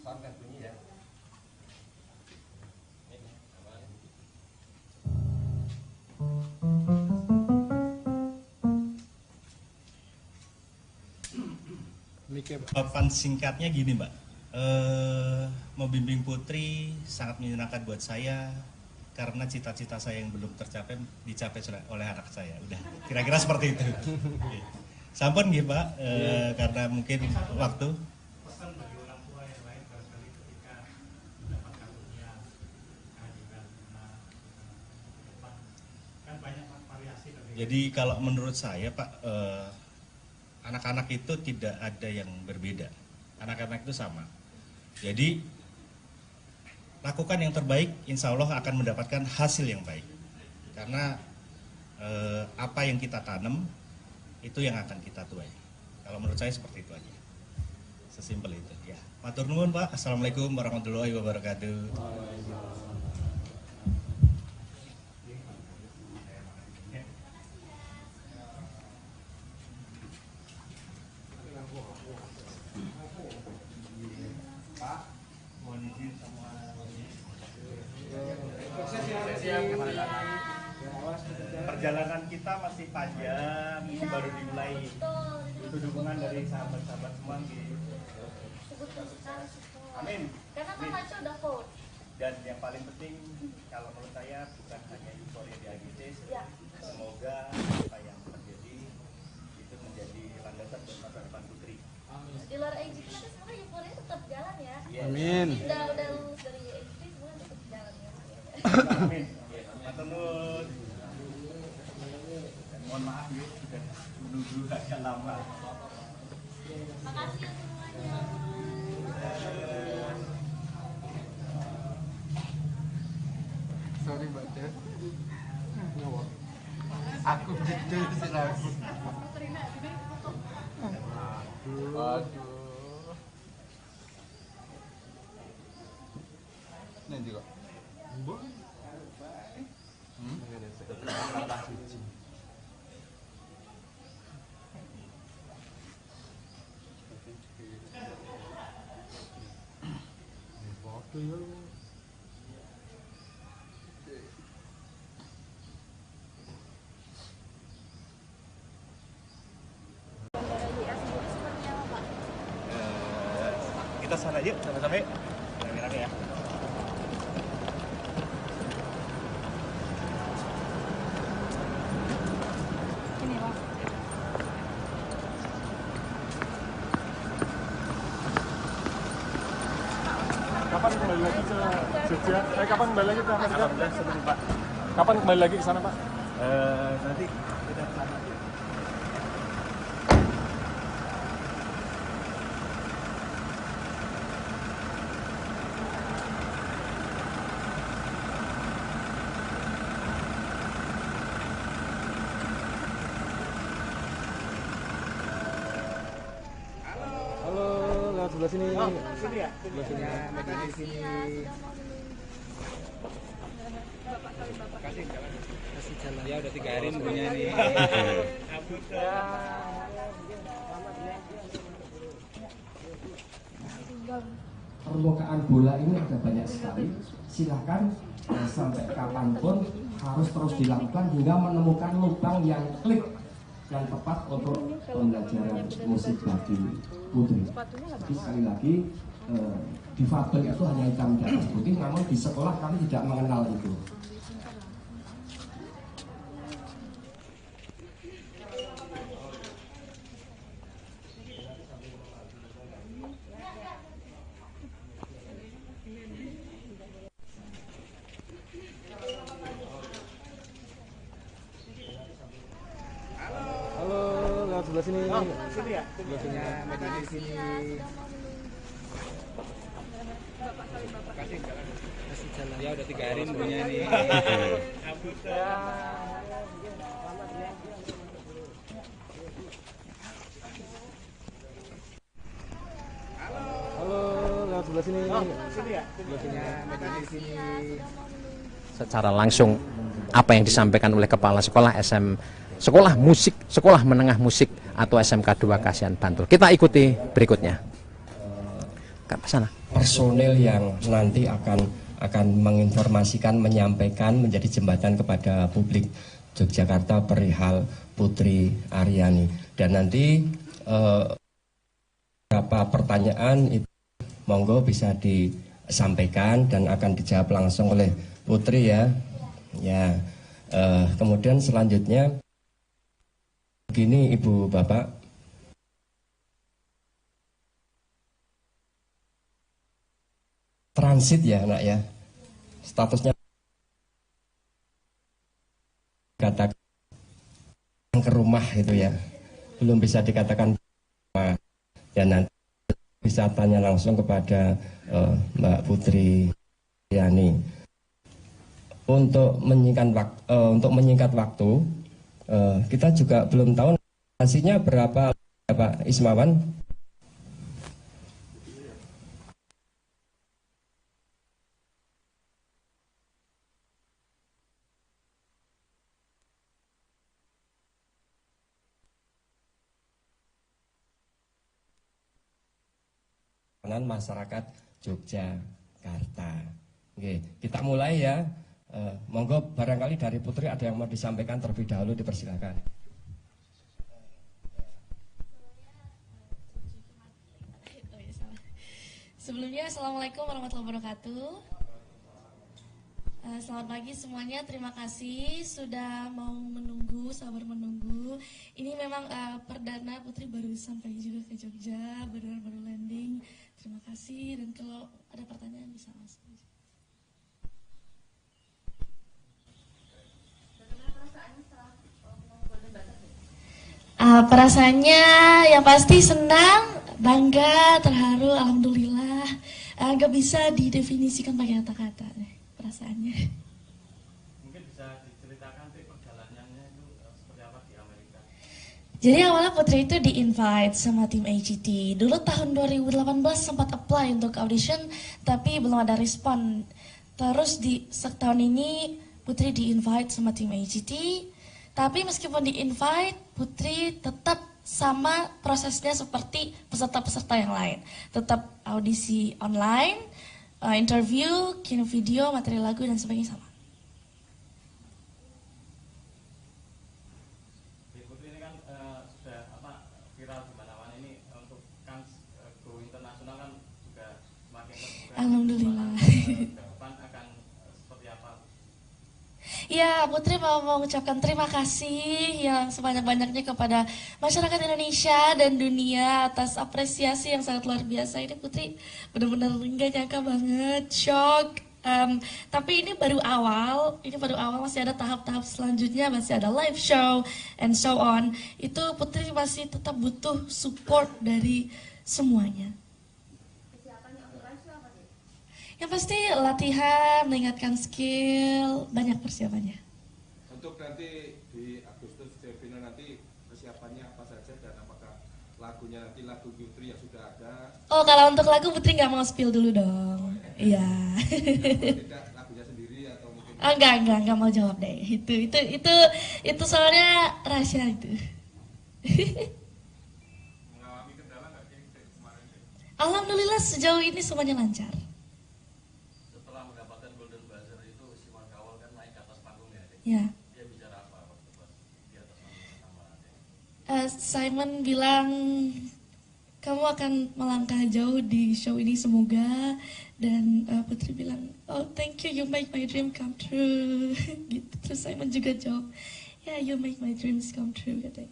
Sound kan bunyi ya. Papan singkatnya gini Mbak, membimbing Putri sangat menyenangkan buat saya karena cita-cita saya yang belum tercapai dicapai oleh anak saya. Udah, kira-kira seperti itu. Sampun nggih Pak, karena mungkin waktu. Pesan bagi orang tua yang lain barangkali ketika mendapat karunia kehadiran depan kan banyak variasi. Jadi kalau menurut saya Pak, anak-anak itu tidak ada yang berbeda. Anak-anak itu sama. Jadi lakukan yang terbaik, insya Allah akan mendapatkan hasil yang baik. Karena apa yang kita tanam itu yang akan kita tuai. Kalau menurut saya seperti itu aja. Sesimpel itu. Ya. Matur nuwun Pak. Assalamualaikum warahmatullahi wabarakatuh. Perjalanan kita masih panjang, ini baru dimulai. Itu dukungan dari sahabat-sahabat semua di amin. Karena kan Maco udah vote. Dan yang paling penting kalau menurut saya bukan hanya euforia di AGC, semoga apa yang terjadi itu menjadi landasan buat masa depan Putri. Di luar AGT tapi sebenarnya euforia tetap jalan ya. Amin. Udah lulus dari AGT semuanya tetap jalan ya. Amin. Matur nuwun. Mohon maaf ya sudah menunggu agak lama. Makasih ya semuanya. Sorry Mbak Des. Aku gitu selaku. Aduh. Nanti kok. Bu. Kita sana yuk sama-sama yuk. Rame-rame ya. Ini Pak. Kapan kembali lagi ke Jogja? Kapan kembali lagi ke Amerika? Alhamdulillah sebelum Pak. Kapan kembali lagi ke sana Pak? Nanti kita sana. Halo, lewat sebelah sini. Oh, sini ya? Sebelah sini. Media di sini. Kasih jalan. Ya udah 3 hari nunggunya nih. Permukaan bola ini ada banyak sekali. Silahkan sampai kapanpun harus terus dilakukan hingga menemukan lubang yang klik dan tepat untuk pembelajaran musik bagi putri. Jadi sekali lagi difabel itu hanya hitam di atas putih, namun di sekolah kami tidak mengenal itu. Sebelah sini. Oh, sini ya? Sebelah sini. Media di sini. Kasih jalan. Ya udah 3 hari nunggunya ini. Halo, lewat sebelah sini. Oh, sini ya? Sebelah sini. Media di sini. Secara langsung apa yang disampaikan oleh Kepala Sekolah Sekolah Musik, Sekolah Menengah Musik atau SMK 2 Kasihan Bantul. Kita ikuti berikutnya. Ke sana. Personil yang nanti akan menginformasikan, menyampaikan, menjadi jembatan kepada publik Yogyakarta perihal Putri Aryani. Dan nanti beberapa pertanyaan itu monggo bisa disampaikan dan akan dijawab langsung oleh Putri ya. Ya. Kemudian selanjutnya begini Ibu Bapak, transit ya nak ya, statusnya katakan ke rumah itu ya, belum bisa dikatakan ya, nanti bisa tanya langsung kepada Mbak Putri Yani. Untuk menyingkat waktu, kita juga belum tahu nasinya berapa Pak Ismawan. Masyarakat Yogyakarta. Oke, kita mulai ya. Monggo barangkali dari Putri ada yang mau disampaikan terlebih dahulu, dipersilakan. Sebelumnya Assalamualaikum warahmatullahi wabarakatuh. Selamat pagi semuanya, terima kasih sudah mau menunggu, sabar menunggu. Ini memang perdana Putri baru sampai juga ke Jogja, baru landing. Terima kasih, dan kalau ada pertanyaan bisa langsung. Perasaannya yang pasti senang, bangga, terharu, alhamdulillah. Gak bisa didefinisikan pakai kata-kata perasaannya. Mungkin bisa diceritakan perjalanannya itu seperti apa di Amerika? Jadi awalnya Putri itu di-invite sama tim AGT. Dulu tahun 2018 sempat apply untuk audition, tapi belum ada respon. Terus di setahun ini Putri di-invite sama tim AGT. Tapi meskipun di-invite, Putri tetap sama prosesnya seperti peserta-peserta yang lain. Tetap audisi online, interview, kirim video, materi lagu, dan sebagainya sama. Putri ini kan sudah viral di mana-mana ini, untuk kan go internasional kan juga semakin terbuka. Alhamdulillah. Depan akan seperti apa? Ya, Putri mau mengucapkan terima kasih yang sebanyak-banyaknya kepada masyarakat Indonesia dan dunia atas apresiasi yang sangat luar biasa. Ini Putri benar-benar nggak nyangka banget, shock. Tapi ini baru awal, masih ada tahap-tahap selanjutnya, masih ada live show and so on. Itu Putri masih tetap butuh support dari semuanya. Yang pasti latihan, meningkatkan skill, banyak persiapannya. Untuk nanti di Agustus final nanti persiapannya apa saja dan apakah lagunya nanti lagu Putri yang sudah ada? Oh, kalau untuk lagu Putri nggak mau spill dulu dong. Iya. Tidak lagunya sendiri atau mungkin? Enggak mau jawab deh. Itu soalnya rahasia itu. Mengalami kendala nggak sih kemarin? Alhamdulillah sejauh ini semuanya lancar. Setelah mendapatkan Golden Buzzer itu Ya. Dia bicara apa waktu pas di atas sama Simon bilang kamu akan melangkah jauh di show ini semoga, dan Putri bilang oh thank you, you make my dream come true. Gitu. Terus Simon juga jawab yeah, you make my dreams come true katanya.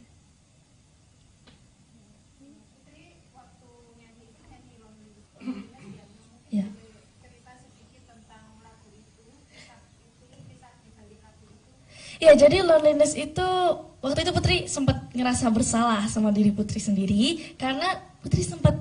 Ya. Ya, jadi loneliness itu waktu itu Putri sempat ngerasa bersalah sama diri Putri sendiri karena Putri sempat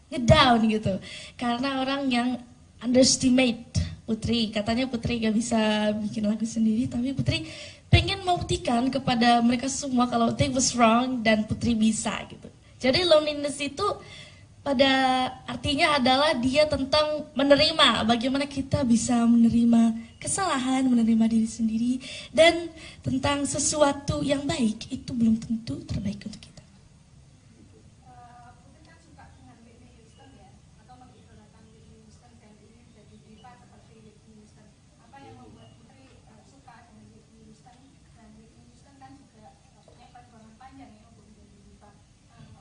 ngedown gitu. Karena orang yang underestimate Putri, katanya Putri gak bisa bikin lagu sendiri, tapi Putri pengen membuktikan kepada mereka semua kalau they was wrong dan Putri bisa gitu. Jadi loneliness itu pada artinya adalah dia tentang menerima, bagaimana kita bisa menerima kesalahan, menerima diri sendiri, dan tentang sesuatu yang baik itu belum tentu terbaik untuk kita. Putri kan suka dengan Whitney Houston ya, atau mengidolakan Whitney Houston dan ingin jadi diva seperti Whitney Houston. Apa yang membuat Putri suka dengan Whitney Houston, dan Whitney Houston kan juga punya perjuangan panjang ya untuk menjadi diva.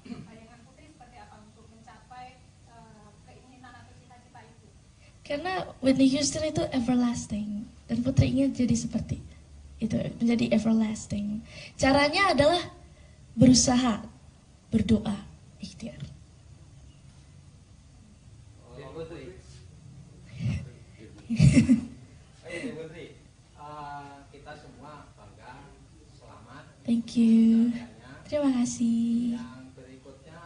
Bayangan Putri seperti apa untuk mencapai keinginan atau cita-cita itu? Karena Whitney Houston itu everlasting, dan Putri ingin jadi seperti itu, menjadi everlasting. Caranya adalah berusaha, berdoa, ikhtiar. Putri, kita semua bangga, selamat. Thank you. Terima kasih. Yang berikutnya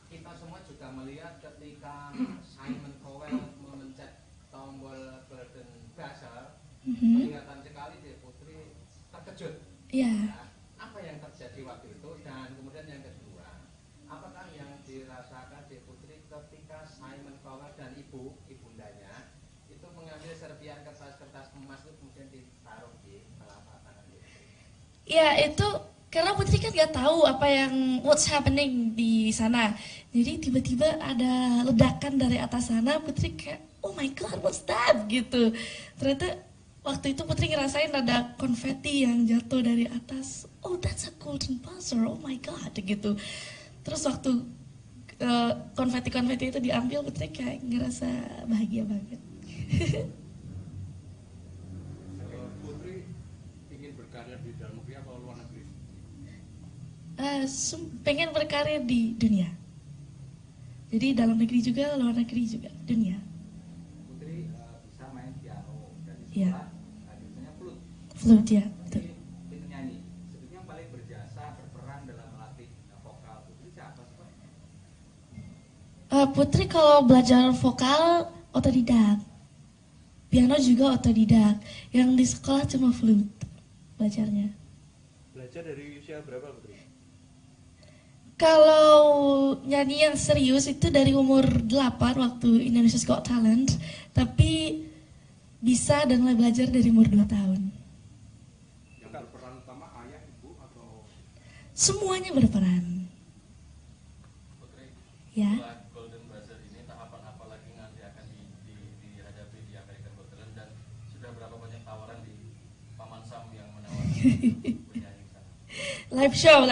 kita semua juga melihat ketika Simon Cowell memencet tombol golden buzzer, kelihatan sekali deh Putri terkejut. Iya. Nah, apa yang terjadi waktu itu, dan kemudian yang kedua, apakah yang dirasakan di Putri ketika Simon Cowell dan ibundanya itu mengambil serpian kertas-kertas emas itu kemudian ditaruh di telapak tangan Putri? Ya itu karena Putri kan gak tahu apa yang what's happening di sana. Jadi tiba-tiba ada ledakan dari atas sana, Putri kayak oh my god what's that gitu. Ternyata waktu itu Putri ngerasain ada konfeti yang jatuh dari atas. Oh that's a golden buzzer, oh my god gitu. Terus waktu konfeti-konfeti itu diambil, Putri kayak ngerasa bahagia banget. Putri ingin berkarya di dalam negeri atau luar negeri? Pengen berkarya di dunia. Jadi dalam negeri juga, luar negeri juga, dunia. Putri bisa main piano dan di Iya. sekolah biasanya flute. Flute ya. Betul. Pintu nyanyi. Sebetulnya yang paling berjasa berperan dalam melatih vokal Putri siapa sih Pak? Putri kalau belajar vokal otodidak. Piano juga otodidak. Yang di sekolah cuma flute belajarnya. Belajar dari usia berapa Putri? Kalau nyanyi yang serius itu dari umur 8 waktu Indonesia's Got Talent. Tapi bisa dan mulai belajar dari umur 2 tahun. Yang berperan utama ayah, ibu, atau? Semuanya berperan. Putri, Ya. setelah Golden Buzzer ini tahapan apa lagi nanti akan dihadapi di American Got Talent, dan sudah berapa banyak tawaran di Paman Sam yang menawarkan penyanyi sana? Live show,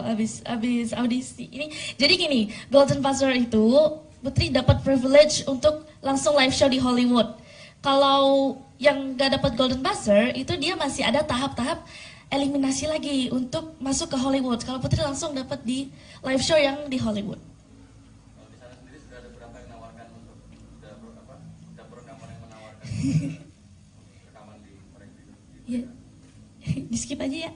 abis audisi ini. Jadi gini, Golden Buzzer itu Putri dapat privilege untuk langsung live show di Hollywood. Kalau yang gak dapat Golden Buzzer itu dia masih ada tahap-tahap eliminasi lagi untuk masuk ke Hollywood. Kalau Putri langsung dapat di live show yang di Hollywood. Kalau di sana sendiri sudah ada berapa yang menawarkan untuk dapur rekaman yang menawarkan rekaman di mereka itu? Ya, di skip aja ya.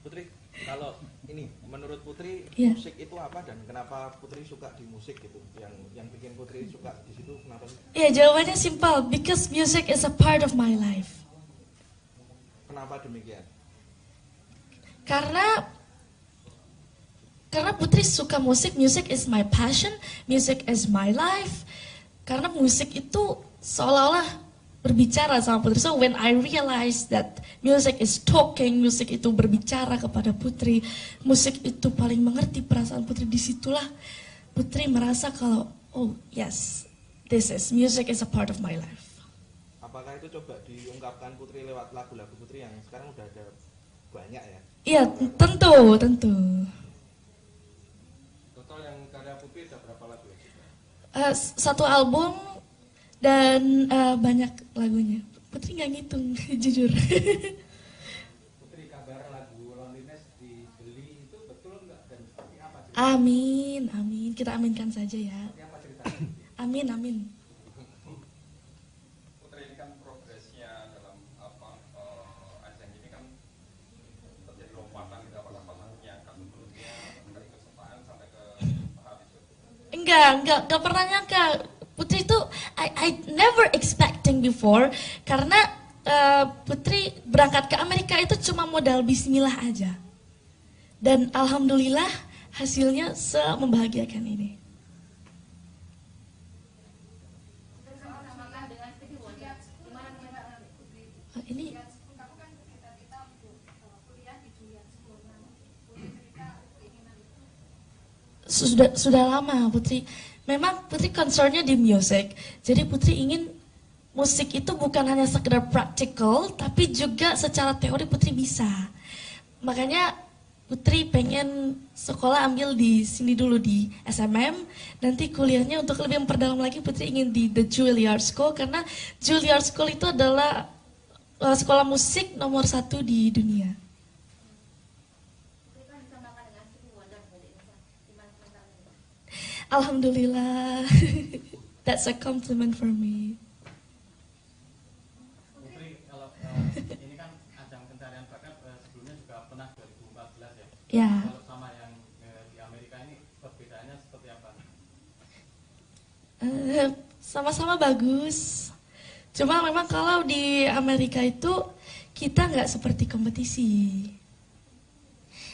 Putri, kalau ini menurut Putri Iya. musik itu apa dan kenapa Putri suka di musik gitu? Yang bikin Putri suka di situ kenapa sih? Ya jawabannya simpel, because music is a part of my life. Kenapa demikian? Karena Putri suka musik, music is my passion, music is my life. Karena musik itu seolah-olah berbicara sama Putri. So when I realized that music is talking, musik itu berbicara kepada Putri, musik itu paling mengerti perasaan Putri, disitulah Putri merasa kalau oh yes, this is music is a part of my life. Apakah itu coba diungkapkan Putri lewat lagu-lagu Putri yang sekarang udah ada banyak ya? Iya, tentu. Total yang karya Putri ada berapa lagu ya? Satu album dan banyak lagunya. Putri nggak ngitung, jujur. Putri, kabar lagu Loneliness dibeli itu betul nggak dan seperti apa cerita? Amin. Kita aminkan saja ya. Seperti apa ceritanya? Amin. Putri, ini kan progresnya dalam ajang ini kan terjadi lompatan di beberapa tahunnya kan sebelumnya dari kesukaan sampai ke tahap itu. Enggak pernah nyangka. Putri itu I never expecting before karena Putri berangkat ke Amerika itu cuma modal bismillah aja. Dan alhamdulillah hasilnya membahagiakan ini. Ini sudah lama Putri. Memang Putri concernnya di music. Jadi Putri ingin musik itu bukan hanya sekedar practical, tapi juga secara teori Putri bisa. Makanya Putri pengen sekolah ambil di sini dulu di SMM, nanti kuliahnya untuk lebih memperdalam lagi Putri ingin di The Juilliard School, karena Juilliard School itu adalah sekolah musik nomor 1 di dunia. Alhamdulillah, that's a compliment for me. Putri, kalau ini kan ajang pencarian bakat sebelumnya juga pernah 2014 ya. Ya. Kalau sama yang di Amerika ini perbedaannya seperti apa? Sama-sama bagus. Cuma memang kalau di Amerika itu kita nggak seperti kompetisi.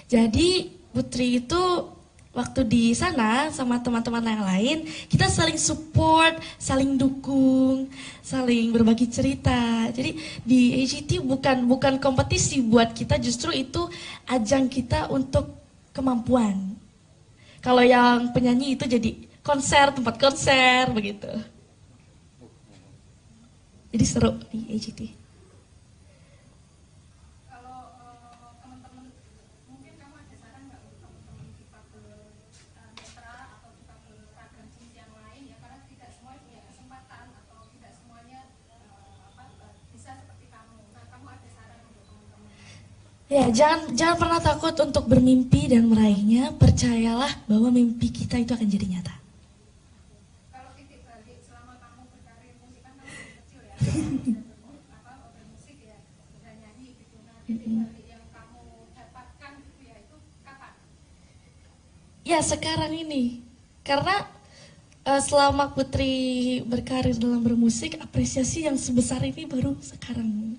Jadi Putri itu waktu di sana sama teman-teman yang lain, kita saling support, saling dukung, saling berbagi cerita. Jadi di AGT bukan kompetisi buat kita, justru itu ajang kita untuk kemampuan. Kalau yang penyanyi itu jadi konser, tempat konser begitu. Jadi seru di AGT. Ya, jangan pernah takut untuk bermimpi dan meraihnya. Percayalah bahwa mimpi kita itu akan jadi nyata. Kalau titik balik selama kamu berkarir musik kan kamu kecil ya, bermusik ya, udah nyanyi gitu. Nah, titik balik yang kamu dapatkan gitu ya, itu kapan? Ya, sekarang ini. Karena selama Putri berkarir dalam bermusik, apresiasi yang sebesar ini baru sekarang.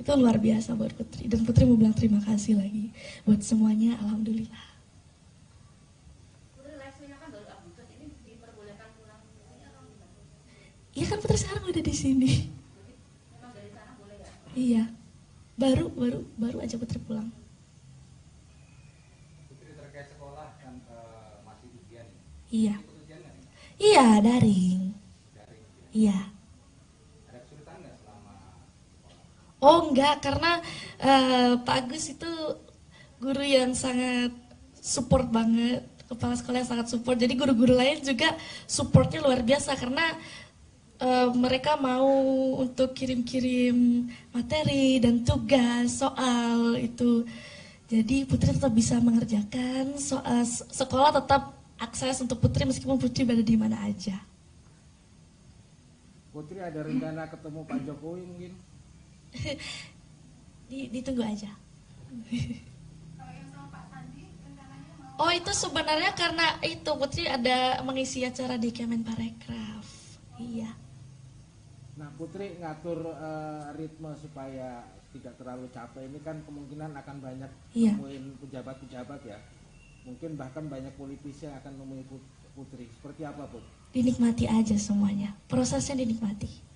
Itu luar biasa buat Putri, dan Putri mau bilang terima kasih lagi buat semuanya, alhamdulillah. Putri live-nya kan baru Agustus ini diperbolehkan pulang. Iya kan Putri sekarang udah di sini. Memang dari sana boleh ya? Iya, baru aja Putri pulang. Putri terkait sekolah kan masih ujian. Iya. Ikut ujian nggak nih? Iya, daring. Daring. Iya. Ada kesulitan nggak selama? Oh enggak, karena Pak Agus itu guru yang sangat support banget, kepala sekolah yang sangat support. Jadi guru-guru lain juga supportnya luar biasa karena mereka mau untuk kirim-kirim materi dan tugas soal itu. Jadi Putri tetap bisa mengerjakan soal, sekolah tetap akses untuk Putri meskipun Putri berada di mana aja. Putri ada rencana ketemu Pak Jokowi mungkin? Ditunggu aja. Kalau yang sama Pak Sandi rencananya mau? Oh itu sebenarnya karena itu Putri ada mengisi acara di Kemenparekraf. Iya. Nah Putri ngatur ritme supaya tidak terlalu capek ini kan kemungkinan akan banyak nemuin pejabat-pejabat ya. Mungkin bahkan banyak politisi yang akan nemuin Putri. Seperti apa Put? Dinikmati aja semuanya. Prosesnya dinikmati.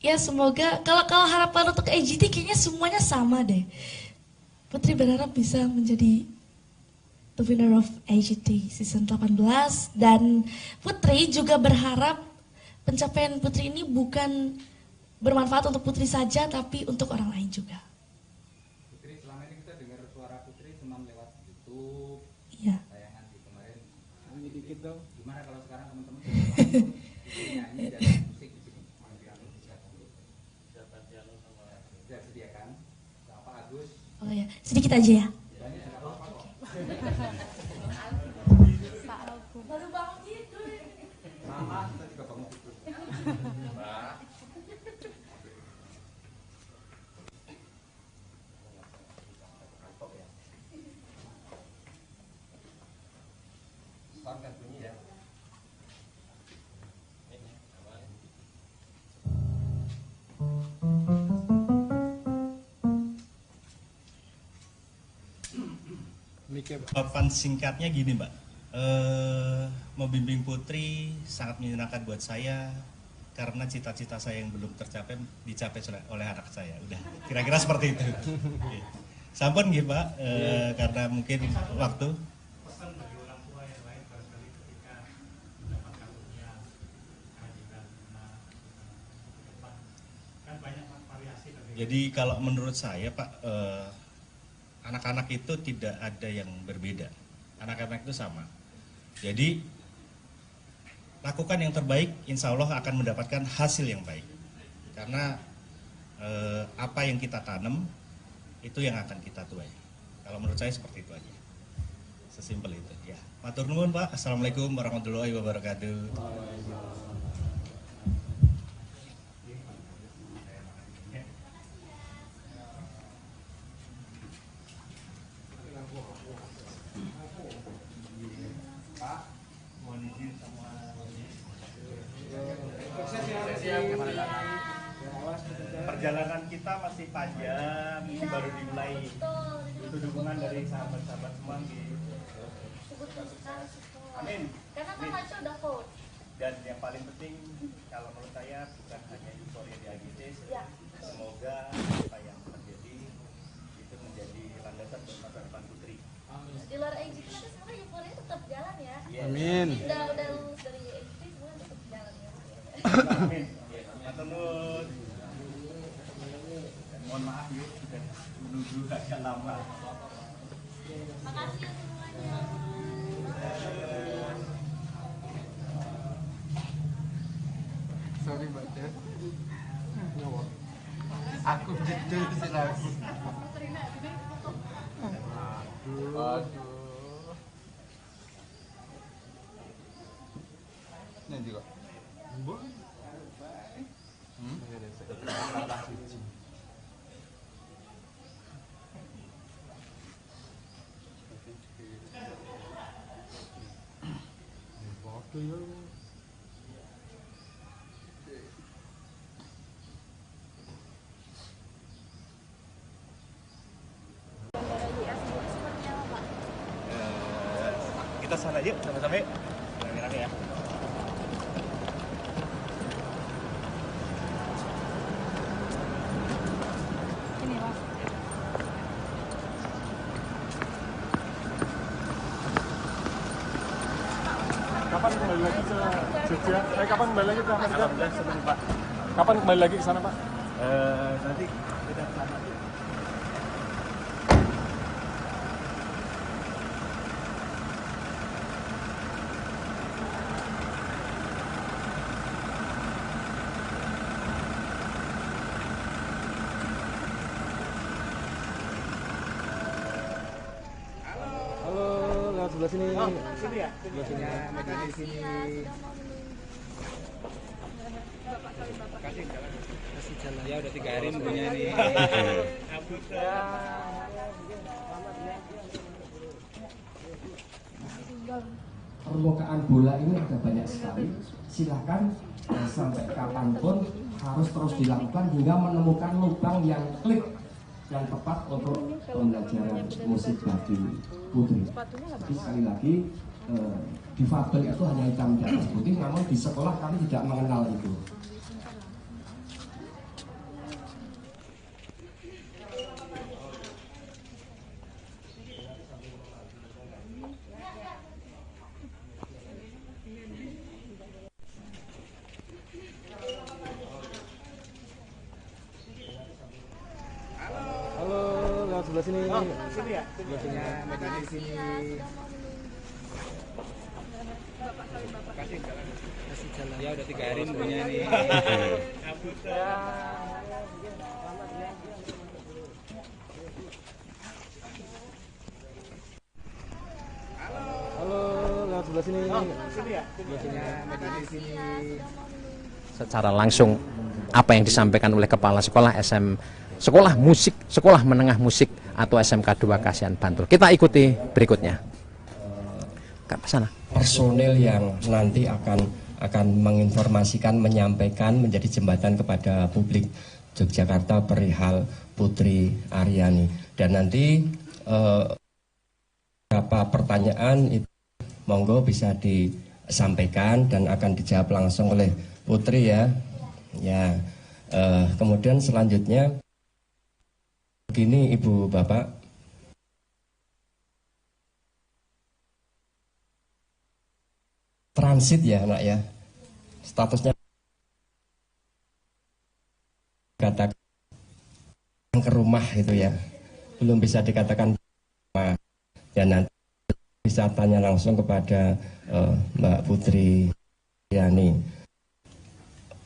Ya semoga kalau harapan untuk AGT kayaknya semuanya sama deh. Putri berharap bisa menjadi the winner of AGT season 18, dan Putri juga berharap pencapaian Putri ini bukan bermanfaat untuk Putri saja, tapi untuk orang lain juga. Putri, selama ini kita dengar suara Putri cuma lewat YouTube, Iya. tayangan di kemarin. Nyanyi dikit dong. Gimana kalau sekarang teman-teman nyanyi dan musik di sini? Sudah sediakan? Pak Agus. Oh ya, sedikit aja ya. Baru bangun tidur. Mama, kita juga bangun tidur. Mbak. Sound kan bunyi ya. Jawaban singkatnya gini Mbak, membimbing Putri sangat menyenangkan buat saya karena cita-cita saya yang belum tercapai dicapai oleh anak saya. Udah, kira-kira seperti itu. Oke. Sampun gitu Pak, karena mungkin waktu. Pesan bagi orang tua yang lain barangkali ketika mendapat karunia kehadiran depan, kan banyak variasi dari. Jadi kalau menurut saya Pak, anak-anak itu tidak ada yang berbeda. Anak-anak itu sama. Jadi lakukan yang terbaik, insya Allah akan mendapatkan hasil yang baik. Karena apa yang kita tanam itu yang akan kita tuai. Kalau menurut saya seperti itu aja. Sesimpel itu. Ya. Matur nuwun Pak. Assalamualaikum warahmatullahi wabarakatuh. Perjalanan kita masih panjang, ini baru dimulai. Itu dukungan dari sahabat-sahabat semua gitu. Amin. Karena kan Haco udah vote. Dan yang paling penting kalau menurut saya bukan hanya euforia di AGT, semoga apa yang terjadi itu menjadi landasan buat masa depan Putri. Di luar AGT tapi sebenarnya euforia tetap jalan ya. Amin. Udah lulus dari AGT semua tetap jalan ya. Amin. Matur nuwun. Mohon maaf yuk sudah menunggu agak lama. Makasih ya semuanya. Sorry Mbak Jen. Aku gitu sih lagu. Aduh. Nanti kok. Bu. Kita sana yuk, sama-sama yuk. Rame-rame ya. Kapan kembali lagi ke Jogja? Kapan kembali lagi ke Amerika? Pak. Kapan kembali lagi ke sana Pak? Nanti kita selamat. Sebelah sini. Oh, sini ya? Sebelah sini. Di sini. Kasih jalan. Ya udah 3 hari nunggunya nih. Permukaan bola ini ada banyak sekali. Silahkan sampai kapanpun harus terus dilakukan hingga menemukan lubang yang klik yang tepat untuk pembelajaran musik bagi Putri. Tapi sekali lagi difabel itu hanya hitam di atas putih, namun di sekolah kami tidak mengenal itu. sebelah sini. Oh, sini ya? Sebelah sini. Di sini. Kasih jalan. Ya udah 3 hari nunggunya nih. Halo, lewat sebelah sini. Oh, sini ya? Sebelah sini. Di sini. Secara langsung apa yang disampaikan oleh kepala sekolah Sekolah Musik, Sekolah Menengah Musik atau SMK 2 Kasihan Bantul. Kita ikuti berikutnya. Ke sana. Personel yang nanti akan menginformasikan, menyampaikan, menjadi jembatan kepada publik Yogyakarta perihal Putri Aryani. Dan nanti beberapa pertanyaan itu monggo bisa disampaikan dan akan dijawab langsung oleh Putri ya. Ya. Kemudian selanjutnya begini Ibu Bapak. Transit ya anak ya, statusnya katakan ke rumah itu ya, belum bisa dikatakan rumah. Dan nanti bisa tanya langsung kepada Mbak Putri Yani.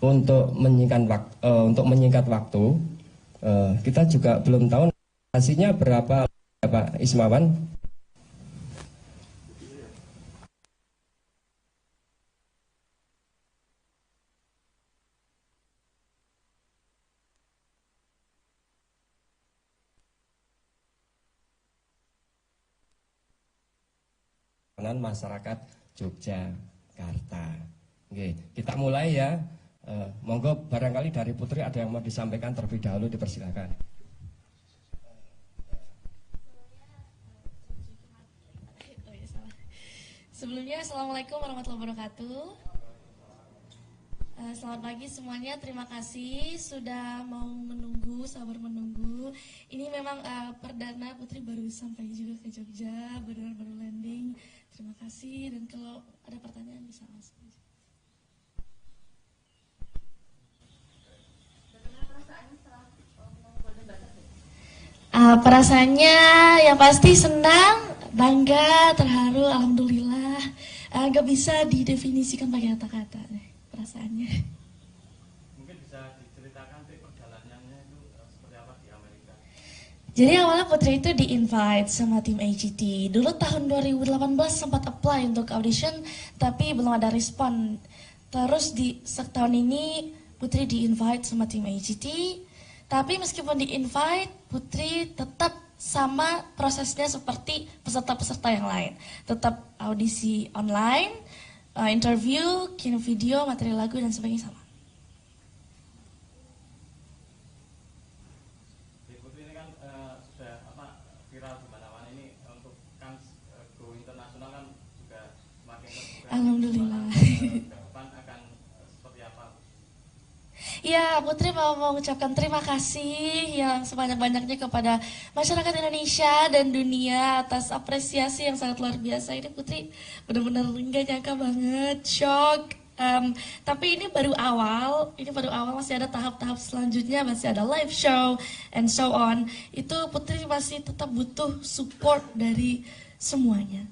Untuk menyingkat waktu, kita juga belum tahu hasilnya berapa Pak Ismawan. Masyarakat Yogyakarta. Oke, kita mulai ya. Monggo barangkali dari Putri ada yang mau disampaikan terlebih dahulu, dipersilakan. Sebelumnya, Assalamualaikum warahmatullahi wabarakatuh. Selamat pagi semuanya, terima kasih sudah mau menunggu, sabar menunggu. Ini memang perdana Putri baru sampai juga ke Jogja, baru landing. Terima kasih, dan kalau ada pertanyaan bisa langsung. Perasaannya yang pasti senang, bangga, terharu, alhamdulillah. Gak bisa didefinisikan pakai kata-kata perasaannya. Mungkin bisa diceritakan perjalanannya itu seperti apa di Amerika? Jadi awalnya Putri itu di-invite sama tim AGT. Dulu tahun 2018 sempat apply untuk audition, tapi belum ada respon. Terus di setahun ini Putri di-invite sama tim AGT. Tapi meskipun di-invite, Putri tetap sama prosesnya seperti peserta-peserta yang lain. Tetap audisi online, interview, kirim video, materi lagu, dan sebagainya sama. Putri ini kan sudah viral di mana-mana ini, untuk kan go internasional kan juga semakin terbuka. Alhamdulillah. Depan akan seperti apa? Ya, Putri mau mengucapkan terima kasih yang sebanyak-banyaknya kepada masyarakat Indonesia dan dunia atas apresiasi yang sangat luar biasa. Ini Putri benar-benar nggak nyangka banget, shock. Tapi ini baru awal, masih ada tahap-tahap selanjutnya, masih ada live show and so on. Itu Putri masih tetap butuh support dari semuanya.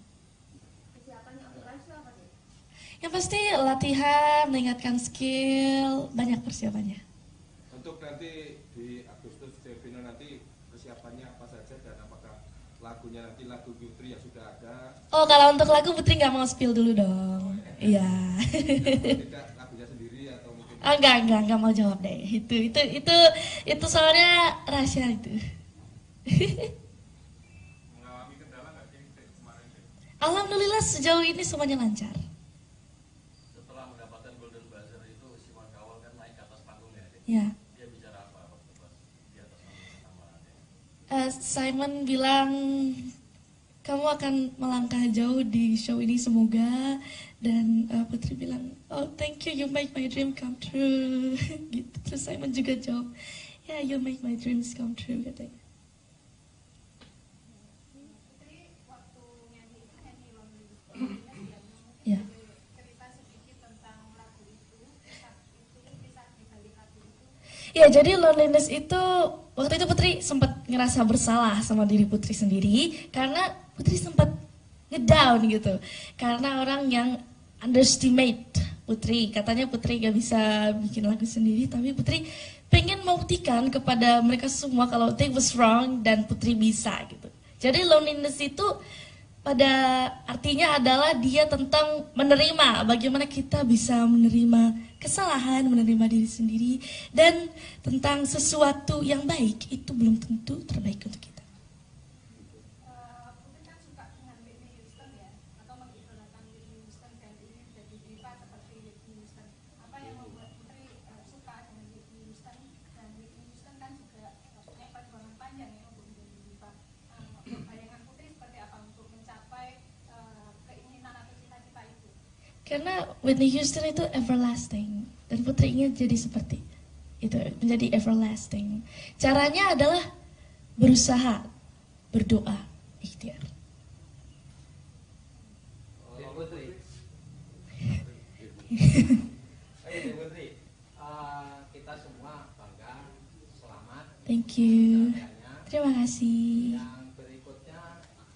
Yang pasti latihan, meningkatkan skill, banyak persiapannya. Untuk nanti di Agustus final nanti persiapannya apa saja dan apakah lagunya nanti lagu Putri yang sudah ada? Oh, kalau untuk lagu Putri nggak mau spill dulu dong. Iya. Tidak lagunya sendiri atau mungkin? Enggak mau jawab deh. Itu soalnya rahasia itu. Mengalami kendala nggak sih kemarin? Alhamdulillah sejauh ini semuanya lancar. Ya. Dia bicara apa waktu pas di atas panggung? Simon bilang kamu akan melangkah jauh di show ini semoga, dan Putri bilang oh thank you, you make my dream come true. Gitu. Terus Simon juga jawab ya yeah, you make my dreams come true katanya. Ya. Ya, jadi Loneliness itu waktu itu Putri sempat ngerasa bersalah sama diri Putri sendiri karena Putri sempat ngedown gitu. Karena orang yang underestimate Putri, katanya Putri gak bisa bikin lagu sendiri, tapi Putri pengen membuktikan kepada mereka semua kalau they was wrong dan Putri bisa gitu. Jadi loneliness itu pada artinya adalah dia tentang menerima, bagaimana kita bisa menerima kesalahan, menerima diri sendiri, dan tentang sesuatu yang baik itu belum tentu terbaik untuk kita. Putri kan suka dengan Whitney Houston ya, atau mengidolakan Whitney Houston dan ingin jadi diva seperti Whitney Houston. Apa yang membuat Putri suka dengan Whitney Houston, dan Whitney Houston kan juga punya perjuangan panjang ya untuk menjadi diva. Bayangan Putri seperti apa untuk mencapai keinginan atau cita-cita itu? Karena Whitney Houston itu everlasting, dan Putri ingin jadi seperti itu, menjadi everlasting. Caranya adalah berusaha, berdoa, ikhtiar. Putri. Ayo Putri, kita semua bangga, selamat. Thank you. Terima kasih. Yang berikutnya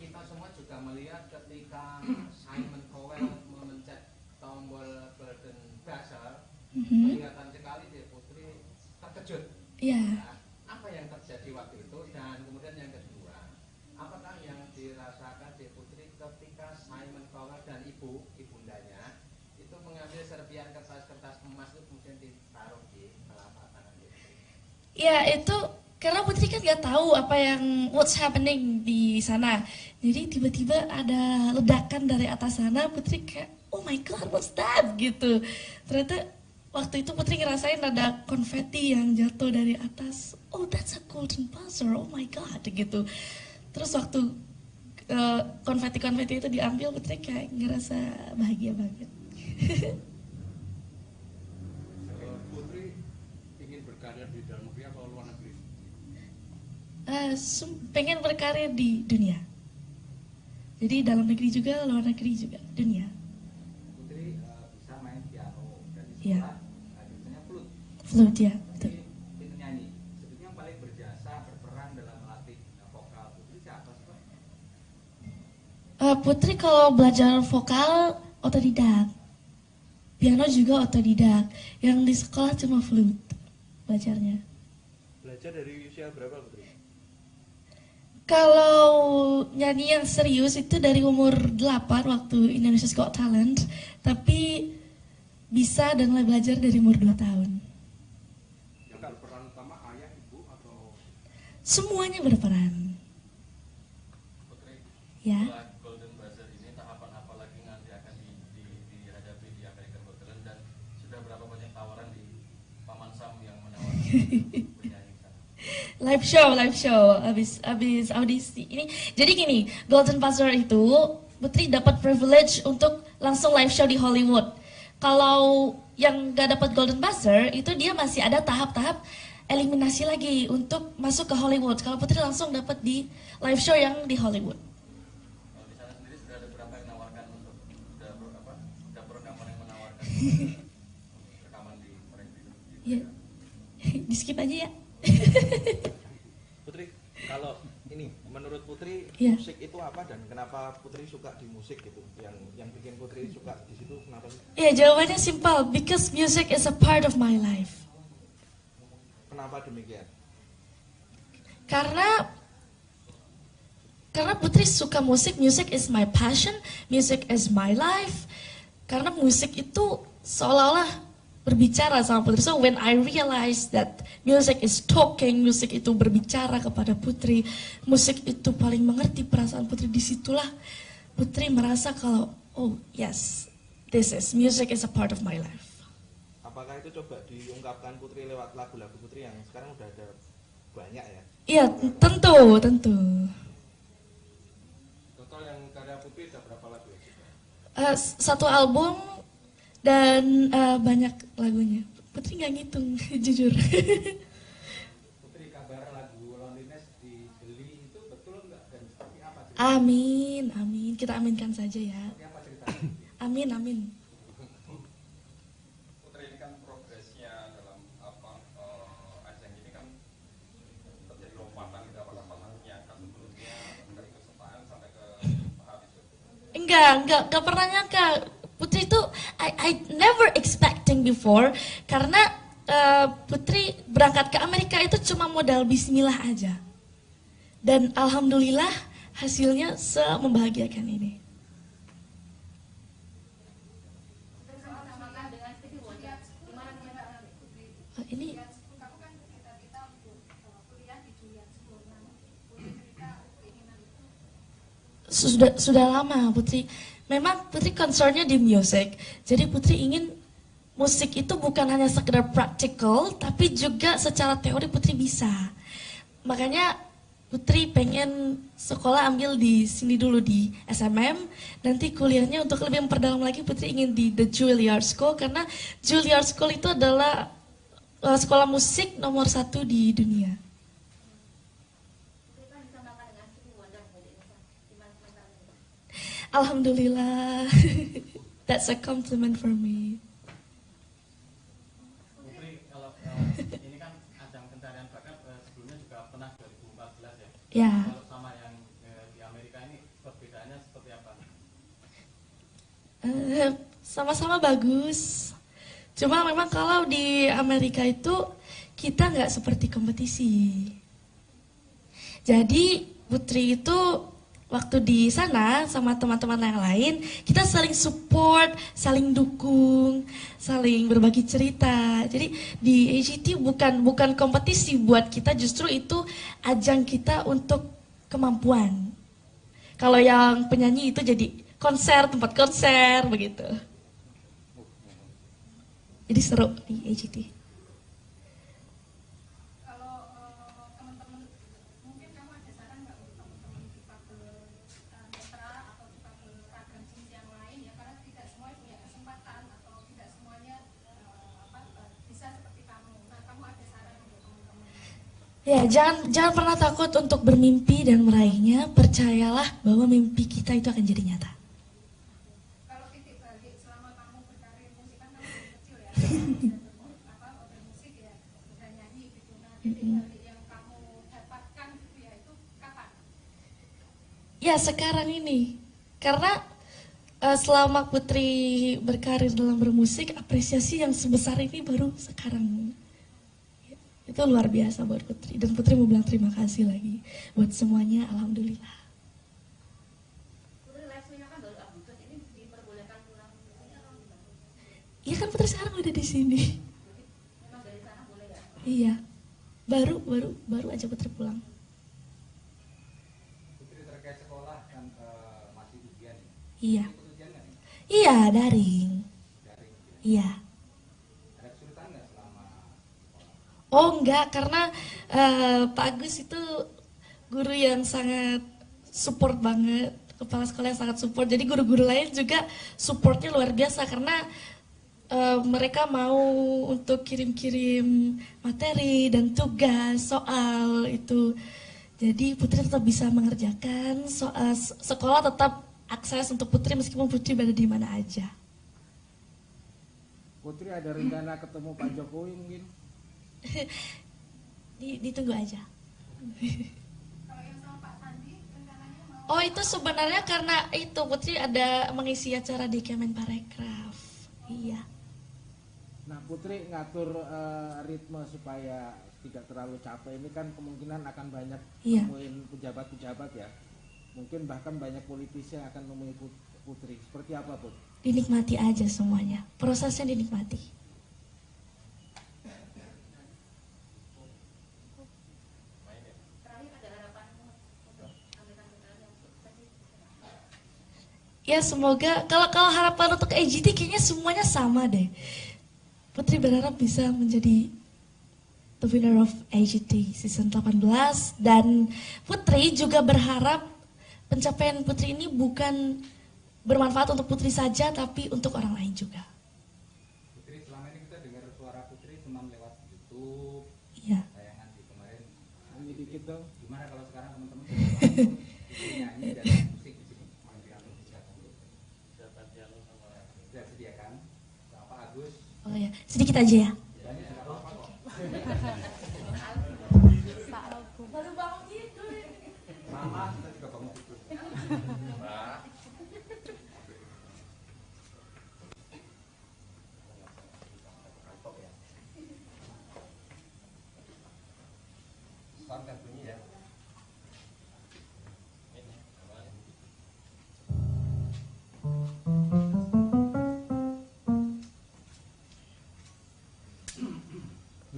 kita semua juga melihat ketika Simon Cowell memencet tombol golden buzzer, kelihatan sekali dia Putri terkejut. Iya. Nah, apa yang terjadi waktu itu, dan kemudian yang kedua, apakah yang dirasakan di Putri ketika Simon Cowell dan ibundanya itu mengambil serpian kertas-kertas emas itu kemudian ditaruh di telapak tangan Putri? Ya itu karena Putri kan nggak tahu apa yang what's happening di sana. Jadi tiba-tiba ada ledakan dari atas sana, Putri kayak oh my god what's that gitu. Ternyata waktu itu Putri ngerasain ada konfeti yang jatuh dari atas. Oh that's a golden buzzer, oh my god gitu. Terus waktu konfeti-konfeti itu diambil, Putri kayak ngerasa bahagia banget. Putri ingin berkarya di dalam negeri atau luar negeri? Pengen berkarya di dunia. Jadi dalam negeri juga, luar negeri juga, dunia. Putri bisa main piano dan di Iya. sekolah biasanya flute. Flute ya, betul. Itu nyanyi. Sebetulnya yang paling berjasa berperan dalam melatih vokal Putri siapa sih Pak? Putri kalau belajar vokal otodidak. Piano juga otodidak. Yang di sekolah cuma flute belajarnya. Belajar dari usia berapa Putri? Kalau nyanyi yang serius itu dari umur 8 waktu Indonesia's Got Talent. Tapi bisa dan mulai belajar dari umur 2 tahun. Yang berperan utama ayah, ibu, atau? Semuanya berperan. Putri, Ya. setelah Golden Buzzer ini tahapan apa lagi nanti akan dihadapi di American Got Talent, dan sudah berapa banyak tawaran di Paman Sam yang menawarkan penyanyi sana? Live show, abis audisi ini. Jadi gini, Golden Buzzer itu Putri dapat privilege untuk langsung live show di Hollywood. Kalau yang gak dapat Golden Buzzer itu dia masih ada tahap-tahap eliminasi lagi untuk masuk ke Hollywood. Kalau Putri langsung dapat di live show yang di Hollywood. Kalau di sana sendiri sudah ada berapa yang menawarkan untuk dapur rekaman yang menawarkan rekaman di mereka? Ya, di skip aja ya. Putri, kalau ini menurut Putri Iya. musik itu apa dan kenapa Putri suka di musik gitu? Yang bikin Putri suka di situ kenapa sih? Ya jawabannya simpel, because music is a part of my life. Kenapa demikian? Karena Putri suka musik, music is my passion, music is my life. Karena musik itu seolah-olah berbicara sama Putri. So when I realized that music is talking, musik itu berbicara kepada Putri, musik itu paling mengerti perasaan Putri, disitulah Putri merasa kalau oh yes, music is a part of my life. Apakah itu coba diungkapkan Putri lewat lagu-lagu Putri yang sekarang udah ada banyak ya? Iya, tentu. Total yang karya Putri ada berapa lagu ya? Satu album dan banyak lagunya. Putri nggak ngitung, jujur. Putri, kabar lagu Loneliness dibeli itu betul nggak dan seperti apa? Amin. Kita aminkan saja ya. Seperti apa ceritanya? Amin. Putri, ini kan progresnya dalam ajang ini kan terjadi lompatan gitu, apakah Enggak pernah nyangka. Putri itu I never expecting before, karena Putri berangkat ke Amerika itu cuma modal bismillah aja. Dan alhamdulillah hasilnya membahagiakan ini. Ini sudah lama Putri. Memang Putri concernnya di music. Jadi Putri ingin musik itu bukan hanya sekedar practical, tapi juga secara teori Putri bisa. Makanya Putri pengen sekolah ambil di sini dulu di SMM, nanti kuliahnya untuk lebih memperdalam lagi Putri ingin di The Juilliard School, karena Juilliard School itu adalah sekolah musik nomor 1 di dunia. Alhamdulillah, that's a compliment for me. Putri, kalau ini kan ajang pencarian bakat sebelumnya juga pernah 2014 ya. Ya. Kalau sama yang di Amerika ini perbedaannya seperti apa? Sama-sama bagus. Cuma memang kalau di Amerika itu kita nggak seperti kompetisi. Jadi Putri itu waktu di sana sama teman-teman yang lain, kita saling support, saling dukung, saling berbagi cerita. Jadi di AGT bukan kompetisi buat kita, justru itu ajang kita untuk kemampuan. Kalau yang penyanyi itu jadi konser, tempat konser begitu. Jadi seru di AGT. Ya, jangan pernah takut untuk bermimpi dan meraihnya. Percayalah bahwa mimpi kita itu akan jadi nyata. Kalau titik balik selama kamu berkarir musik kan kamu kecil ya, bermusik ya, udah nyanyi gitu. Nah, titik balik yang kamu dapatkan gitu ya, itu kapan? Ya, sekarang ini. Karena selama Putri berkarir dalam bermusik, apresiasi yang sebesar ini baru sekarang. Itu luar biasa buat Putri, dan Putri mau bilang terima kasih lagi buat semuanya, alhamdulillah. Putri live-nya kan baru Agustus, ini diperbolehkan pulang ke sini atau gimana? Iya kan Putri sekarang udah di sini. Memang dari sana boleh ya? Iya, baru aja Putri pulang. Putri terkait sekolah kan masih ujian. Iya. Ikut ujian nggak nih? Iya, daring. Daring. Iya. Ada kesulitan nggak selama? Oh enggak, karena Pak Agus itu guru yang sangat support banget, kepala sekolah yang sangat support. Jadi guru-guru lain juga supportnya luar biasa, karena mereka mau untuk kirim-kirim materi dan tugas, soal itu. Jadi Putri tetap bisa mengerjakan, sekolah tetap akses untuk Putri meskipun Putri berada di mana aja. Putri ada rencana ketemu Pak Jokowi mungkin? Ditunggu aja. Kalau yang sama Pak Sandi rencananya mau? Oh itu sebenarnya karena itu Putri ada mengisi acara di Kemenparekraf. Iya. Nah Putri ngatur ritme supaya tidak terlalu capek, ini kan kemungkinan akan banyak nemuin pejabat-pejabat ya. Mungkin bahkan banyak politisi yang akan nemuin Putri. Seperti apa Put? Dinikmati aja semuanya, prosesnya dinikmati. Ya semoga, kalau harapan untuk AGT kayaknya semuanya sama deh. Putri berharap bisa menjadi the winner of AGT season 18, dan Putri juga berharap pencapaian Putri ini bukan bermanfaat untuk Putri saja, tapi untuk orang lain juga. Putri, selama ini kita dengar suara Putri cuma lewat YouTube, tayangan di kemarin. Ini dikit dong. Gimana kalau sekarang teman-teman langsung nyanyi dan musik di sini? Sudah sediakan sama Pak Agus. Oh ya, sedikit aja ya. Baru bangun tidur. Mama, kita juga bangun tidur.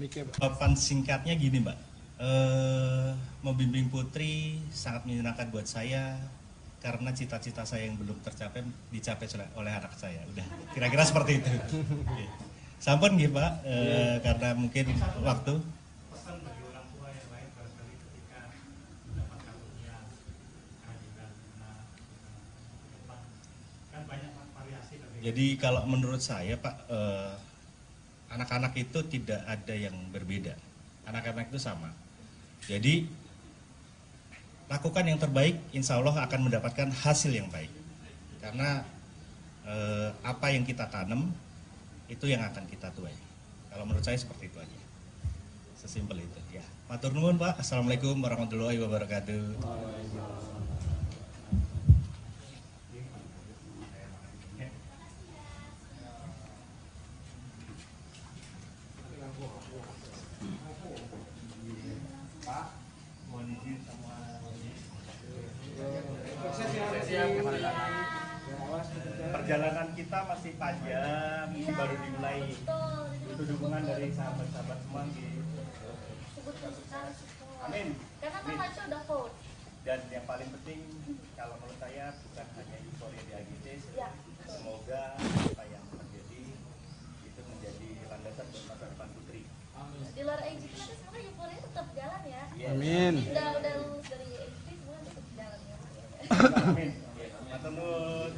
Jawaban singkatnya gini Mbak, membimbing putri sangat menyenangkan buat saya karena cita-cita saya yang belum tercapai dicapai oleh anak saya. Udah, kira-kira seperti itu. Sampun nggih Pak, karena mungkin waktu. Pesan bagi orang tua yang lain barangkali ketika mendapat karunia kehadiran anak depan, kan banyak variasi. Jadi kalau menurut saya Pak, anak-anak itu tidak ada yang berbeda. Anak-anak itu sama. Jadi lakukan yang terbaik, insya Allah akan mendapatkan hasil yang baik. Karena apa yang kita tanam itu yang akan kita tuai. Kalau menurut saya seperti itu aja. Sesimpel itu. Ya. Matur nuwun Pak. Assalamualaikum warahmatullahi wabarakatuh. Perjalanan kita masih panjang, ini baru dimulai. Itu dukungan dari sahabat-sahabat semua. Amin. Karena kan Maca udah vote. Dan yang paling penting, kalau menurut saya bukan hanya euforia di AGC, semoga apa yang terjadi itu menjadi landasan buat masa depan putri. Di luar AGC nanti semoga euforia tetap jalan ya. Amin. Udah lulus dari AGC semoga tetap jalan ya. Amin. Matur nuwun.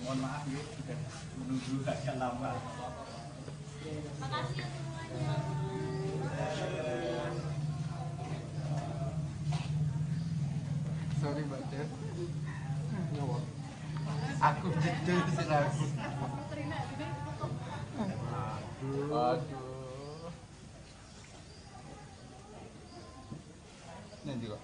Mohon maaf ya, sudah menunggu agak lama. Makasih ya semuanya. Sorry Mbak Dev. Aku jujur sih aku. Aduh. Ini juga.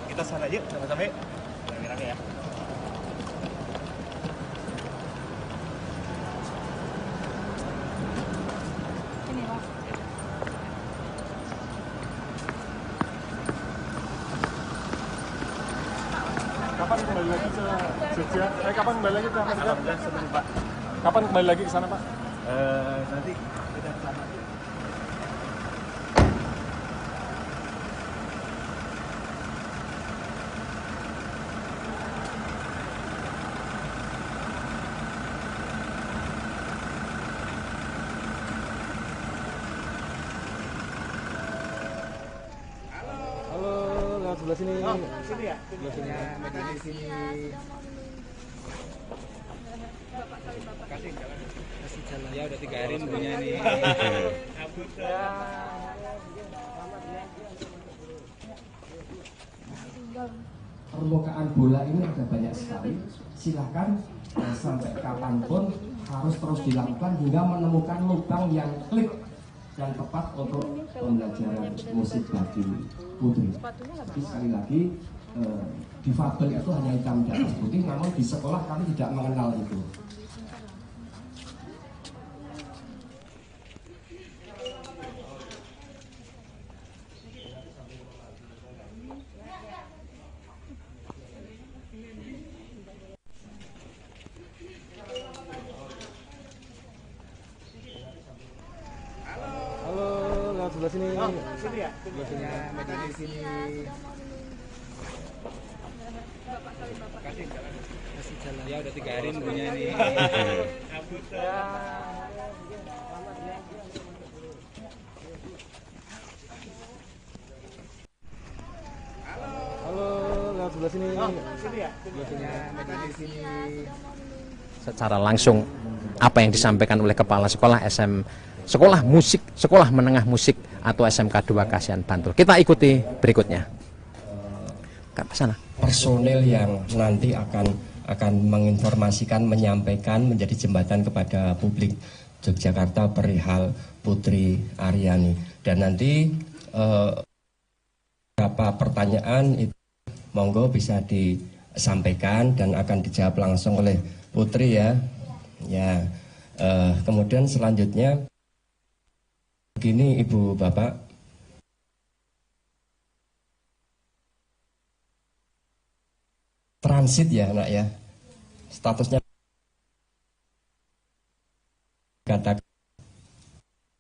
Kita sana yuk, sama-sama yuk. Rame-rame ya. Ini Pak. Kapan kembali lagi ke Jogja? Kapan kembali lagi ke Amerika? Alhamdulillah sebelum Pak. Kapan kembali lagi ke sana Pak? Nanti kita ke sana. Sebelah sini. Oh, sini ya? Sebelah sini. Media di sini. Kasih jalan. Ya udah 3 hari nunggunya nih. Permukaan bola ini ada banyak sekali. Silahkan sampai kapanpun harus terus dilakukan hingga menemukan lubang yang klik dan tepat untuk pembelajaran musik bagi putri. Tapi sekali lagi difabel itu hanya hitam di atas putih, namun di sekolah kami tidak mengenal itu. Sebelah sini. Oh, sini ya? Sebelah sini. Media di sini. Kasih jalan. Ya udah 3 hari nunggunya nih. Halo, lewat sebelah sini. Oh, sini ya? Sebelah sini. Media di sini. Secara langsung apa yang disampaikan oleh kepala sekolah Sekolah Musik, Sekolah Menengah Musik atau SMK 2 Kasihan Bantul. Kita ikuti berikutnya. Ke sana. Personel yang nanti akan menginformasikan, menyampaikan, menjadi jembatan kepada publik Yogyakarta perihal Putri Aryani. Dan nanti beberapa pertanyaan itu monggo bisa disampaikan dan akan dijawab langsung oleh Putri ya. Ya, kemudian selanjutnya begini Ibu Bapak, transit ya nak ya, statusnya katakan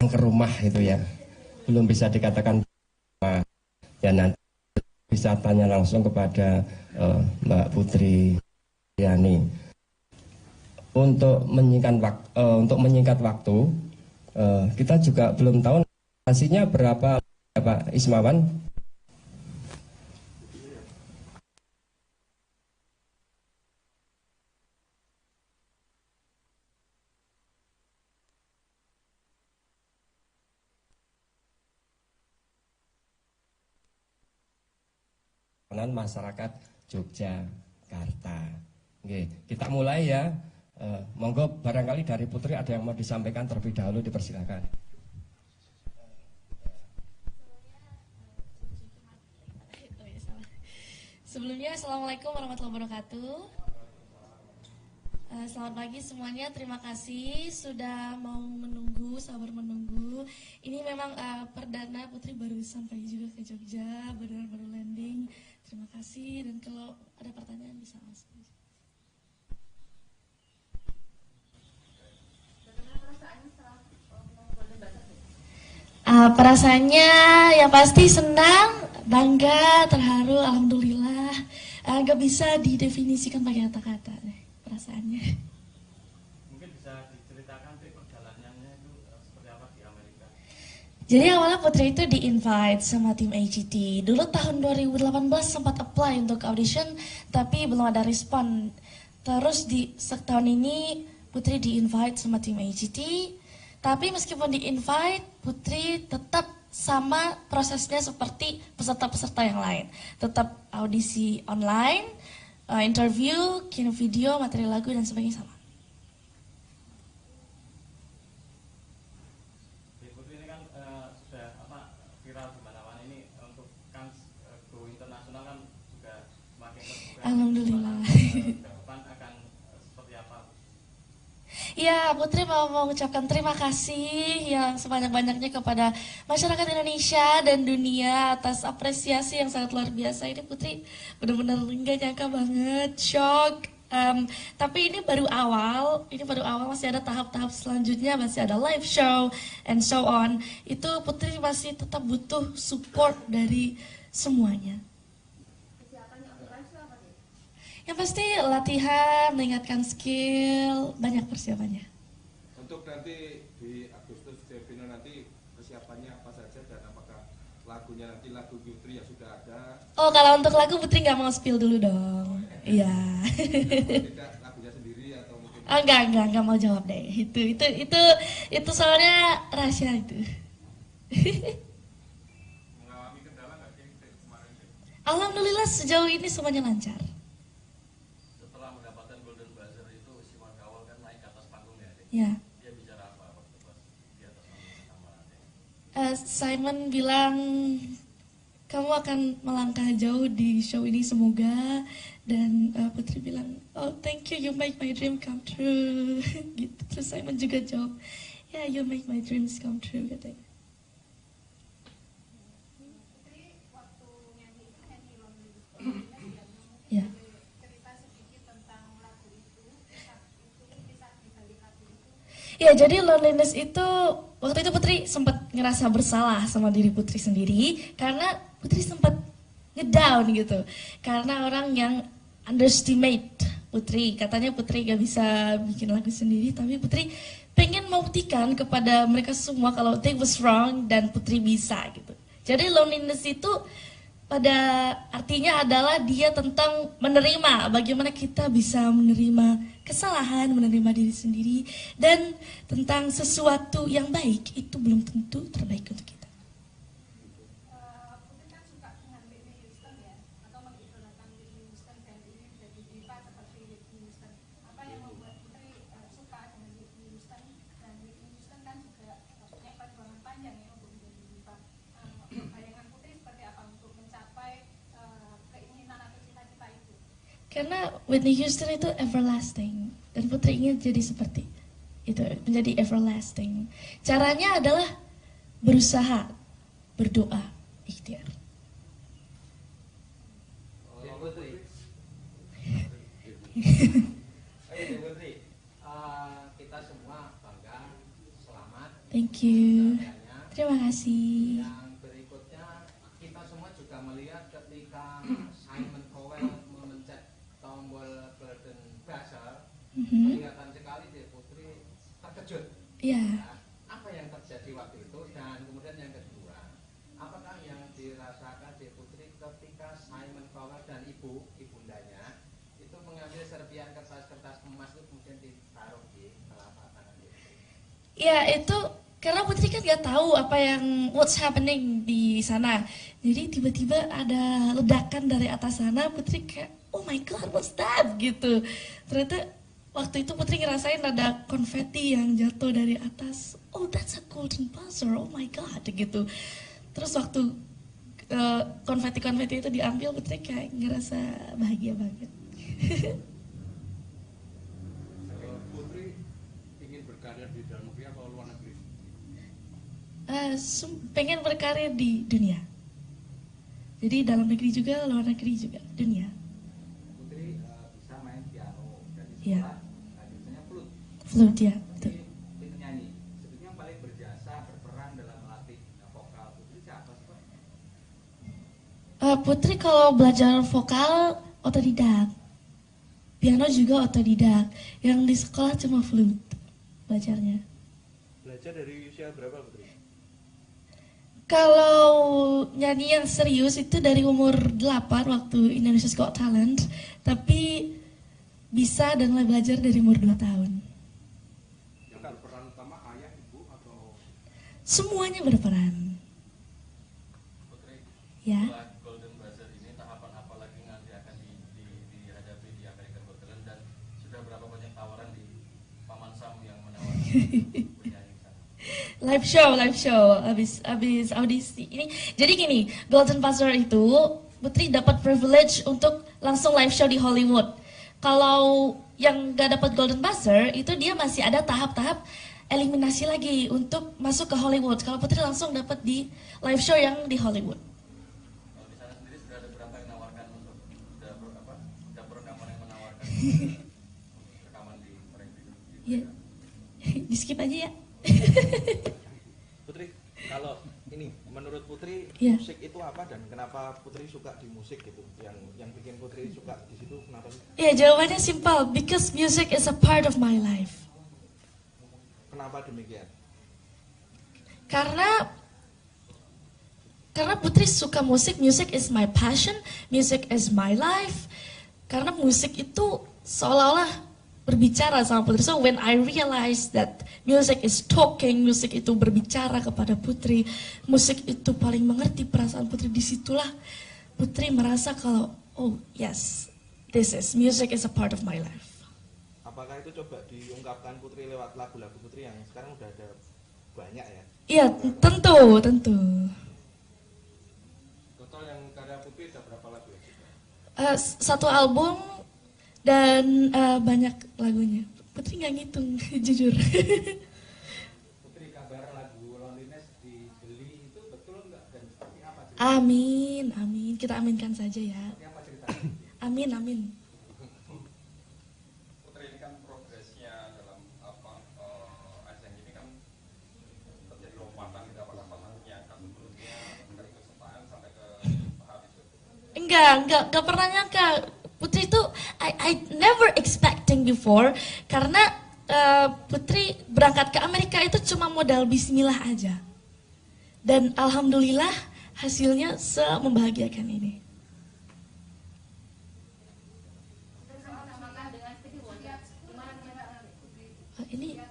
ke rumah itu ya, belum bisa dikatakan ya, nanti bisa tanya langsung kepada Mbak Putri Yani. Untuk menyingkat waktu, kita juga belum tahu hasilnya berapa ya, Pak Ismawan. Masyarakat Yogyakarta. Oke, kita mulai ya. Monggo barangkali dari Putri ada yang mau disampaikan terlebih dahulu, dipersilakan. Sebelumnya Assalamualaikum warahmatullahi wabarakatuh. Selamat pagi semuanya, terima kasih sudah mau menunggu, sabar menunggu. Ini memang perdana Putri baru sampai juga ke Jogja, baru landing. Terima kasih, dan kalau ada pertanyaan bisa langsung. Perasaannya yang pasti senang, bangga, terharu, alhamdulillah. Gak bisa didefinisikan pakai kata-kata deh perasaannya. Mungkin bisa diceritakan perjalanannya itu seperti apa di Amerika? Jadi awalnya Putri itu di-invite sama tim AGT. Dulu tahun 2018 sempat apply untuk audition, tapi belum ada respon. Terus di setahun ini Putri di-invite sama tim AGT. Tapi meskipun di-invite, Putri tetap sama prosesnya seperti peserta-peserta yang lain. Tetap audisi online, interview, kirim video, materi lagu, dan sebagainya sama. Putri ini kan sudah viral di mana-mana ini, untuk kans go internasional kan juga semakin terbuka. Alhamdulillah. Depan akan seperti apa? Ya, Putri mau mengucapkan terima kasih yang sebanyak-banyaknya kepada masyarakat Indonesia dan dunia atas apresiasi yang sangat luar biasa. Ini Putri benar-benar nggak nyangka banget, shock. Tapi ini baru awal, masih ada tahap-tahap selanjutnya, masih ada live show and so on. Itu Putri masih tetap butuh support dari semuanya. Yang pasti latihan, meningkatkan skill, banyak persiapannya. Untuk nanti di Agustus Jevino nanti persiapannya apa saja dan apakah lagunya nanti lagu Putri yang sudah ada? Oh, kalau untuk lagu Putri nggak mau spill dulu dong. Iya. Tidak lagunya sendiri atau mungkin? Oh, enggak mau jawab deh. Itu soalnya rahasia itu. Mengalami kendala nggak sih kemarin? Alhamdulillah sejauh ini semuanya lancar. Ya. Dia bicara apa waktu pas di atas panggung? Simon bilang kamu akan melangkah jauh di show ini semoga, dan Putri bilang oh thank you, you make my dream come true. Gitu. Terus Simon juga jawab yeah, you make my dreams come true katanya. Ya. Ya, jadi loneliness itu waktu itu Putri sempat ngerasa bersalah sama diri Putri sendiri karena Putri sempat ngedown gitu. Karena orang yang underestimate Putri, katanya Putri gak bisa bikin lagu sendiri, tapi Putri pengen membuktikan kepada mereka semua kalau they was wrong dan Putri bisa gitu. Jadi loneliness itu pada artinya adalah dia tentang menerima, bagaimana kita bisa menerima kesalahan, menerima diri sendiri, dan tentang sesuatu yang baik itu belum tentu terbaik untuk kita. Putri kan suka dengan Whitney Houston ya, atau mengidolakan Whitney Houston dan ingin menjadi diva seperti Whitney Houston. Apa yang membuat Putri suka dengan Whitney Houston, dan Whitney Houston kan juga punya perjuangan panjang ya untuk menjadi diva. Bayangan Putri seperti apa untuk mencapai Karena Whitney Houston itu everlasting dan Putri ingin jadi seperti itu, menjadi everlasting. Caranya adalah berusaha, berdoa, ikhtiar. Putri. Putri, kita semua bangga, selamat. Thank you. Terima kasih. Yang berikutnya kita semua juga melihat ketika Simon Cowell memencet tombol golden buzzer, kelihatan sekali deh Putri terkejut. Iya. Nah, apa yang terjadi waktu itu dan kemudian yang kedua, apakah yang dirasakan di Putri ketika Simon Cowell dan ibundanya itu mengambil serpian kertas-kertas emas itu kemudian ditaruh di telapak tangan Putri? Ya itu karena Putri kan nggak tahu apa yang what's happening di sana. Jadi tiba-tiba ada ledakan dari atas sana, Putri kayak oh my god what's that gitu. Ternyata waktu itu Putri ngerasain ada konfeti yang jatuh dari atas. Oh that's a golden buzzer, oh my god gitu. Terus waktu konfeti-konfeti itu diambil, Putri kayak ngerasa bahagia banget. Putri ingin berkarya di dalam negeri atau luar negeri? Pengen berkarya di dunia. Jadi dalam negeri juga, luar negeri juga, dunia. Putri bisa main piano dan di Iya. sekolah biasanya flute. Flute ya, betul. Itu nyanyi. Sebetulnya yang paling berjasa berperan dalam melatih vokal Putri siapa sih, Pak? Putri kalau belajar vokal otodidak, piano juga otodidak. Yang di sekolah cuma flute belajarnya. Belajar dari usia berapa Putri? Kalau nyanyi yang serius itu dari umur 8 waktu Indonesia's Got Talent, tapi bisa dan mulai belajar dari umur 2 tahun. Yang berperan utama ayah, ibu atau? Semuanya berperan. Putri, Ya. setelah Golden Buzzer ini tahapan apa lagi nanti akan dihadapi di American Got Talent dan sudah berapa banyak tawaran di Paman Sam yang menawarkan penyanyi sana? Live show, abis audisi ini. Jadi gini, Golden Buzzer itu Putri dapat privilege untuk langsung live show di Hollywood. Kalau yang gak dapat Golden Buzzer itu dia masih ada tahap-tahap eliminasi lagi untuk masuk ke Hollywood. Kalau Putri langsung dapat di live show yang di Hollywood. Kalau di sana sendiri sudah ada berapa yang menawarkan untuk dapur rekaman yang menawarkan rekaman di mereka? Iya, di skip aja ya. Putri, kalau ini menurut Putri Iya. musik itu apa dan kenapa Putri suka di musik gitu? Yang bikin Putri suka di situ kenapa sih? Ya jawabannya simpel, because music is a part of my life. Kenapa demikian? Karena Putri suka musik, music is my passion, music is my life. Karena musik itu seolah-olah berbicara sama Putri. So when I realized that music is talking, musik itu berbicara kepada Putri, musik itu paling mengerti perasaan Putri, disitulah Putri merasa kalau oh yes, music is a part of my life. Apakah itu coba diungkapkan Putri lewat lagu-lagu Putri yang sekarang udah ada banyak ya? Iya, tentu. Total yang karya Putri ada berapa lagu ya? Satu album dan banyak lagunya. Putri nggak ngitung, jujur. Putri, kabar lagu Loneliness dibeli itu betul nggak dan seperti apa? Amin. Kita aminkan saja ya. Seperti apa ceritanya? Amin. Putri, ini kan progresnya dalam ajang ini kan terjadi lompatan gitu, apakah pernahnya kan sebelumnya dari kesukaan sampai ke tahap itu? Enggak pernah nyangka. Putri itu I never expecting before karena Putri berangkat ke Amerika itu cuma modal bismillah aja. Dan alhamdulillah hasilnya membahagiakan ini. Ini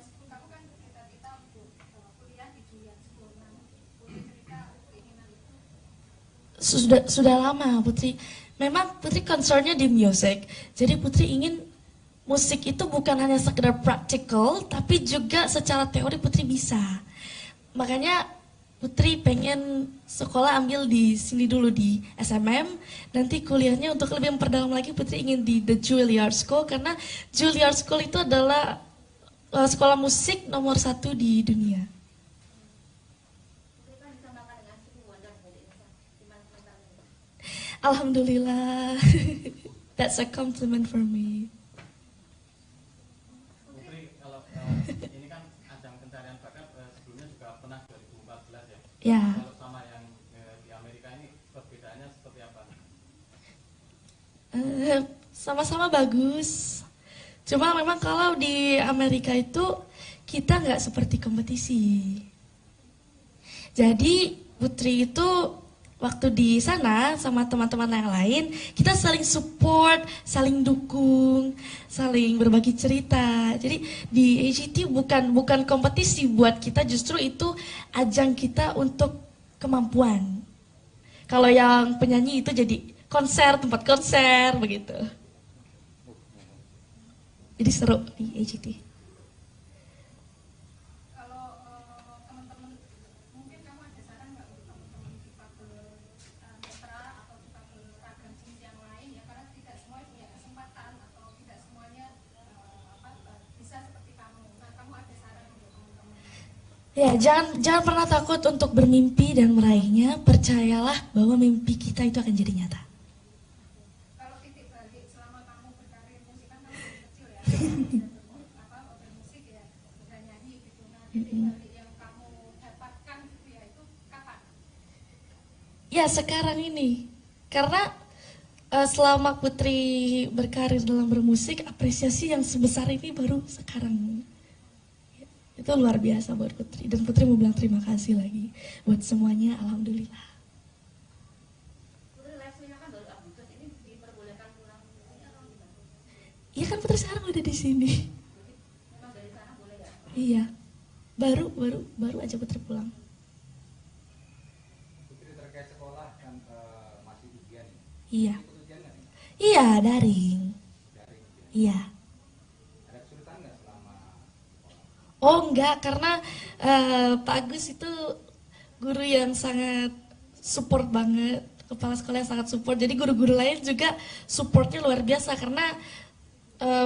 sudah lama Putri. Memang Putri concernnya di music. Jadi Putri ingin musik itu bukan hanya sekedar practical, tapi juga secara teori Putri bisa. Makanya Putri pengen sekolah ambil di sini dulu di SMM, nanti kuliahnya untuk lebih memperdalam lagi Putri ingin di The Juilliard School karena Juilliard School itu adalah sekolah musik nomor 1 di dunia. Alhamdulillah, that's a compliment for me. Putri, kalau ini kan ajang pencarian bakat sebelumnya juga pernah 2014 ya. Ya. Kalau sama yang di Amerika ini perbedaannya seperti apa? Sama-sama bagus. Cuma memang kalau di Amerika itu kita nggak seperti kompetisi. Jadi Putri itu waktu di sana sama teman-teman yang lain, kita saling support, saling dukung, saling berbagi cerita. Jadi di AGT bukan kompetisi buat kita, justru itu ajang kita untuk kemampuan. Kalau yang penyanyi itu jadi konser, tempat konser begitu. Jadi seru di AGT. Ya, jangan pernah takut untuk bermimpi dan meraihnya. Percayalah bahwa mimpi kita itu akan jadi nyata. Kalau titik balik selama kamu berkarir musik kan kamu kecil ya, bermusik ya, bernyanyi gitu. Nah, titik balik yang kamu dapatkan gitu ya, itu kapan? Ya, sekarang ini. Karena selama Putri berkarir dalam bermusik, apresiasi yang sebesar ini baru sekarang. Itu luar biasa buat Putri, dan Putri mau bilang terima kasih lagi buat semuanya, alhamdulillah. Putri live-nya kan baru Agustus, ini diperbolehkan pulang atau gimana? Iya kan Putri sekarang udah di sini. Memang dari sana boleh ya? Iya, baru aja Putri pulang. Putri terkait sekolah kan masih ujian. Iya. Ikut ujian nggak nih? Iya, daring. Iya. Ada kesulitan nggak selama? Oh enggak, karena Pak Agus itu guru yang sangat support banget, kepala sekolah yang sangat support. Jadi guru-guru lain juga supportnya luar biasa karena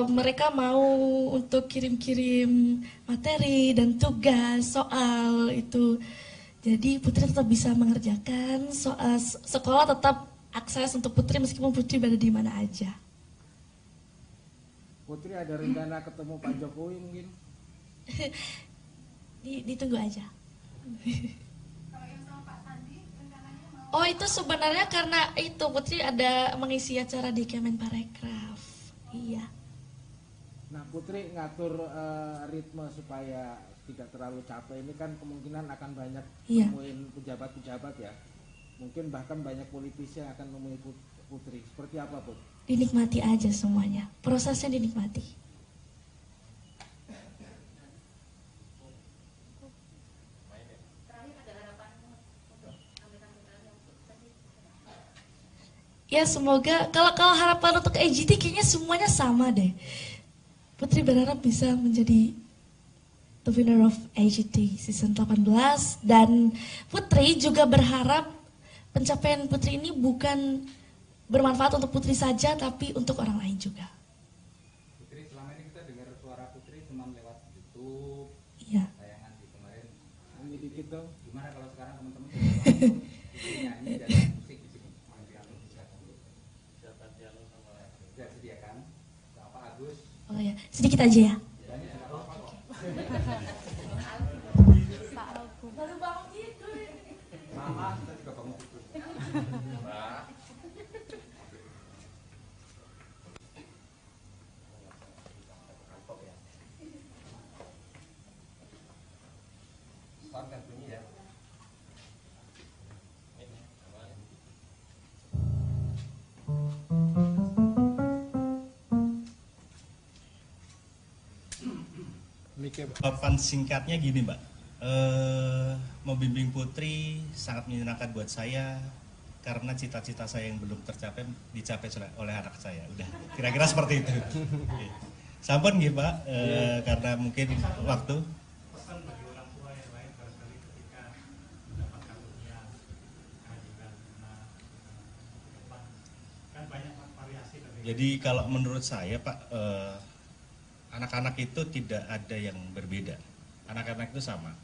mereka mau untuk kirim-kirim materi dan tugas soal itu. Jadi Putri tetap bisa mengerjakan soal, sekolah tetap akses untuk Putri meskipun Putri berada di mana aja. Putri ada rencana ketemu Pak Jokowi mungkin? Ditunggu aja. Kalau yang sama Pak Sandi rencananya mau? Oh itu sebenarnya karena itu Putri ada mengisi acara di Kemenparekraf. Iya. Nah Putri ngatur ritme supaya tidak terlalu capek ini kan kemungkinan akan banyak nemuin pejabat-pejabat ya. Mungkin bahkan banyak politisi yang akan nemui Putri. Seperti apa Put? Dinikmati aja semuanya. Prosesnya dinikmati. Ya semoga kalau harapan untuk AGT kayaknya semuanya sama deh. Putri berharap bisa menjadi the winner of AGT season 18 dan Putri juga berharap pencapaian Putri ini bukan bermanfaat untuk Putri saja tapi untuk orang lain juga. Putri selama ini kita dengar suara Putri cuma lewat YouTube. Iya. Tayangan di kemarin. Ini dikit dong. Gimana kalau sekarang teman-teman langsung nyanyi dan musik di sini? Bisa sediakan sama Pak Agus. Oh ya, sedikit aja ya. Baru bangun tidur. Sama, kita juga bangun tidur. Sangat bunyi ya. Jawaban singkatnya gini Mbak, membimbing Putri sangat menyenangkan buat saya karena cita-cita saya yang belum tercapai dicapai oleh anak saya. Udah, kira-kira seperti itu. Sampun nggih Pak, karena mungkin waktu. Pesan bagi orang tua yang lain barangkali ketika Jadi kalau menurut saya Pak, anak-anak itu tidak ada yang berbeda. Anak-anak itu sama.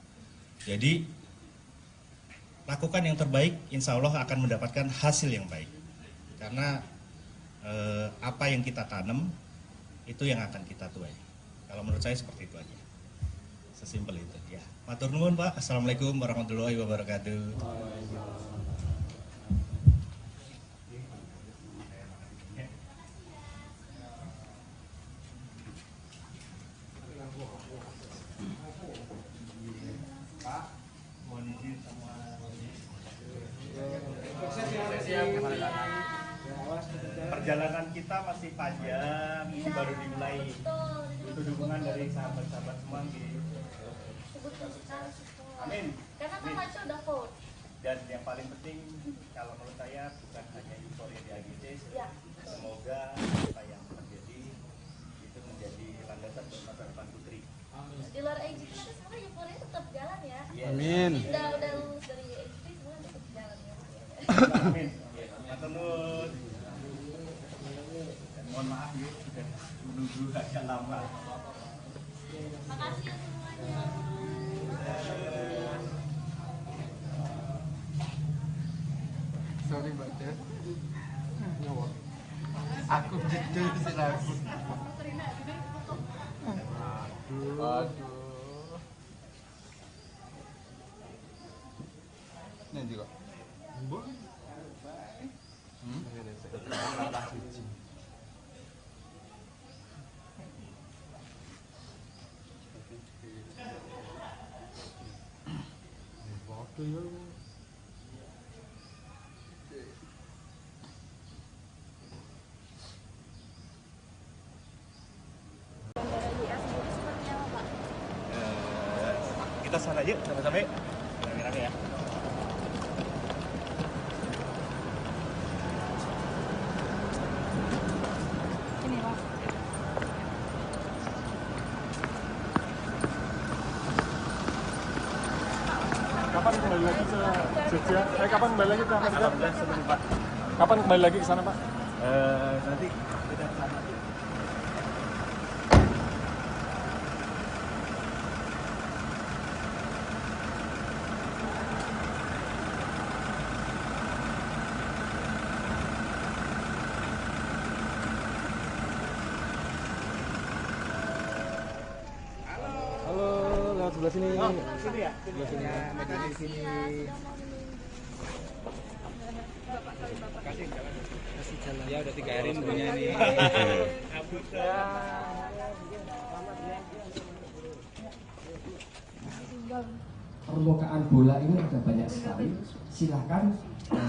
Jadi lakukan yang terbaik, insya Allah akan mendapatkan hasil yang baik. Karena apa yang kita tanam itu yang akan kita tuai. Kalau menurut saya seperti itu aja. Sesimpel itu. Ya. Matur nuwun Pak. Assalamualaikum warahmatullahi wabarakatuh. Perjalanan kita masih panjang, ini baru dimulai. Itu dukungan dari sahabat-sahabat semua di amin. Karena kan Maco udah vote. Dan yang paling penting kalau menurut saya bukan hanya euforia di AGC, semoga apa yang terjadi itu menjadi landasan buat masa depan Putri. Di luar AGC nanti sebenarnya euforia tetap jalan ya. Amin. Udah lulus dari AGC semua tetap jalan ya. Amin. Matur nuwun. Mohon maaf ya sudah menunggu agak lama. Makasih ya semuanya. Sorry Mbak Des. Nyawa. Aku jedul sih aku. Aduh. Nanti kok. Bu. Kita sana yuk sama-sama yuk. Rame-rame ya. Ini Pak. Kapan kembali lagi ke Jogja? Kapan kembali lagi ke Amerika? Alhamdulillah sebelum Pak. Kapan kembali lagi ke sana Pak? Nanti kita ke sana. Sebelah sini. Oh, sini ya? Sebelah sini. Ya, Medan di sini. Kasih jalan. Ya udah 3 hari nunggunya nih. Permukaan bola ini ada banyak sekali. Silahkan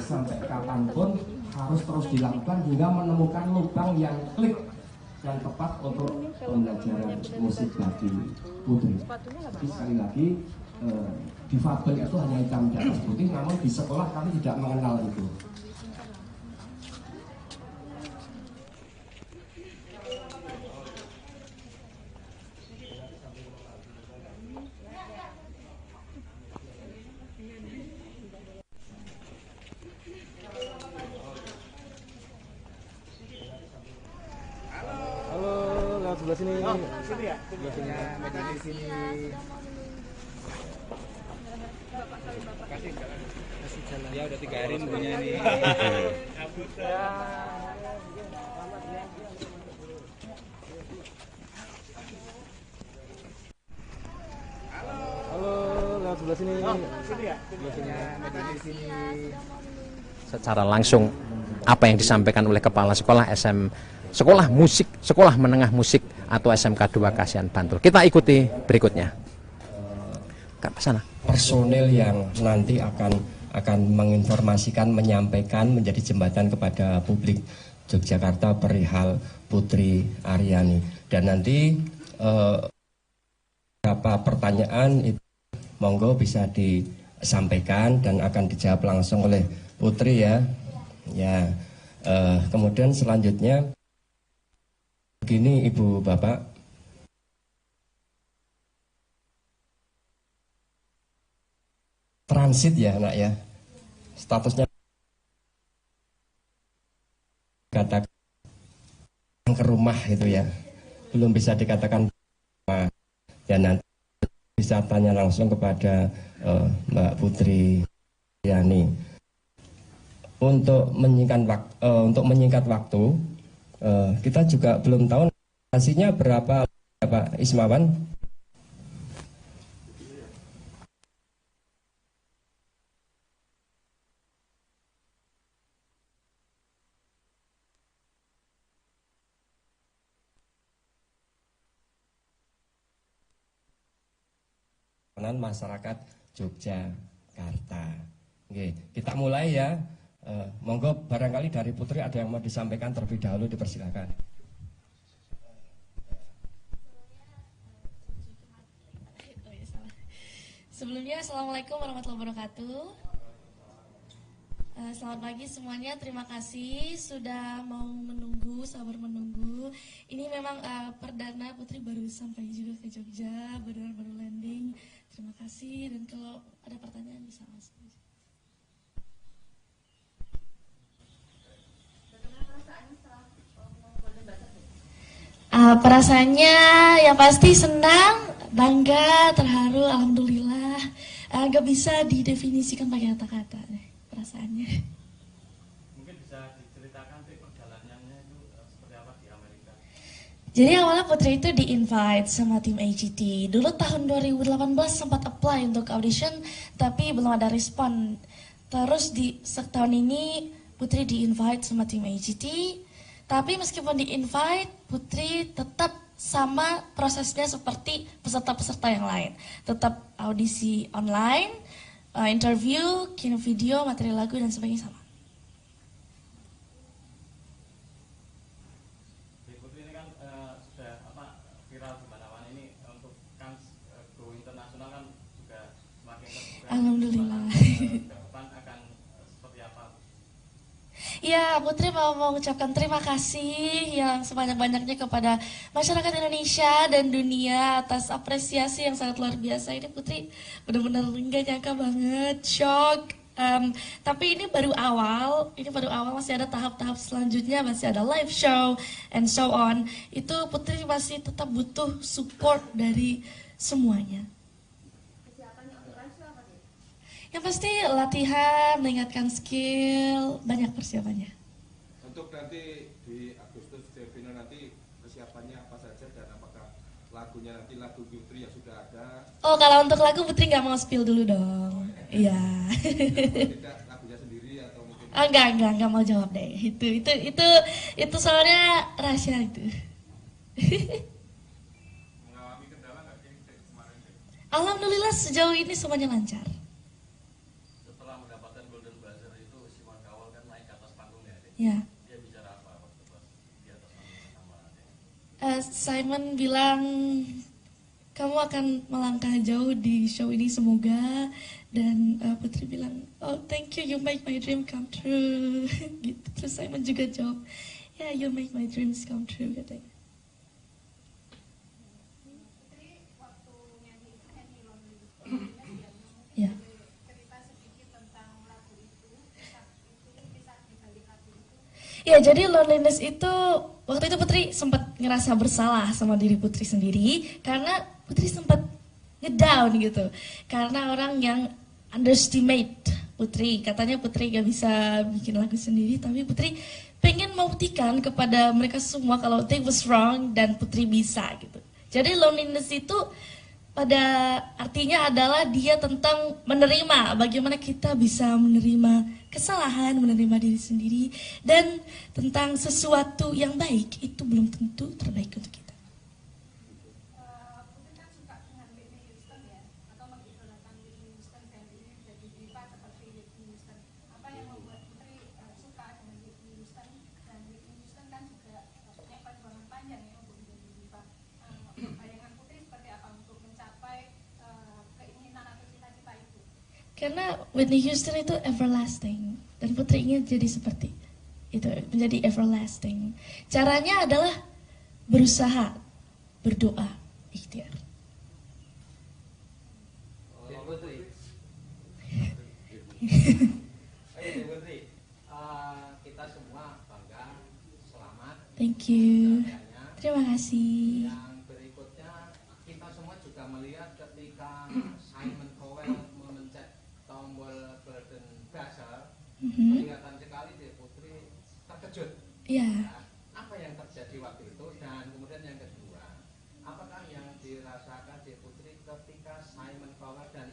sampai kapanpun harus terus dilakukan hingga menemukan lubang yang klik dan tepat untuk pembelajaran musik bagi Putri. Tapi sekali lagi difabel itu hanya hitam di atas putih, namun di sekolah kami tidak mengenal itu. Sebelah sini. Oh, sini ya? Sebelah sini. Medan di sini. Kasih jalan. Ya udah 3 hari nunggunya nih. Halo, lewat sebelah sini. Oh, sini ya? Sebelah sini. Medan di sini. Secara langsung apa yang disampaikan oleh Kepala Sekolah Sekolah Musik, Sekolah Menengah Musik atau SMK 2 Kasihan Bantul. Kita ikuti berikutnya. Ke sana. Personil yang nanti akan menginformasikan, menyampaikan, menjadi jembatan kepada publik Yogyakarta perihal Putri Aryani. Dan nanti beberapa pertanyaan itu monggo bisa disampaikan dan akan dijawab langsung oleh Putri ya. Ya. Kemudian selanjutnya begini Ibu Bapak, transit ya nak ya, statusnya katakan ke rumah itu ya, belum bisa dikatakan ya, nanti bisa tanya langsung kepada Mbak Putri Yani. Untuk menyingkat waktu, kita juga belum tahu hasilnya berapa, Pak Ismawan. Masyarakat Yogyakarta. Oke, kita mulai ya. Monggo barangkali dari Putri ada yang mau disampaikan terlebih dahulu, dipersilakan. Sebelumnya, Assalamualaikum warahmatullahi wabarakatuh. Selamat pagi semuanya, terima kasih sudah mau menunggu, sabar menunggu. Ini memang perdana Putri baru sampai juga ke Jogja, baru landing. Terima kasih, dan kalau ada pertanyaan bisa langsung aja. Perasaannya yang pasti senang, bangga, terharu, alhamdulillah. Gak bisa didefinisikan pakai kata-kata perasaannya. Mungkin bisa diceritakan perjalanannya itu seperti apa di Amerika? Jadi awalnya Putri itu di-invite sama tim AGT. Dulu tahun 2018 sempat apply untuk audition, tapi belum ada respon. Terus di setahun ini Putri di-invite sama tim AGT. Tapi meskipun di-invite, Putri tetap sama prosesnya seperti peserta-peserta yang lain. Tetap audisi online, interview, kirim video, materi lagu, dan sebagainya sama. Putri ini kan sudah viral di mana-mana ini, untuk kan go internasional kan juga semakin terbuka. Alhamdulillah. Depan akan seperti apa? Ya, Putri mau mengucapkan terima kasih yang sebanyak-banyaknya kepada masyarakat Indonesia dan dunia atas apresiasi yang sangat luar biasa. Ini Putri benar-benar nggak nyangka banget, shock. Tapi ini baru awal, masih ada tahap-tahap selanjutnya, masih ada live show and so on. Itu Putri masih tetap butuh support dari semuanya. Yang pasti latihan, meningkatkan skill, banyak persiapannya. Untuk nanti di Agustus Jevino nanti persiapannya apa saja, dan apakah lagunya nanti lagu Putri yang sudah ada? Oh, kalau untuk lagu Putri nggak mau spill dulu dong. Iya. Tidak lagunya sendiri atau mungkin? Enggak mau jawab deh. Itu soalnya rahasia itu. Mengalami kendala nggak sih kemarin? Alhamdulillah sejauh ini semuanya lancar. Ya. Dia bicara apa waktu pas di atas panggung sama Simon bilang kamu akan melangkah jauh di show ini semoga, dan Putri bilang oh thank you, you make my dream come true. Gitu. Terus Simon juga jawab yeah, you make my dreams come true katanya. Ya. Ya, jadi loneliness itu, waktu itu Putri sempat ngerasa bersalah sama diri Putri sendiri, karena Putri sempat ngedown gitu. Karena orang yang underestimate Putri, katanya Putri gak bisa bikin lagu sendiri, tapi Putri pengen membuktikan kepada mereka semua kalau they was wrong dan Putri bisa gitu. Jadi loneliness itu pada artinya adalah dia tentang menerima, bagaimana kita bisa menerima kesalahan, menerima diri sendiri, dan tentang sesuatu yang baik itu belum tentu terbaik untuk kita. Putri kan suka dengan Whitney Houston ya, atau mengidolakan Whitney Houston dan ini jadi diva seperti Whitney Houston. Apa yang membuat Putri suka dengan Whitney Houston, dan Whitney Houston kan juga punya perjuangan panjang ya untuk menjadi diva. Bayangan Putri seperti apa untuk mencapai keinginan atau cita-cita itu? Karena Whitney Houston itu everlasting, dan Putri ingin jadi seperti itu, menjadi everlasting. Caranya adalah berusaha, berdoa, ikhtiar. Putri, kita semua bangga, selamat Thank you. Terima kasih. Yang berikutnya kita semua juga melihat ketika Simon Cowell memencet tombol golden buzzer, kelihatan sekali dia Putri terkejut. Iya. Apa yang terjadi waktu itu, dan kemudian yang kedua, apakah yang dirasakan di Putri ketika Simon Cowell dan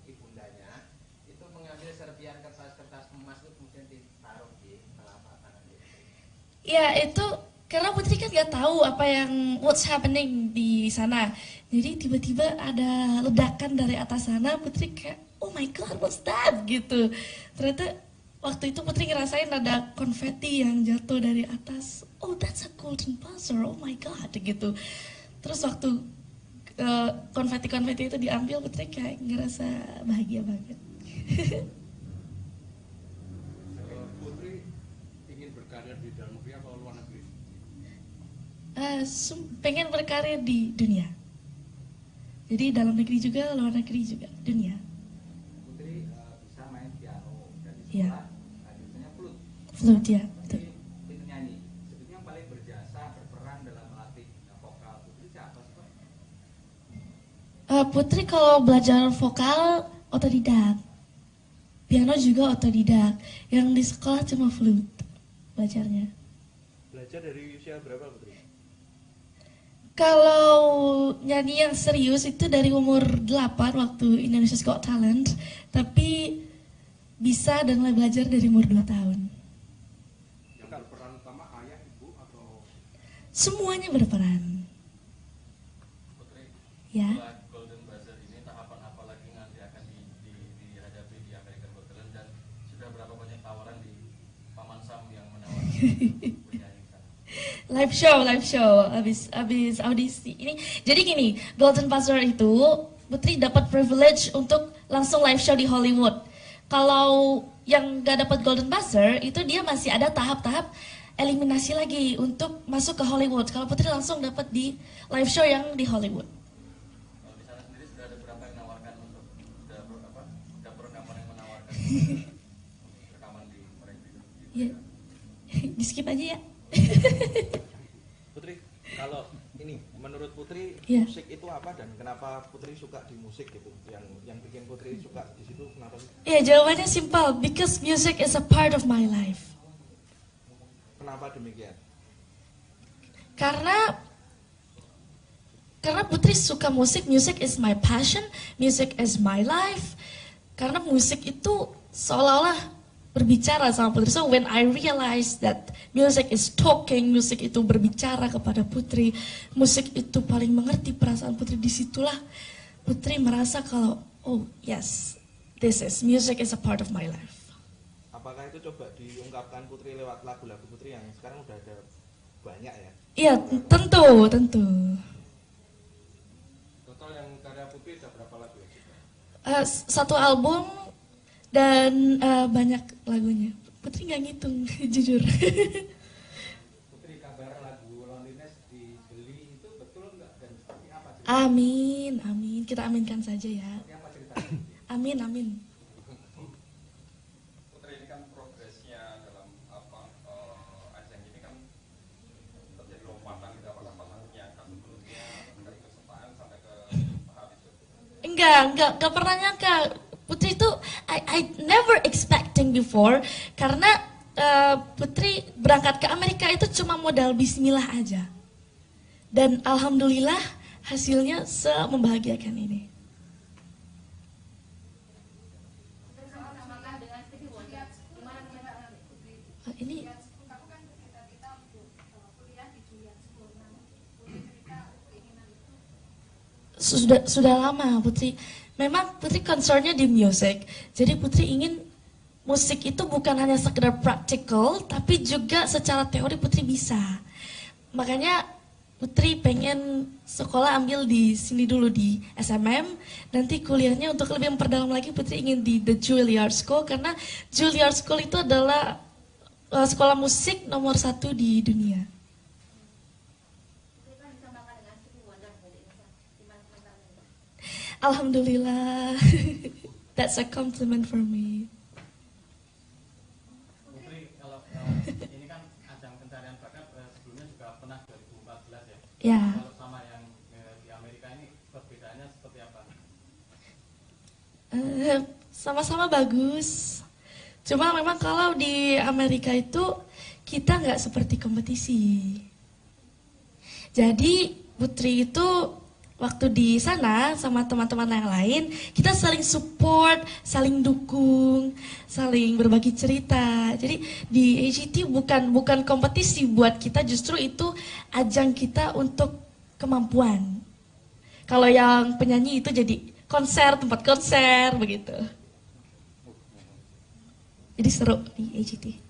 ibundanya itu mengambil serpian kertas-kertas emas itu kemudian ditaruh di telapak tangan dia? Ya itu karena Putri kan nggak tahu apa yang what's happening di sana. Jadi tiba-tiba ada ledakan dari atas sana. Putri kayak oh my god what's that gitu. Ternyata waktu itu Putri ngerasain ada konfeti yang jatuh dari atas. Oh that's a golden buzzer. Oh my god gitu. Terus waktu konfeti-konfeti itu diambil, Putri kayak ngerasa bahagia banget. Putri ingin berkarya di dalam negeri atau luar negeri? Pengen berkarya di dunia. Jadi dalam negeri juga, luar negeri juga, dunia. Putri bisa main piano dan di Iya. sekolah biasanya flute. Flute ya. Betul. Itu nyanyi. Sebetulnya yang paling berjasa berperan dalam melatih vokal Putri siapa sih, Pak? Putri kalau belajar vokal otodidak. Piano juga otodidak. Yang di sekolah cuma flute belajarnya. Belajar dari usia berapa, Putri? Kalau nyanyi yang serius itu dari umur 8 waktu Indonesia's Got Talent. Tapi bisa dan mulai belajar dari umur 2 tahun. Yang berperan utama ayah, ibu, atau? Semuanya berperan. Putri, Ya. setelah Golden Buzzer ini tahapan apa lagi nanti akan dihadapi di American Got Talent, dan sudah berapa banyak tawaran di Paman Sam yang menawarkan penyanyi sana? Live show, abis audisi ini. Jadi gini, Golden Buzzer itu Putri dapat privilege untuk langsung live show di Hollywood. Kalau yang gak dapat Golden Buzzer itu dia masih ada tahap-tahap eliminasi lagi untuk masuk ke Hollywood. Kalau Putri langsung dapat di live show yang di Hollywood. Kalau di sana sendiri sudah ada berapa yang menawarkan untuk dapur rekaman yang menawarkan rekaman di mereka itu? Ya, di skip aja ya. Putri, kalau ini menurut Putri Iya. musik itu apa dan kenapa Putri suka di musik gitu? Yang bikin Putri suka di situ kenapa sih? Ya jawabannya simpel, because music is a part of my life. Kenapa demikian? Karena Putri suka musik, music is my passion, music is my life. Karena musik itu seolah-olah berbicara sama Putri. So when I realize that music is talking, musik itu berbicara kepada Putri, musik itu paling mengerti perasaan Putri, disitulah Putri merasa kalau oh yes, this is music is a part of my life. Apakah itu coba diungkapkan Putri lewat lagu-lagu Putri yang sekarang udah ada banyak ya? Iya, tentu. Total yang karya Putri ada berapa lagu ya? Satu album dan banyak lagunya. Putri nggak ngitung, jujur. Putri, kabar lagu Loneliness dibeli itu betul nggak dan seperti apa cerita? Amin. Kita aminkan saja ya. Seperti apa ceritanya? Amin. Putri, ini kan progresnya dalam ajang ini kan terjadi lompatan di beberapa pasangnya, kan sebelumnya dari kesukaan sampai ke tahap itu. Enggak pernah nyangka. Putri itu I never expecting before, karena Putri berangkat ke Amerika itu cuma modal bismillah aja. Dan alhamdulillah hasilnya membahagiakan ini. Ini sudah lama Putri. Memang Putri concernnya di musik. Jadi Putri ingin musik itu bukan hanya sekedar practical, tapi juga secara teori Putri bisa. Makanya Putri pengen sekolah ambil di sini dulu di SMM, nanti kuliahnya untuk lebih memperdalam lagi Putri ingin di The Juilliard School, karena Juilliard School itu adalah sekolah musik nomor 1 di dunia. Alhamdulillah, that's a compliment for me. Putri, kalau ini kan ajang pencarian bakat sebelumnya Ya. Kalau sama yang di Amerika ini perbedaannya seperti apa? Sama-sama bagus. Cuma memang kalau di Amerika itu kita nggak seperti kompetisi. Jadi Putri itu waktu di sana sama teman-teman yang lain, kita saling support, saling dukung, saling berbagi cerita. Jadi di AGT bukan kompetisi buat kita, justru itu ajang kita untuk kemampuan. Kalau yang penyanyi itu jadi konser, tempat konser begitu. Jadi seru di AGT.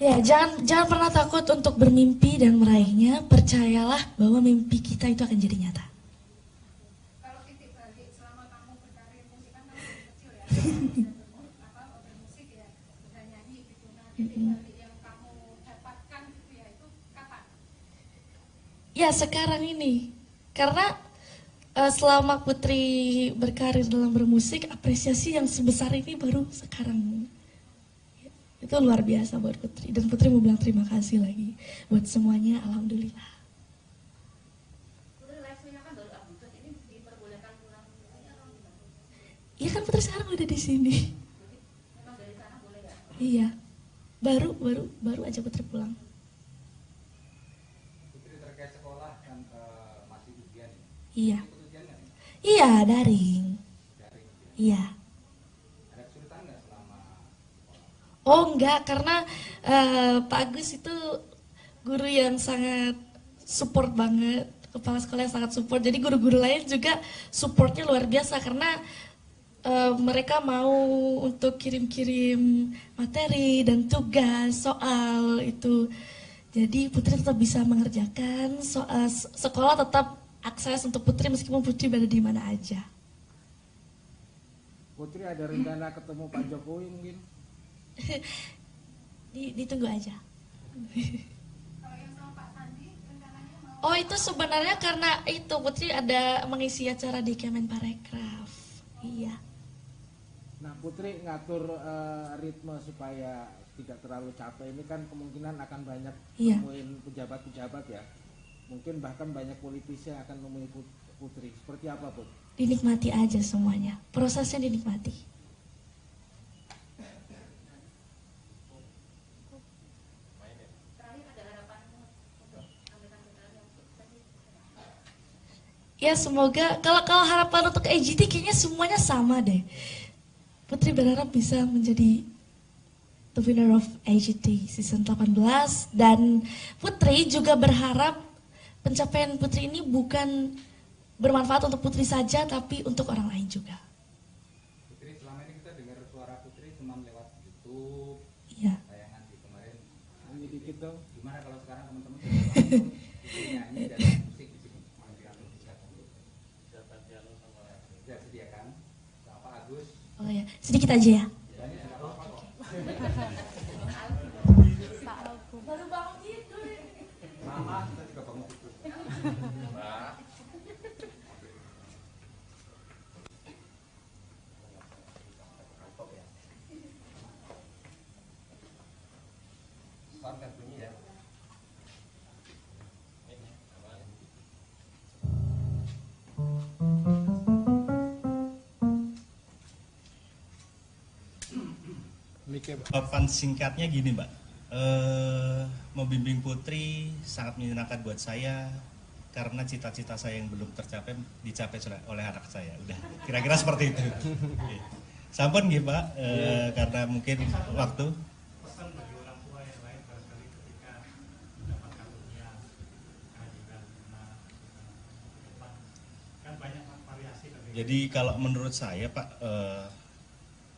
Ya, jangan pernah takut untuk bermimpi dan meraihnya. Percayalah bahwa mimpi kita itu akan jadi nyata. Kalau titik balik selama kamu berkarir musik kan kamu masih kecil ya, bermusik ya, bernyanyi gitu. Nah, titik balik yang kamu dapatkan gitu ya, itu kapan? Ya, sekarang ini. Karena selama Putri berkarir dalam bermusik, apresiasi yang sebesar ini baru sekarang. Itu luar biasa buat Putri, dan Putri mau bilang terima kasih lagi buat semuanya, alhamdulillah. Putri live-nya kan baru update, ini diperbolehkan pulang atau gimana? Iya kan Putri sekarang udah di sini. Memang dari sana boleh ya? Iya, baru aja Putri pulang. Putri terkait sekolah kan masih ujian ya? Iya. Ikut ujian nggak nih? Iya, daring. Daring. Iya. Ada kesulitan nggak selama? Oh enggak, karena Pak Agus itu guru yang sangat support banget, kepala sekolah yang sangat support. Jadi guru-guru lain juga supportnya luar biasa karena mereka mau untuk kirim-kirim materi dan tugas soal itu. Jadi Putri tetap bisa mengerjakan, sekolah tetap akses untuk Putri meskipun Putri berada di mana aja. Putri ada rencana ketemu Pak Jokowi mungkin? Ditunggu aja. Kalau yang sama Pak Sandi rencananya mau? Oh itu sebenarnya karena itu Putri ada mengisi acara di Kemenparekraf. Iya. Nah Putri ngatur ritme supaya tidak terlalu capek ini kan kemungkinan akan banyak nemuin pejabat-pejabat ya. Mungkin bahkan banyak politisi yang akan nemuin Putri. Seperti apa Put? Dinikmati aja semuanya. Prosesnya dinikmati. Ya semoga kalau harapan untuk AGT kayaknya semuanya sama deh. Putri berharap bisa menjadi the winner of AGT season 18 dan Putri juga berharap pencapaian Putri ini bukan bermanfaat untuk Putri saja tapi untuk orang lain juga. Putri selama ini kita dengar suara Putri cuma lewat YouTube. Iya. Tayangan di kemarin. Nyanyi dikit dong. Gimana kalau sekarang teman-teman langsung nyanyi dan musik di sini? Bisa sediakan sama Pak Agus. Oh ya, sedikit aja ya. Baru bangun tidur. Mama, kita juga bangun tidur. Mbak. Sound kan bunyi ya. Jawaban singkatnya gini Mbak, membimbing Putri sangat menyenangkan buat saya karena cita-cita saya yang belum tercapai dicapai oleh anak saya. Udah, kira-kira seperti itu. Sampun nggih Pak, karena mungkin waktu. Pesan bagi orang tua yang lain barangkali ketika mendapat karunia kehadiran depan kan banyak variasi. Jadi kalau menurut saya Pak,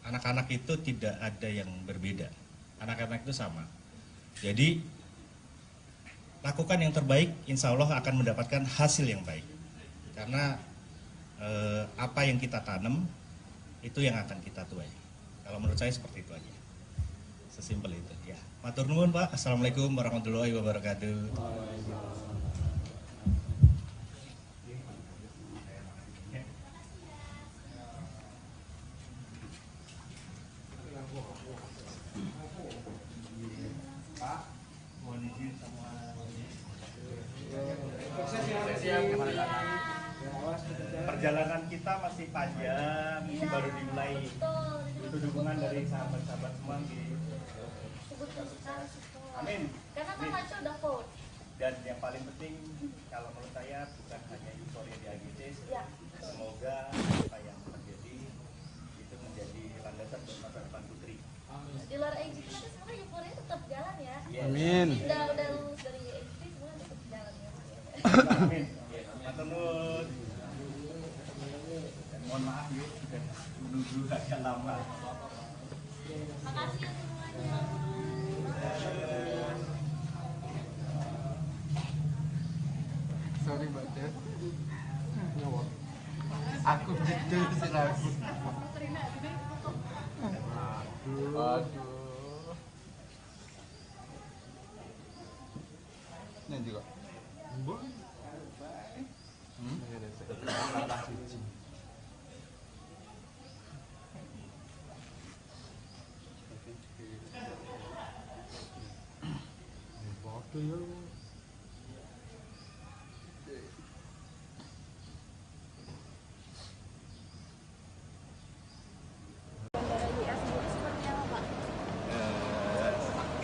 anak-anak itu tidak ada yang berbeda. Anak-anak itu sama. Jadi lakukan yang terbaik, insya Allah akan mendapatkan hasil yang baik. Karena apa yang kita tanam itu yang akan kita tuai. Kalau menurut saya seperti itu aja. Sesimpel itu ya. Matur nuwun Pak. Assalamualaikum warahmatullahi wabarakatuh. Perjalanan kita masih panjang, ini baru dimulai. Itu dukungan dari sahabat-sahabat semua. Amin. Karena kan Haco udah vote. Dan yang paling penting, kalau menurut saya bukan hanya euforia di AGC, semoga apa yang terjadi itu menjadi landasan buat masa depan Putri. Di luar AGC tapi semoga euforia tetap jalan ya. Amin. Udah lulus dari AGC semoga tetap jalan ya. Amin. Matur nuwun. Mohon maaf yuk, sudah menunggu agak lama. Makasih ya semuanya. Sorry Mbak Des. Aku gitu sih aku. Aduh. Ini juga.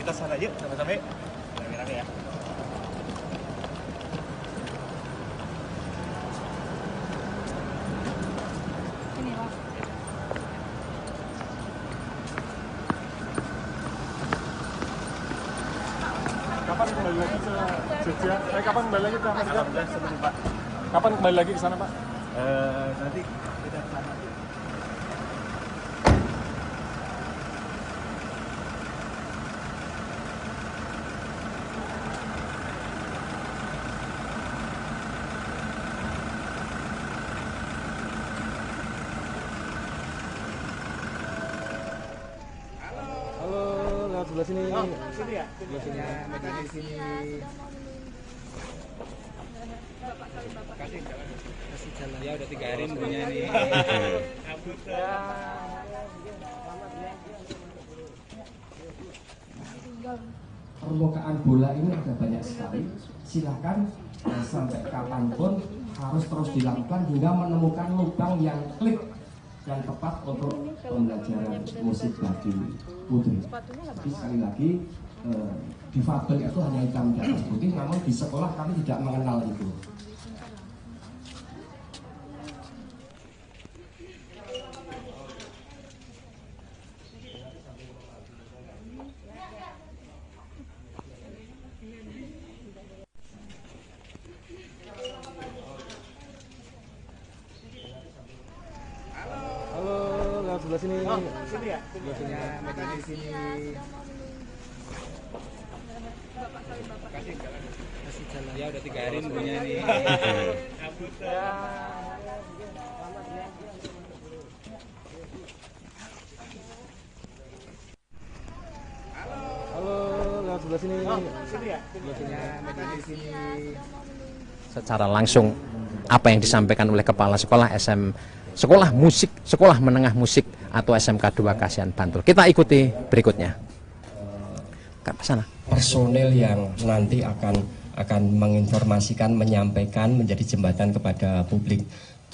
Kita sana yuk, sampai-sampai. Rame-rame ya. Kapan kembali lagi ke Jogja? Kapan kembali lagi ke Jogja? Sebelum Pak. Kapan kembali lagi ke sana Pak? Nanti kita ke sana. Sebelah sini. Oh, sini ya? Sebelah sini. Di sini. Kasih jalan. Ya udah 3 hari punya nih. Permukaan bola ini ada banyak sekali. Silakan sampai kapanpun harus terus dilakukan hingga menemukan lubang yang klik dan tepat untuk pembelajaran musik bagi Putri. Tapi sekali lagi difabel itu hanya hitam di atas putih, namun di sekolah kami tidak mengenal itu. Sebelah sini. Oh, sini ya? Sebelah sini. Di sini. Kasih jalan. Ya udah 3 hari punya nih. Halo, lewat sebelah sini. Oh, sini ya? Sebelah sini. Di sini. Secara langsung apa yang disampaikan oleh Kepala Sekolah Sekolah Musik, Sekolah Menengah Musik atau SMK 2 Kasihan Bantul. Kita ikuti berikutnya. Ke sana. Personel yang nanti akan menginformasikan, menyampaikan, menjadi jembatan kepada publik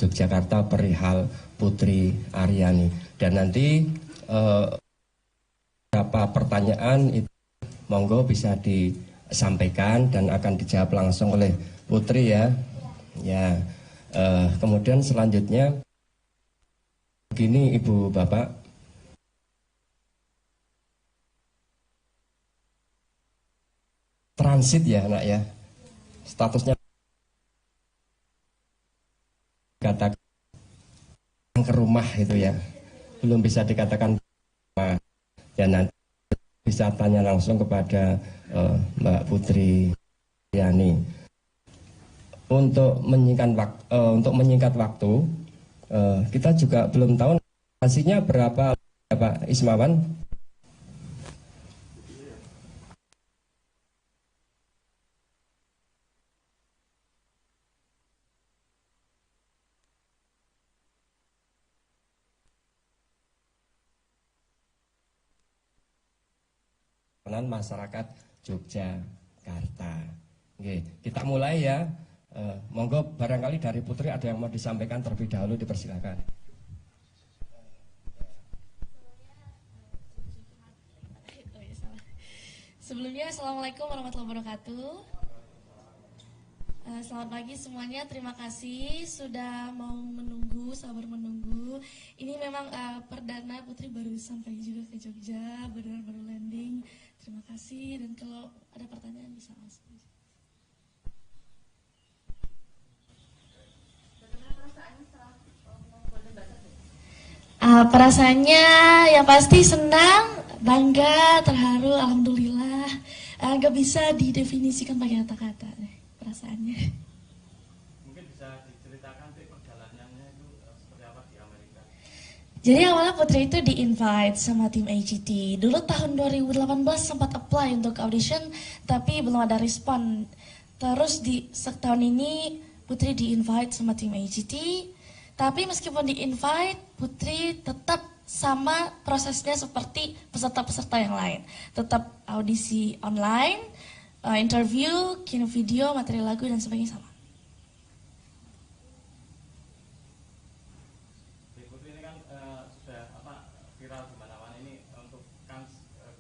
Yogyakarta perihal Putri Aryani. Dan nanti beberapa pertanyaan itu monggo bisa disampaikan dan akan dijawab langsung oleh Putri ya. Ya. Kemudian selanjutnya begini Ibu Bapak, transit ya anak ya, statusnya katakan ke rumah itu ya, belum bisa dikatakan rumah. Ya nanti bisa tanya langsung kepada Mbak Putri Yani. Untuk menyingkat waktu, kita juga belum tahu hasilnya berapa Pak Ismawan. kesetaraan masyarakat Yogyakarta. Oke, kita mulai ya. Monggo barangkali dari Putri ada yang mau disampaikan terlebih dahulu, dipersilakan. Sebelumnya, Assalamualaikum warahmatullahi wabarakatuh. Selamat pagi semuanya, terima kasih sudah mau menunggu, sabar menunggu. Ini memang perdana Putri baru sampai juga ke Jogja, baru landing. Terima kasih, dan kalau ada pertanyaan bisa langsung. Perasaannya yang pasti senang, bangga, terharu, alhamdulillah. Gak bisa didefinisikan pakai kata-kata perasaannya. Mungkin bisa diceritakan perjalanannya itu seperti apa di Amerika? Jadi awalnya Putri itu di-invite sama tim AGT. Dulu tahun 2018 sempat apply untuk audition, tapi belum ada respon. Terus di setahun ini Putri di-invite sama tim AGT. Tapi meskipun di-invite, Putri tetap sama prosesnya seperti peserta-peserta yang lain. Tetap audisi online, interview, kirim video, materi lagu, dan sebagainya sama. Putri ini kan sudah viral di mana-mana ini, untuk kan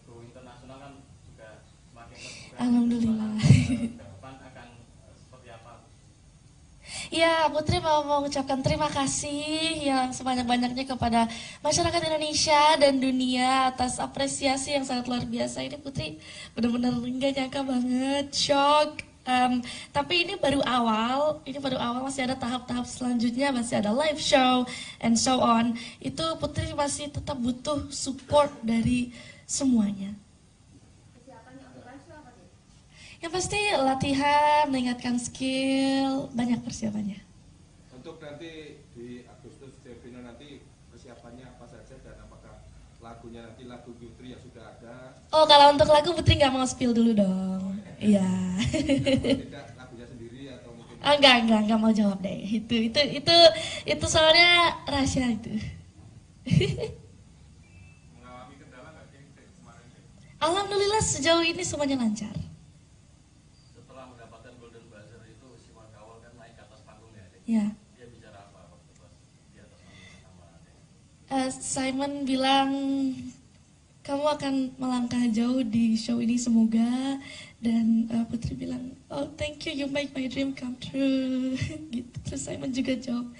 go internasional kan juga semakin terbuka. Alhamdulillah. Depan akan seperti apa? Ya, Putri mau mengucapkan terima kasih yang sebanyak-banyaknya kepada masyarakat Indonesia dan dunia atas apresiasi yang sangat luar biasa. Ini Putri benar-benar nggak nyangka banget, shock. Tapi ini baru awal, masih ada tahap-tahap selanjutnya, masih ada live show and so on. Itu Putri masih tetap butuh support dari semuanya. Yang pasti latihan, meningkatkan skill, banyak persiapannya. Untuk nanti di Agustus Jevino nanti persiapannya apa saja dan apakah lagunya nanti lagu Putri yang sudah ada? Oh, kalau untuk lagu Putri nggak mau spill dulu dong. Iya. Tidak lagunya sendiri atau mungkin? Enggak mau jawab deh. Itu soalnya rahasia itu. Mengalami kendala nggak sih kemarin? Alhamdulillah sejauh ini semuanya lancar. Ya. Dia bicara apa waktu pas di atas panggung sama Simon bilang kamu akan melangkah jauh di show ini semoga, dan Putri bilang oh thank you, you make my dream come true. Gitu. Terus Simon juga jawab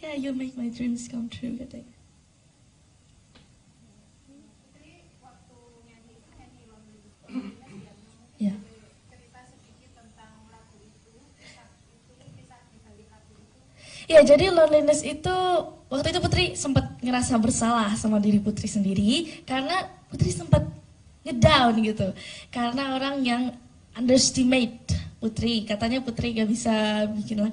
ya yeah, you make my dreams come true katanya. Ya. Ya, jadi loneliness itu, waktu itu Putri sempat ngerasa bersalah sama diri Putri sendiri, karena Putri sempat ngedown gitu. Karena orang yang underestimate Putri, katanya Putri gak bisa bikin lagu